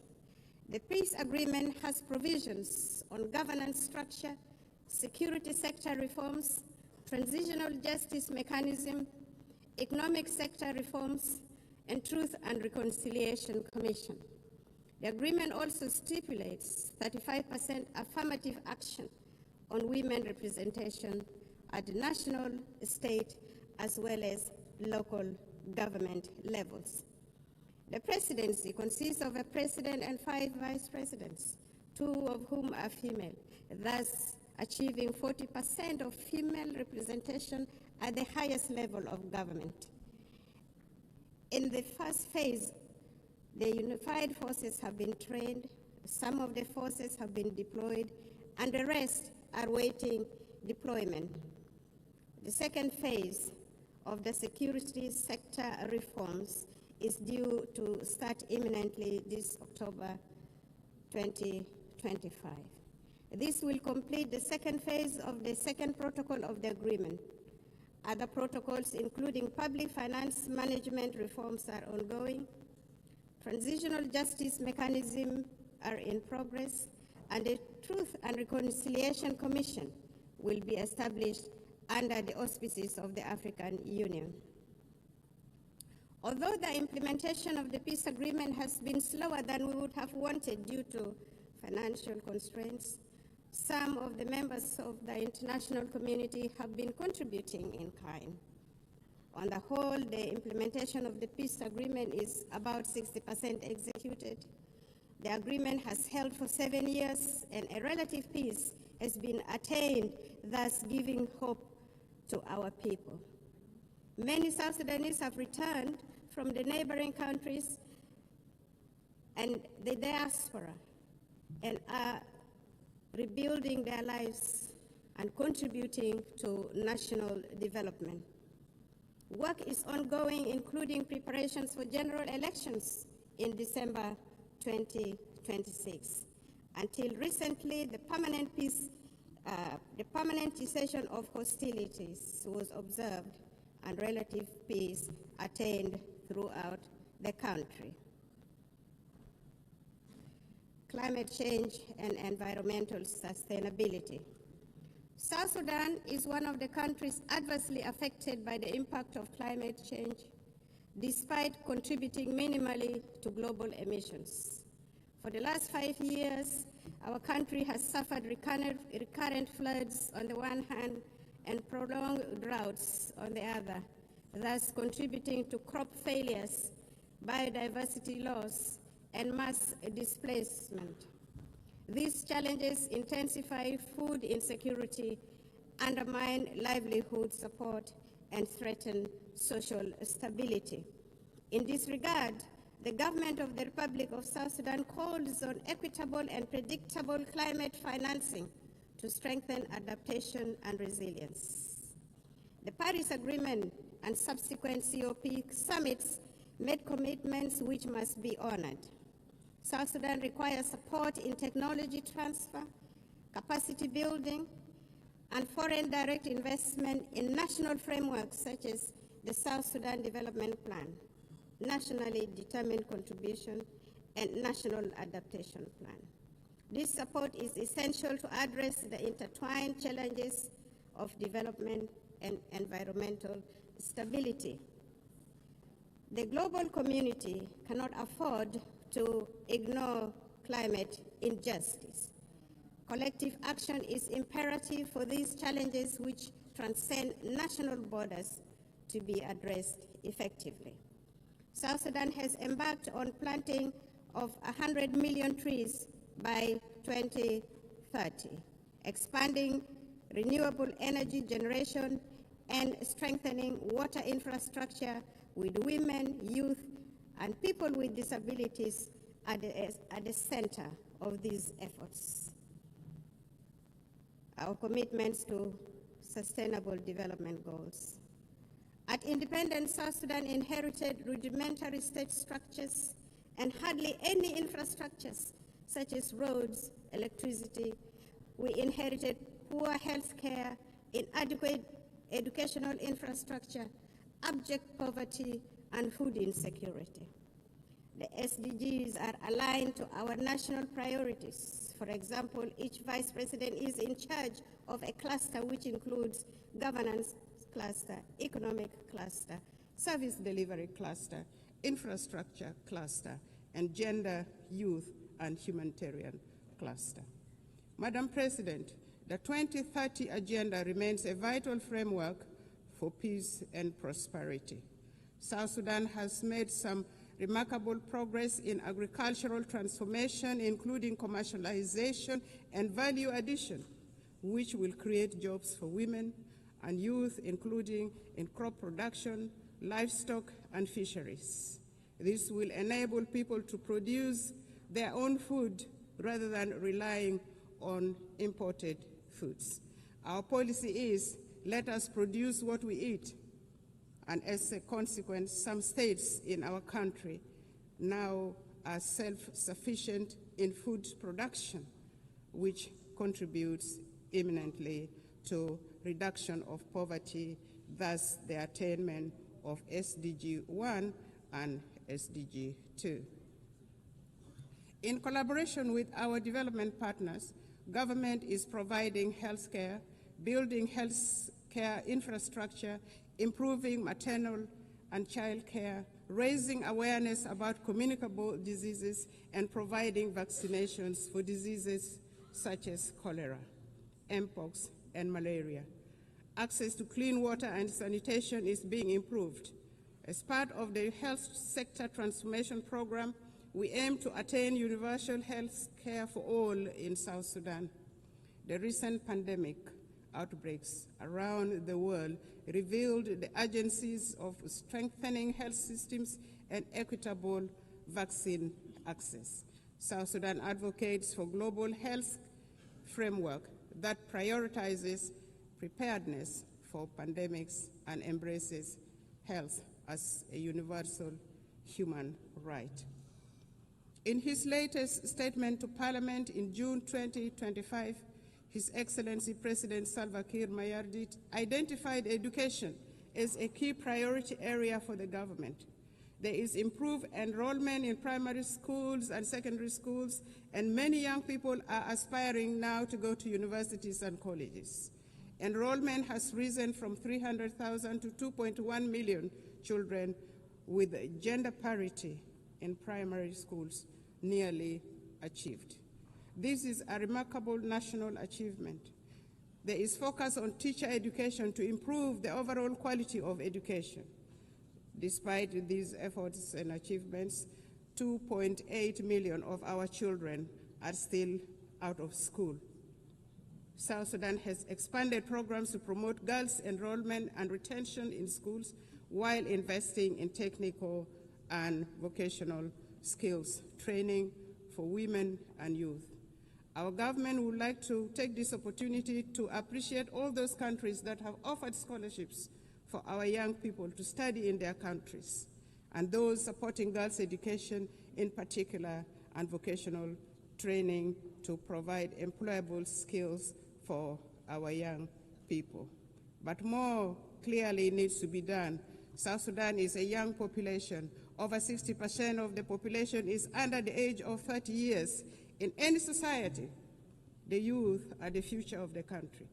The peace agreement has provisions on governance structure, security sector reforms, transitional justice mechanism, economic sector reforms, and Truth and Reconciliation Commission. The agreement also stipulates 35% affirmative action on women representation at the national, state, as well as local government levels. The presidency consists of a president and 5 vice presidents, 2 of whom are female, thus achieving 40% of female representation at the highest level of government. In the first phase, the unified forces have been trained, some of the forces have been deployed, and the rest are waiting deployment. The second phase of the security sector reforms is due to start imminently this October 2025. This will complete the second phase of the second protocol of the agreement. Other protocols, including public finance management reforms, are ongoing. Transitional justice mechanisms are in progress, and the Truth and Reconciliation Commission will be established under the auspices of the African Union. Although the implementation of the peace agreement has been slower than we would have wanted due to financial constraints, some of the members of the international community have been contributing in kind. On the whole, the implementation of the peace agreement is about 60% executed. The agreement has held for 7 years, and a relative peace has been attained, thus giving hope to our people. Many South Sudanese have returned from the neighboring countries and the diaspora and are rebuilding their lives and contributing to national development. Work is ongoing, including preparations for general elections in December 2026. Until recently, the permanent cessation of hostilities was observed and relative peace attained throughout the country. Climate change and environmental sustainability. South Sudan is one of the countries adversely affected by the impact of climate change, despite contributing minimally to global emissions. For the last 5 years, our country has suffered recurrent floods on the one hand and prolonged droughts on the other, thus contributing to crop failures, biodiversity loss, and mass displacement. These challenges intensify food insecurity, undermine livelihood support, and threaten social stability. In this regard, the government of the Republic of South Sudan calls on equitable and predictable climate financing to strengthen adaptation and resilience. The Paris Agreement and subsequent COP summits made commitments which must be honored. South Sudan requires support in technology transfer, capacity building, and foreign direct investment in national frameworks such as the South Sudan Development Plan, Nationally Determined Contribution, and National Adaptation Plan. This support is essential to address the intertwined challenges of development and environmental stability. The global community cannot afford to ignore climate injustice. Collective action is imperative for these challenges which transcend national borders to be addressed effectively. South Sudan has embarked on planting of 100 million trees by 2030, expanding renewable energy generation and strengthening water infrastructure with women, youth, and people with disabilities at the center of these efforts. Our commitments to sustainable development goals. At independence, South Sudan inherited rudimentary state structures and hardly any infrastructures such as roads, electricity. We inherited poor health care, inadequate educational infrastructure, abject poverty, and food insecurity. The SDGs are aligned to our national priorities. For example, each vice president is in charge of a cluster which includes governance cluster, economic cluster, service delivery cluster, infrastructure cluster, and gender, youth, and humanitarian cluster. Madam President, the 2030 Agenda remains a vital framework for peace and prosperity. South Sudan has made some remarkable progress in agricultural transformation, including commercialization and value addition, which will create jobs for women and youth, including in crop production, livestock, and fisheries. This will enable people to produce their own food rather than relying on imported foods. Our policy is, let us produce what we eat. And as a consequence, some states in our country now are self-sufficient in food production, which contributes eminently to reduction of poverty, thus the attainment of SDG 1 and SDG 2. In collaboration with our development partners, government is providing health care, building health care infrastructure, improving maternal and child care, raising awareness about communicable diseases, and providing vaccinations for diseases such as cholera, mpox, and malaria. Access to clean water and sanitation is being improved. As part of the health sector transformation program, we aim to attain universal health care for all in South Sudan. The recent pandemic outbreaks around the world revealed the urgencies of strengthening health systems and equitable vaccine access. South Sudan advocates for global health framework that prioritizes preparedness for pandemics and embraces health as a universal human right. In his latest statement to Parliament in June 2025, His Excellency President Salva Kiir Mayardit identified education as a key priority area for the government. There is improved enrollment in primary schools and secondary schools, and many young people are aspiring now to go to universities and colleges. Enrollment has risen from 300,000 to 2.1 million children, with gender parity in primary schools nearly achieved. This is a remarkable national achievement. There is focus on teacher education to improve the overall quality of education. Despite these efforts and achievements, 2.8 million of our children are still out of school. South Sudan has expanded programs to promote girls' enrollment and retention in schools while investing in technical and vocational skills training for women and youth. Our government would like to take this opportunity to appreciate all those countries that have offered scholarships for our young people to study in their countries, and those supporting girls' education in particular and vocational training to provide employable skills for our young people. But more clearly needs to be done. South Sudan is a young population. Over 60% of the population is under the age of 30 years. In any society, the youth are the future of the country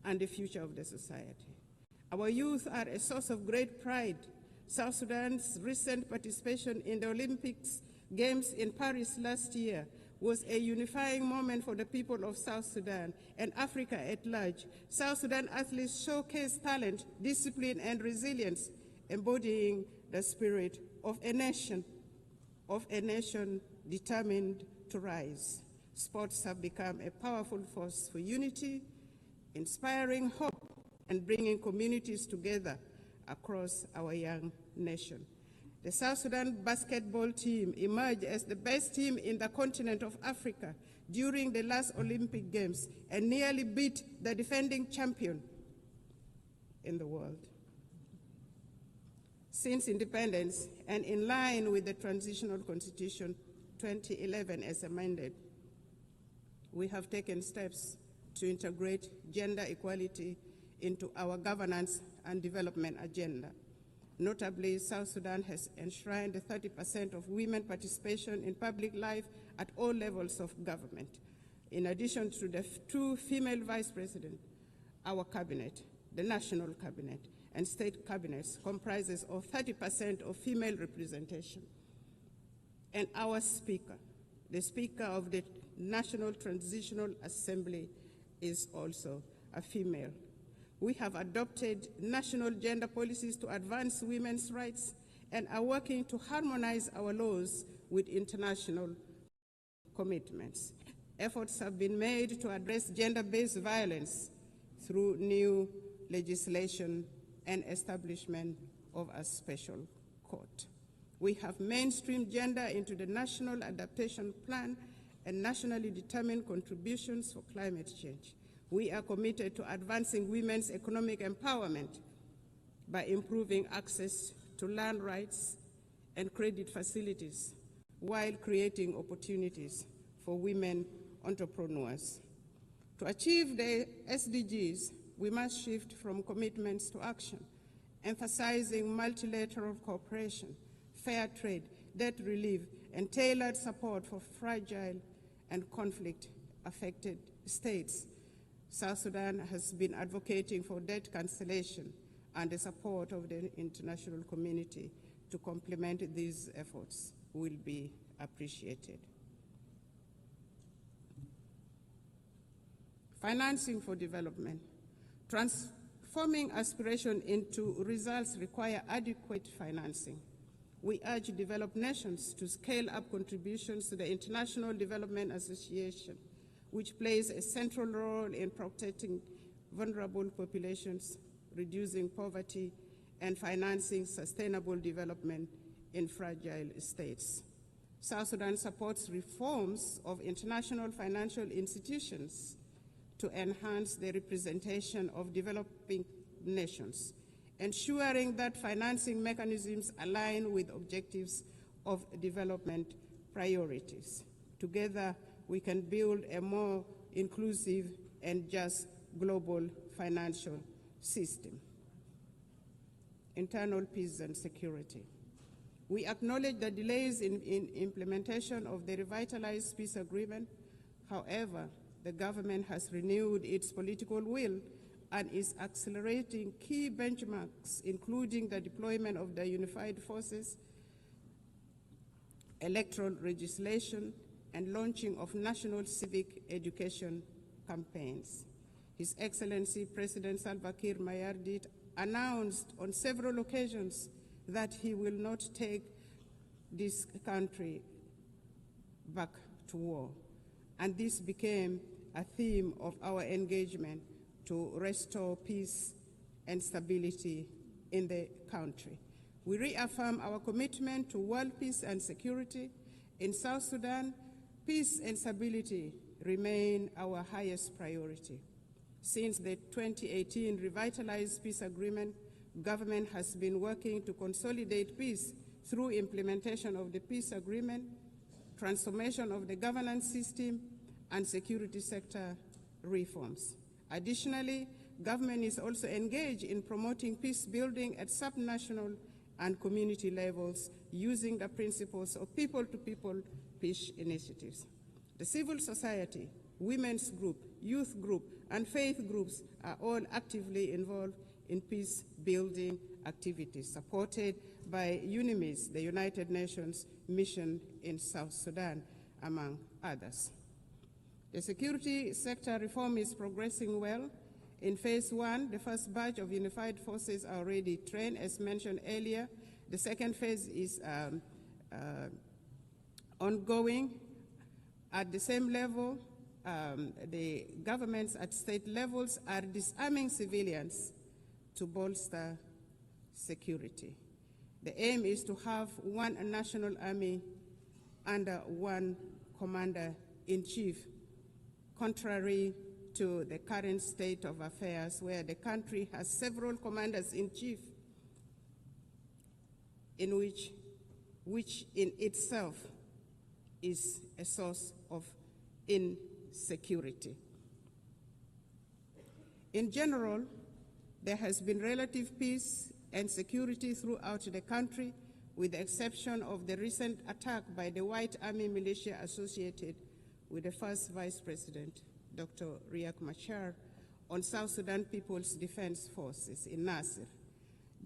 and the future of the society. Our youth are a source of great pride. South Sudan's recent participation in the Olympics Games in Paris last year was a unifying moment for the people of South Sudan and Africa at large. South Sudan athletes showcased talent, discipline, and resilience, embodying the spirit of a nation determined to rise. Sports have become a powerful force for unity, inspiring hope, and bringing communities together across our young nation. The South Sudan basketball team emerged as the best team in the continent of Africa during the last Olympic Games and nearly beat the defending champion in the world. Since independence, and in line with the Transitional Constitution 2011 as amended, we have taken steps to integrate gender equality into our governance and development agenda. Notably, South Sudan has enshrined 30% of women participation in public life at all levels of government. In addition to the 2 female vice presidents, our cabinet, the national cabinet, and state cabinets comprises of 30% of female representation. And our speaker, the Speaker of the National Transitional Assembly, is also a female. We have adopted national gender policies to advance women's rights and are working to harmonize our laws with international commitments. Efforts have been made to address gender-based violence through new legislation and establishment of a special court. We have mainstreamed gender into the National Adaptation Plan and nationally determined contributions for climate change. We are committed to advancing women's economic empowerment by improving access to land rights and credit facilities while creating opportunities for women entrepreneurs. To achieve the SDGs, we must shift from commitments to action, emphasizing multilateral cooperation, fair trade, debt relief, and tailored support for fragile and conflict-affected states. South Sudan has been advocating for debt cancellation and the support of the international community to complement these efforts will be appreciated. Financing for development. Transforming aspiration into results require adequate financing. We urge developed nations to scale up contributions to the International Development Association, which plays a central role in protecting vulnerable populations, reducing poverty, and financing sustainable development in fragile states. South Sudan supports reforms of international financial institutions to enhance the representation of developing nations ensuring that financing mechanisms align with objectives of development priorities. Together, we can build a more inclusive and just global financial system. Internal peace and security. We acknowledge the delays in implementation of the revitalized peace agreement. However, the government has renewed its political will and is accelerating key benchmarks, including the deployment of the unified forces, electoral legislation, and launching of national civic education campaigns. His Excellency President Salva Kiir Mayardit announced on several occasions that he will not take this country back to war. And this became a theme of our engagement to restore peace and stability in the country. We reaffirm our commitment to world peace and security. In South Sudan, peace and stability remain our highest priority. Since the 2018 revitalized peace agreement, government has been working to consolidate peace through implementation of the peace agreement, transformation of the governance system, and security sector reforms. Additionally, government is also engaged in promoting peace building at subnational and community levels using the principles of people-to-people peace initiatives. The civil society, women's group, youth group, and faith groups are all actively involved in peace-building activities supported by UNIMIS, the United Nations mission in South Sudan, among others. The security sector reform is progressing well. In phase one, the first batch of unified forces are already trained, as mentioned earlier. The second phase is ongoing. At the same level, the governments at state levels are disarming civilians to bolster security. The aim is to have one national army under one commander-in-chief, contrary to the current state of affairs where the country has several commanders-in-chief, which in itself is a source of insecurity. In general, there has been relative peace and security throughout the country, with the exception of the recent attack by the White Army militia associated with the first Vice President, Dr. Riek Machar, on South Sudan People's Defense Forces in Nasir,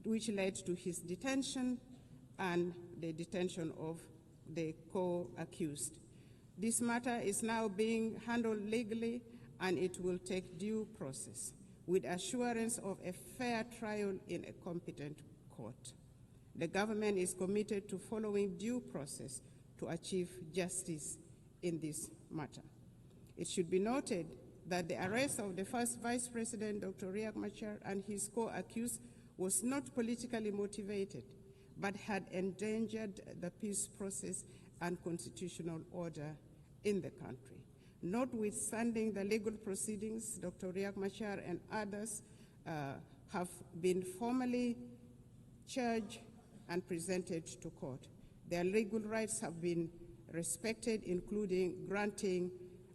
which led to his detention and the detention of the co-accused. This matter is now being handled legally, and it will take due process, with assurance of a fair trial in a competent court. The government is committed to following due process to achieve justice in this matter. It should be noted that the arrest of the first Vice President, Dr. Riek Machar, and his co-accused was not politically motivated, but had endangered the peace process and constitutional order in the country. Notwithstanding the legal proceedings, Dr. Riek Machar and others have been formally charged and presented to court. Their legal rights have been respected, including granting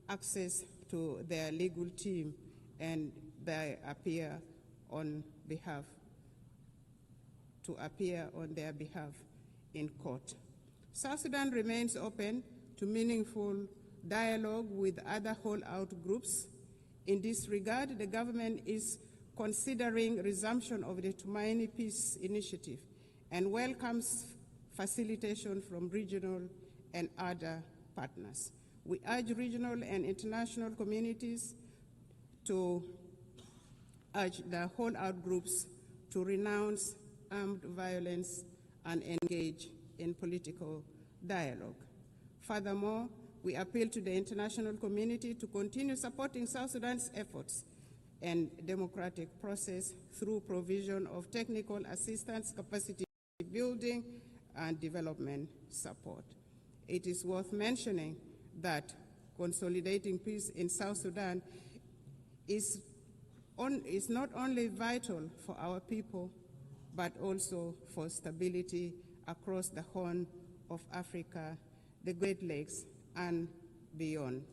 access to their legal team, and they appear on their behalf in court. South Sudan remains open to meaningful dialogue with other holdout groups. In this regard, the government is considering resumption of the Tumaini Peace Initiative and welcomes facilitation from regional and other partners. We urge regional and international communities to urge the holdout groups to renounce armed violence and engage in political dialogue. Furthermore, we appeal to the international community to continue supporting South Sudan's efforts and democratic process through provision of technical assistance, capacity building, and development support. It is worth mentioning that consolidating peace in South Sudan is not only vital for our people, but also for stability across the Horn of Africa, the Great Lakes, and beyond.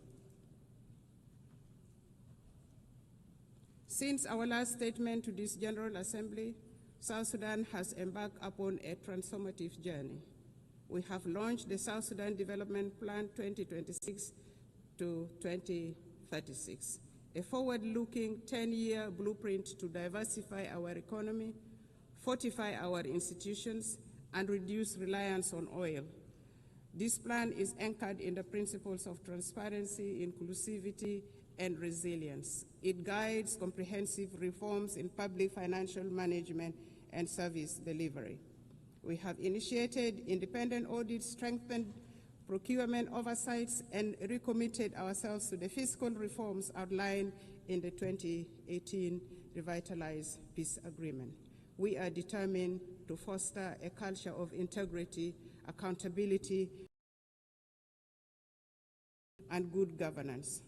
Since our last statement to this General Assembly, South Sudan has embarked upon a transformative journey. We have launched the South Sudan Development Plan 2026 to 2036, a forward-looking 10-year blueprint to diversify our economy, fortify our institutions, and reduce reliance on oil. This plan is anchored in the principles of transparency, inclusivity, and resilience. It guides comprehensive reforms in public financial management and service delivery. We have initiated independent audits, strengthened procurement oversights, and recommitted ourselves to the fiscal reforms outlined in the 2018 Revitalized Peace Agreement. We are determined to foster a culture of integrity, accountability, and good governance.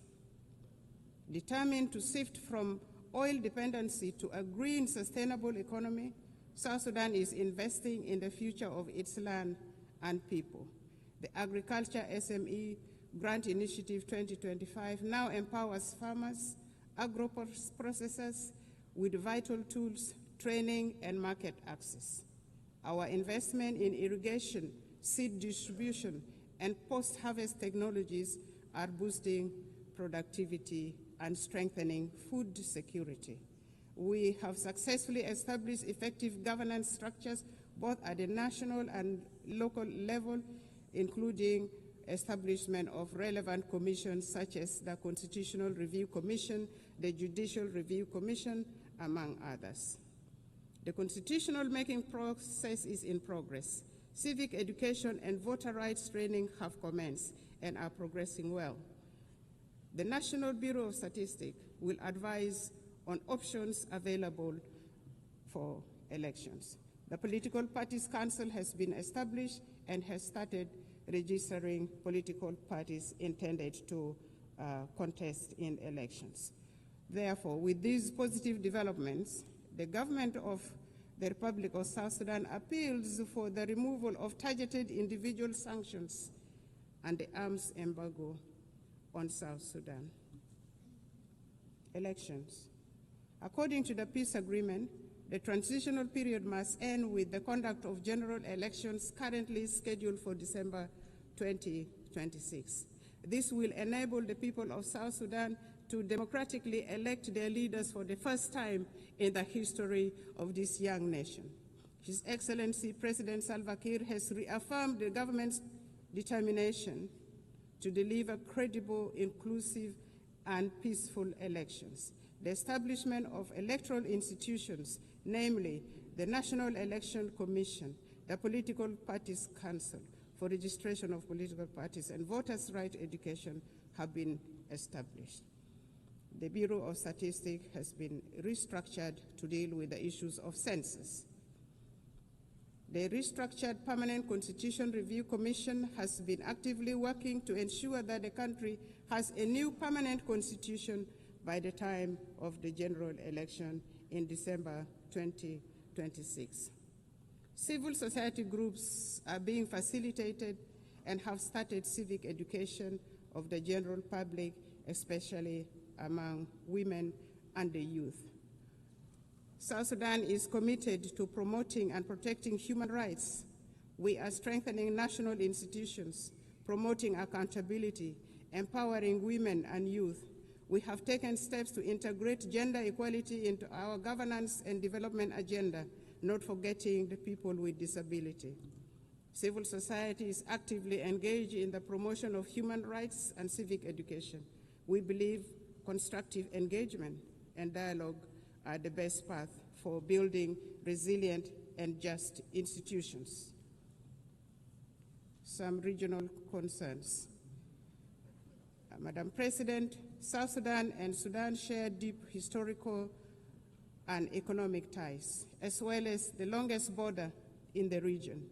Determined to shift from oil dependency to a green, sustainable economy, South Sudan is investing in the future of its land and people. The Agriculture SME Grant Initiative 2025 now empowers farmers, agro-processors with vital tools, training, and market access. Our investment in irrigation, seed distribution, and post-harvest technologies are boosting productivity and strengthening food security. We have successfully established effective governance structures both at the national and local level, including establishment of relevant commissions such as the Constitutional Review Commission, the Judicial Review Commission, among others. The constitutional making process is in progress. Civic education and voter rights training have commenced and are progressing well. The National Bureau of Statistics will advise on options available for elections. The Political Parties Council has been established and has started registering political parties intended to contest in elections. Therefore, with these positive developments, the government of the Republic of South Sudan appeals for the removal of targeted individual sanctions and the arms embargo on South Sudan. Elections. According to the peace agreement, the transitional period must end with the conduct of general elections currently scheduled for December 2026. This will enable the people of South Sudan to democratically elect their leaders for the first time in the history of this young nation. His Excellency President Salva Kiir has reaffirmed the government's determination to deliver credible, inclusive, and peaceful elections. The establishment of electoral institutions, namely the National Election Commission, the Political Parties Council for registration of political parties, and voters' right education have been established. The Bureau of Statistics has been restructured to deal with the issues of census. The restructured Permanent Constitution Review Commission has been actively working to ensure that the country has a new permanent constitution by the time of the general election in December 2026. Civil society groups are being facilitated and have started civic education of the general public, especially among women and the youth. South Sudan is committed to promoting and protecting human rights. We are strengthening national institutions, promoting accountability, empowering women and youth. We have taken steps to integrate gender equality into our governance and development agenda, not forgetting the people with disability. Civil society is actively engaged in the promotion of human rights and civic education. We believe constructive engagement and dialogue are the best path for building resilient and just institutions. Some regional concerns. Madam President, South Sudan and Sudan share deep historical and economic ties, as well as the longest border in the region.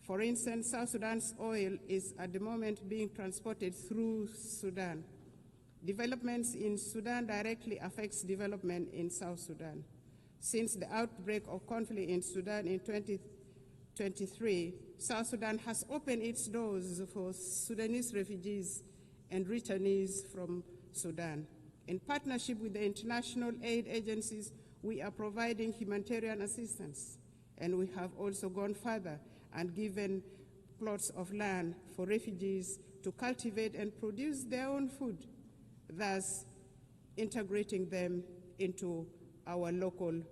For instance, South Sudan's oil is at the moment being transported through Sudan. Developments in Sudan directly affects development in South Sudan. Since the outbreak of conflict in Sudan in 2023, South Sudan has opened its doors for Sudanese refugees and returnees from Sudan. In partnership with the international aid agencies, we are providing humanitarian assistance, and we have also gone further and given plots of land for refugees to cultivate and produce their own food, thus integrating them into our local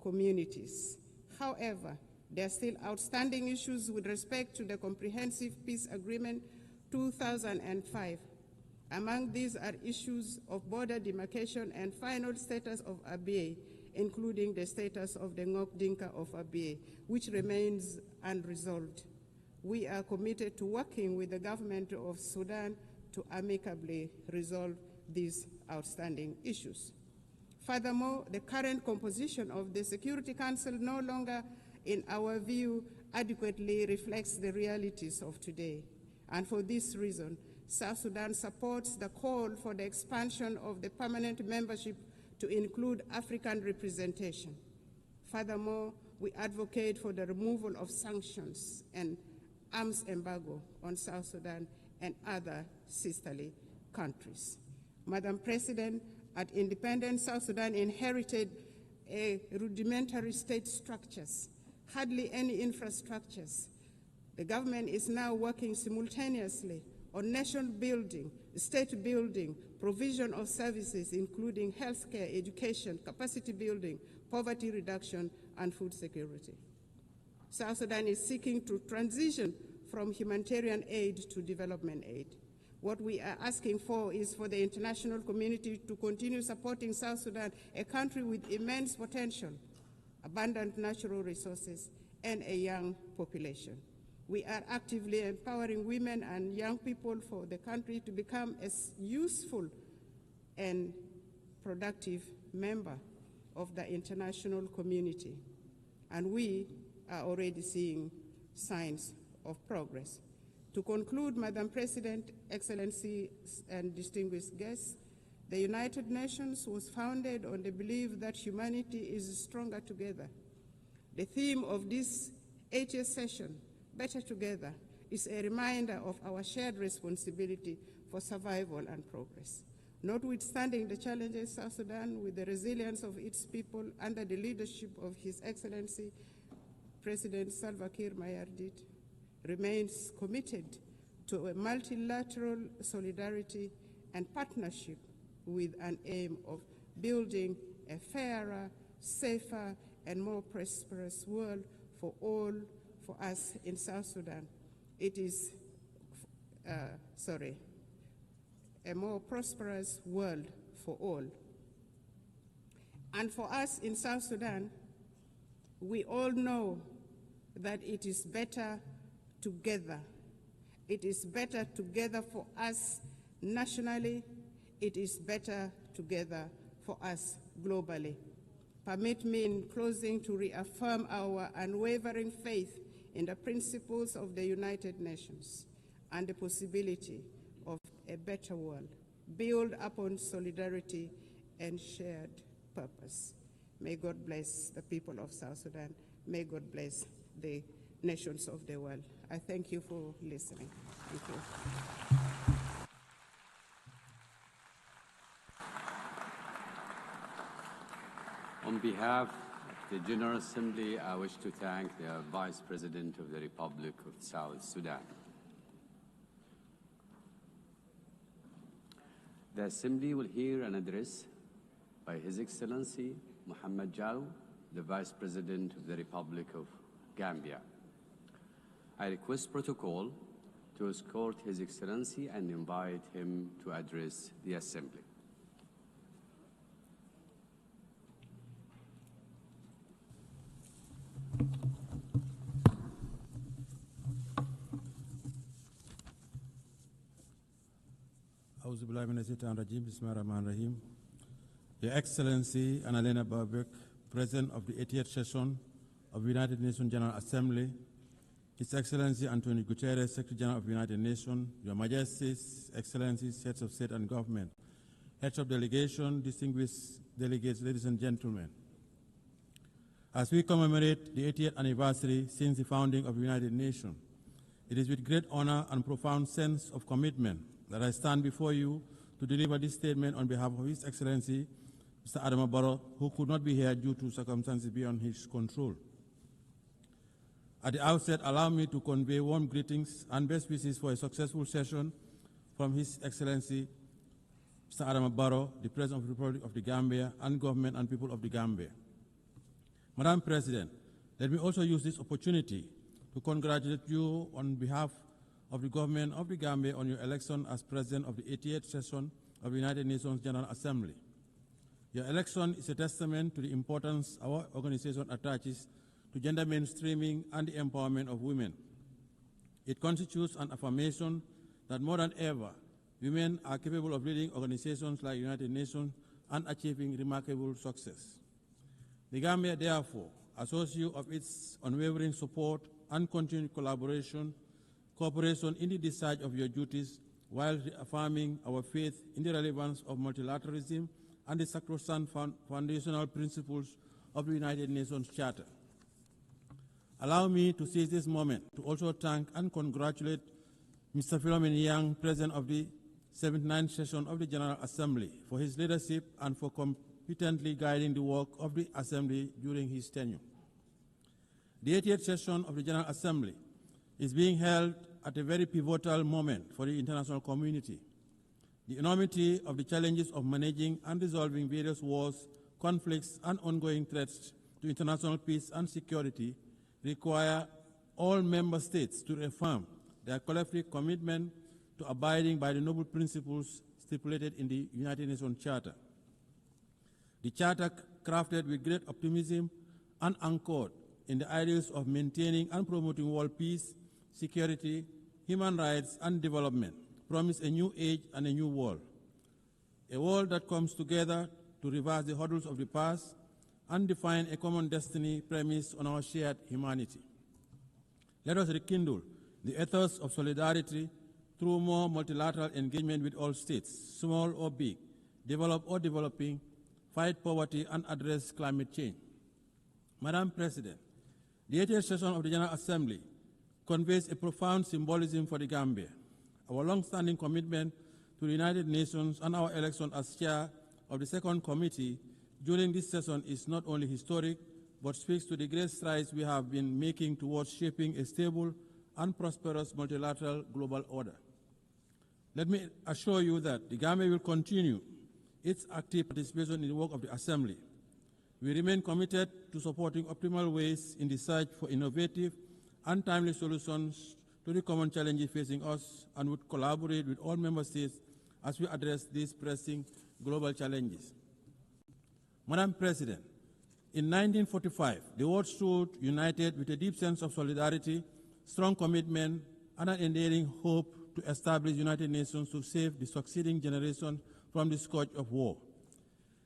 communities. However, there are still outstanding issues with respect to the Comprehensive Peace Agreement 2005. Among these are issues of border demarcation and final status of Abyei, including the status of the Ngok Dinka of Abyei, which remains unresolved. We are committed to working with the government of Sudan to amicably resolve these outstanding issues. Furthermore, the current composition of the Security Council no longer, in our view, adequately reflects the realities of today. And for this reason, South Sudan supports the call for the expansion of the permanent membership to include African representation. Furthermore, we advocate for the removal of sanctions and arms embargo on South Sudan and other sisterly countries. Madam President, at independent South Sudan inherited a rudimentary state structures, hardly any infrastructures. The government is now working simultaneously on nation building, state building, provision of services including healthcare, education, capacity building, poverty reduction, and food security. South Sudan is seeking to transition from humanitarian aid to development aid. What we are asking for is for the international community to continue supporting South Sudan, a country with immense potential, abundant natural resources, and a young population. We are actively empowering women and young people for the country to become a useful and productive member of the international community. And we are already seeing signs of progress. To conclude, Madam President, Excellencies, and distinguished guests, the United Nations was founded on the belief that humanity is stronger together. The theme of this 80th session, Better Together, is a reminder of our shared responsibility for survival and progress. Notwithstanding the challenges, South Sudan, with the resilience of its people under the leadership of His Excellency President Salva Kiir Mayardit, remains committed to a multilateral solidarity and partnership with an aim of building a fairer, safer, and more prosperous world for all, for us in South Sudan. It is, a more prosperous world for all. And for us in South Sudan, we all know that it is better together. It is better together for us nationally. It is better together for us globally. Permit me in closing to reaffirm our unwavering faith in the principles of the United Nations and the possibility of a better world, built upon solidarity and shared purpose. May God bless the people of South Sudan. May God bless the nations of the world. I thank you for listening. Thank you. On behalf of the General Assembly, I wish to thank the Vice President of the Republic of South Sudan. The Assembly will hear an address by His Excellency Mohamed Jaw, the Vice President of the Republic of Gambia. I request protocol to escort His Excellency and invite him to address the Assembly. Your Excellency Annalena Baerbock, President of the 80th session of the United Nations General Assembly, His Excellency Antonio Guterres, Secretary General of the United Nations, Your Majesties, Excellencies, Heads of State and Government, Heads of Delegation, distinguished delegates, ladies and gentlemen. As we commemorate the 80th anniversary since the founding of the United Nations, it is with great honor and profound sense of commitment that I stand before you to deliver this statement on behalf of His Excellency, Mr. Adama Barrow, who could not be here due to circumstances beyond his control. At the outset, allow me to convey warm greetings and best wishes for a successful session from His Excellency, Mr. Adama Barrow, the President of the Republic of the Gambia, and government and people of the Gambia. Madam President, let me also use this opportunity to congratulate you on behalf of the government of the Gambia on your election as President of the 88th session of the United Nations General Assembly. Your election is a testament to the importance our organization attaches to gender mainstreaming and the empowerment of women. It constitutes an affirmation that more than ever, women are capable of leading organizations like the United Nations and achieving remarkable success. The Gambia, therefore, assures you of its unwavering support and continued cooperation in the discharge of your duties while reaffirming our faith in the relevance of multilateralism and the sacrosanct foundational principles of the United Nations Charter. Allow me to seize this moment to also thank and congratulate Mr. Philomene Yang, President of the 79th session of the General Assembly, for his leadership and for competently guiding the work of the Assembly during his tenure. The 80th session of the General Assembly is being held at a very pivotal moment for the international community. The enormity of the challenges of managing and resolving various wars, conflicts, and ongoing threats to international peace and security require all member states to reaffirm their collective commitment to abiding by the noble principles stipulated in the United Nations Charter. The Charter, crafted with great optimism and anchored in the ideals of maintaining and promoting world peace, security, human rights, and development, promise a new age and a new world. A world that comes together to reverse the hurdles of the past and define a common destiny premised on our shared humanity. Let us rekindle the ethos of solidarity through more multilateral engagement with all states, small or big, developed or developing, fight poverty, and address climate change. Madam President, the 80th session of the General Assembly conveys a profound symbolism for the Gambia. Our long-standing commitment to the United Nations and our election as chair of the second committee during this session is not only historic, but speaks to the great strides we have been making towards shaping a stable and prosperous multilateral global order. Let me assure you that the Gambia will continue its active participation in the work of the Assembly. We remain committed to supporting optimal ways in the search for innovative and timely solutions to the common challenges facing us, and would collaborate with all member states as we address these pressing global challenges. Madam President, in 1945, the world stood united with a deep sense of solidarity, strong commitment, and an enduring hope to establish the United Nations to save the succeeding generation from the scourge of war.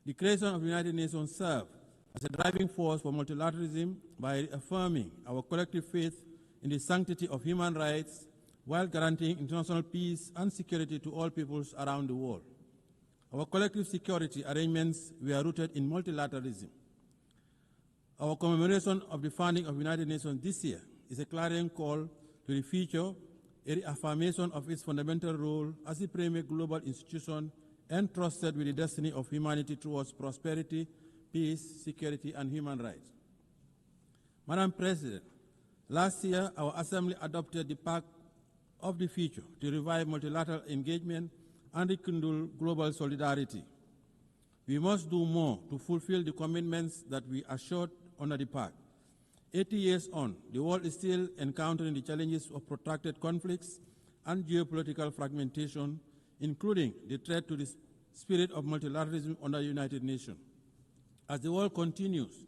The creation of the United Nations served as a driving force for multilateralism by affirming our collective faith in the sanctity of human rights while guaranteeing international peace and security to all peoples around the world. Our collective security arrangements were rooted in multilateralism. Our commemoration of the founding of the United Nations this year is a clarion call to the future, a reaffirmation of its fundamental role as the premier global institution entrusted with the destiny of humanity towards prosperity, peace, security, and human rights. Madam President, last year our Assembly adopted the Pact of the Future to revive multilateral engagement and rekindle global solidarity. We must do more to fulfill the commitments that we assured under the Pact. 80 years on, the world is still encountering the challenges of protracted conflicts and geopolitical fragmentation, including the threat to the spirit of multilateralism under the United Nations. As the world continues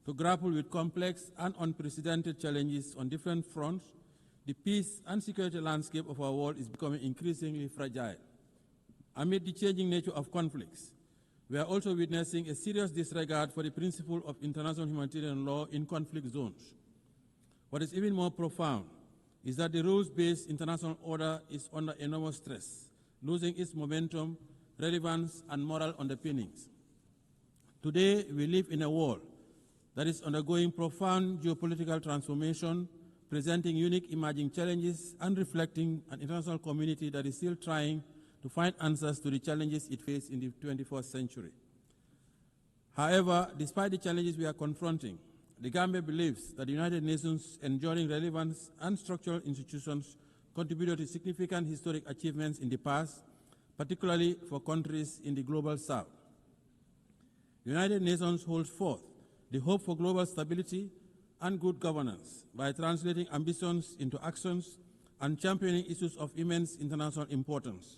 to grapple with complex and unprecedented challenges on different fronts, the peace and security landscape of our world is becoming increasingly fragile. Amid the changing nature of conflicts, we are also witnessing a serious disregard for the principle of international humanitarian law in conflict zones. What is even more profound is that the rules-based international order is under enormous stress, losing its momentum, relevance, and moral underpinnings. Today, we live in a world that is undergoing profound geopolitical transformation, presenting unique emerging challenges, and reflecting an international community that is still trying to find answers to the challenges it faces in the 21st century. However, despite the challenges we are confronting, the Gambia believes that the United Nations' enduring relevance and structural institutions contributed to significant historic achievements in the past, particularly for countries in the global south. The United Nations holds forth the hope for global stability and good governance by translating ambitions into actions and championing issues of immense international importance.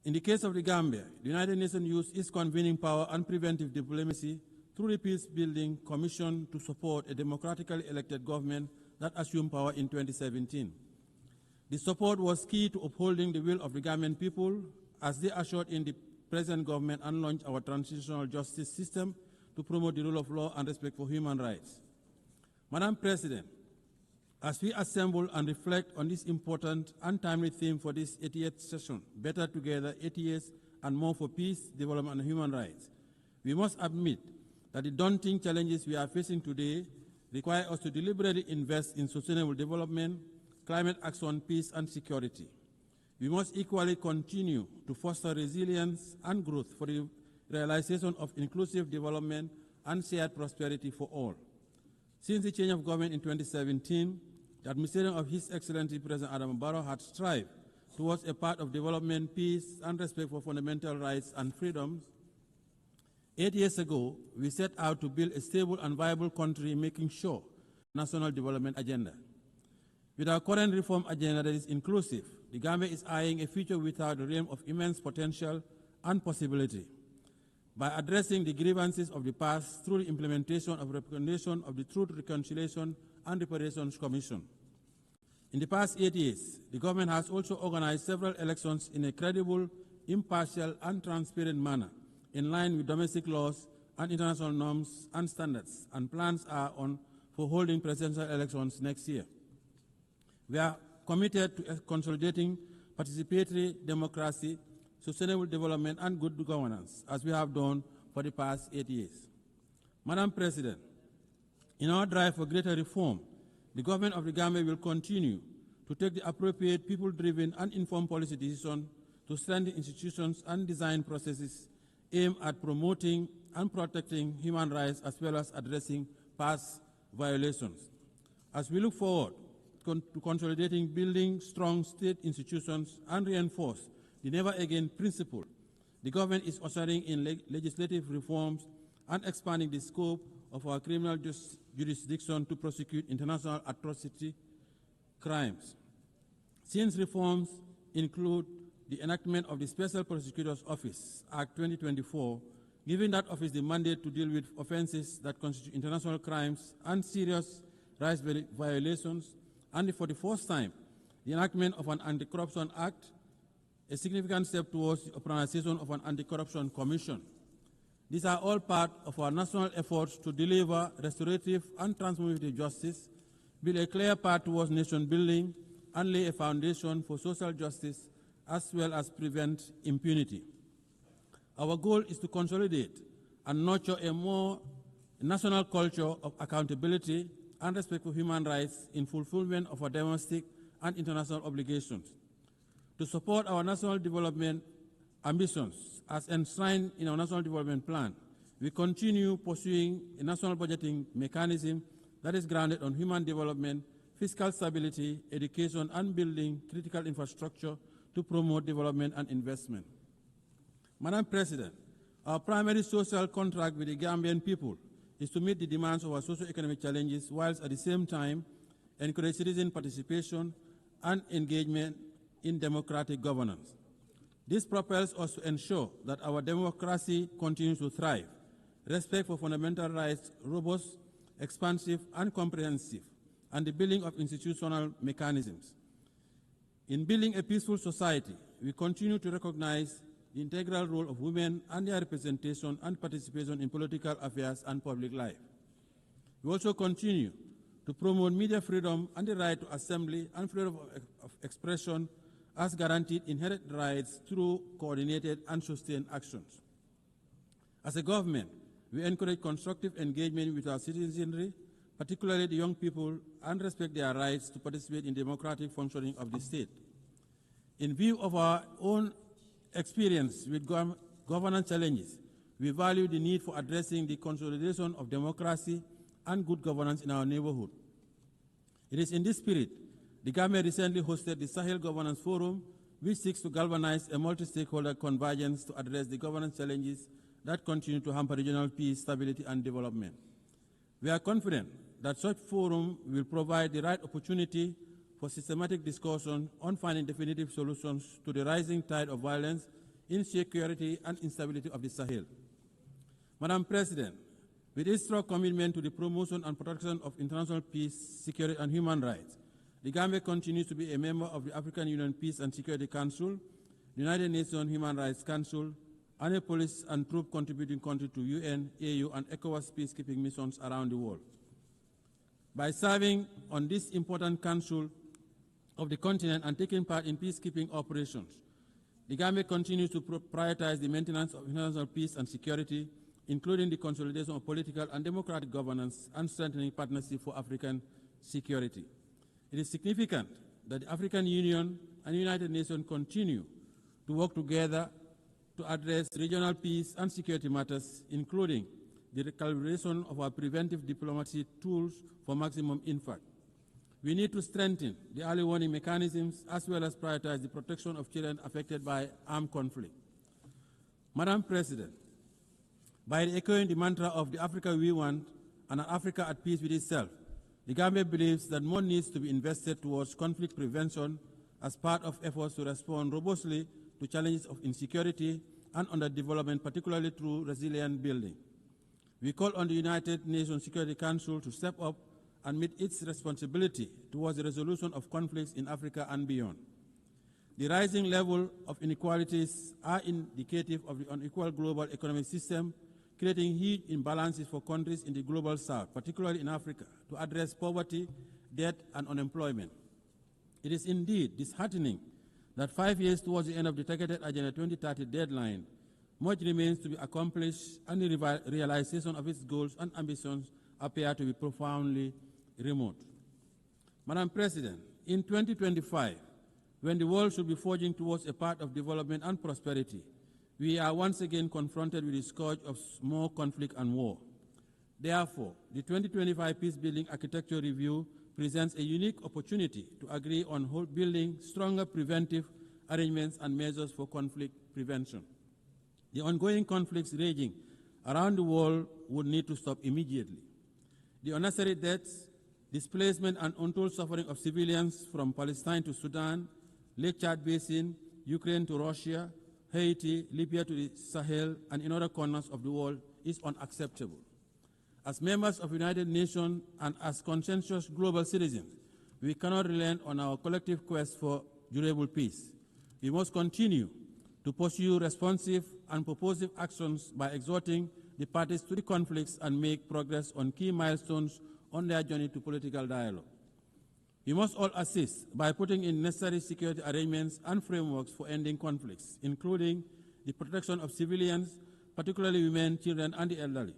In the case of the Gambia, the United Nations used its convening power and preventive diplomacy through the Peace-Building Commission to support a democratically elected government that assumed power in 2017. The support was key to upholding the will of the Gambian people as they assured in the present government and launched our transitional justice system to promote the rule of law and respect for human rights. Madam President, as we assemble and reflect on this important and timely theme for this 80th session, Better Together, 80 years and more for peace, development, and human rights, we must admit that the daunting challenges we are facing today require us to deliberately invest in sustainable development, climate action, peace, and security. We must equally continue to foster resilience and growth for the realization of inclusive development and shared prosperity for all. Since the change of government in 2017, the administration of His Excellency President Adama Barrow had strived towards a path of development, peace, and respect for fundamental rights and freedoms. 8 years ago, we set out to build a stable and viable country, making sure national development agenda. With our current reform agenda that is inclusive, the Gambia is eyeing a future without the realm of immense potential and possibility. By addressing the grievances of the past through the implementation of recommendation of the Truth, Reconciliation, and Reparations Commission. In the past 8 years, the government has also organized several elections in a credible, impartial, and transparent manner, in line with domestic laws and international norms and standards, and plans are on for holding presidential elections next year. We are committed to consolidating participatory democracy, sustainable development, and good governance, as we have done for the past 8 years. Madam President, in our drive for greater reform, the government of the Gambia will continue to take the appropriate people-driven and informed policy decisions to strengthen institutions and design processes aimed at promoting and protecting human rights as well as addressing past violations. As we look forward to consolidating building strong state institutions and reinforce the never again principle, the government is ushering in legislative reforms and expanding the scope of our criminal jurisdiction to prosecute international atrocity crimes. Since reforms include the enactment of the Special Prosecutor's Office, Act 2024, giving that office the mandate to deal with offenses that constitute international crimes and serious rights violations, and for the first time, the enactment of an Anti-Corruption Act, a significant step towards the organization of an Anti-Corruption Commission. These are all part of our national efforts to deliver restorative and transformative justice, build a clear path towards nation building, and lay a foundation for social justice, as well as prevent impunity. Our goal is to consolidate and nurture a more national culture of accountability and respect for human rights in fulfillment of our domestic and international obligations. To support our national development ambitions as enshrined in our National Development Plan, we continue pursuing a national budgeting mechanism that is grounded on human development, fiscal stability, education, and building critical infrastructure to promote development and investment. Madam President, our primary social contract with the Gambian people is to meet the demands of our socio-economic challenges whilst at the same time encourage citizen participation and engagement in democratic governance. This propels us to ensure that our democracy continues to thrive, respect for fundamental rights robust, expansive, and comprehensive, and the building of institutional mechanisms. In building a peaceful society, we continue to recognize the integral role of women and their representation and participation in political affairs and public life. We also continue to promote media freedom and the right to assembly and freedom of expression as guaranteed inherent rights through coordinated and sustained actions. As a government, We encourage constructive engagement with our citizenry, particularly the young people, and respect their rights to participate in democratic functioning of the state. In view of our own experience with governance challenges, we value the need for addressing the consolidation of democracy and good governance in our neighborhood. It is in this spirit the Gambia recently hosted the Sahel Governance Forum, which seeks to galvanize a multi-stakeholder convergence to address the governance challenges that continue to hamper regional peace, stability, and development. We are confident that such forum will provide the right opportunity for systematic discussion on finding definitive solutions to the rising tide of violence, insecurity, and instability of the Sahel. Madam President, with its strong commitment to the promotion and protection of international peace, security, and human rights, the Gambia continues to be a member of the African Union Peace and Security Council, the United Nations Human Rights Council, and a police and troop contributing country to UN, AU, and ECOWAS peacekeeping missions around the world. By serving on this important council of the continent and taking part in peacekeeping operations, the Gambia continues to prioritize the maintenance of international peace and security, including the consolidation of political and democratic governance and strengthening partnership for African security. It is significant that the African Union and United Nations continue to work together to address regional peace and security matters, including the recalibration of our preventive diplomacy tools for maximum impact. We need to strengthen the early warning mechanisms as well as prioritize the protection of children affected by armed conflict. Madam President, by echoing the mantra of the Africa we want and an Africa at peace with itself, the Gambia believes that more needs to be invested towards conflict prevention as part of efforts to respond robustly to challenges of insecurity and underdevelopment, particularly through resilient building. We call on the United Nations Security Council to step up and meet its responsibility towards the resolution of conflicts in Africa and beyond. The rising level of inequalities are indicative of the unequal global economic system, creating huge imbalances for countries in the global south, particularly in Africa, to address poverty, debt, and unemployment. It is indeed disheartening that 5 years towards the end of the targeted Agenda 2030 deadline, much remains to be accomplished and the realization of its goals and ambitions appear to be profoundly remote. Madam President, in 2025, when the world should be forging towards a path of development and prosperity, we are once again confronted with the scourge of more conflict and war. Therefore, the 2025 Peacebuilding Architecture Review presents a unique opportunity to agree on building stronger preventive arrangements and measures for conflict prevention. The ongoing conflicts raging around the world would need to stop immediately. The unnecessary deaths, displacement, and untold suffering of civilians from Palestine to Sudan, Lake Chad Basin, Ukraine to Russia, Haiti, Libya to the Sahel, and in other corners of the world is unacceptable. As members of the United Nations and as conscientious global citizens, we cannot relent on our collective quest for durable peace. We must continue to pursue responsive and purposive actions by exhorting the parties to the conflicts and make progress on key milestones on their journey to political dialogue. We must all assist by putting in necessary security arrangements and frameworks for ending conflicts, including the protection of civilians, particularly women, children, and the elderly.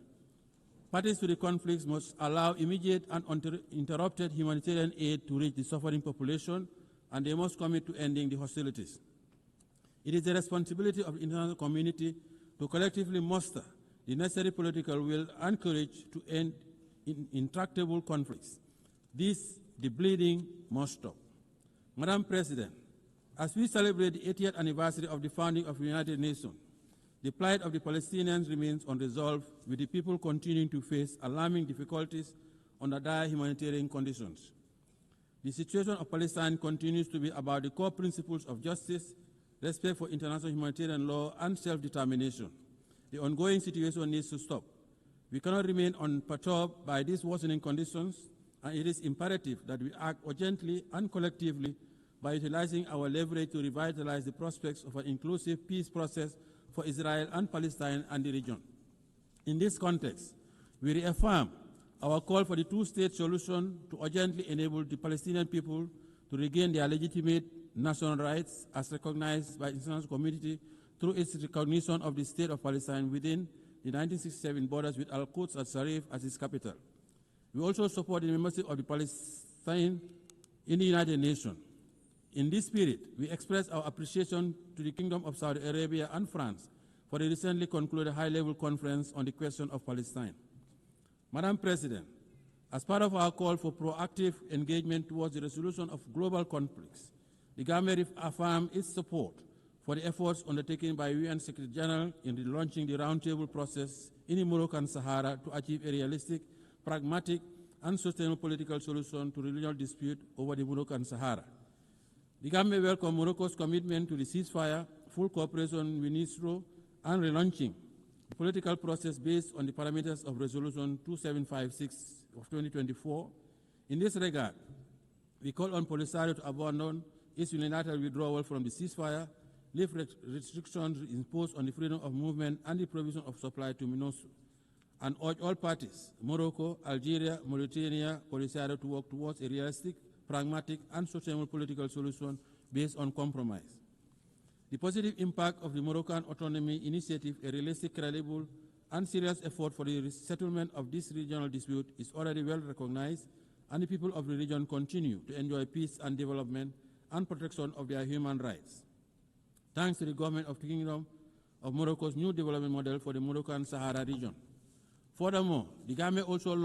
Parties to the conflicts must allow immediate and uninterrupted humanitarian aid to reach the suffering population, and they must commit to ending the hostilities. It is the responsibility of the international community to collectively muster the necessary political will and courage to end intractable conflicts. The bleeding must stop. Madam President, as we celebrate the 80th anniversary of the founding of the United Nations, the plight of the Palestinians remains unresolved, with the people continuing to face alarming difficulties under dire humanitarian conditions. The situation of Palestine continues to be about the core principles of justice, respect for international humanitarian law, and self-determination. The ongoing situation needs to stop. We cannot remain unperturbed by these worsening conditions, and it is imperative that we act urgently and collectively by utilizing our leverage to revitalize the prospects of an inclusive peace process for Israel and Palestine and the region. In this context, we reaffirm our call for the two-state solution to urgently enable the Palestinian people to regain their legitimate national rights as recognized by the international community through its recognition of the state of Palestine within the 1967 borders with Al-Quds al-Sharif as its capital. We also support the membership of the Palestine in the United Nations. In this spirit, we express our appreciation to the Kingdom of Saudi Arabia and France for the recently concluded high-level conference on the question of Palestine. Madam President, as part of our call for proactive engagement towards the resolution of global conflicts, the Gambia affirms its support for the efforts undertaken by UN Secretary General in launching the roundtable process in the Moroccan Sahara to achieve a realistic, pragmatic, and sustainable political solution to the regional dispute over the Moroccan Sahara. The Gambia welcomes Morocco's commitment to the ceasefire, full cooperation with UNISRO, and relaunching the political process based on the parameters of Resolution 2756 of 2024. In this regard, we call on Polisario to abandon its unilateral withdrawal from the ceasefire, lift restrictions imposed on the freedom of movement and the provision of supply to MINUSO, and urge all parties, Morocco, Algeria, Mauritania, Polisario, to work towards a realistic, pragmatic, and sustainable political solution based on compromise. The positive impact of the Moroccan Autonomy Initiative, a realistic, credible, and serious effort for the settlement of this regional dispute, is already well recognized, and the people of the region continue to enjoy peace and development and protection of their human rights, thanks to the government of the Kingdom of Morocco's new development model for the Moroccan Sahara region. Furthermore, the Gambia also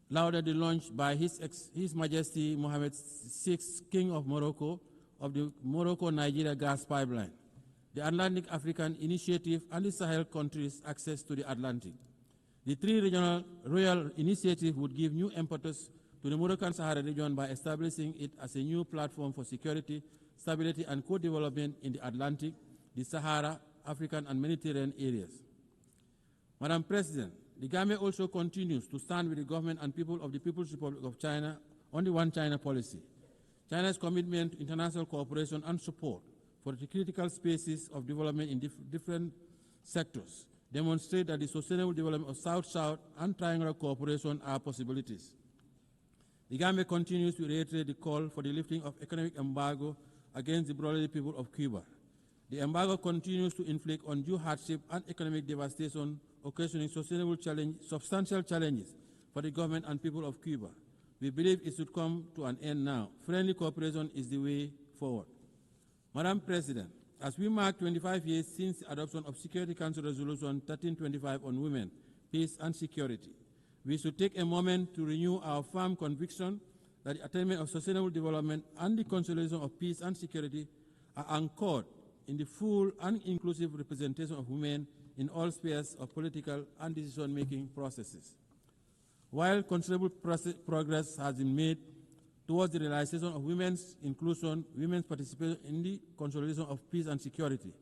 lauded the launch by His Majesty Mohammed VI, King of Morocco, of the Morocco-Nigeria gas pipeline, the Atlantic African Initiative, and the Sahel countries' access to the Atlantic. The three regional royal initiatives would give new impetus to the Moroccan Sahara region by establishing it as a new platform for security, stability, and co-development in the Atlantic, the Sahara, African, and Mediterranean areas. Madam President, the Gambia also continues to stand with the government and people of the People's Republic of China on the One China policy. China's commitment to international cooperation and support for the critical spaces of development in different sectors demonstrate that the sustainable development of South-South and triangular cooperation are possibilities. The Gambia continues to reiterate the call for the lifting of economic embargo against the brotherly people of Cuba. The embargo continues to inflict undue hardship and economic devastation, occasioning substantial challenges for the government and people of Cuba. We believe it should come to an end now. Friendly cooperation is the way forward. Madam President, as we mark 25 years since the adoption of Security Council Resolution 1325 on women, peace, and security, we should take a moment to renew our firm conviction that the attainment of sustainable development and the consolidation of peace and security are anchored in the full and inclusive representation of women in all spheres of political and decision-making processes. While considerable progress has been made towards the realization of women's inclusion, women's participation in the consolidation of peace and security,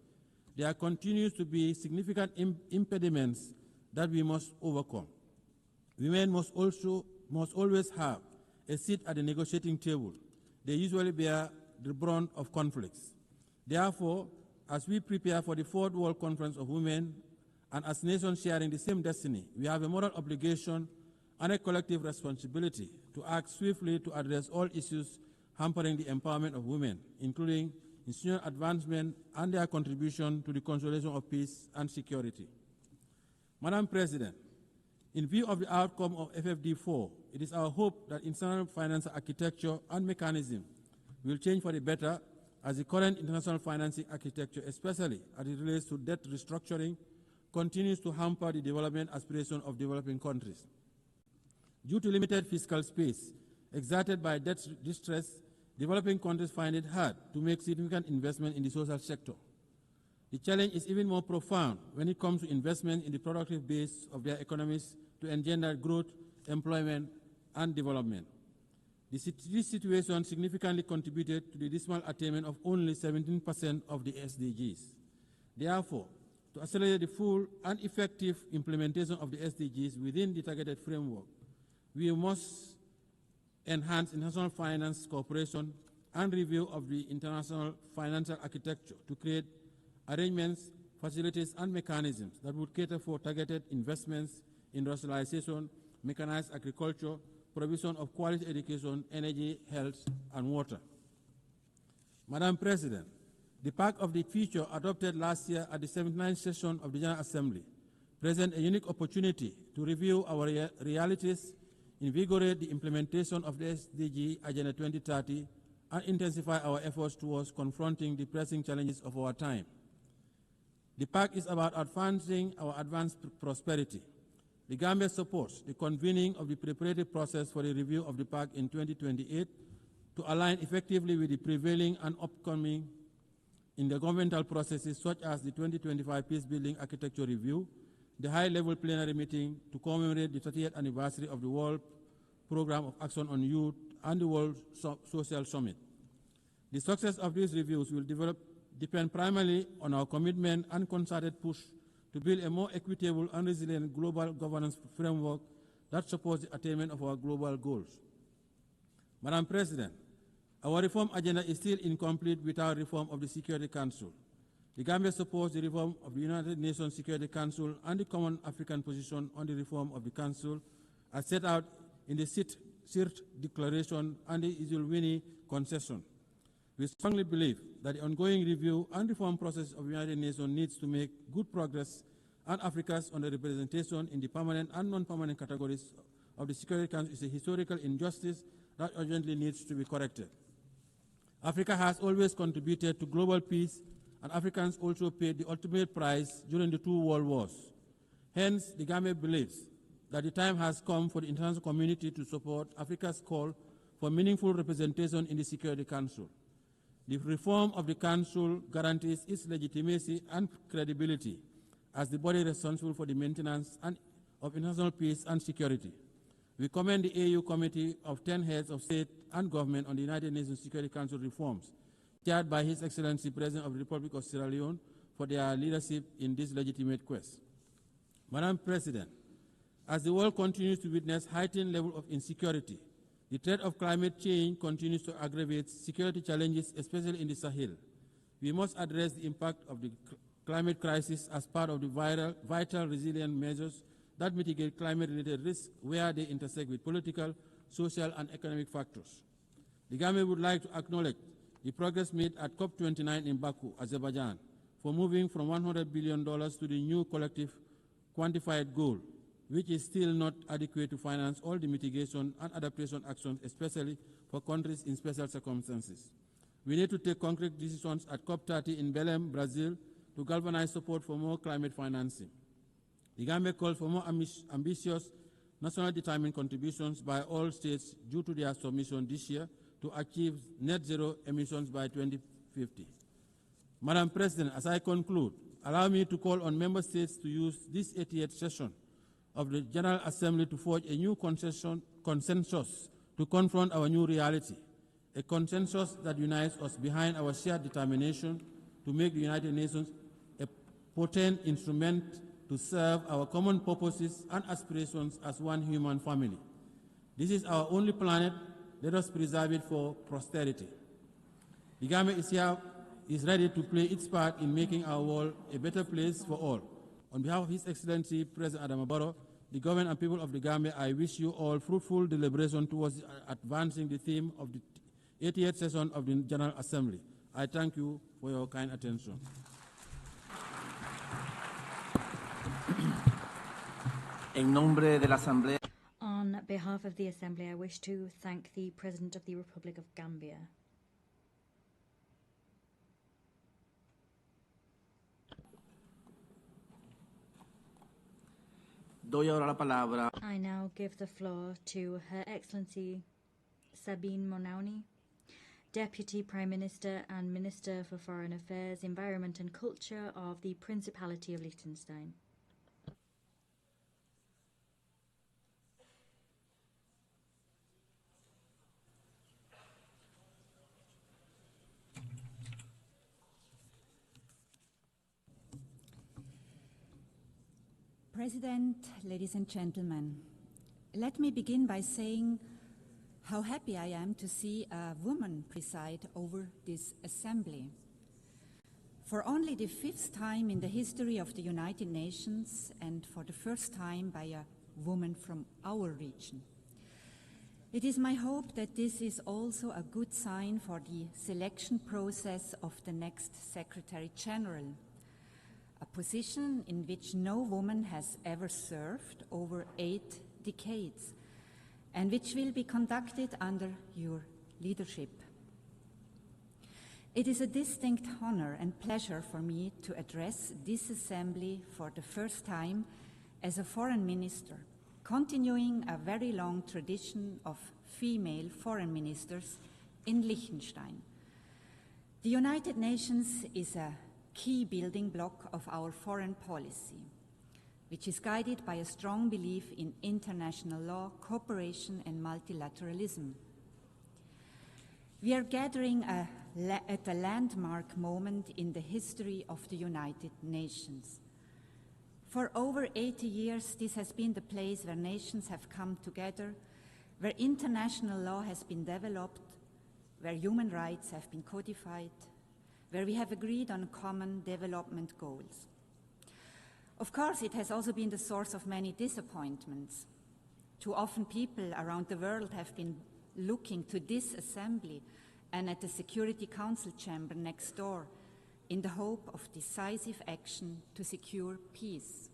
there continues to be significant impediments that we must overcome. Women must always have a seat at the negotiating table. They usually bear the brunt of conflicts. Therefore, as we prepare for the Fourth World Conference of Women, and as nations sharing the same destiny, we have a moral obligation and a collective responsibility to act swiftly to address all issues hampering the empowerment of women, including institutional advancement and their contribution to the consolidation of peace and security. Madam President, in view of the outcome of FFD4, it is our hope that international financial architecture and mechanism will change for the better, as the current international financing architecture, especially as it relates to debt restructuring, continues to hamper the development aspirations of developing countries. Due to limited fiscal space exerted by debt distress, developing countries find it hard to make significant investment in the social sector. The challenge is even more profound when it comes to investment in the productive base of their economies to engender growth, employment, and development. This situation significantly contributed to the dismal attainment of only 17% of the SDGs. Therefore, to accelerate the full and effective implementation of the SDGs within the targeted framework, we must enhance international finance cooperation and review of the international financial architecture to create arrangements, facilities, and mechanisms that would cater for targeted investments, industrialization, mechanized agriculture, provision of quality education, energy, health, and water. Madam President, The Pact of the Future, adopted last year at the 79th session of the General Assembly, presents a unique opportunity to review our realities, invigorate the implementation of the SDG Agenda 2030, and intensify our efforts towards confronting the pressing challenges of our time. The Pact is about advancing our advanced prosperity. The Gambia supports the convening of the preparatory process for the review of the Pact in 2028 to align effectively with the prevailing and upcoming intergovernmental processes such as the 2025 Peacebuilding Architecture Review, the high-level plenary meeting to commemorate the 30th anniversary of the World Programme of Action on Youth, and the World Social Summit. The success of these reviews will depend primarily on our commitment and concerted push to build a more equitable and resilient global governance framework that supports the attainment of our global goals. Madam President, our reform agenda is still incomplete without reform of the Security Council. The Gambia supports the reform of the United Nations Security Council and the Common African Position on the reform of the Council as set out in the CIRT Declaration and the Eswatini Concession. We strongly believe that the ongoing review and reform process of the United Nations needs to make good progress, and Africa's underrepresentation in the permanent and non-permanent categories of the Security Council is a historical injustice that urgently needs to be corrected. Africa has always contributed to global peace, and Africans also paid the ultimate price during the two world wars. Hence, the Gambia believes that the time has come for the international community to support Africa's call for meaningful representation in the Security Council. The reform of the Council guarantees its legitimacy and credibility as the body responsible for the maintenance of international peace and security. We commend the AU Committee of 10 heads of state and government on the United Nations Security Council reforms, chaired by His Excellency President of the Republic of Sierra Leone, for their leadership in this legitimate quest. Madam President, as the world continues to witness heightened level of insecurity, the threat of climate change continues to aggravate security challenges, especially in the Sahel. We must address the impact of the climate crisis as part of the vital resilient measures that mitigate climate-related risks where they intersect with political, social, and economic factors. The Gambia would like to acknowledge the progress made at COP29 in Baku, Azerbaijan, for moving from $100 billion to the new collective quantified goal, which is still not adequate to finance all the mitigation and adaptation actions, especially for countries in special circumstances. We need to take concrete decisions at COP30 in Belém, Brazil, to galvanize support for more climate financing. The Gambia calls for more ambitious, nationally determined contributions by all states due to their submission this year to achieve net zero emissions by 2050. Madam President, as I conclude, allow me to call on member states to use this 88th session of the General Assembly to forge a new consensus to confront our new reality, a consensus that unites us behind our shared determination to make the United Nations a potent instrument to serve our common purposes and aspirations as one human family. This is our only planet. Let us preserve it for posterity. The Gambia is ready to play its part in making our world a better place for all. On behalf of His Excellency President Adama Barrow, the government and people of the Gambia, I wish you all fruitful deliberation towards advancing the theme of the 88th session of the General Assembly. I thank you for your kind attention. On behalf of the Assembly, I wish to thank the President of the Republic of Gambia. I now give the floor to Her Excellency Sabine Monauni, Deputy Prime Minister and Minister for Foreign Affairs, Environment and Culture of the Principality of Liechtenstein. President, ladies and gentlemen, let me begin by saying how happy I am to see a woman preside over this assembly. For only the 5th time in the history of the United Nations, and for the first time by a woman from our region. It is my hope that this is also a good sign for the selection process of the next Secretary General, a position in which no woman has ever served over 8 decades, and which will be conducted under your leadership. It is a distinct honor and pleasure for me to address this assembly for the first time as a foreign minister, continuing a very long tradition of female foreign ministers in Liechtenstein. The United Nations is a key building block of our foreign policy, which is guided by a strong belief in international law, cooperation, and multilateralism. We are gathering at a landmark moment in the history of the United Nations. For over 80 years, this has been the place where nations have come together, where international law has been developed, where human rights have been codified, where we have agreed on common development goals. Of course, it has also been the source of many disappointments. Too often people around the world have been looking to this assembly and at the Security Council chamber next door in the hope of decisive action to secure peace.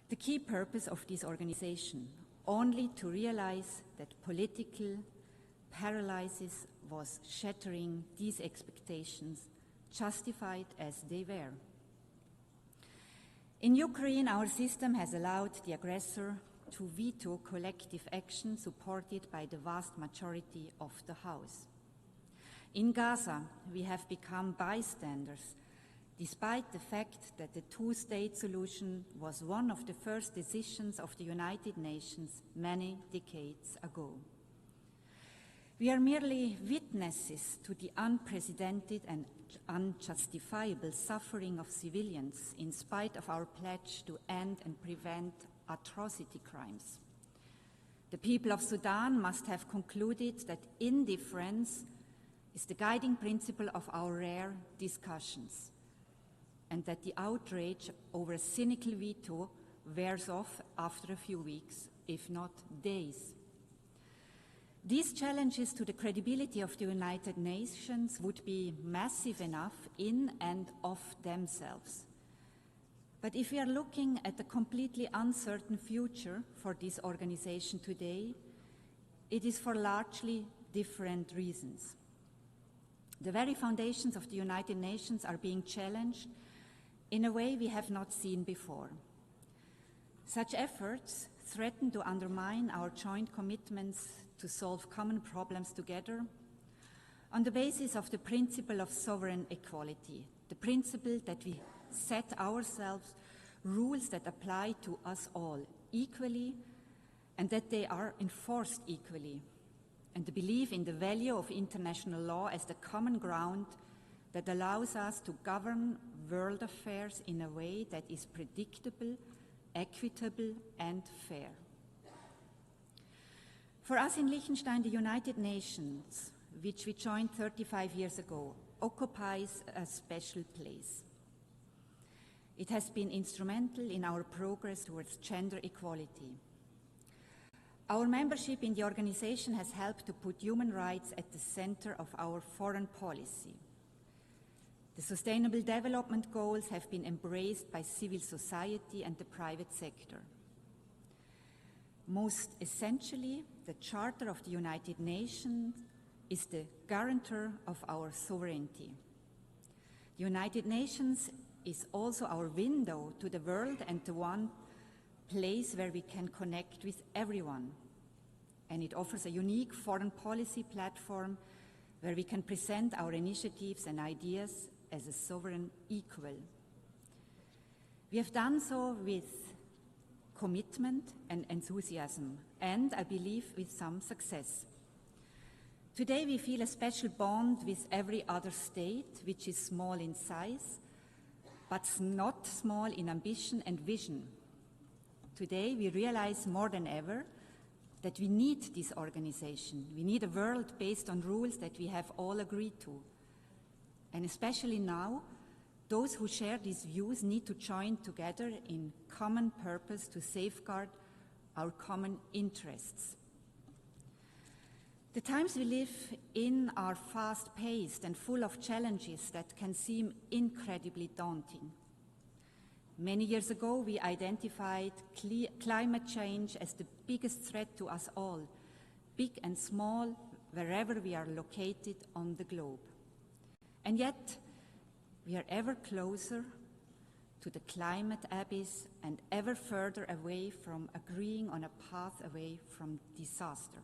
The key purpose of this organization, only to realize that political paralysis was shattering these expectations, justified as they were. In Ukraine, our system has allowed the aggressor to veto collective action supported by the vast majority of the House. In Gaza, we have become bystanders, despite the fact that the two-state solution was one of the first decisions of the United Nations many decades ago. We are merely witnesses to the unprecedented and unjustifiable suffering of civilians in spite of our pledge to end and prevent atrocity crimes. The people of Sudan must have concluded that indifference is the guiding principle of our rare discussions, and that the outrage over a cynical veto wears off after a few weeks, if not days. These challenges to the credibility of the United Nations would be massive enough in and of themselves. But if we are looking at a completely uncertain future for this organization today, it is for largely different reasons. The very foundations of the United Nations are being challenged in a way we have not seen before. Such efforts threaten to undermine our joint commitments to solve common problems together on the basis of the principle of sovereign equality, the principle that we set ourselves rules that apply to us all equally and that they are enforced equally, and the belief in the value of international law as the common ground that allows us to govern world affairs in a way that is predictable, equitable, and fair. For us in Liechtenstein, the United Nations, which we joined 35 years ago, occupies a special place. It has been instrumental in our progress towards gender equality. Our membership in the organization has helped to put human rights at the center of our foreign policy. The Sustainable Development Goals have been embraced by civil society and the private sector. Most essentially, the Charter of the United Nations is the guarantor of our sovereignty. The United Nations is also our window to the world and the one place where we can connect with everyone. And it offers a unique foreign policy platform where we can present our initiatives and ideas as a sovereign equal. We have done so with commitment and enthusiasm, and I believe with some success. Today we feel a special bond with every other state, which is small in size, but not small in ambition and vision. Today we realize more than ever that we need this organization. We need a world based on rules that we have all agreed to. And especially now, those who share these views need to join together in common purpose to safeguard our common interests. The times we live in are fast-paced and full of challenges that can seem incredibly daunting. Many years ago, we identified climate change as the biggest threat to us all, big and small, wherever we are located on the globe. And yet, we are ever closer to the climate abyss and ever further away from agreeing on a path away from disaster.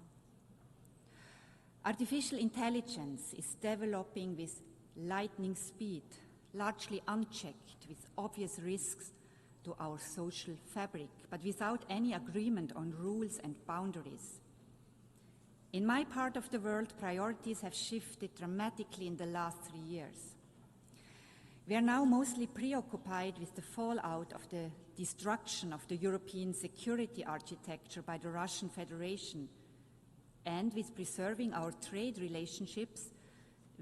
Artificial intelligence is developing with lightning speed, largely unchecked, with obvious risks to our social fabric, but without any agreement on rules and boundaries. In my part of the world, priorities have shifted dramatically in the last 3 years. We are now mostly preoccupied with the fallout of the destruction of the European security architecture by the Russian Federation and with preserving our trade relationships,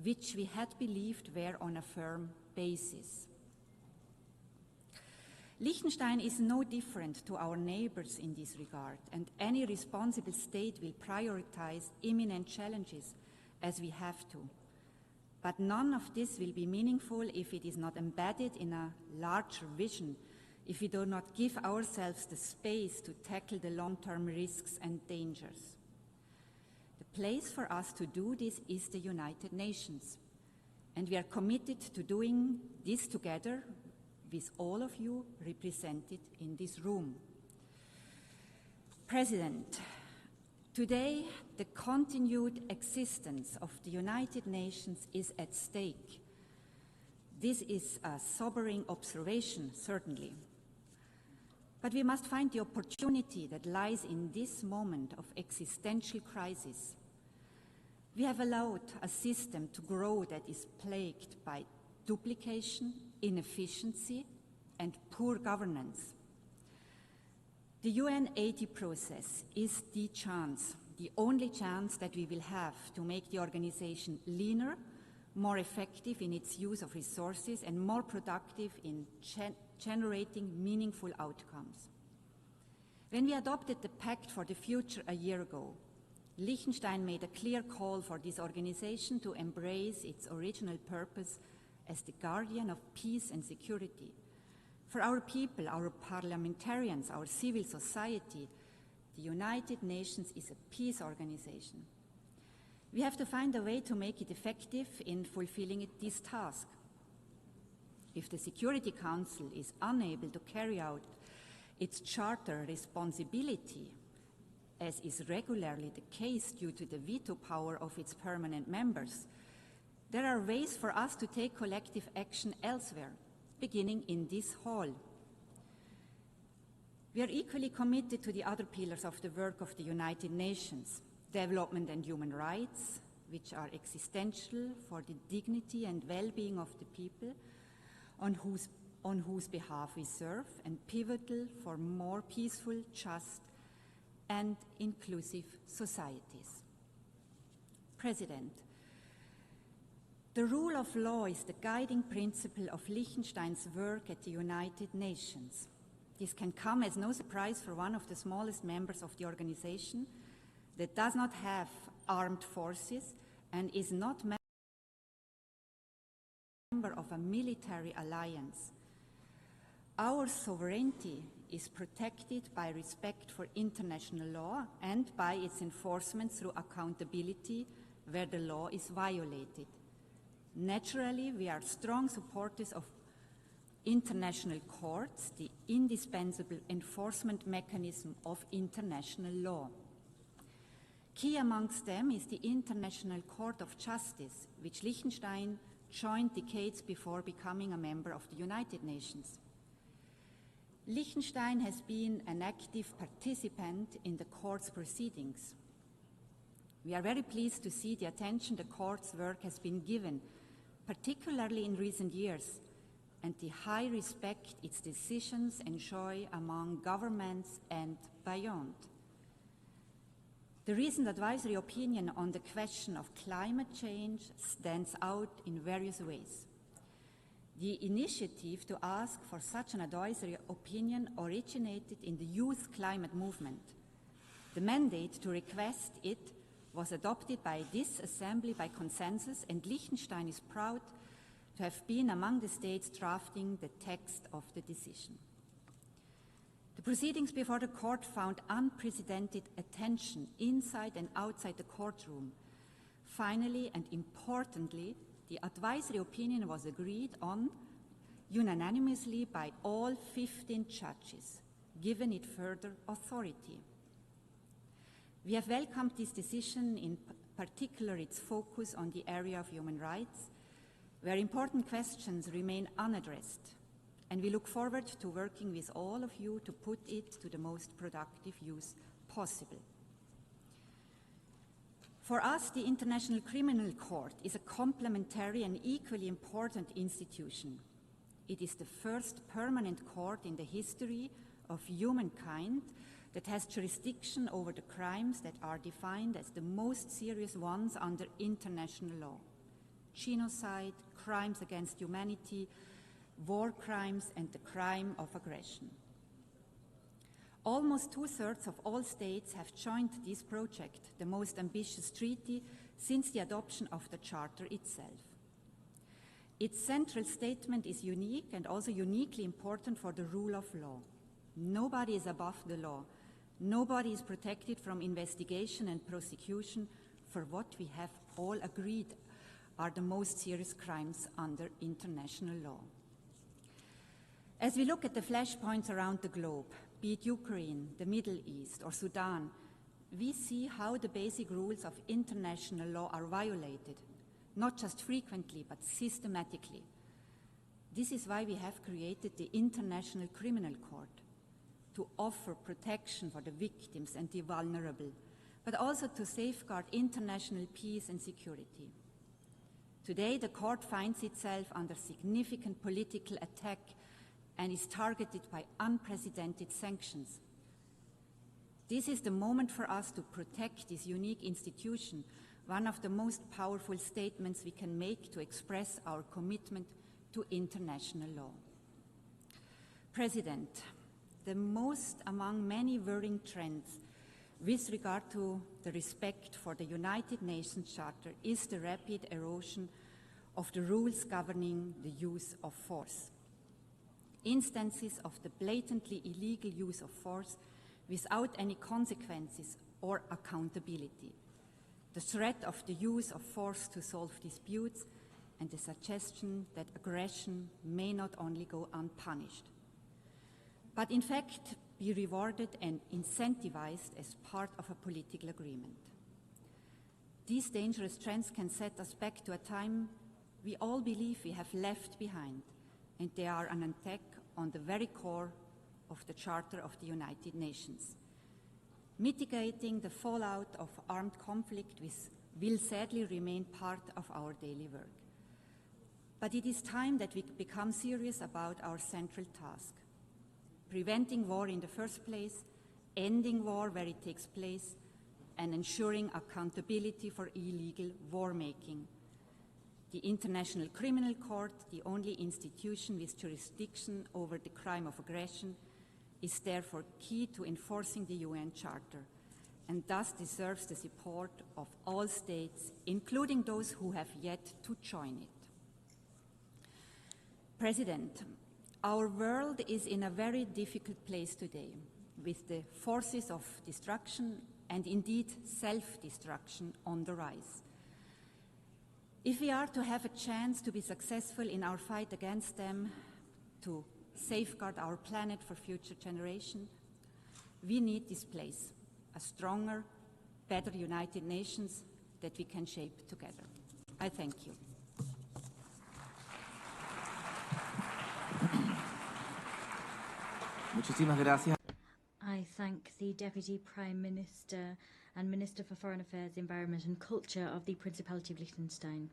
which we had believed were on a firm basis. Liechtenstein is no different to our neighbors in this regard, and any responsible state will prioritize imminent challenges as we have to. But none of this will be meaningful if it is not embedded in a larger vision, if we do not give ourselves the space to tackle the long-term risks and dangers. The place for us to do this is the United Nations, and we are committed to doing this together with all of you represented in this room. President, today the continued existence of the United Nations is at stake. This is a sobering observation, certainly. But we must find the opportunity that lies in this moment of existential crisis. We have allowed a system to grow that is plagued by duplication, inefficiency, and poor governance. The UN 80 process is the chance, the only chance that we will have to make the organization leaner, more effective in its use of resources, and more productive in generating meaningful outcomes. When we adopted the Pact for the Future a year ago, Liechtenstein made a clear call for this organization to embrace its original purpose as the guardian of peace and security. For our people, our parliamentarians, our civil society, the United Nations is a peace organization. We have to find a way to make it effective in fulfilling this task. If the Security Council is unable to carry out its charter responsibility, as is regularly the case due to the veto power of its permanent members, there are ways for us to take collective action elsewhere, beginning in this hall. We are equally committed to the other pillars of the work of the United Nations, development and human rights, which are existential for the dignity and well-being of the people on whose behalf we serve, and pivotal for more peaceful, just, and inclusive societies. President, the rule of law is the guiding principle of Liechtenstein's work at the United Nations. This can come as no surprise for one of the smallest members of the organization that does not have armed forces and is not member of a military alliance. Our sovereignty is protected by respect for international law and by its enforcement through accountability where the law is violated. Naturally, we are strong supporters of international courts, the indispensable enforcement mechanism of international law. Key amongst them is the International Court of Justice, which Liechtenstein joined decades before becoming a member of the United Nations. Liechtenstein has been an active participant in the court's proceedings. We are very pleased to see the attention the court's work has been given, particularly in recent years, and the high respect its decisions enjoy among governments and beyond. The recent advisory opinion on the question of climate change stands out in various ways. The initiative to ask for such an advisory opinion originated in the youth climate movement. The mandate to request it was adopted by this Assembly by consensus, and Liechtenstein is proud to have been among the states drafting the text of the decision. The proceedings before the court found unprecedented attention inside and outside the courtroom. Finally and importantly, the advisory opinion was agreed on unanimously by all 15 judges, giving it further authority. We have welcomed this decision, in particular its focus on the area of human rights, where important questions remain unaddressed, and we look forward to working with all of you to put it to the most productive use possible. For us, the International Criminal Court is a complementary and equally important institution. It is the first permanent court in the history of humankind that has jurisdiction over the crimes that are defined as the most serious ones under international law: genocide, crimes against humanity, war crimes, and the crime of aggression. Almost 2/3 of all states have joined this project, the most ambitious treaty since the adoption of the Charter itself. Its central statement is unique and also uniquely important for the rule of law. Nobody is above the law. Nobody is protected from investigation and prosecution for what we have all agreed are the most serious crimes under international law. As we look at the flashpoints around the globe, be it Ukraine, the Middle East, or Sudan, we see how the basic rules of international law are violated, not just frequently, but systematically. This is why we have created the International Criminal Court, to offer protection for the victims and the vulnerable, but also to safeguard international peace and security. Today, the court finds itself under significant political attack and is targeted by unprecedented sanctions. This is the moment for us to protect this unique institution, one of the most powerful statements we can make to express our commitment to international law. President, the most among many worrying trends with regard to the respect for the United Nations Charter is the rapid erosion of the rules governing the use of force. Instances of the blatantly illegal use of force without any consequences or accountability, the threat of the use of force to solve disputes, and the suggestion that aggression may not only go unpunished, but in fact be rewarded and incentivized as part of a political agreement. These dangerous trends can set us back to a time we all believe we have left behind, and they are an attack on the very core of the Charter of the United Nations. Mitigating the fallout of armed conflict will sadly remain part of our daily work. But it is time that we become serious about our central task: preventing war in the first place, ending war where it takes place, and ensuring accountability for illegal war-making. The International Criminal Court, the only institution with jurisdiction over the crime of aggression, is therefore key to enforcing the UN Charter, and thus deserves the support of all states, including those who have yet to join it. President, our world is in a very difficult place today, with the forces of destruction and indeed self-destruction on the rise. If we are to have a chance to be successful in our fight against them, to safeguard our planet for future generations, we need this place, a stronger, better United Nations that we can shape together. I thank you. Muchísimas gracias. I thank the Deputy Prime Minister and Minister for Foreign Affairs, Environment and Culture of the Principality of Liechtenstein.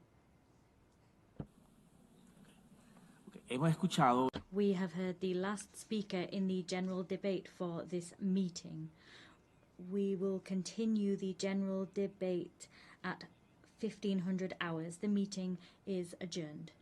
We have heard the last speaker in the general debate for this meeting. We will continue the general debate at 1500 hours. The meeting is adjourned.